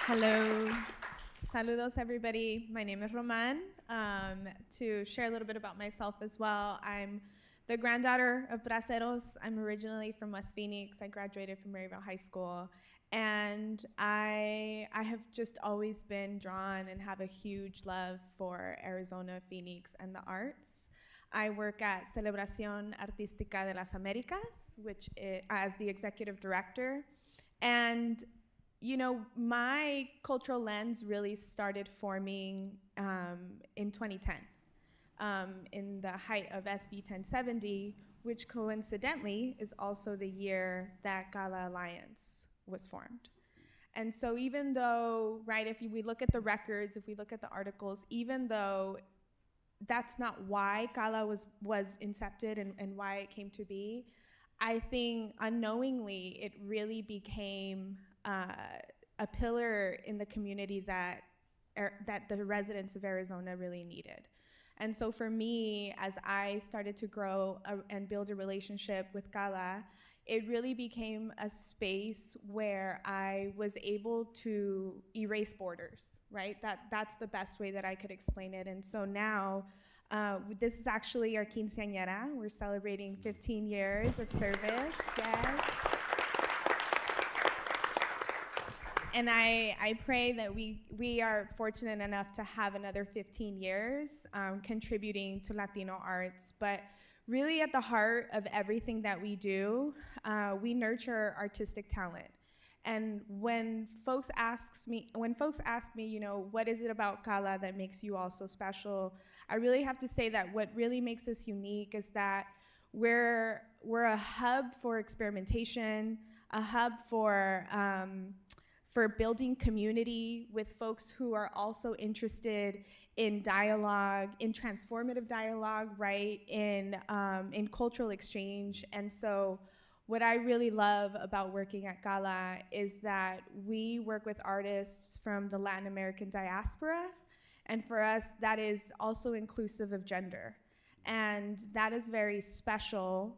Hello. Saludos, everybody. My name is Roman. To share a little bit about myself as well, I'm the granddaughter of braceros. I'm originally from West Phoenix. I graduated from Maryville High School. And I have just always been drawn and have a huge love for Arizona, Phoenix, and the arts. I work at Celebración Artística de las Américas, which is, as the executive director. And, my cultural lens really started forming in 2010, in the height of SB 1070, which coincidentally is also the year that Gala Alliance was formed. And so even though, right, if we look at the records, if we look at the articles, even though that's not why Gala was incepted and why it came to be, I think unknowingly it really became a pillar in the community that the residents of Arizona really needed. And so for me, as I started to grow and build a relationship with Gala, it really became a space where I was able to erase borders, right? That's the best way that I could explain it. And so now, this is actually our quinceañera. We're celebrating 15 years of service, yes. And I pray that we are fortunate enough to have another 15 years contributing to Latino arts. But really at the heart of everything that we do, we nurture artistic talent. And when folks ask me, what is it about Gala that makes you all so special, I really have to say that what really makes us unique is that we're a hub for experimentation, a hub for building community with folks who are also interested in dialogue, in transformative dialogue, right, in cultural exchange. And so what I really love about working at Gala is that we work with artists from the Latin American diaspora, and for us, that is also inclusive of gender. And that is very special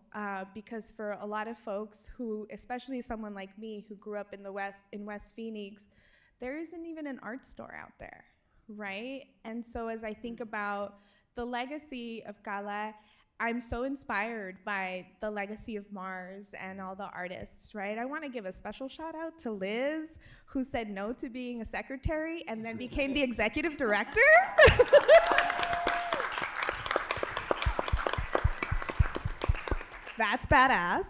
because for a lot of folks who, especially someone like me who grew up in West Phoenix, there isn't even an art store out there, right? And so as I think about the legacy of Gala, I'm so inspired by the legacy of MARS and all the artists, right? I want to give a special shout out to Liz, who said no to being a secretary and then became the executive director. That's badass.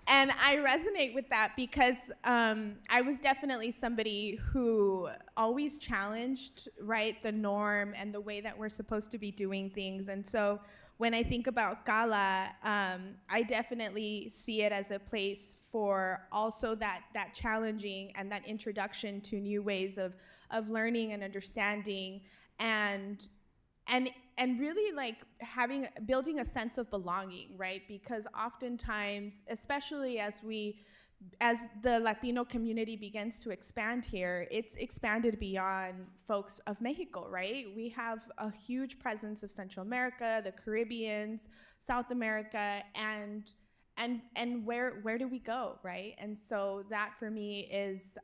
And I resonate with that because I was definitely somebody who always challenged, right, the norm and the way that we're supposed to be doing things. And so when I think about Gala, I definitely see it as a place for also that challenging and that introduction to new ways of learning and understanding and really like building a sense of belonging, right? Because oftentimes, especially as the Latino community begins to expand here, it's expanded beyond folks of Mexico, right? We have a huge presence of Central America, the Caribbeans, South America, and where do we go, right? And so that for me is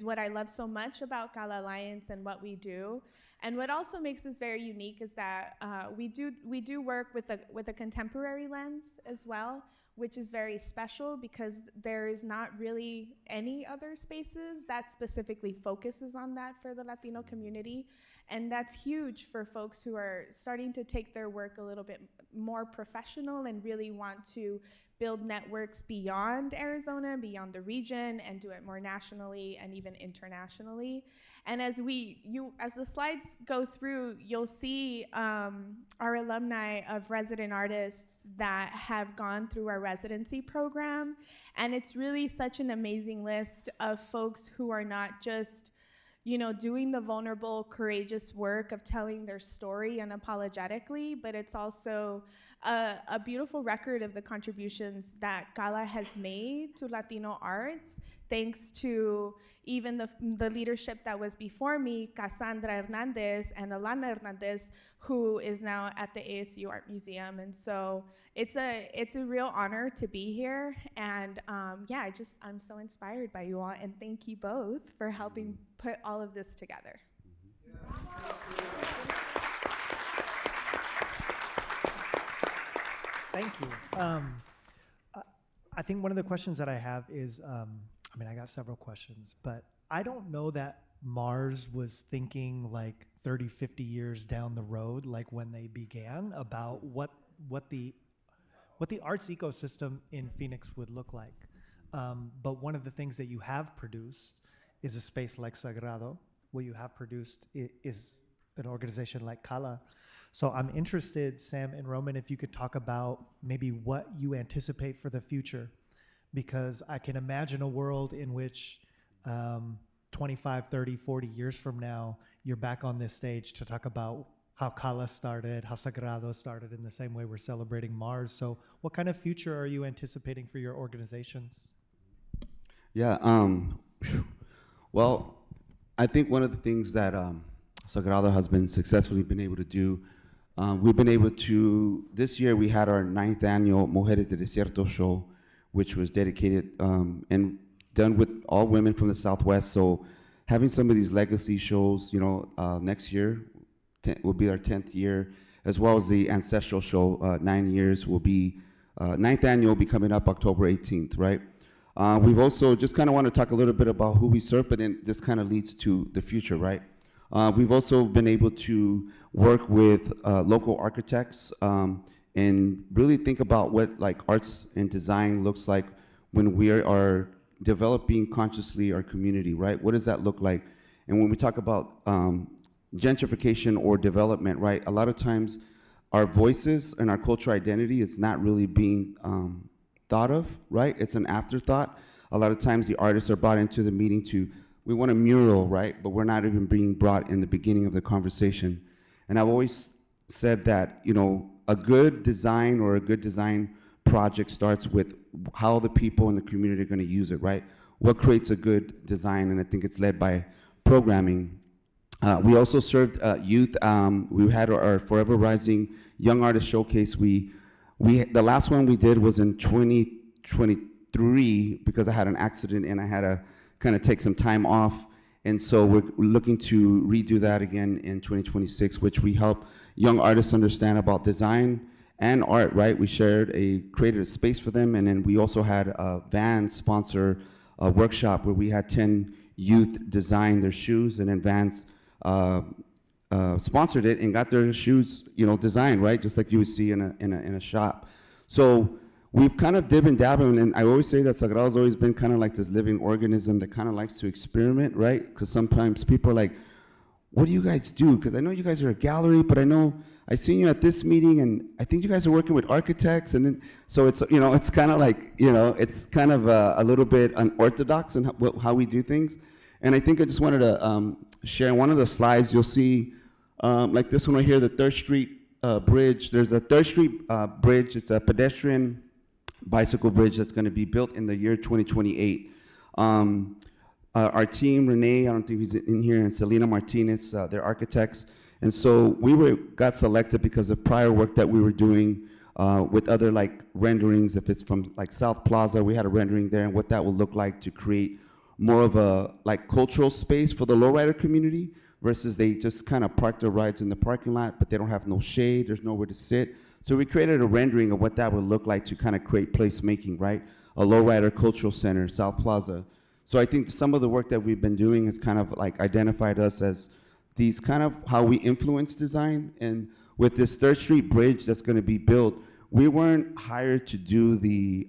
what I love so much about Gala Alliance and what we do. And what also makes us very unique is that we do work with a contemporary lens as well, which is very special because there is not really any other spaces that specifically focuses on that for the Latino community. And that's huge for folks who are starting to take their work a little bit more professional and really want to build networks beyond Arizona, beyond the region, and do it more nationally and even internationally. And as the slides go through, you'll see our alumni of resident artists that have gone through our residency program. And it's really such an amazing list of folks who are not just, doing the vulnerable, courageous work of telling their story unapologetically, but it's also a beautiful record of the contributions that Gala has made to Latino arts, thanks to even the leadership that was before me, Cassandra Hernandez and Alana Hernandez, who is now at the ASU Art Museum. And so it's a real honor to be here. And I'm so inspired by you all. And thank you both for helping put all of this together. Thank you. I think one of the questions that I have is, I got several questions, but I don't know that MARS was thinking like 30, 50 years down the road, like when they began, about what the arts ecosystem in Phoenix would look like. But one of the things that you have produced is a space like Salado. What you have produced is an organization like Gala. So I'm interested, Sam and Roman, if you could talk about maybe what you anticipate for the future, because I can imagine a world in which 25, 30, 40 years from now, you're back on this stage to talk about how Gala started, how Salado started, in the same way we're celebrating MARS. So what kind of future are you anticipating for your organizations? Yeah, well, I think one of the things that Salado has successfully been able to do, we've been able to, this year we had our 9th annual Mujeres de Desierto show, which was dedicated and done with all women from the Southwest. So having some of these legacy shows, next year will be our 10th year, as well as the ancestral show, 9 years will be, 9th annual will be coming up October 18th, right? We've also just kind of want to talk a little bit about who we serve, but then this kind of leads to the future, right? We've also been able to work with local architects and really think about what like arts and design looks like when we are developing consciously our community, right? What does that look like? And when we talk about gentrification or development, right? A lot of times our voices and our cultural identity is not really being thought of, right? It's an afterthought. A lot of times the artists are brought into the meeting we want a mural, right? But we're not even being brought in the beginning of the conversation. And I've always said that, a good design or a good design project starts with how the people in the community are going to use it, right? What creates a good design? And I think it's led by programming. We also served youth. We had our Forever Rising Young Artist Showcase. The last one we did was in 2023 because I had an accident and I had to kind of take some time off. And so we're looking to redo that again in 2026, which we help young artists understand about design and art, right? We created a space for them, and then we also had Vans sponsor a workshop where we had 10 youth design their shoes, and then Vans sponsored it and got their shoes, designed, right? Just like you would see in a shop. So we've kind of dib and dab, and I always say that Sagrado's always been kind of like this living organism that kind of likes to experiment, right? Because sometimes people are like, what do you guys do? Because I know you guys are a gallery, but I know I seen you at this meeting, and I think you guys are working with architects, and then, so it's, you know, it's kind of like, you know, it's kind of a little bit unorthodox in how we do things. And I think I just wanted to share one of the slides. You'll see like this one right here, the 3rd Street Bridge. There's a 3rd Street Bridge. It's a pedestrian bicycle bridge that's going to be built in the year 2028. Our team, Renee, I don't think he's in here, and Selena Martinez, they're architects. And so got selected because of prior work that we were doing with other like renderings. If it's from like South Plaza, we had a rendering there and what that will look like to create more of a like cultural space for the lowrider community versus they just kind of park their rides in the parking lot, but they don't have no shade, there's nowhere to sit. So we created a rendering of what that would look like to kind of create placemaking, right? A lowrider cultural center, South Plaza. So I think some of the work that we've been doing has kind of like identified us as these kind of how we influence design. And with this 3rd Street Bridge that's going to be built, we weren't hired to do the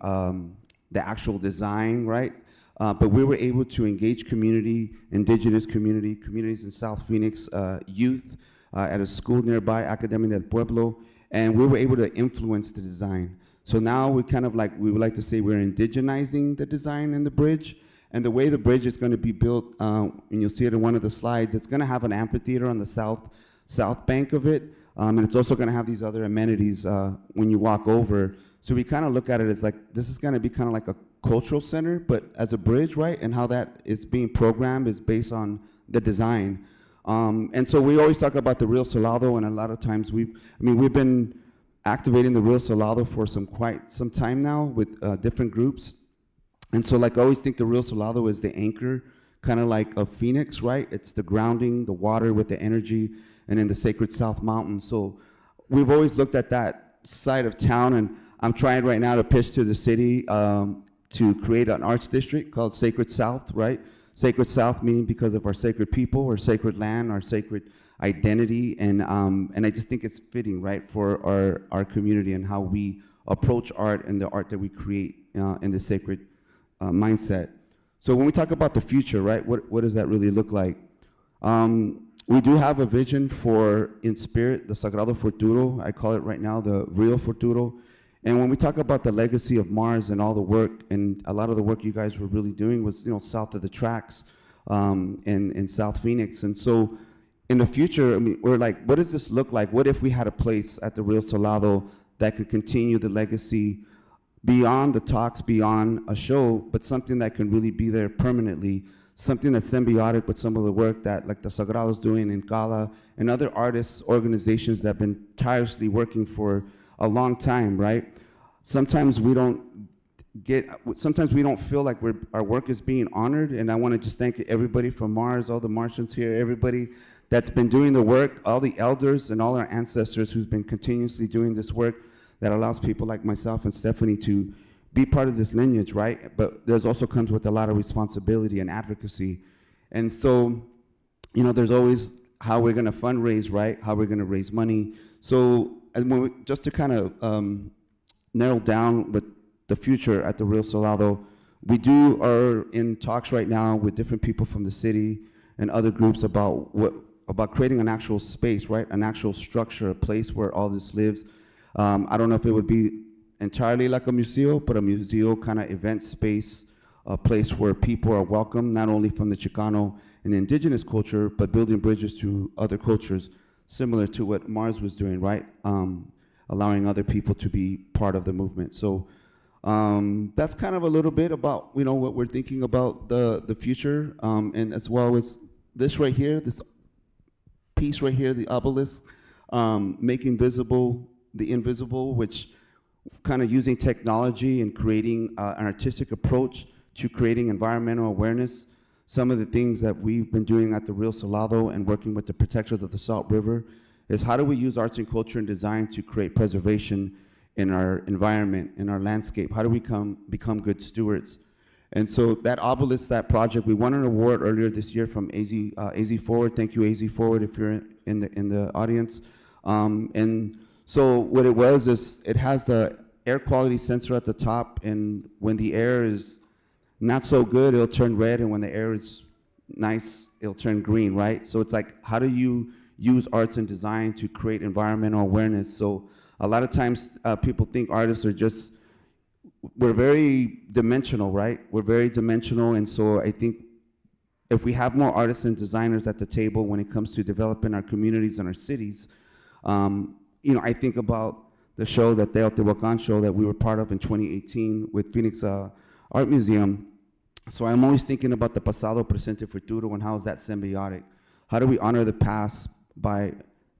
actual design, right? But we were able to engage community, indigenous community, communities in South Phoenix, youth at a school nearby, Academia del Pueblo, and we were able to influence the design. So now we kind of like, we would like to say we're indigenizing the design in the bridge. And the way the bridge is going to be built, and you'll see it in one of the slides, it's going to have an amphitheater on the south bank of it, and it's also going to have these other amenities when you walk over. So we kind of look at it as like, this is going to be kind of like a cultural center, but as a bridge, right? And how that is being programmed is based on the design. And so we always talk about the Rio Salado, and a lot of times we've been activating the Rio Salado for quite some time now with different groups. And so like I always think the Rio Salado is the anchor, kind of like of Phoenix, right? It's the grounding, the water with the energy, and then the sacred South Mountain. So we've always looked at that side of town, and I'm trying right now to pitch to the city to create an arts district called Sacred South, right? Sacred South meaning because of our sacred people, our sacred land, our sacred identity, and I just think it's fitting, right, for our community and how we approach art and the art that we create in the sacred mindset. So when we talk about the future, right, what does that really look like? We do have a vision for, in spirit, the Sagrado Futuro. I call it right now the Real Futuro. And when we talk about the legacy of Mars and all the work, and a lot of the work you guys were really doing was, you know, south of the tracks in South Phoenix. And so in the future, I mean, we're like, what does this look like? What if we had a place at the Rio Salado that could continue the legacy beyond the talks, beyond a show, but something that can really be there permanently, something that's symbiotic with some of the work that like the Sagrado's doing in Gala and other artists, organizations that have been tirelessly working for a long time, right? Sometimes we don't feel like our work is being honored, and I want to just thank everybody from Mars, all the Martians here, everybody that's been doing the work, all the elders and all our ancestors who's been continuously doing this work that allows people like myself and Stephanie to be part of this lineage, right? But there's also comes with a lot of responsibility and advocacy. And so, you know, there's always how we're gonna fundraise, right? How we're gonna raise money. So, and just to kind of narrow down with the future at the Rio Salado, we are in talks right now with different people from the city and other groups about creating an actual space, right? An actual structure, a place where all this lives. I don't know if it would be entirely like a museo, but a museo kind of event space, a place where people are welcome, not only from the Chicano and the indigenous culture, but building bridges to other cultures, similar to what Mars was doing, right? Allowing other people to be part of the movement. So that's kind of a little bit about, you know, what we're thinking about the future, and as well as this right here, this piece right here, the obelisk, making visible the invisible, which kind of using technology and creating an artistic approach to creating environmental awareness. Some of the things that we've been doing at the Rio Salado and working with the protectors of the Salt River is how do we use arts and culture and design to create preservation in our environment, in our landscape? How do we become good stewards? And so that obelisk, that project, we won an award earlier this year from AZ Forward. Thank you, AZ Forward, if you're in the audience. And so what it was is it has air quality sensor at the top, and when the air is not so good, it'll turn red, and when the air is nice, it'll turn green, right? So it's like, how do you use arts and design to create environmental awareness? So a lot of times people think artists are just, we're very dimensional, right? We're very dimensional, and so I think if we have more artists and designers at the table when it comes to developing our communities and our cities, I think about the show, the Teotihuacan show that we were part of in 2018 with Phoenix Art Museum. So I'm always thinking about the pasado, presente, futuro, and how is that symbiotic? How do we honor the past by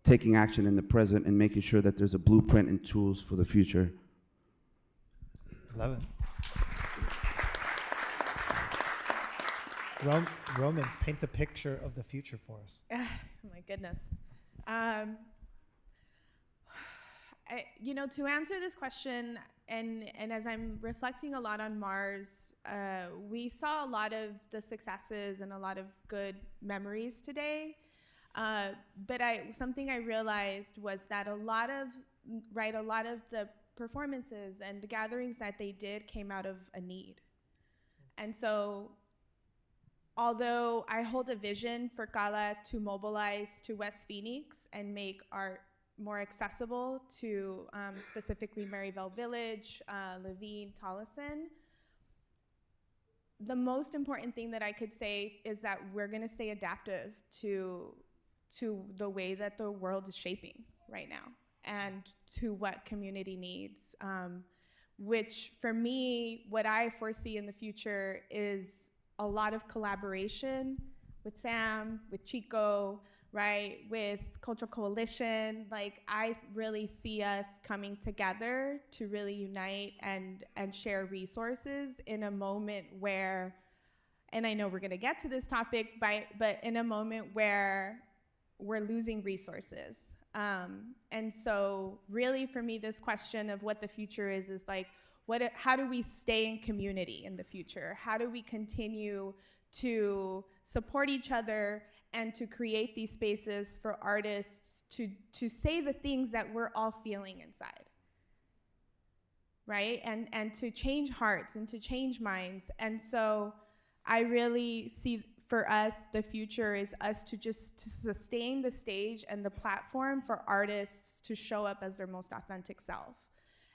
taking action in the present and making sure that there's a blueprint and tools for the future? Love it. Roman, paint the picture of the future for us. Oh my goodness. To answer this question, and as I'm reflecting a lot on Mars, we saw a lot of the successes and a lot of good memories today. But something I realized was that a lot of the performances and the gatherings that they did came out of a need. And so, although I hold a vision for Cala to mobilize to West Phoenix and make art more accessible to specifically Maryville Village, Levine, Tolleson, the most important thing that I could say is that we're gonna stay adaptive to the way that the world is shaping right now and to what community needs, which for me, what I foresee in the future is a lot of collaboration with Sam, with Chico, right, with Cultural Coalition. Like, I really see us coming together to really unite and share resources in a moment where, and I know we're gonna get to this topic, but in a moment where we're losing resources. And so really for me, this question of what the future is like, how do we stay in community in the future? How do we continue to support each other and to create these spaces for artists to say the things that we're all feeling inside, right? And to change hearts and to change minds. And so I really see for us, the future is us to sustain the stage and the platform for artists to show up as their most authentic self.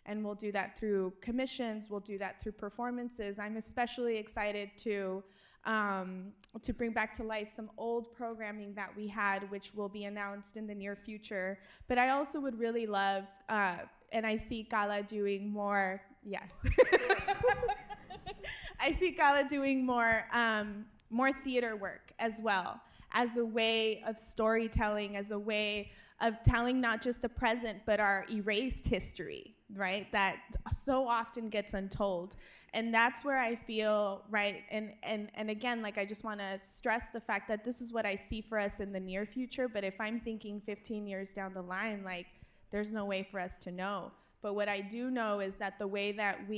And we'll do that through commissions, we'll do that through performances. I'm especially excited to bring back to life some old programming that we had, which will be announced in the near future. But I also would really love, and I see Cala doing more, yes. I see Cala doing more theater work as well, as a way of storytelling, as a way of telling not just the present, but our erased history, right? That so often gets untold. And that's where I feel, right, and again, like, I just wanna stress the fact that this is what I see for us in the near future, but if I'm thinking 15 years down the line, like, there's no way for us to know. But what I do know is that the way that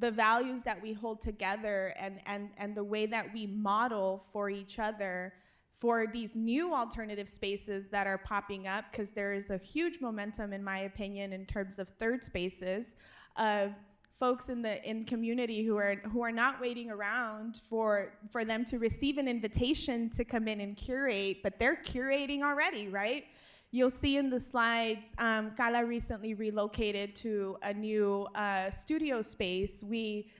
the values that we hold together and the way that we model for each other for these new alternative spaces that are popping up, because there is a huge momentum, in my opinion, in terms of third spaces, of folks in community who are not waiting around for them to receive an invitation to come in and curate, but they're curating already, right? You'll see in the slides, Cala recently relocated to a new studio space. We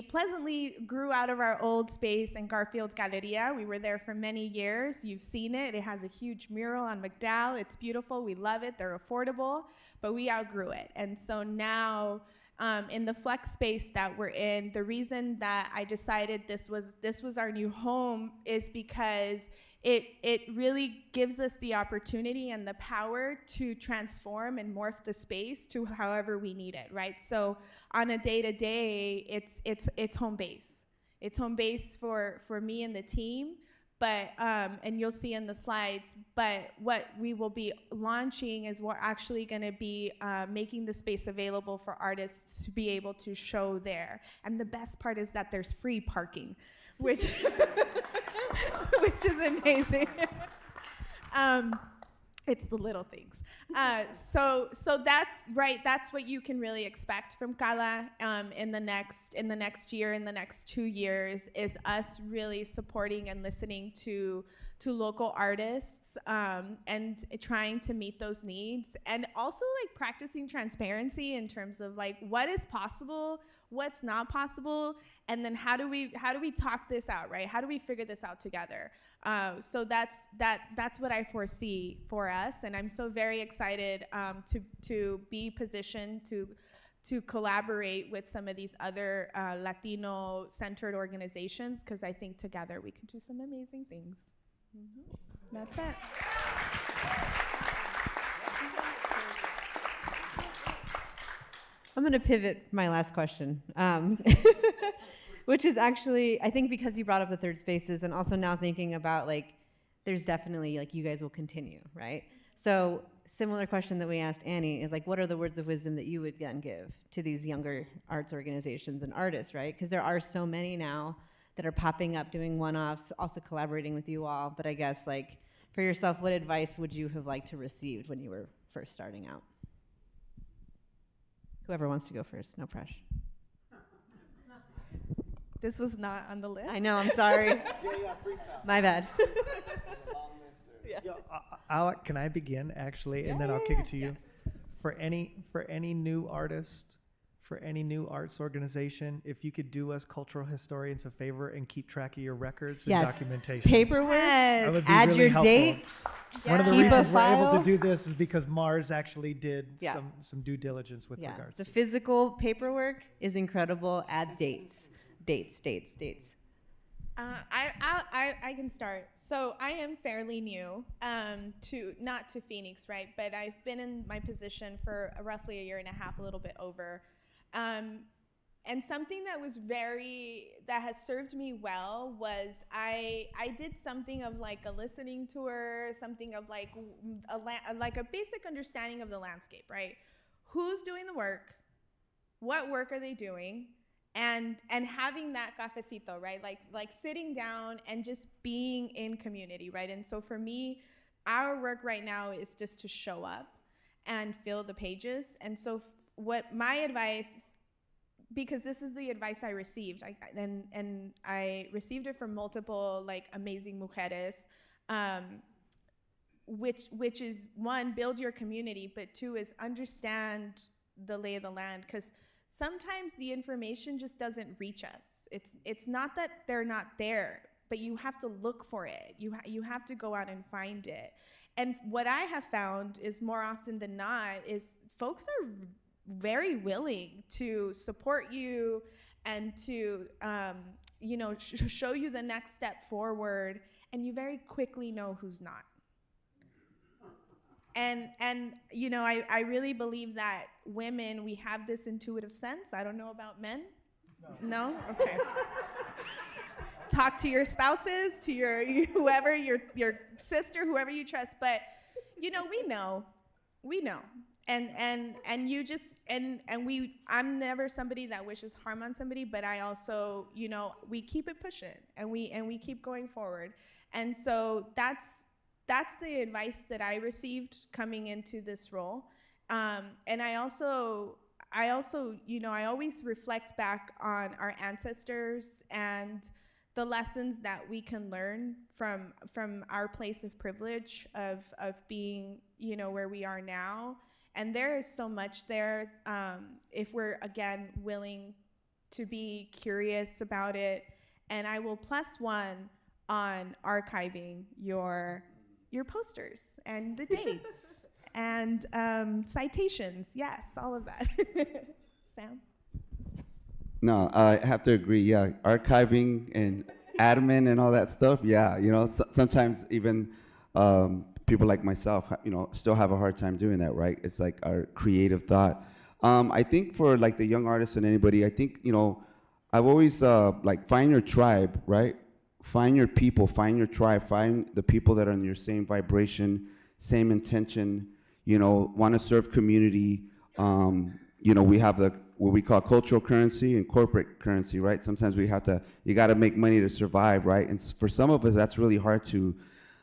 pleasantly grew out of our old space in Garfield Galleria. We were there for many years. You've seen it. It has a huge mural on McDowell. It's beautiful. We love it. They're affordable, but we outgrew it. And so now, in the flex space that we're in, the reason that I decided this was our new home is because it really gives us the opportunity and the power to transform and morph the space to however we need it, right? So on a day-to-day, it's home base. It's home base for me and the team, but and you'll see in the slides, but what we will be launching is we're actually gonna be making the space available for artists to be able to show there. And the best part is that there's free parking, which which is amazing. It's the little things. So that's right. That's what you can really expect from Kala in the next year, in the next 2 years, is us really supporting and listening to local artists and trying to meet those needs, and also like practicing transparency in terms of like what is possible, what's not possible, and then how do we talk this out, right? How do we figure this out together? So that's what I foresee for us, and I'm so very excited to be positioned to collaborate with some of these other Latino-centered organizations, because I think together we can do some amazing things. That's it. I'm going to pivot my last question, which is actually, I think because you brought up the third spaces, and also now thinking about like, there's definitely like you guys will continue, right? So similar question that we asked Annie is like, what are the words of wisdom that you would then give to these younger arts organizations and artists, right? Because there are so many now that are popping up, doing one-offs, also collaborating with you all. But I guess like for yourself, what advice would you have liked to receive when you were first starting out? Whoever wants to go first, no pressure. This was not on the list. I know, I'm sorry. My bad. Yo, Alec, can I begin actually, and then I'll kick it to you. Yes. For any new artist, for any new arts organization, if you could do us cultural historians a favor and keep track of your records and documentation. Paperwork, That would be add really your helpful. dates. One of the Keep a reasons we're able file. to do this is because MARS actually did Yeah. some due diligence with regards The to physical paperwork is incredible. Add dates. I can start. So I am fairly new not to Phoenix, right? But I've been in my position for roughly a year and a half, a little bit over. And something that has served me well was I did something of like a listening tour, something of like a basic understanding of the landscape, right? Who's doing the work? What work are they doing? And having that cafecito, right? Like sitting down and just being in community, right? And so for me, our work right now is just to show up and fill the pages. And so what my advice, because this is the advice I received, and I received it from multiple like amazing mujeres, which is one, build your community, but two is understand the lay of the land, because sometimes the information just doesn't reach us. It's not that they're not there, but you have to look for it. You have to go out and find it. And what I have found is more often than not is folks are very willing to support you and to show you the next step forward, and you very quickly know who's not. And I really believe that women, we have this intuitive sense. I don't know about men. No? Okay. Talk to your spouses, to your whoever, your sister, whoever you trust. But we know. And you just I'm never somebody that wishes harm on somebody, but I also, we keep it pushing and we keep going forward. And so that's the advice that I received coming into this role. And I also, I always reflect back on our ancestors and the lessons that we can learn from our place of privilege of being, where we are now. And there is so much there if we're, again, willing to be curious about it. And I will +1 on archiving your posters and the dates and citations. Yes, all of that. Sam? No, I have to agree. Yeah, archiving and admin and all that stuff. Yeah, sometimes even people like myself, still have a hard time doing that, right? It's like our creative thought. I think for like the young artists and anybody, I think, I've always find your tribe, right? Find your people, find your tribe, find the people that are in your same vibration, same intention, want to serve community. We have what we call cultural currency and corporate currency, right? Sometimes you got to make money to survive, right? And for some of us, that's really hard to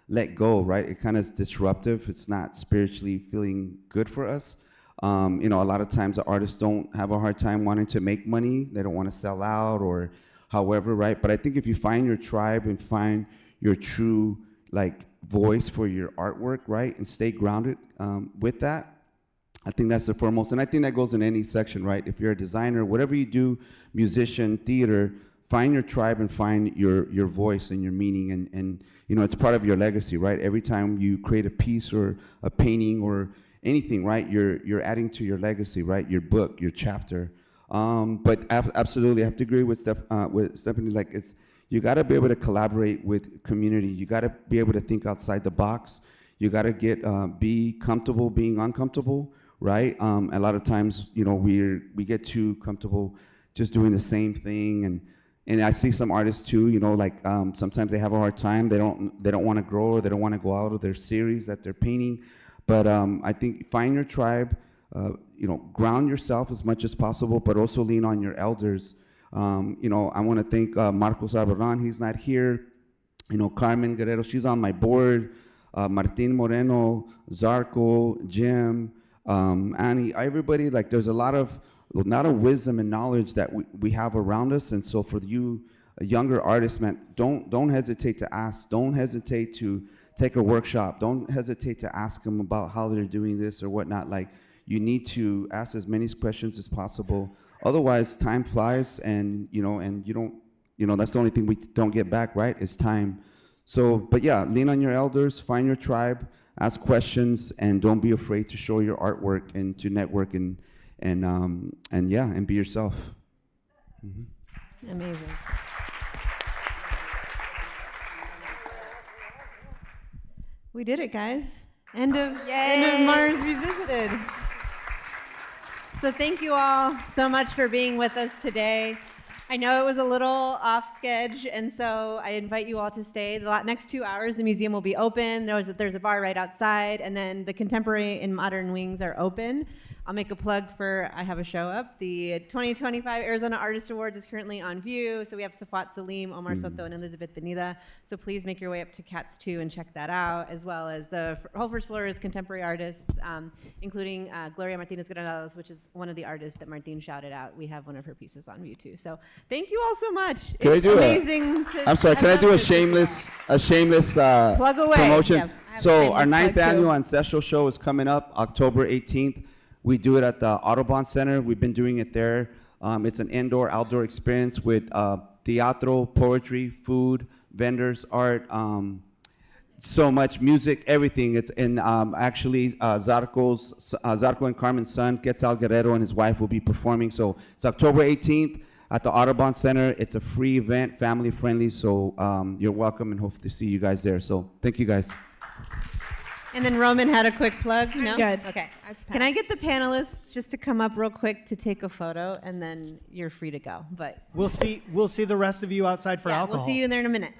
let go, right? It kind of is disruptive. It's not spiritually feeling good for us. You know, a lot of times the artists don't have a hard time wanting to make money. They don't want to sell out or however, right? But I think if you find your tribe and find your true like voice for your artwork, right, and stay grounded with that, I think that's the foremost. And I think that goes in any section, right? If you're a designer, whatever you do, musician, theater, find your tribe and find your voice and your meaning. And you know, it's part of your legacy, right? Every time you create a piece or a painting or anything, right, you're adding to your legacy, right? Your book, your chapter. But absolutely, I have to agree with Stephanie. Like, you got to be able to collaborate with community. You got to be able to think outside the box. You got to be comfortable being uncomfortable, right? A lot of times, you know, we get too comfortable just doing the same thing, and I see some artists too, you know, like sometimes they have a hard time. They don't want to grow, or they don't want to go out of their series that they're painting. But I think find your tribe, you know, ground yourself as much as possible, but also lean on your elders. You know, I want to thank Marcos Aberran. He's not here. You know, Carmen Guerrero, she's on my board. Martin Moreno, Zarco, Jim, Annie, everybody. Like, there's a lot of wisdom and knowledge that we have around us. And so for you younger artists, man, don't hesitate to ask. Don't hesitate to take a workshop. Don't hesitate to ask them about how they're doing this or whatnot. Like, you need to ask as many questions as possible. Otherwise, time flies, and you don't, that's the only thing we don't get back, right? Is time. So, but yeah, lean on your elders, find your tribe, ask questions, and don't be afraid to show your artwork and to network and be yourself. Mm-hmm. Amazing. We did it, guys. End of Mars Revisited. So thank you all so much for being with us today. I know it was a little off schedule, and so I invite you all to stay. The next 2 hours, the museum will be open. There's a bar right outside, and then the contemporary and modern wings are open. I'll make a plug for, I have a show up. The 2025 Arizona Artist Awards is currently on view. So we have Safat Salim, Omar Soto, and Elizabeth Benida. So please make your way up to CATS 2 and check that out, as well as the whole first floor is contemporary artists, including Gloria Martinez Granados, which is one of the artists that Martin shouted out. We have one of her pieces on view too. So thank you all so much. It's amazing. I'm sorry, can I do a shameless plug away. Promotion? Yeah, so our 9th annual Ancestral Show is coming up October 18th. We do it at the Audubon Center. We've been doing it there. It's an indoor-outdoor experience with teatro, poetry, food, vendors, art, so much music, everything. It's in actually Zarco and Carmen's son, Quetzal Guerrero, and his wife will be performing. So it's October 18th at the Audubon Center. It's a free event, family-friendly, so you're welcome and hope to see you guys there. So thank you, guys. And then Roman had a quick plug. No? Good. Okay. Can I get the panelists just to come up real quick to take a photo, and then you're free to go. But we'll see the rest of you outside for alcohol. We'll see you in there in a minute.